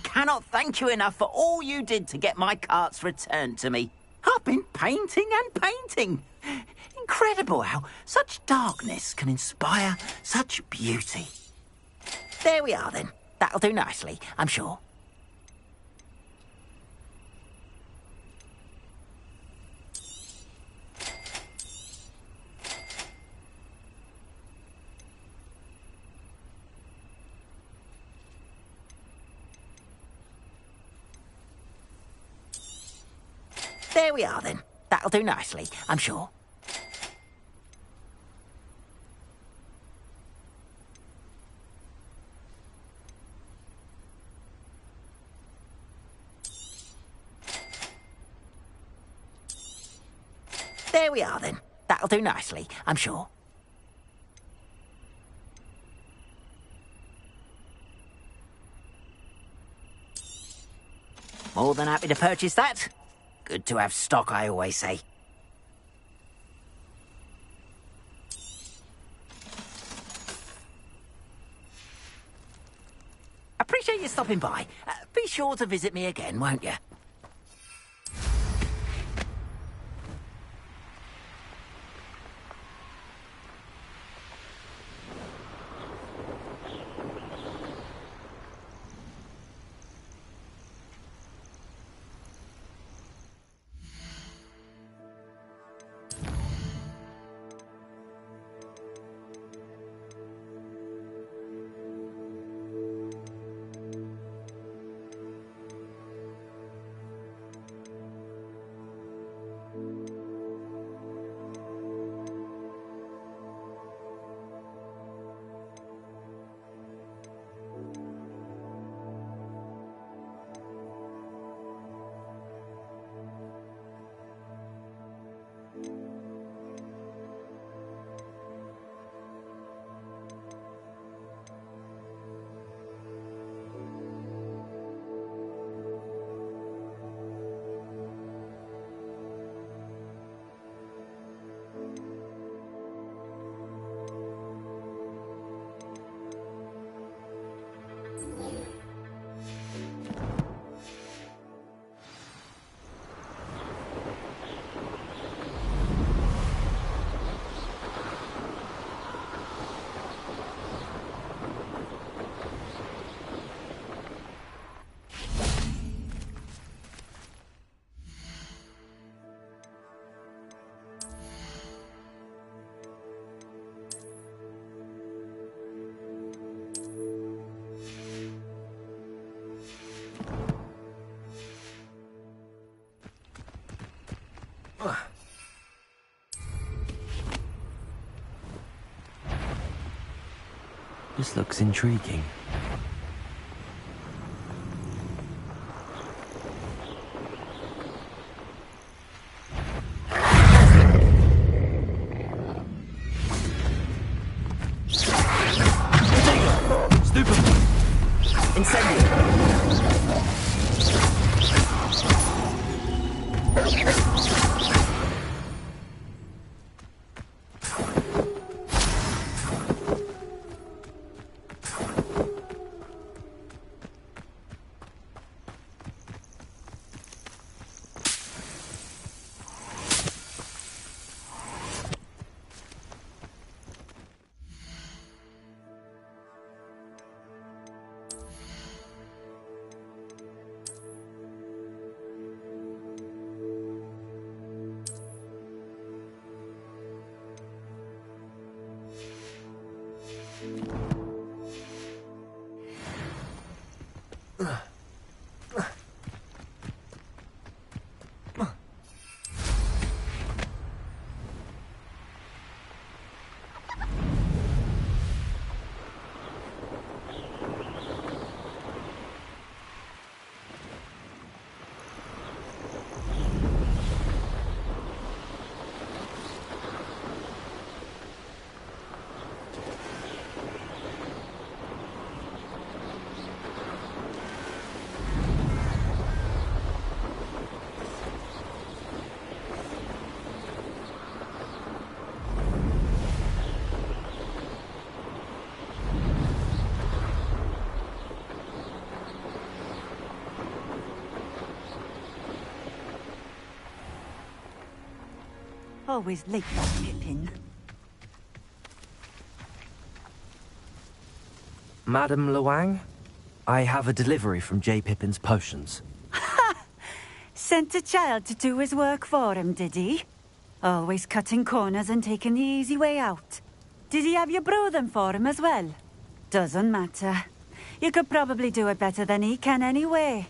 Cannot thank you enough for all you did to get my carts returned to me. I've been painting and painting. Incredible how such darkness can inspire such beauty. There we are then. That'll do nicely, I'm sure. There we are then. That'll do nicely, I'm sure. There we are then. That'll do nicely, I'm sure. More than happy to purchase that. Good to have stock, I always say. Appreciate you stopping by. Be sure to visit me again, won't you? This looks intriguing. Always late, that Pippin. Madam Luang, I have a delivery from J. Pippin's Potions. Sent a child to do his work for him, did he? Always cutting corners and taking the easy way out. Did he have you brew them for him as well? Doesn't matter. You could probably do it better than he can anyway.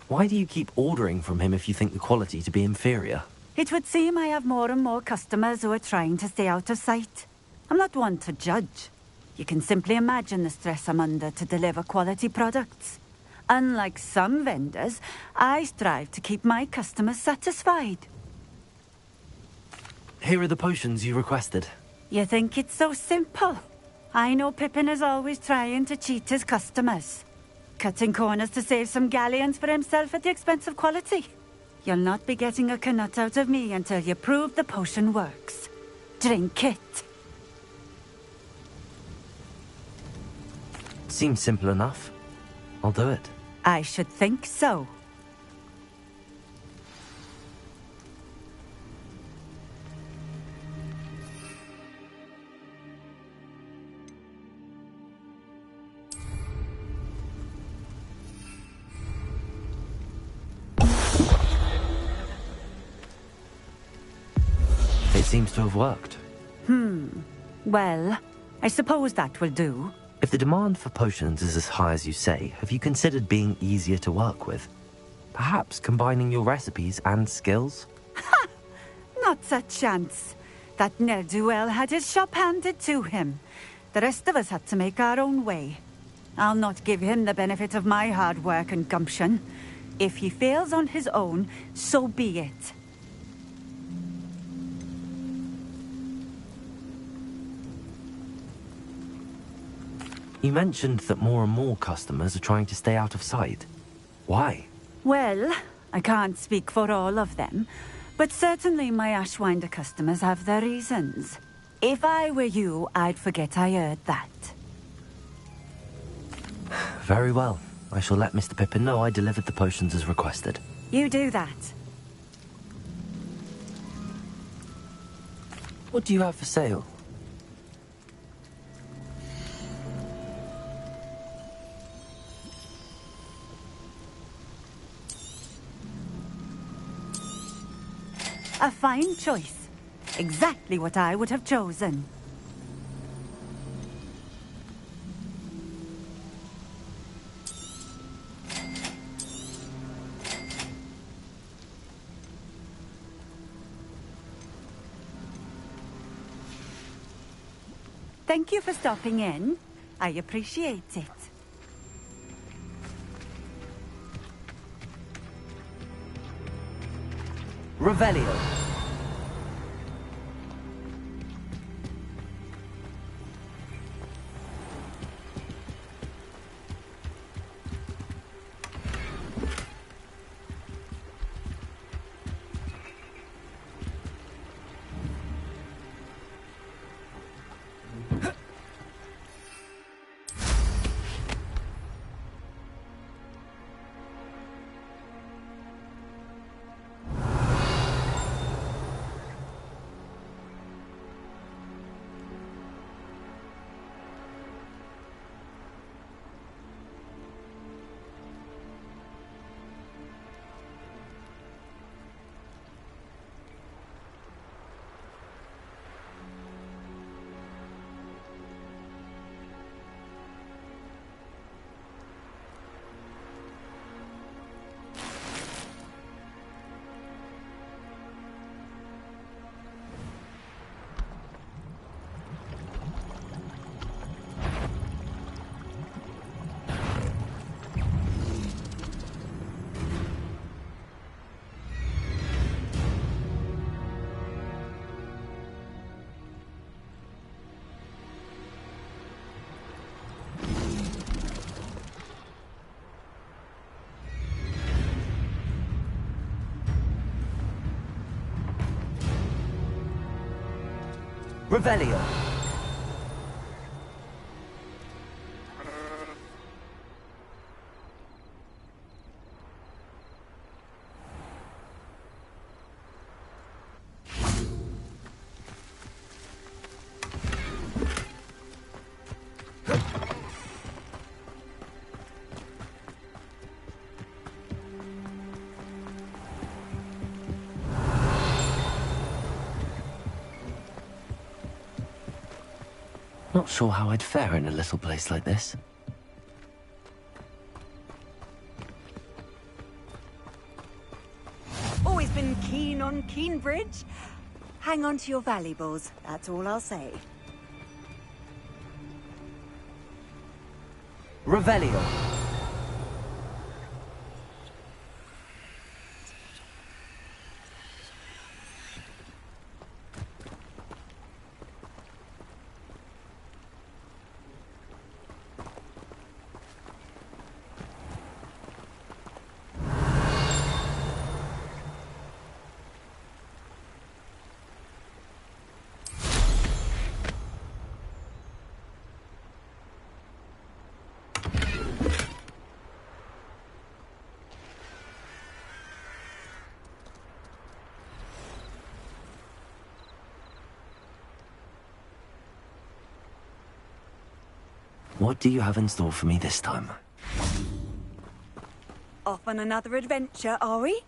Why do you keep ordering from him if you think the quality to be inferior? It would seem I have more and more customers who are trying to stay out of sight. I'm not one to judge. You can simply imagine the stress I'm under to deliver quality products. Unlike some vendors, I strive to keep my customers satisfied. Here are the potions you requested. You think it's so simple? I know Pippin is always trying to cheat his customers. Cutting corners to save some galleons for himself at the expense of quality. You'll not be getting a canut out of me until you prove the potion works. Drink it. Seems simple enough. I'll do it. I should think so. It seems to have worked. Well, I suppose that will do. If the demand for potions is as high as you say, have you considered being easier to work with? Perhaps combining your recipes and skills? Not a chance. That ne'er-do-well had his shop handed to him. The rest of us had to make our own way. I'll not give him the benefit of my hard work and gumption. If he fails on his own, so be it. You mentioned that more and more customers are trying to stay out of sight. Why? Well, I can't speak for all of them, but certainly my Ashwinder customers have their reasons. If I were you, I'd forget I heard that. Very well. I shall let Mr. Pippin know I delivered the potions as requested. You do that. What do you have for sale? A fine choice. Exactly what I would have chosen. Thank you for stopping in. I appreciate it. Revelio. Revelio. Not sure how I'd fare in a little place like this. Always been keen on Keenbridge. Hang on to your valuables, that's all I'll say. Revelio. What do you have in store for me this time? Off on another adventure, are we?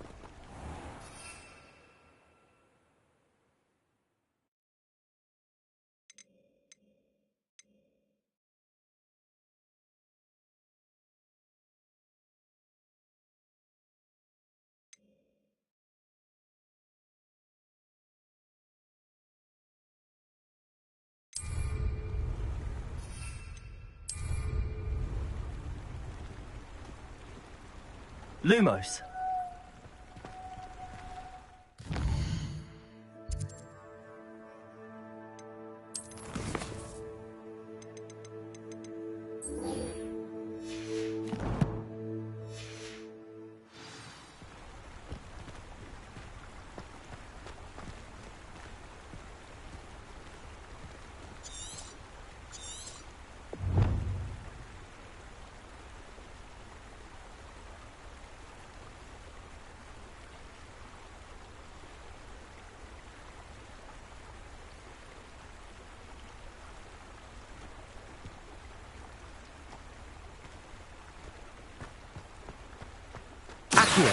Lumos. Accio.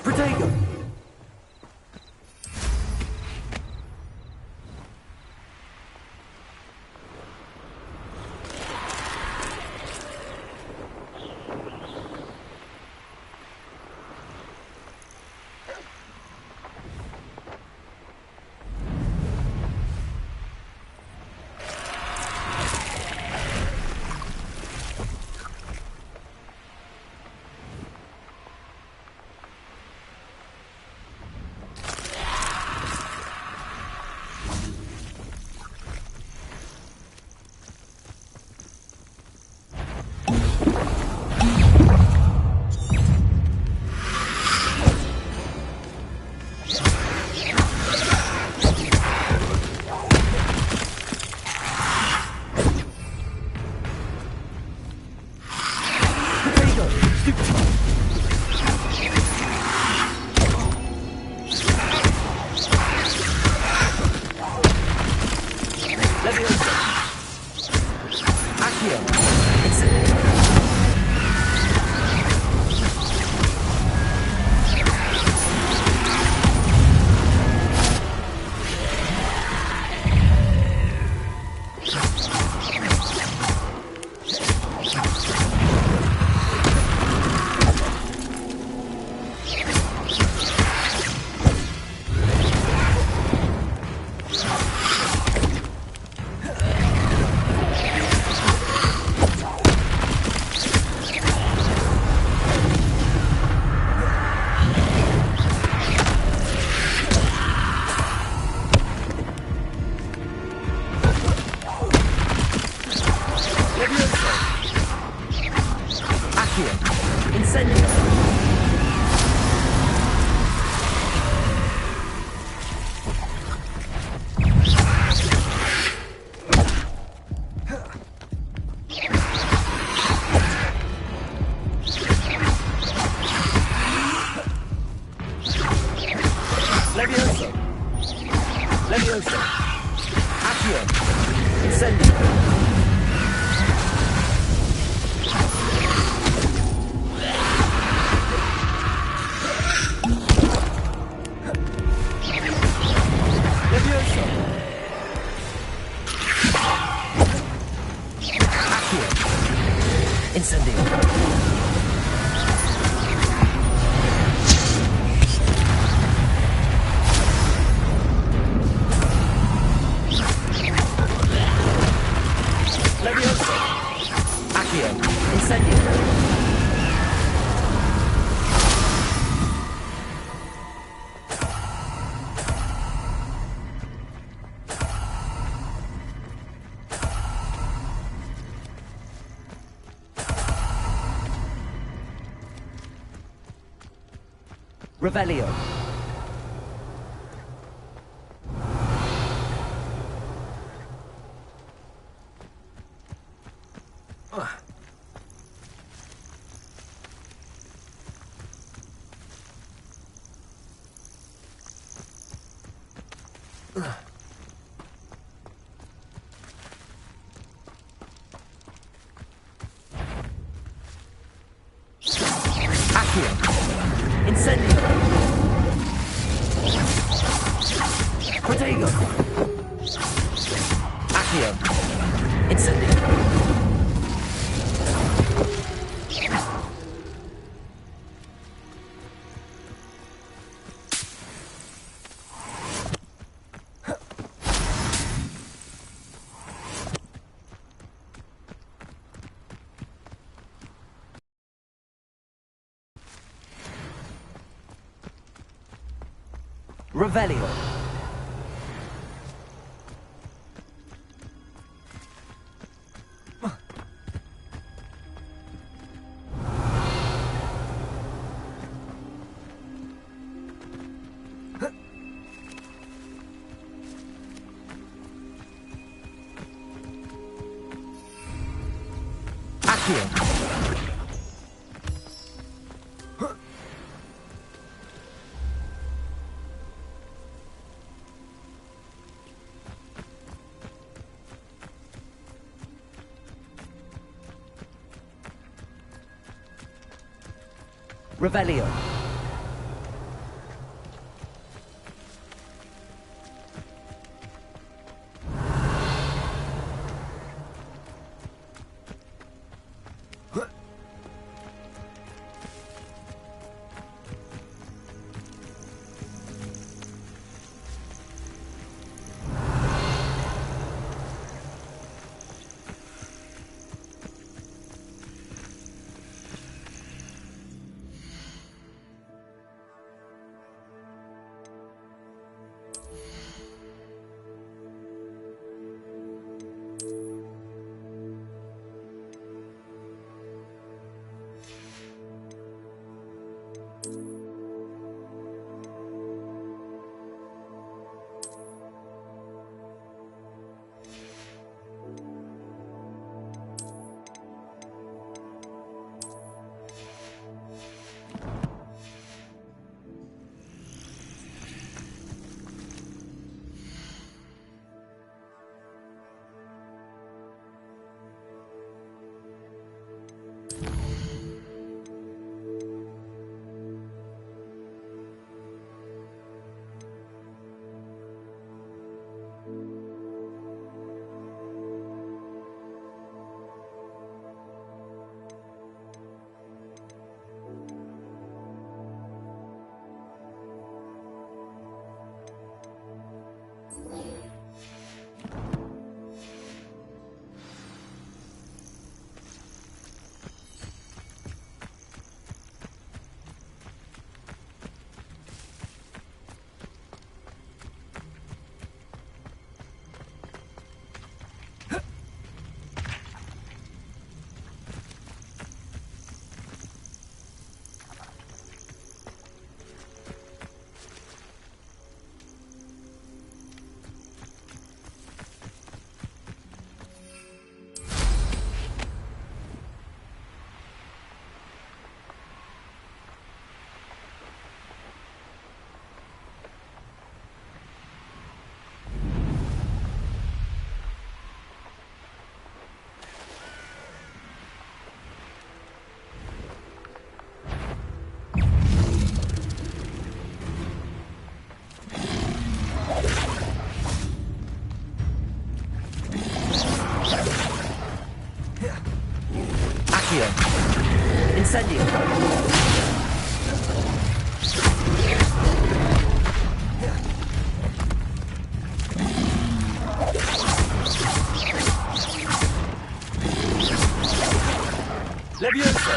Protego. Accio. Incendio. Levioso. Levioso. Accio. Incendio. Levioso. Accio. Incendio. Levioso. Accio. Incendio. Revelio. Accio. Incendio. Protego. Accio. Incendio. Revelio. Accio. Revelio. Levioso!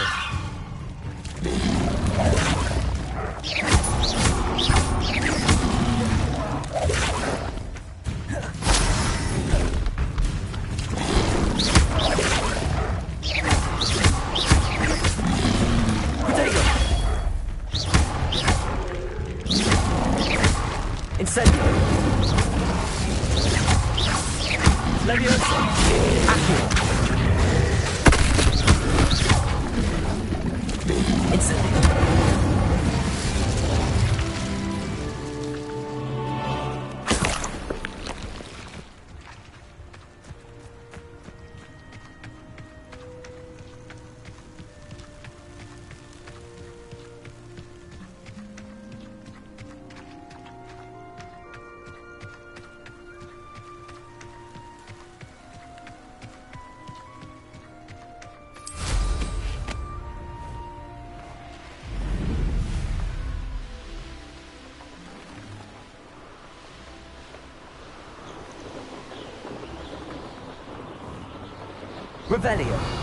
Incendio! Levioso! Accio! Incendio! Revelio.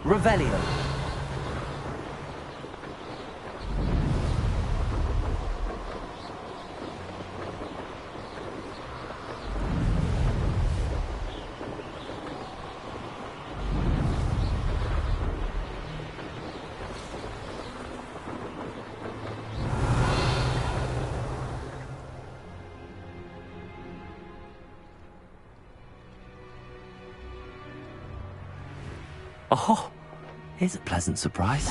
Revelio. Oh, here's a pleasant surprise.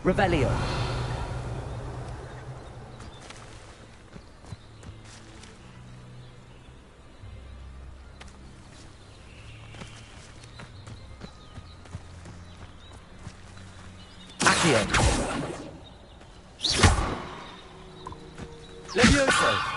Revelio. Accio. Levioso!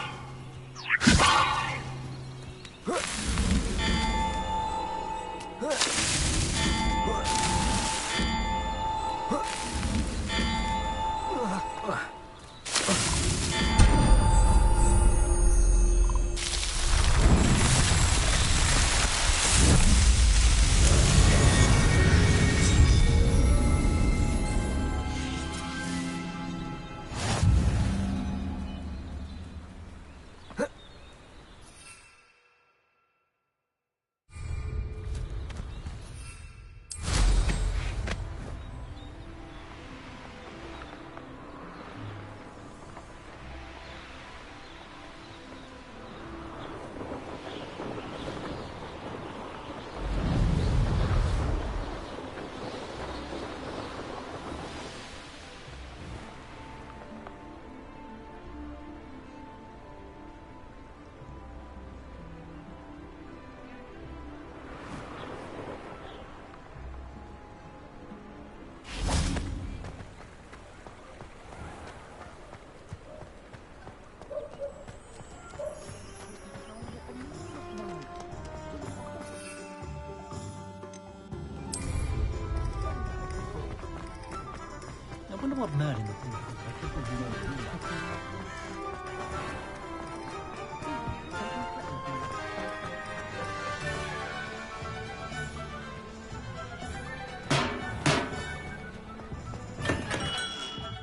what Merlin would think if people who know who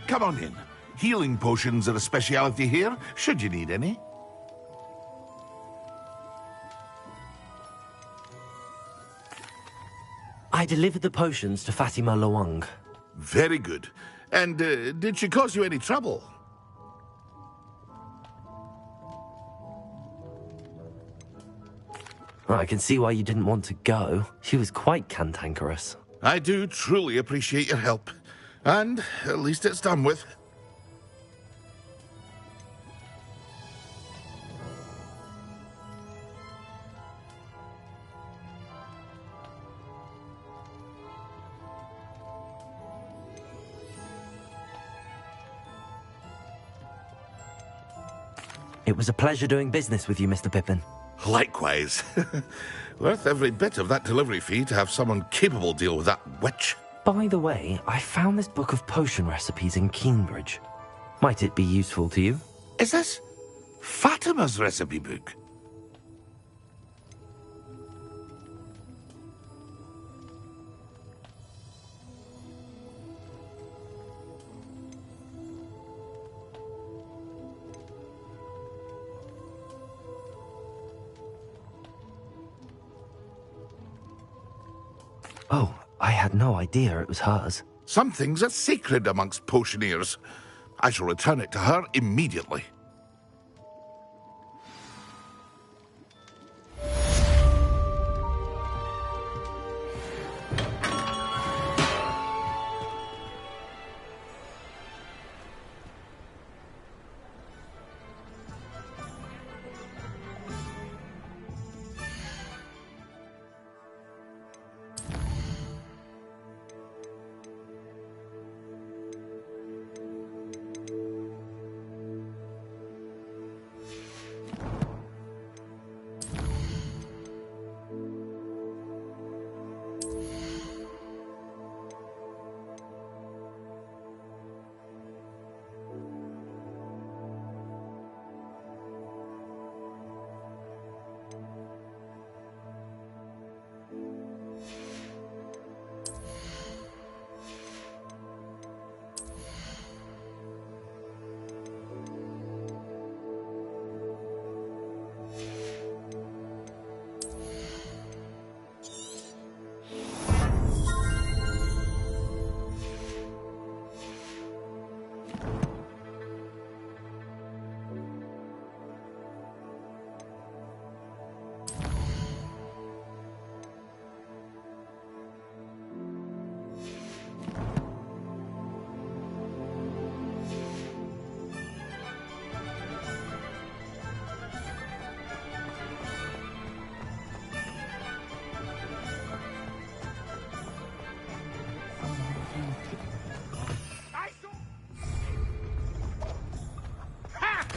Come on in. Healing potions are a speciality here, should you need any. I delivered the potions to Fatima Lawang. Very good. And did she cause you any trouble? I can see why you didn't want to go. She was quite cantankerous. I do truly appreciate your help. And at least it's done with. It was a pleasure doing business with you, Mr. Pippin. Likewise. Worth every bit of that delivery fee to have someone capable deal with that witch. By the way, I found this book of potion recipes in Cambridge. Might it be useful to you? Is this Fatima's recipe book? Oh, I had no idea it was hers. Some things are sacred amongst potioneers. I shall return it to her immediately.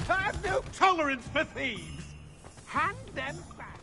I've no tolerance for thieves! Hand them back!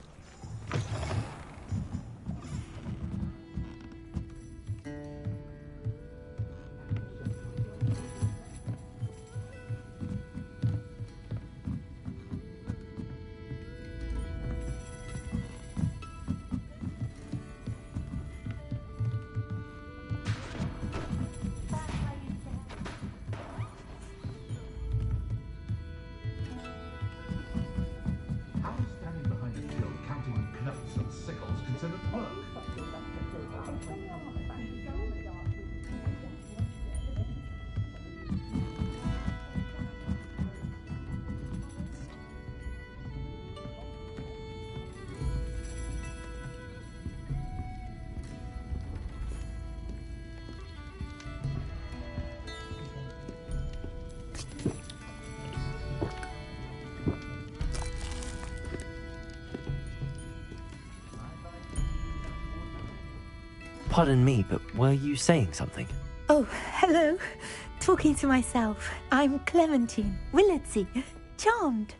Pardon me, but were you saying something? Oh, hello. Talking to myself. I'm Clementine Willardsey. Charmed.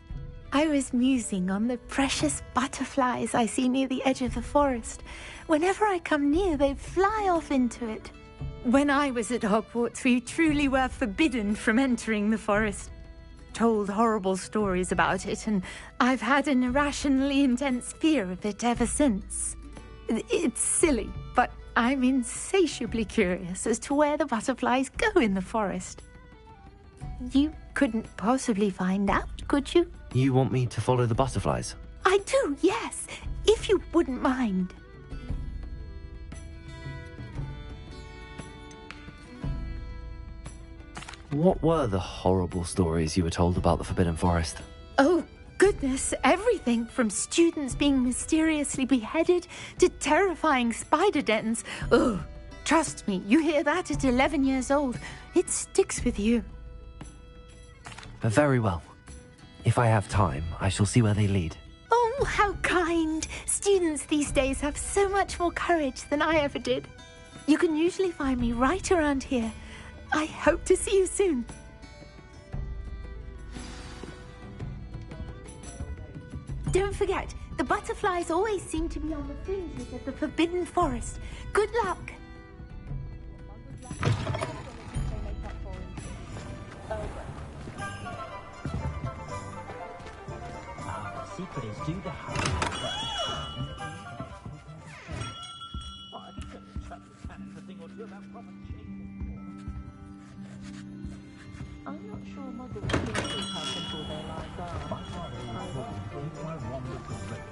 I was musing on the precious butterflies I see near the edge of the forest. Whenever I come near, they fly off into it. When I was at Hogwarts, we truly were forbidden from entering the forest. Told horrible stories about it, and I've had an irrationally intense fear of it ever since. It's silly, but I'm insatiably curious as to where the butterflies go in the forest. You couldn't possibly find out, could you? You want me to follow the butterflies? I do, yes, if you wouldn't mind. What were the horrible stories you were told about the Forbidden Forest? Oh, goodness, everything from students being mysteriously beheaded to terrifying spider dens. Ugh, trust me, you hear that at 11 years old, it sticks with you. Very well. If I have time, I shall see where they lead. Oh, how kind. Students these days have so much more courage than I ever did. You can usually find me right around here. I hope to see you soon. Don't forget, the butterflies always seem to be on the fringes of the Forbidden Forest. Good luck. The secret is do the I'm not sure Mother will think how simple their lives are. My father always told me I wanted to live.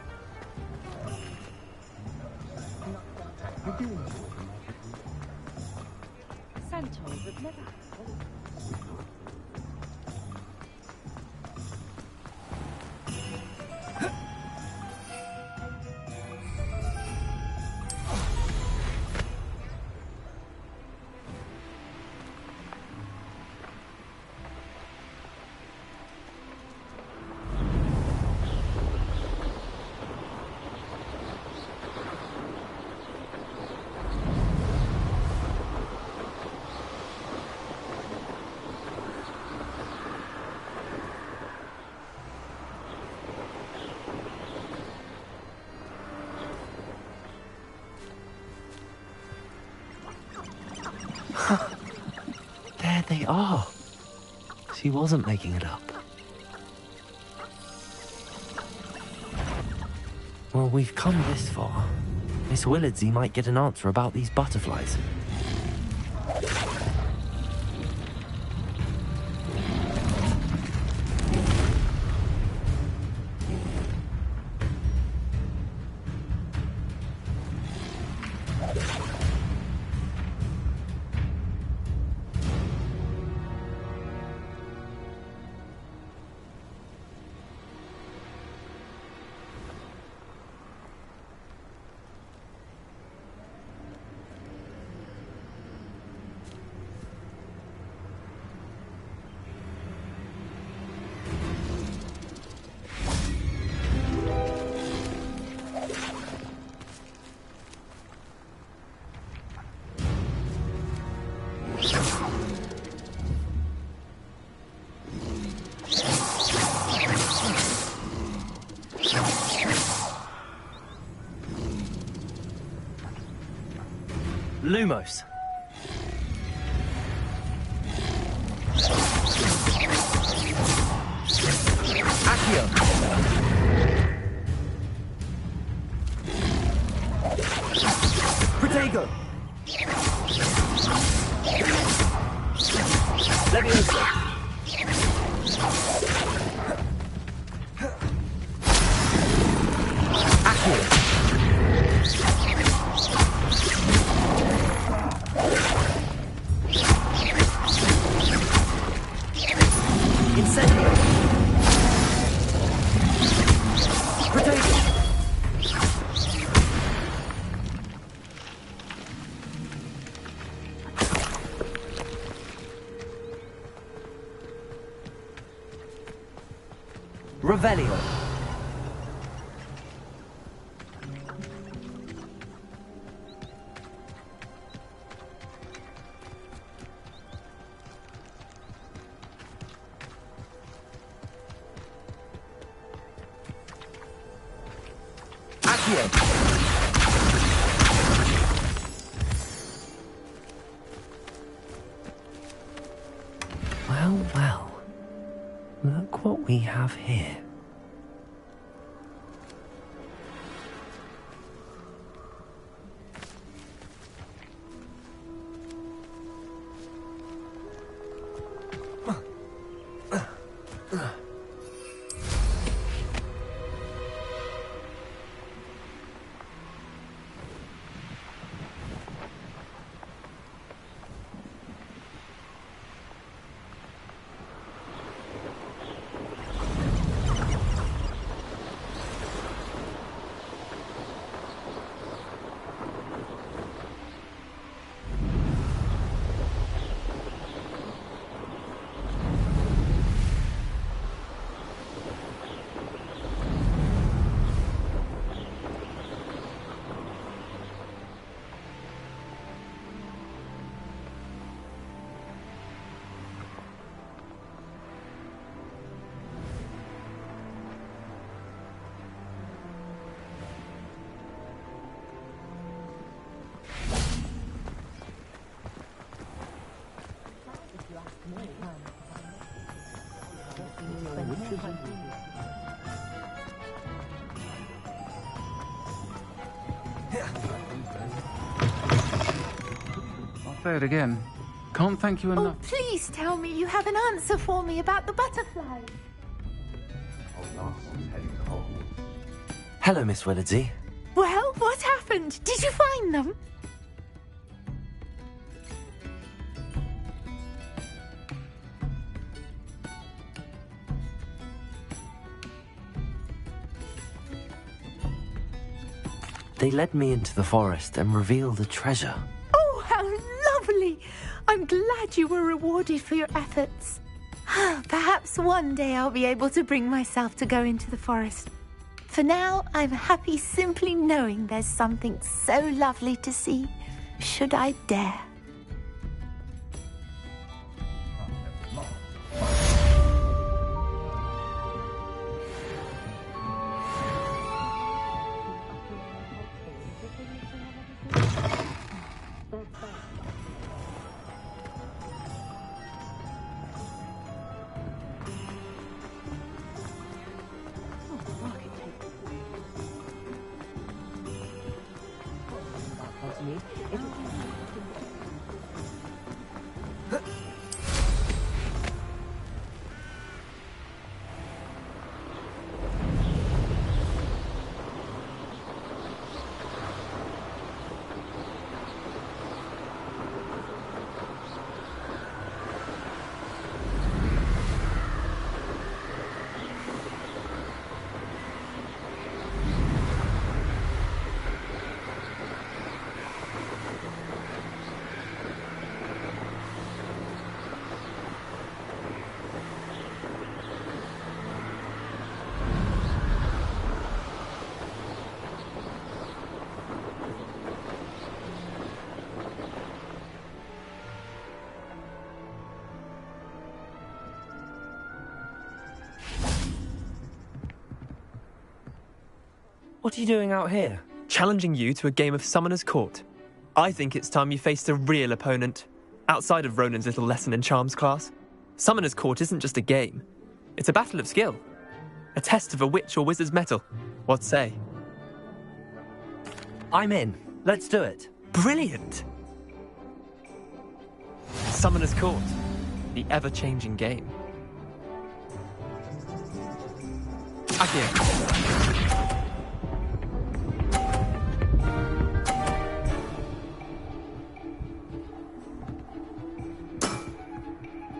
Santo would never have There they are. She wasn't making it up. Well, we've come this far. Miss Willardsey might get an answer about these butterflies. Lumos. Accio. Protego. Levioso. Accio. Incendio. Protego. Revelio. Well, well. Look what we have here. I'll say it again. Can't thank you enough. Oh, please tell me you have an answer for me about the butterflies. Hello, Miss Willardsey. Well, what happened? Did you find them? They led me into the forest and revealed a treasure. Oh, how lovely! I'm glad you were rewarded for your efforts. Perhaps one day I'll be able to bring myself to go into the forest. For now, I'm happy simply knowing there's something so lovely to see, should I dare. What are you doing out here? Challenging you to a game of Summoner's Court. I think it's time you faced a real opponent, outside of Ronan's little lesson in charms class. Summoner's Court isn't just a game. It's a battle of skill. A test of a witch or wizard's mettle. What say? I'm in. Let's do it. Brilliant! Summoner's Court. The ever-changing game. Accio.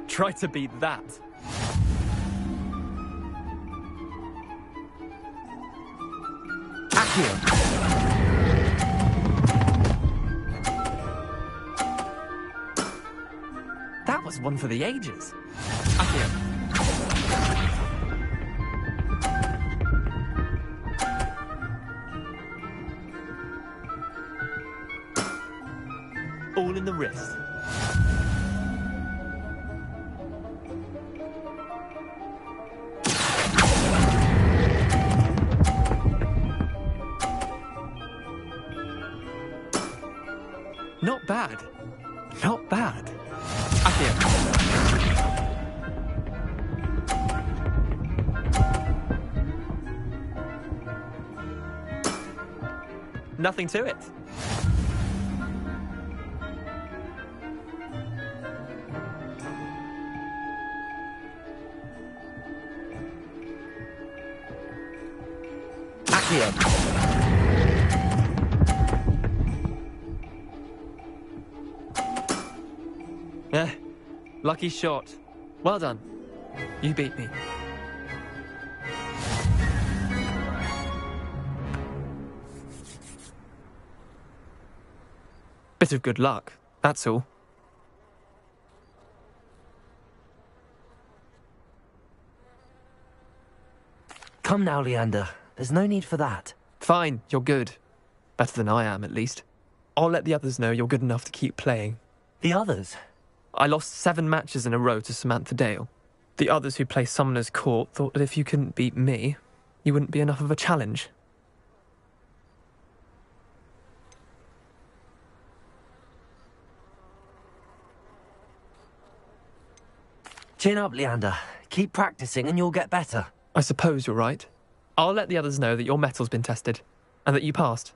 Try to beat that. Accio. That was one for the ages. Accio. All in the wrist. Not bad. Not bad. Accio. nothing to it. Lucky shot. Well done. You beat me. Bit of good luck, that's all. Come now, Leander. There's no need for that. Fine, you're good. Better than I am, at least. I'll let the others know you're good enough to keep playing. The others? I lost 7 matches in a row to Samantha Dale. The others who play Summoner's Court thought that if you couldn't beat me, you wouldn't be enough of a challenge. Chin up, Leander. Keep practicing and you'll get better. I suppose you're right. I'll let the others know that your metal's been tested, and that you passed.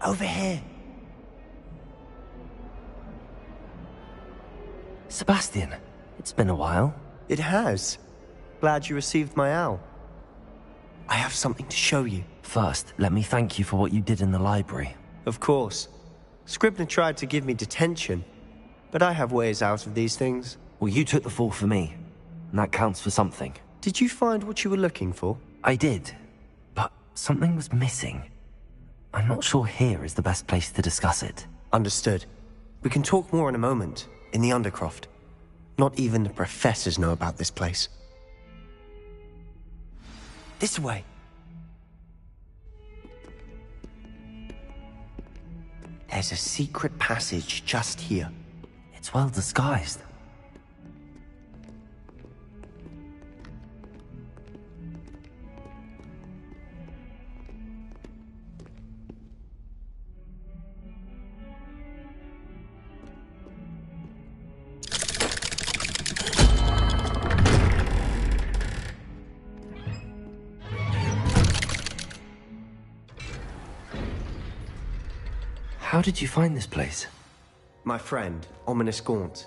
Over here. Sebastian, it's been a while. It has. Glad you received my owl. I have something to show you. First, let me thank you for what you did in the library. Of course. Scribner tried to give me detention, but I have ways out of these things. Well, you took the fall for me, and that counts for something. Did you find what you were looking for? I did, but something was missing. I'm not sure here is the best place to discuss it. Understood. We can talk more in a moment, in the Undercroft. Not even the professors know about this place. This way. There's a secret passage just here. It's well disguised. How did you find this place? My friend, Ominous Gaunt.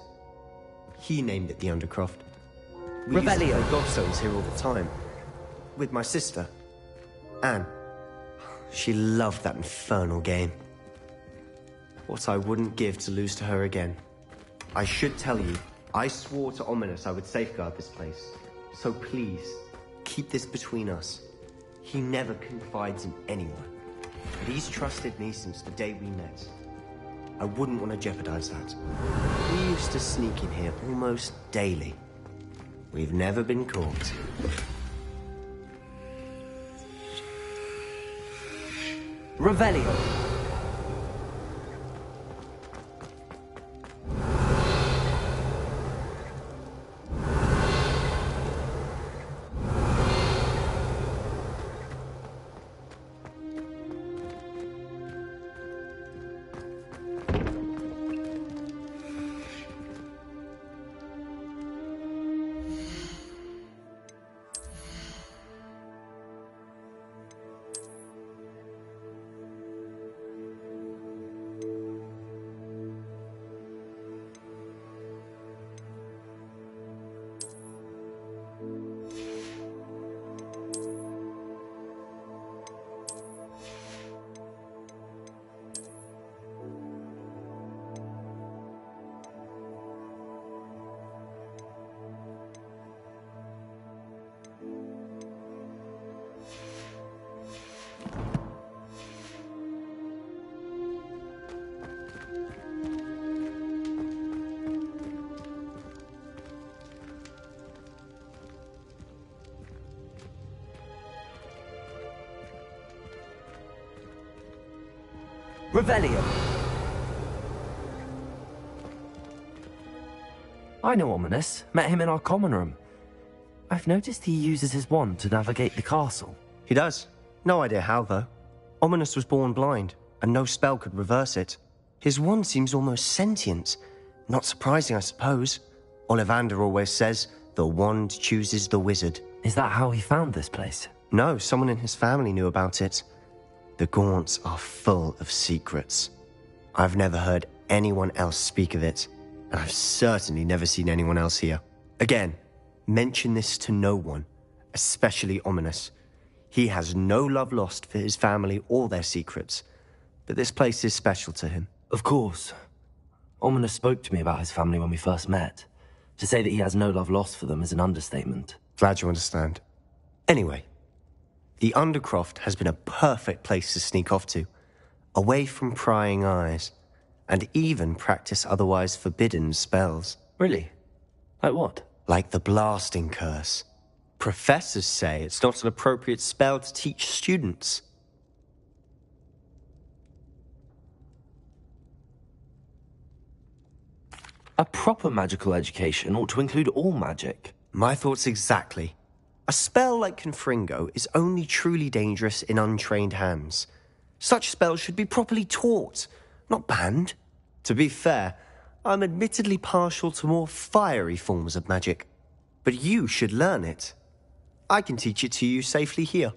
He named it the Undercroft. We used to Revelio. play gobstones here all the time. With my sister, Anne. She loved that infernal game. What I wouldn't give to lose to her again. I should tell you, I swore to Ominous I would safeguard this place. So please, keep this between us. He never confides in anyone. But he's trusted me since the day we met. I wouldn't want to jeopardize that. We used to sneak in here almost daily. We've never been caught. Revelio. Revelio. I know Ominous. Met him in our common room. I've noticed he uses his wand to navigate the castle. He does. No idea how, though. Ominous was born blind, and no spell could reverse it. His wand seems almost sentient. Not surprising, I suppose. Ollivander always says, the wand chooses the wizard. Is that how he found this place? No, someone in his family knew about it. The Gaunts are full of secrets. I've never heard anyone else speak of it, and I've certainly never seen anyone else here. Again, mention this to no one, especially Ominous. He has no love lost for his family or their secrets, but this place is special to him. Of course. Ominous spoke to me about his family when we first met. To say that he has no love lost for them is an understatement. Glad you understand. Anyway, the Undercroft has been a perfect place to sneak off to, away from prying eyes, and even practice otherwise forbidden spells. Really? Like what? Like the blasting curse. Professors say it's not an appropriate spell to teach students. A proper magical education ought to include all magic. My thoughts exactly. A spell like Confringo is only truly dangerous in untrained hands. Such spells should be properly taught, not banned. To be fair, I'm admittedly partial to more fiery forms of magic. But you should learn it. I can teach it to you safely here.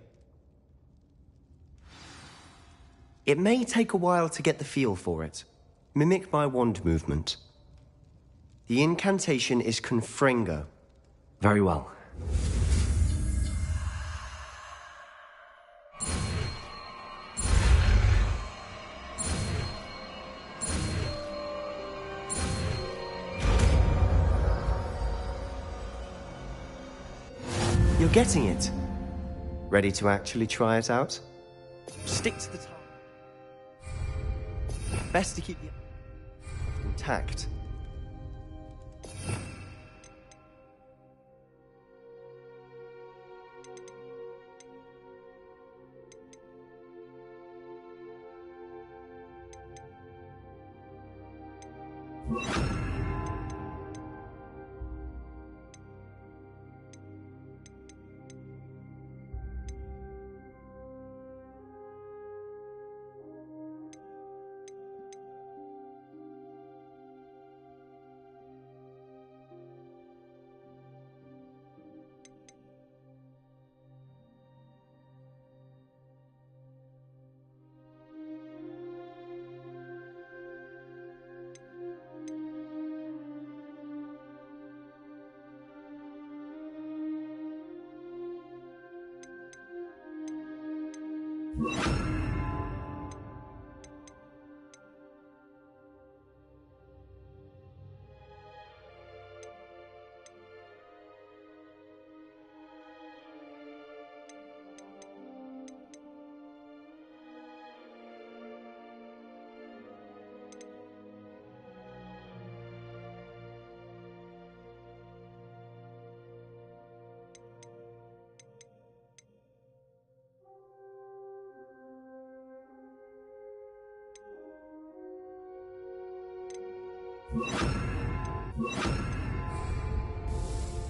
It may take a while to get the feel for it. Mimic my wand movement. The incantation is Confringo. Very well. You're getting it. Ready to actually try it out? Stick to the target. Best to keep the intact.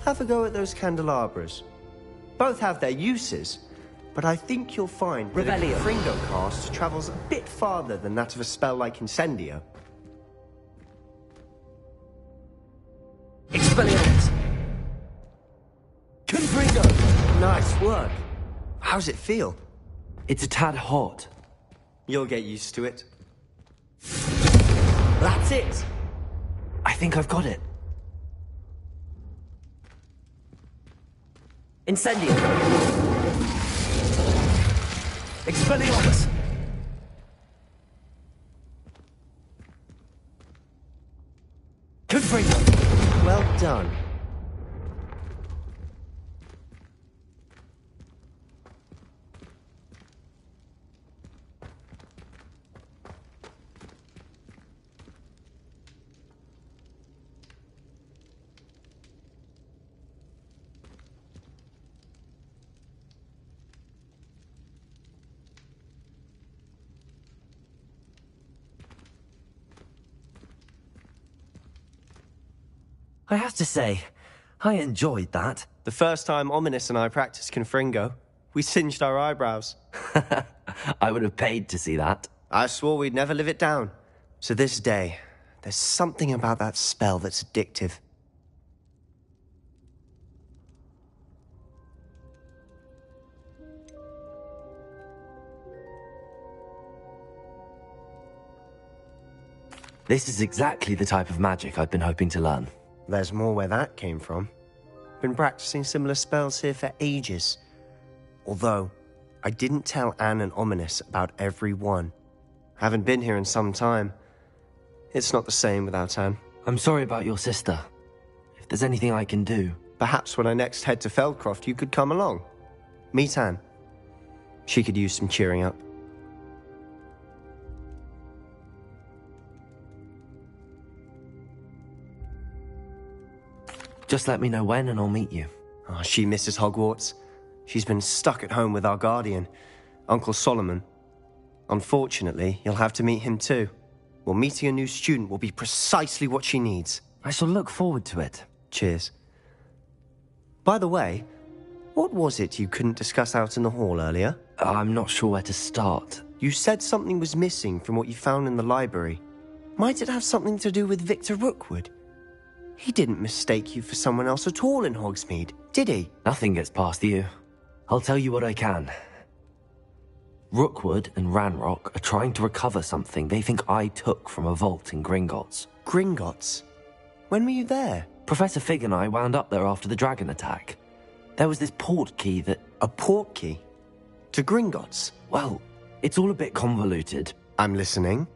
Have a go at those candelabras. Both have their uses, but I think you'll find that a Confringo cast travels a bit farther than that of a spell like Incendio. Expelliarmus! Confringo! Nice work. How's it feel? It's a tad hot. You'll get used to it. That's it! I think I've got it. Incendio! Expelliarmus! Confringo! Well done. I have to say, I enjoyed that. The first time Ominous and I practiced Confringo, we singed our eyebrows. I would have paid to see that. I swore we'd never live it down. To this day, there's something about that spell that's addictive. This is exactly the type of magic I've been hoping to learn. There's more where that came from. Been practicing similar spells here for ages. Although, I didn't tell Anne and Ominous about every one. Haven't been here in some time. It's not the same without Anne. I'm sorry about your sister. If there's anything I can do... Perhaps when I next head to Feldcroft, you could come along. Meet Anne. She could use some cheering up. Just let me know when and I'll meet you. Oh, she misses Hogwarts. She's been stuck at home with our guardian, Uncle Solomon. Unfortunately, you'll have to meet him too. Well, meeting a new student will be precisely what she needs. I shall look forward to it. Cheers. By the way, what was it you couldn't discuss out in the hall earlier? I'm not sure where to start. You said something was missing from what you found in the library. Might it have something to do with Victor Rookwood? He didn't mistake you for someone else at all in Hogsmeade, did he? Nothing gets past you. I'll tell you what I can. Rookwood and Ranrock are trying to recover something they think I took from a vault in Gringotts. Gringotts? When were you there? Professor Fig and I wound up there after the dragon attack. There was this port key that... A port key? To Gringotts? Well, it's all a bit convoluted. I'm listening.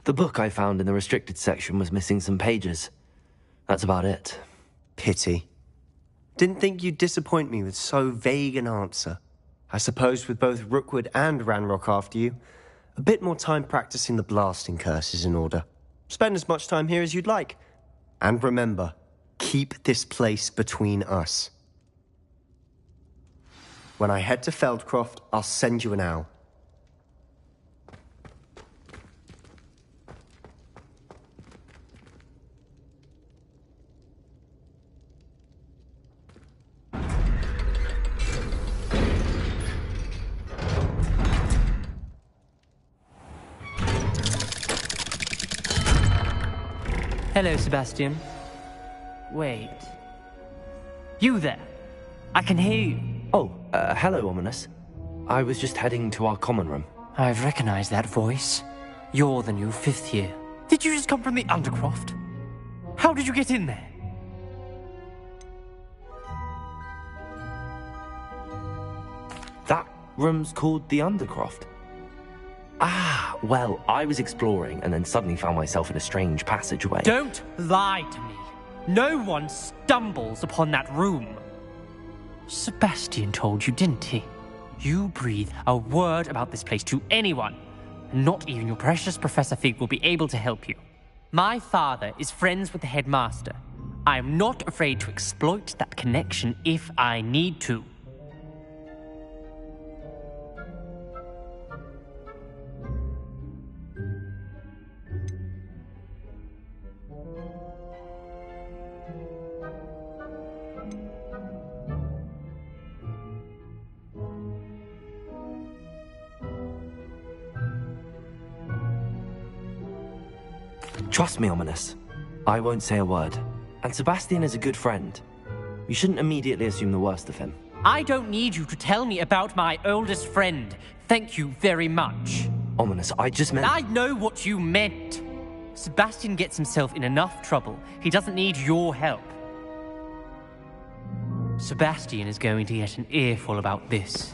The book I found in the restricted section was missing some pages. That's about it. Pity. Didn't think you'd disappoint me with so vague an answer. I suppose with both Rookwood and Ranrock after you, a bit more time practicing the blasting curse is in order. Spend as much time here as you'd like. And remember, keep this place between us. When I head to Feldcroft, I'll send you an owl. Hello, Sebastian. Wait. You there? I can hear you. Oh, hello, Ominous. I was just heading to our common room. I've recognized that voice. You're the new fifth year. Did you just come from the Undercroft? How did you get in there? That room's called the Undercroft. Ah, well, I was exploring and then suddenly found myself in a strange passageway. Don't lie to me. No one stumbles upon that room. Sebastian told you, didn't he? You breathe a word about this place to anyone, and not even your precious Professor Fig will be able to help you. My father is friends with the headmaster. I am not afraid to exploit that connection if I need to. Trust me, Ominous. I won't say a word. And Sebastian is a good friend. You shouldn't immediately assume the worst of him. I don't need you to tell me about my oldest friend. Thank you very much. Ominous, I just meant... I know what you meant. Sebastian gets himself in enough trouble. He doesn't need your help. Sebastian is going to get an earful about this.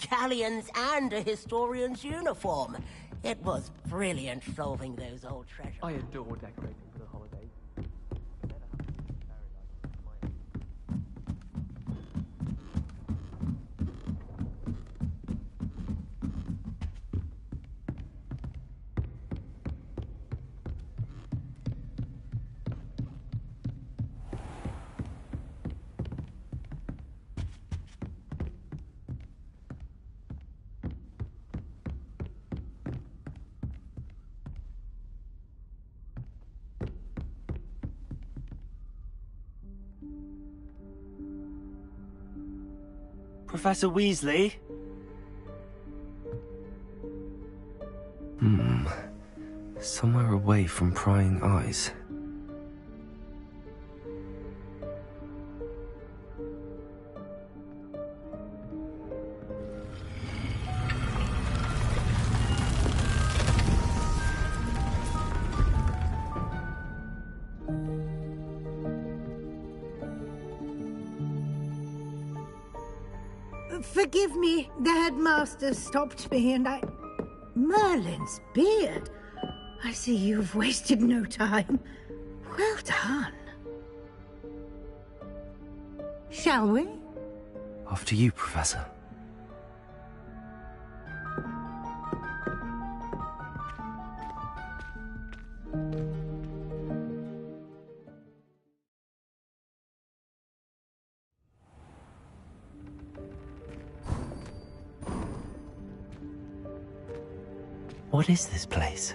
Galleons and a historian's uniform. It was brilliant solving those old treasures. I adore decorating for the holidays. Professor Weasley? Somewhere away from prying eyes. Forgive me, the headmaster stopped me and I... Merlin's beard. I see you've wasted no time. Well done. Shall we? After you, Professor. What is this place?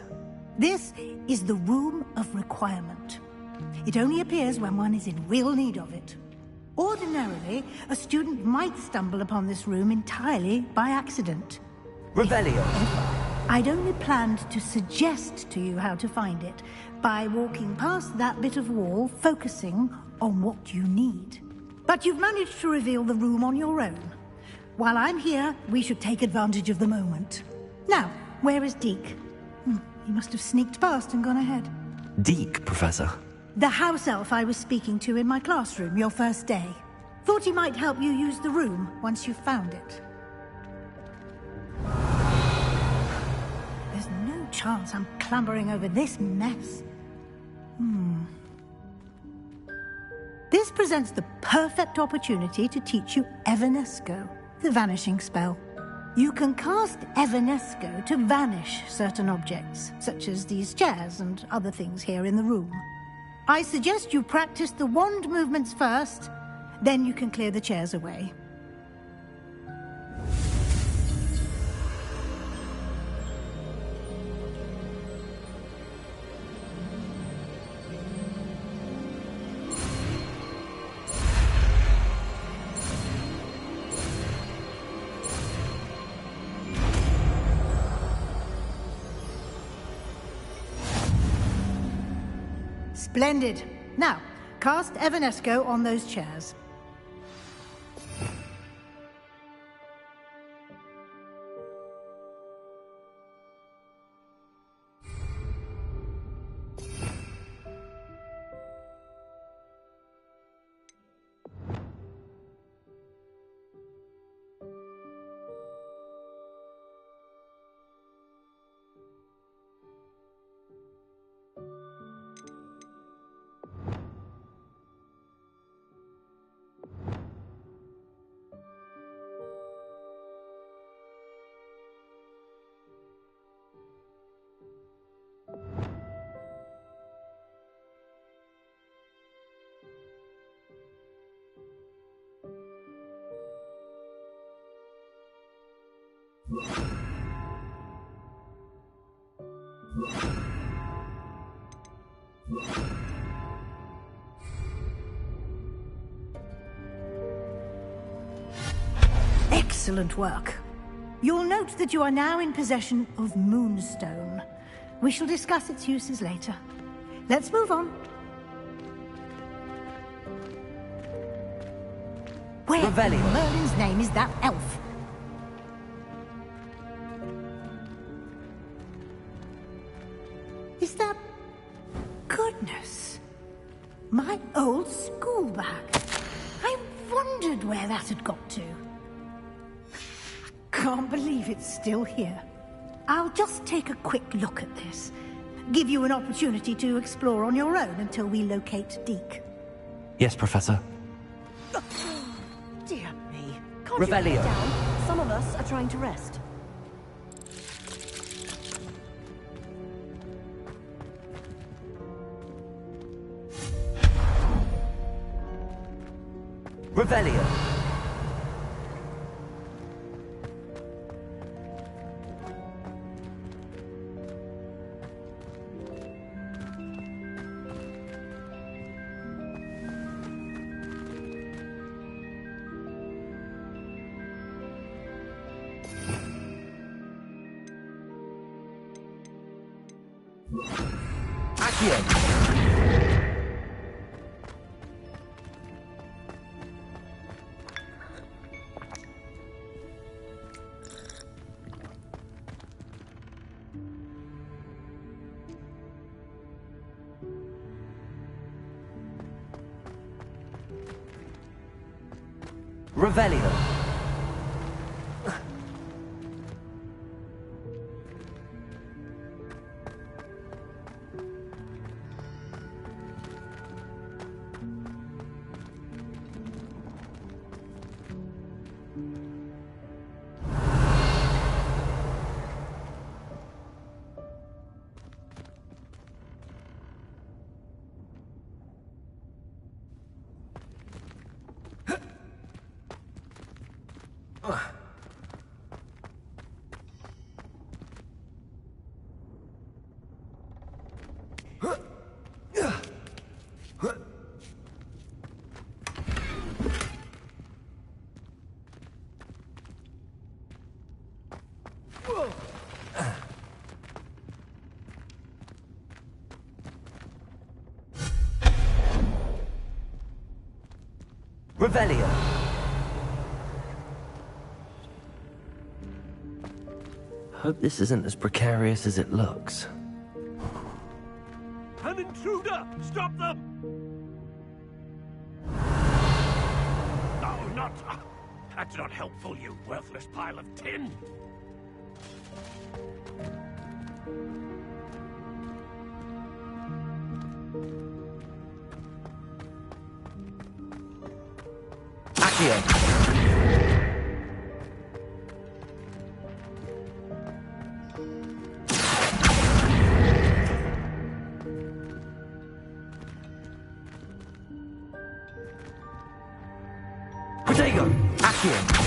This is the Room of Requirement. It only appears when one is in real need of it. Ordinarily, a student might stumble upon this room entirely by accident. Revelio. I'd only planned to suggest to you how to find it by walking past that bit of wall, focusing on what you need. But you've managed to reveal the room on your own. While I'm here, we should take advantage of the moment. Now, where is Deke? He must have sneaked past and gone ahead. Deke, Professor. The house elf I was speaking to in my classroom your first day. Thought he might help you use the room once you found it. There's no chance I'm clambering over this mess. This presents the perfect opportunity to teach you Evanesco, the vanishing spell. You can cast Evanesco to vanish certain objects, such as these chairs and other things here in the room. I suggest you practice the wand movements first, then you can clear the chairs away. Splendid. Now, cast Evanesco on those chairs. Excellent work. You'll note that you are now in possession of Moonstone. We shall discuss its uses later. Let's move on. Where Revelio. in Merlin's name is that elf? Is that... Goodness. My old school bag. I wondered where that had got to. Can't believe it's still here. I'll just take a quick look at this. Give you an opportunity to explore on your own until we locate Deke. Yes, Professor. Dear me. Can't Revelio. you put it down? Some of us are trying to rest. Revelio. Accio. Revelio. Revelio. Hope this isn't as precarious as it looks. An intruder! Stop them! No, not... That's not helpful, you worthless pile of tin! Accio. Protego. Accio.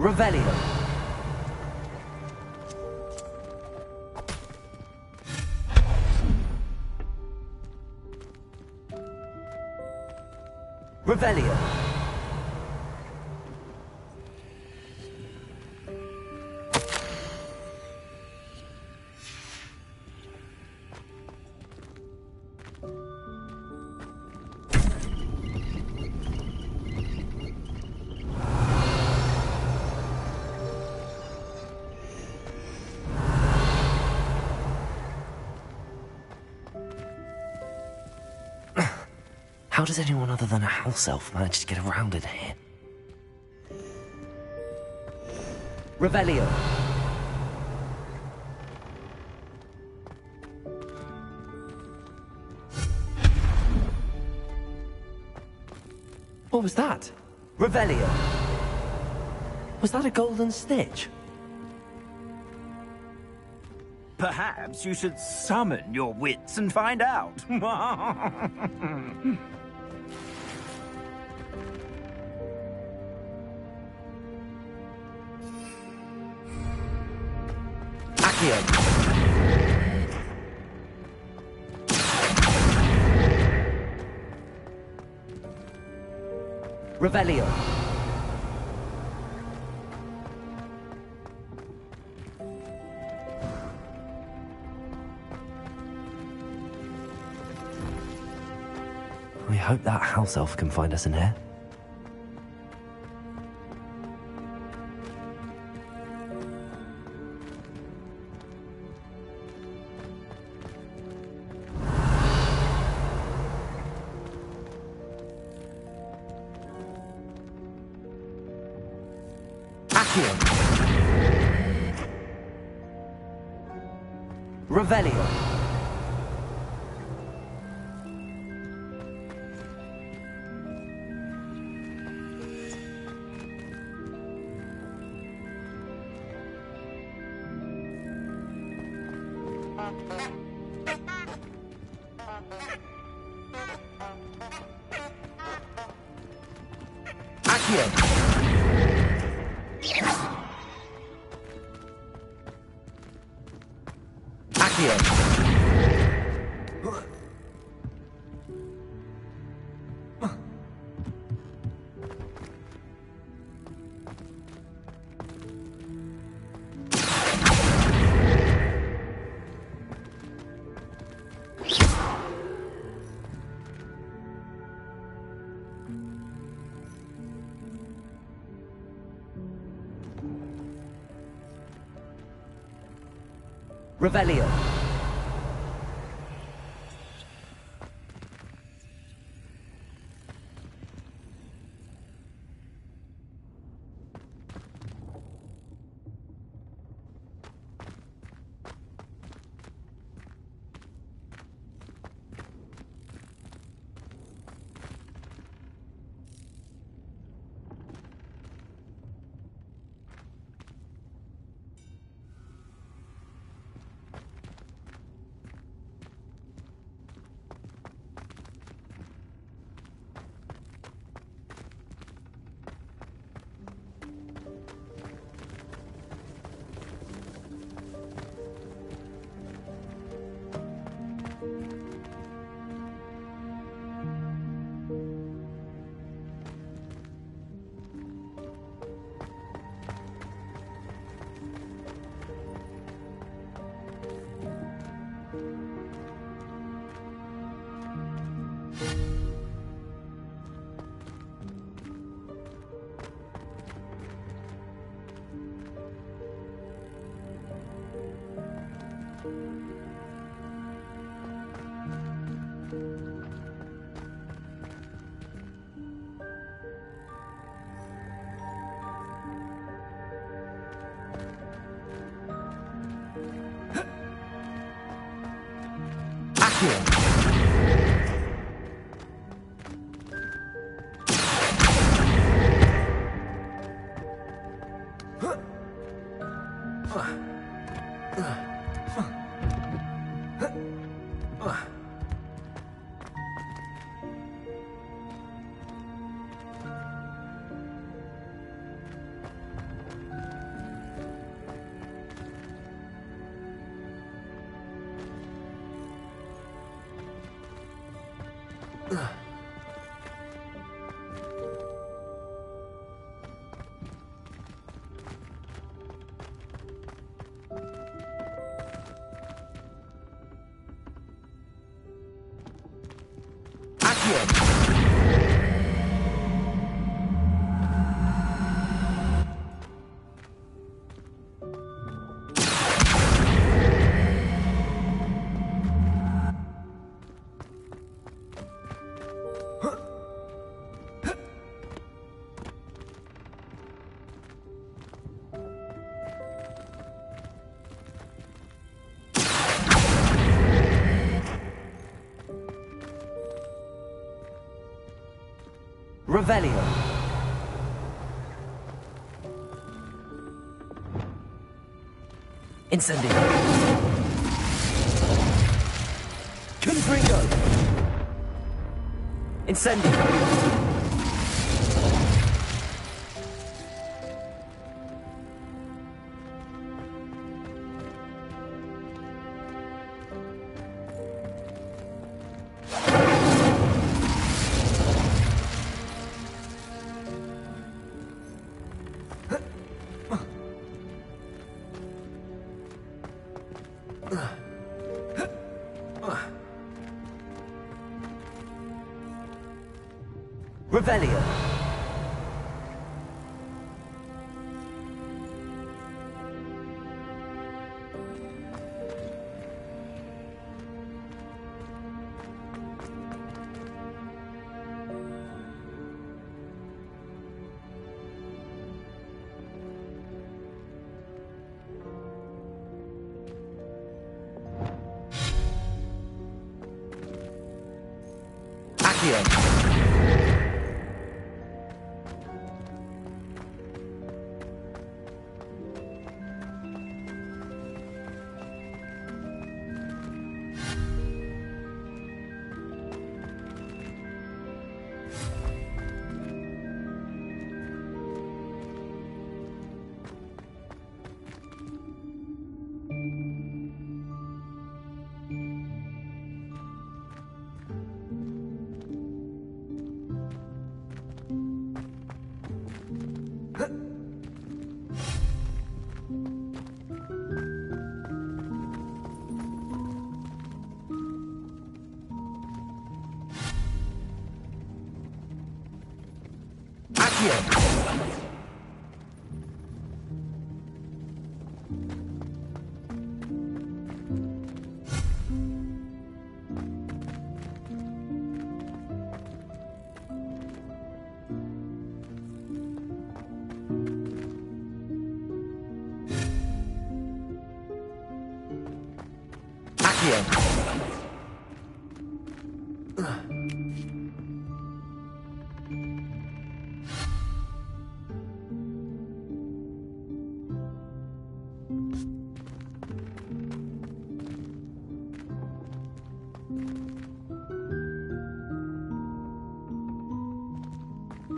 Revelio. Revelio. How does anyone other than a house elf manage to get around in here? Revelio. What was that? Revelio. Was that a golden stitch? Perhaps you should summon your wits and find out. Revelio. We hope that house elf can find us in here. Revelio. Revelio. Revelio. Incendio. Confringo! Incendio! Revelio.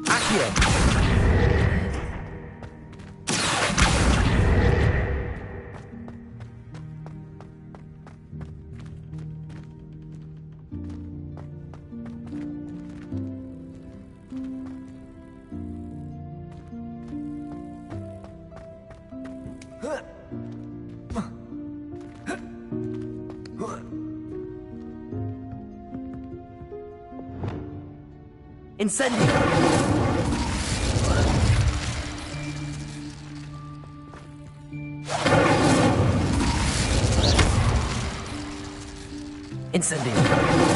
Accio. Incendio! Incendio!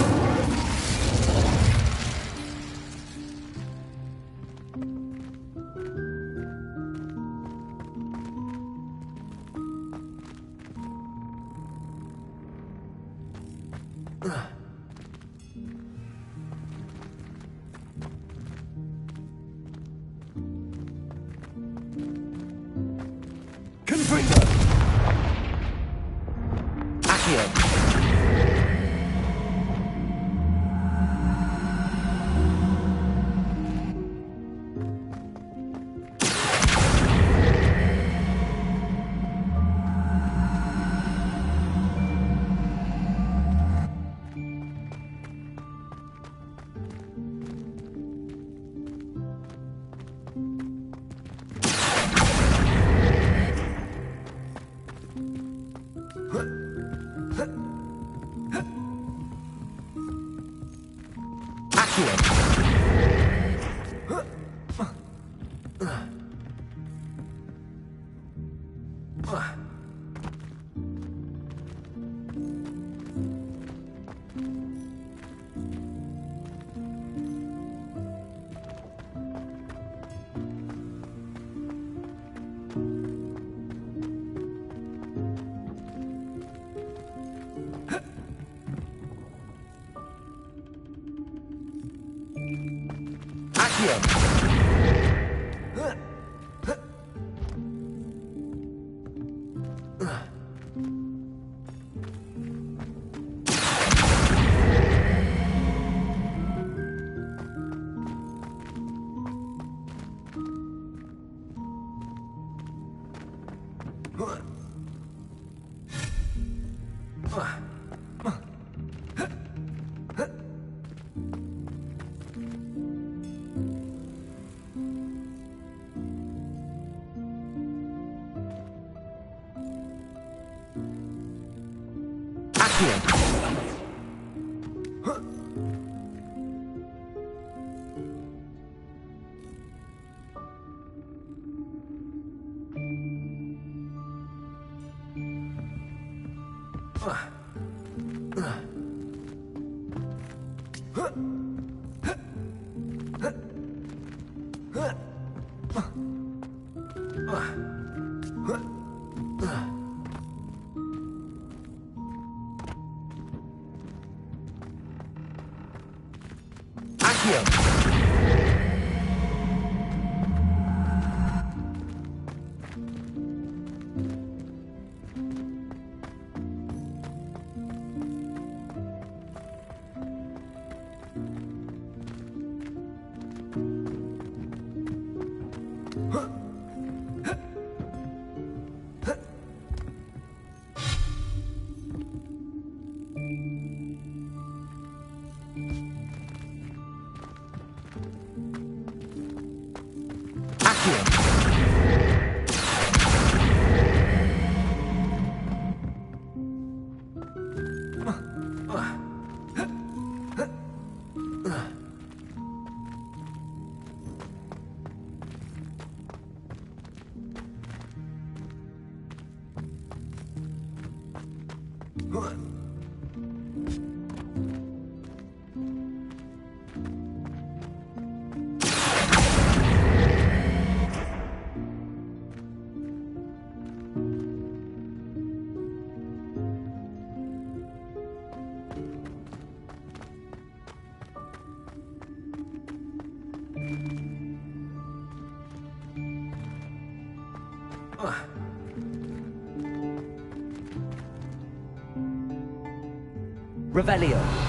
Revelio.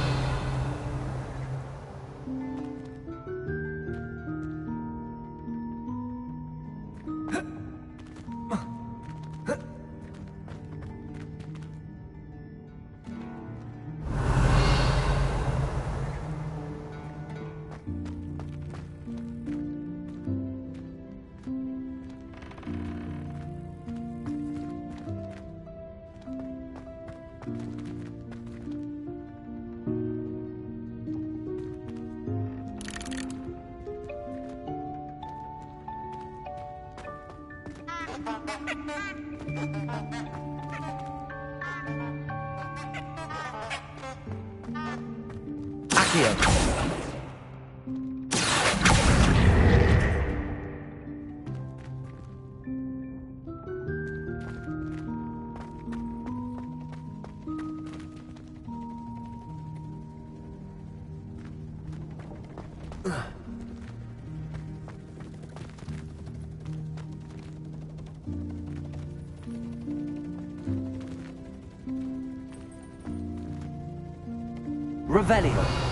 Revelio.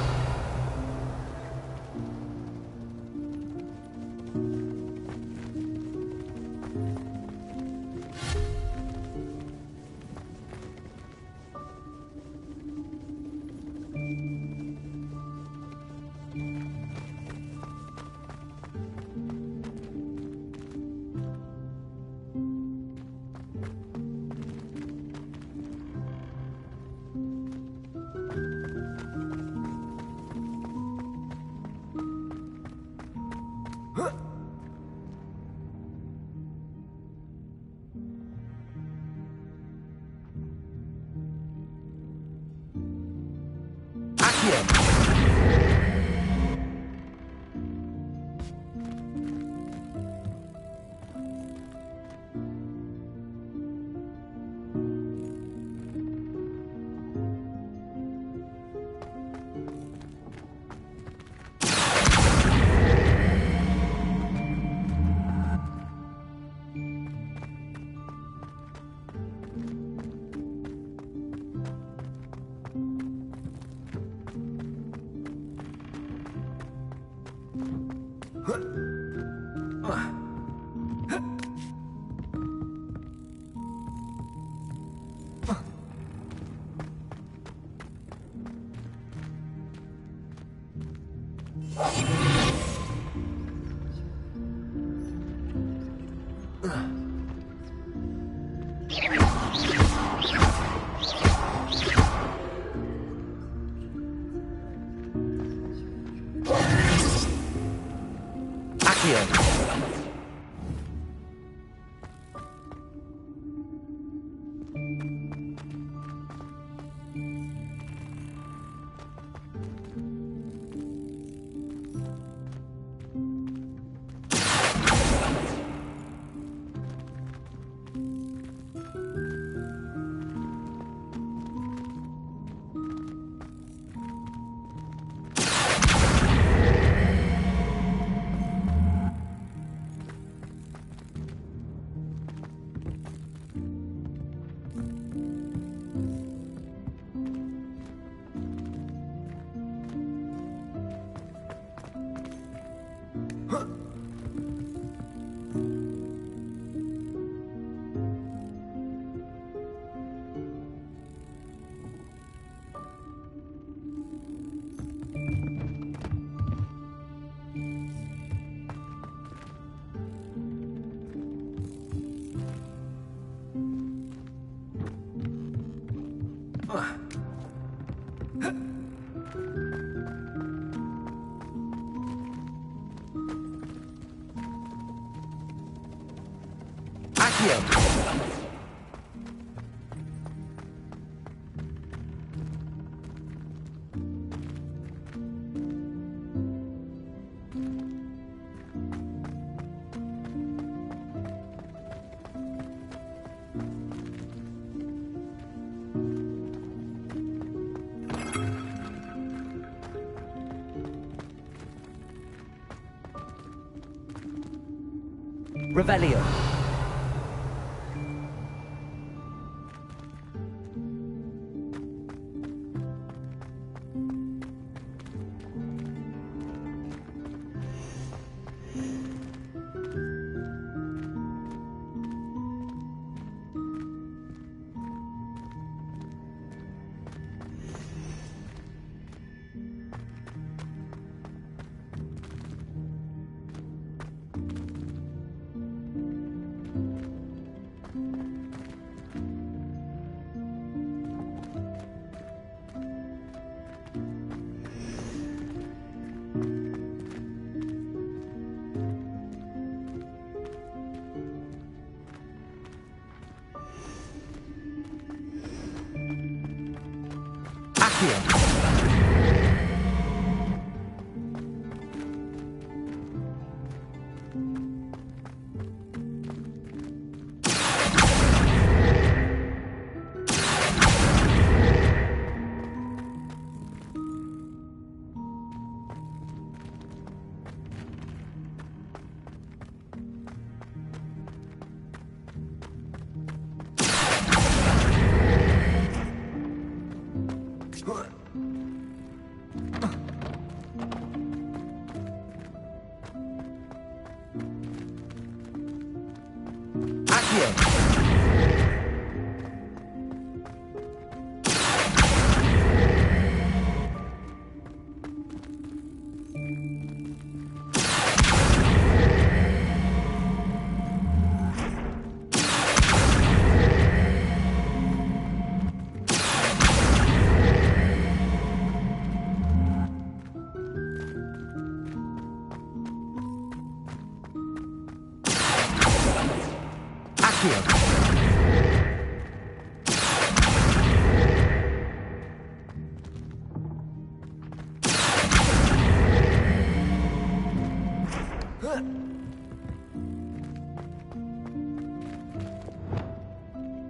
Revelio.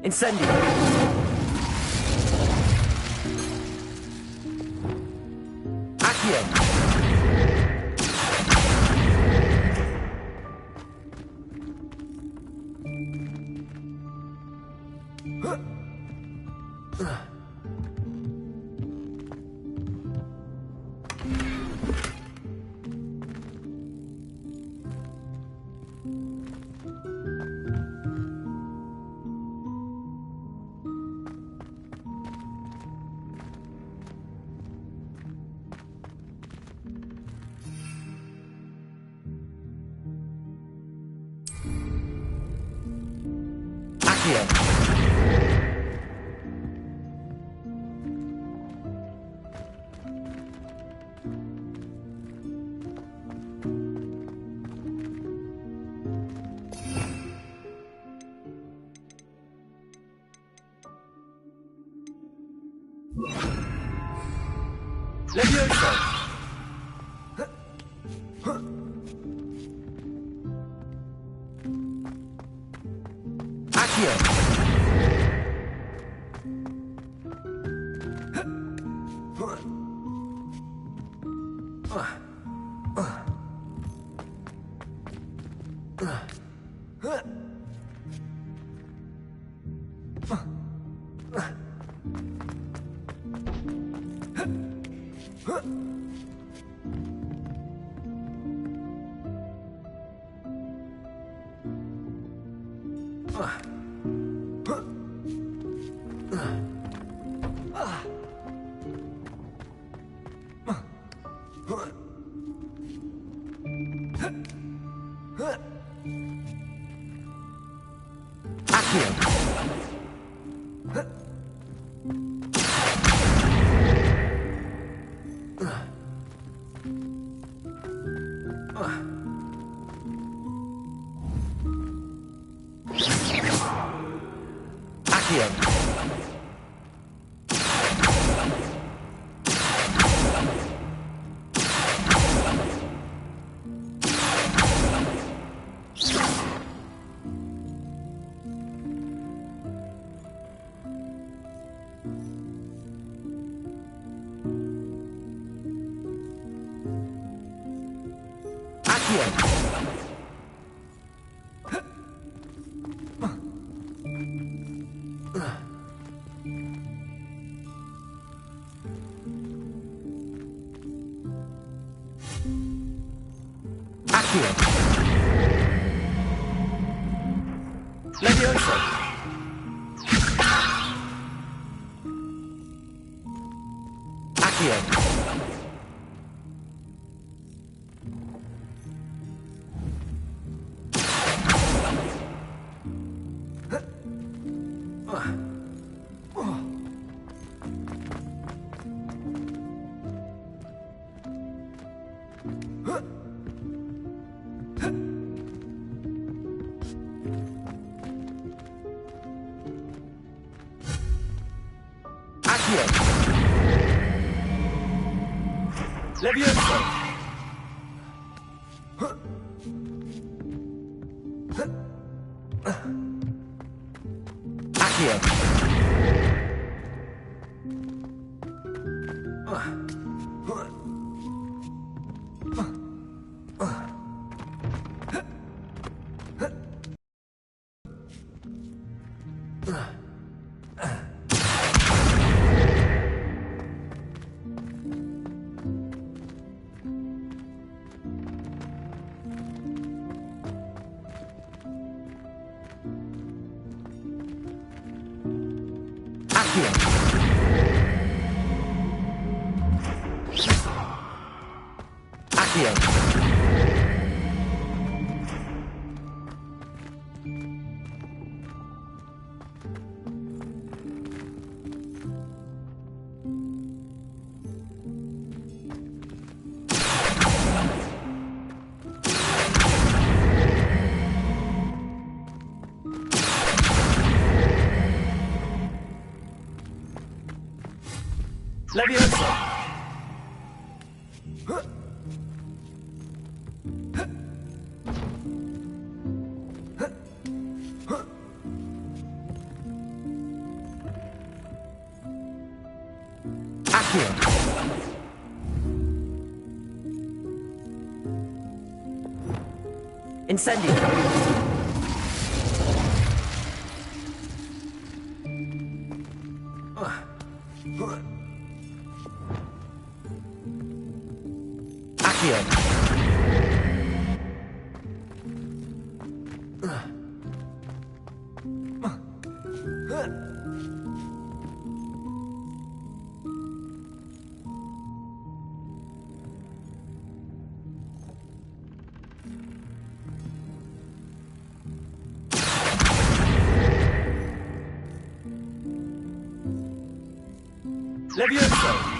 Incendio. Accio. Accio. Levioso! Levioso! Accio! Levioso! Accio! Levioso! Accio! Incendio! Levioso!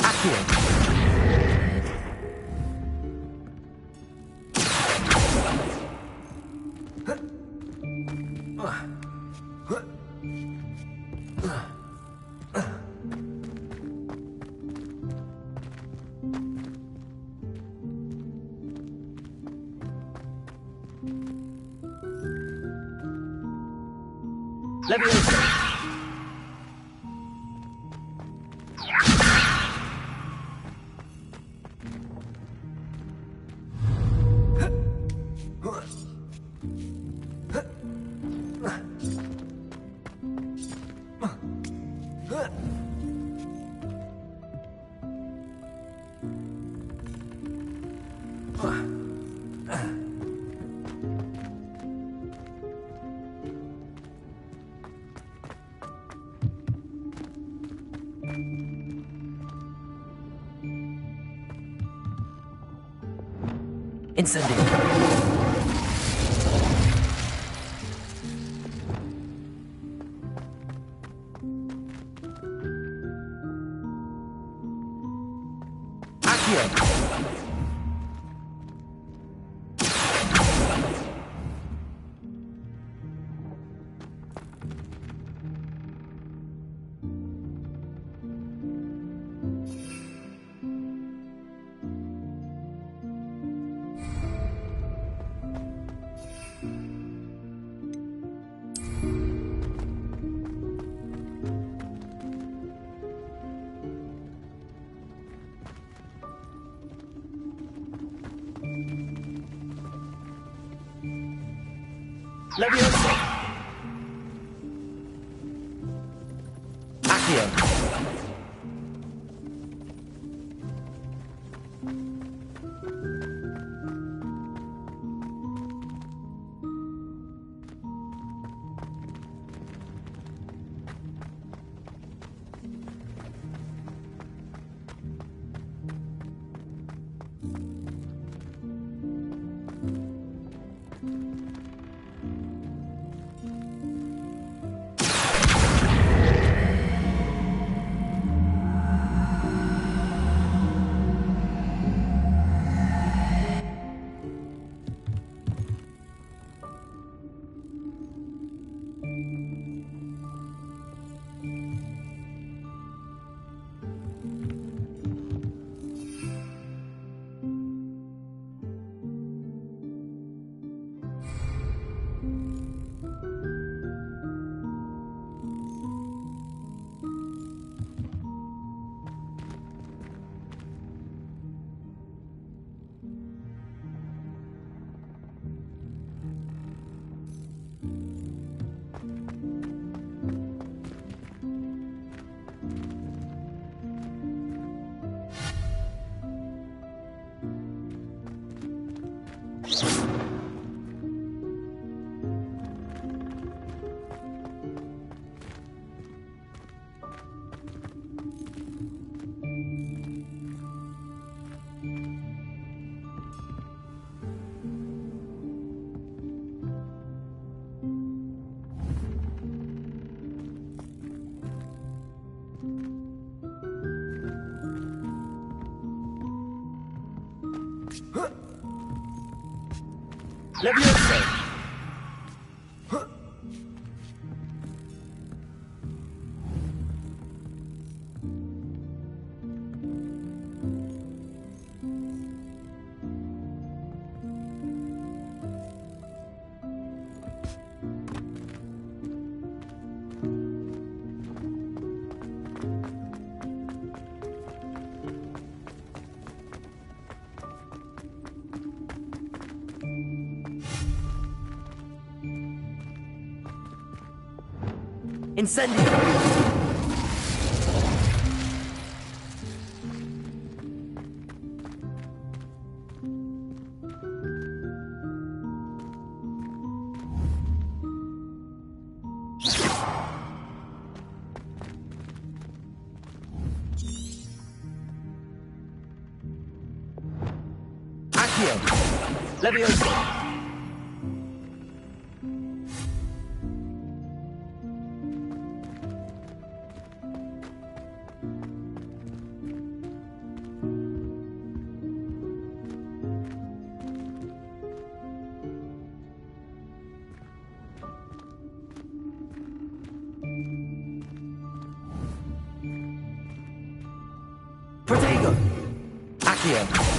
Accio! Leviosa! Incendio. Leviosa! Accio! Leviosa! Incendio! Accio! Leviosa! Protego! Accio!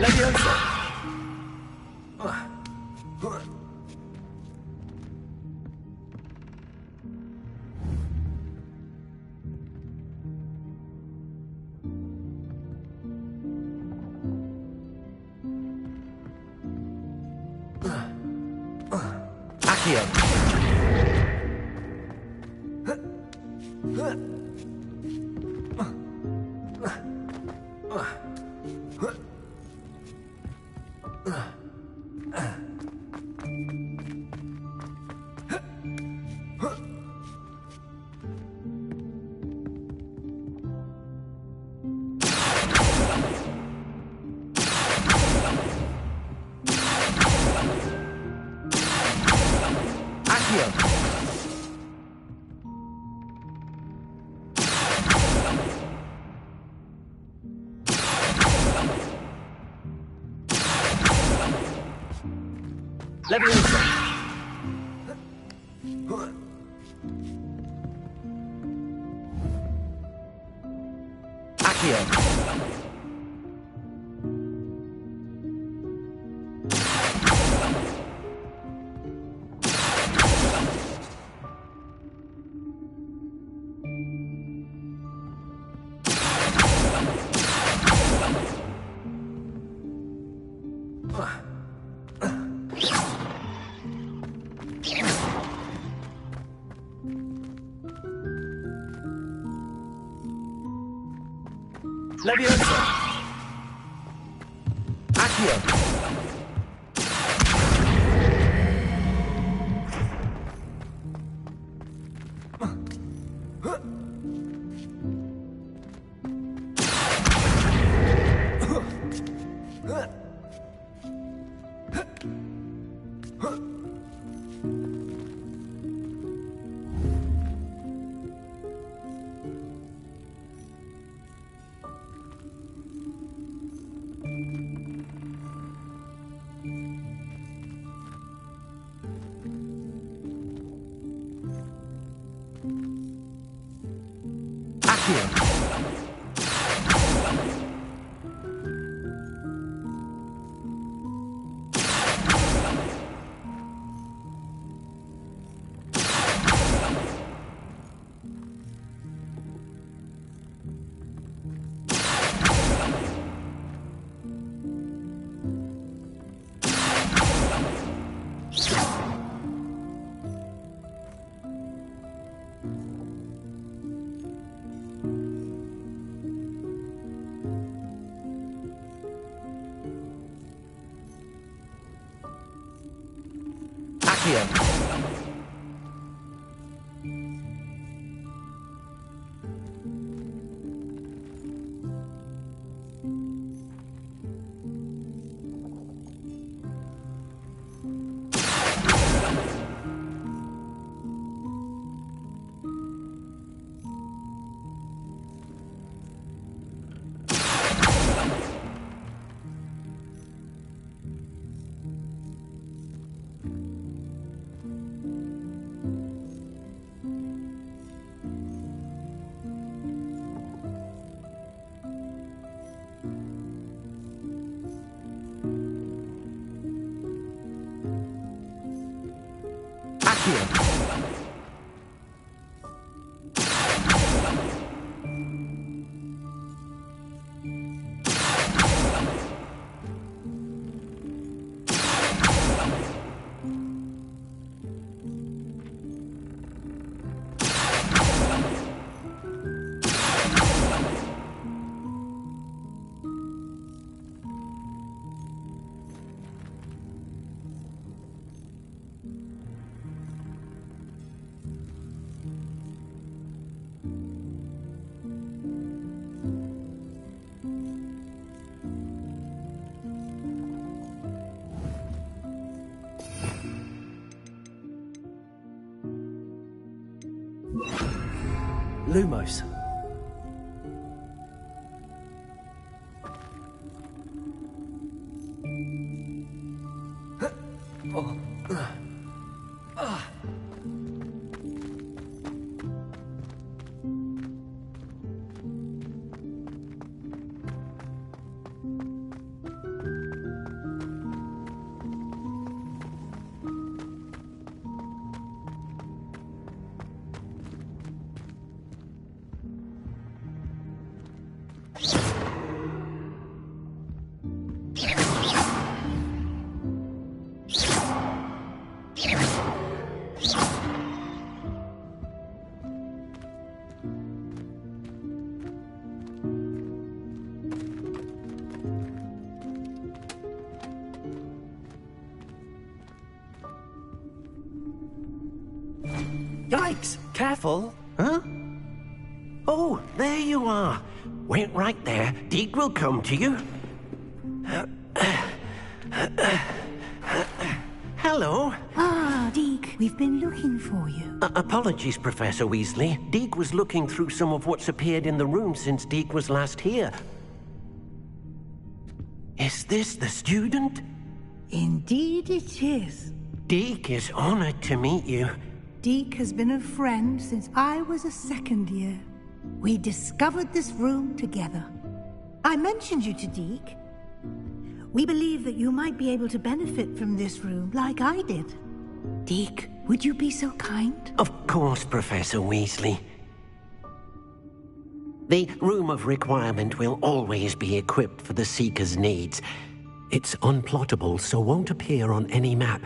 Leviosa! Accio! Lumos. Yikes! Careful! Huh? Oh, there you are. Wait right there. Deke will come to you. Hello. Ah, Deke, we've been looking for you. Apologies, Professor Weasley. Deke was looking through some of what's appeared in the room since Deke was last here. Is this the student? Indeed it is. Deke is honored to meet you. Deke has been a friend since I was a second year. We discovered this room together. I mentioned you to Deke. We believe that you might be able to benefit from this room like I did. Deke, would you be so kind? Of course, Professor Weasley. The Room of Requirement will always be equipped for the Seeker's needs. It's unplottable, so won't appear on any map.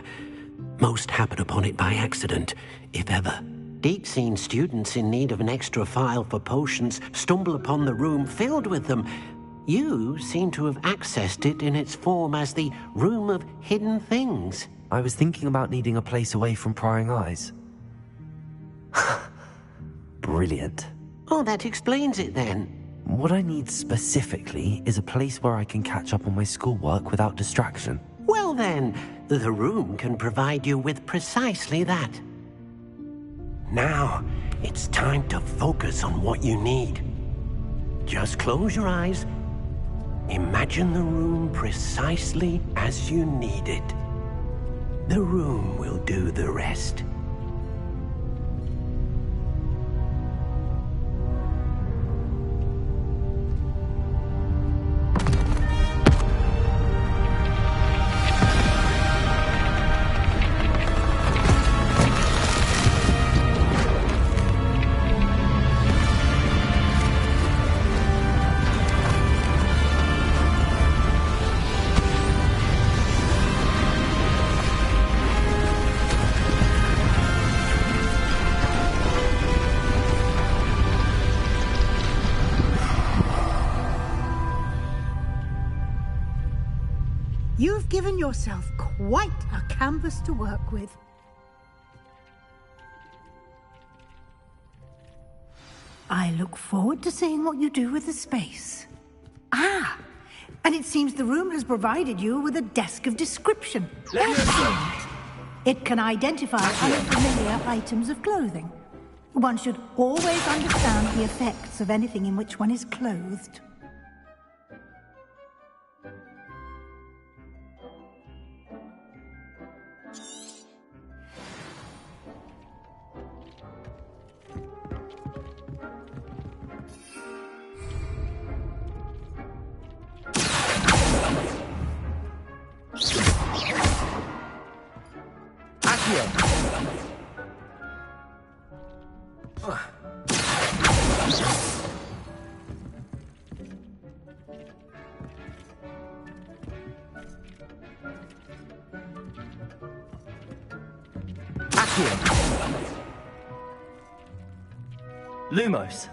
Most happen upon it by accident, if ever. Deke's seen students in need of an extra file for potions stumble upon the room filled with them. You seem to have accessed it in its form as the Room of Hidden Things. I was thinking about needing a place away from prying eyes. Brilliant. Oh, that explains it then. What I need specifically is a place where I can catch up on my schoolwork without distraction. Well then, the room can provide you with precisely that. Now, it's time to focus on what you need. Just close your eyes. Imagine the room precisely as you need it. The room will do the rest. You've given yourself quite a canvas to work with. I look forward to seeing what you do with the space. Ah, and it seems the room has provided you with a desk of description. Excellent. It can identify unfamiliar items of clothing. One should always understand the effects of anything in which one is clothed. Lumos.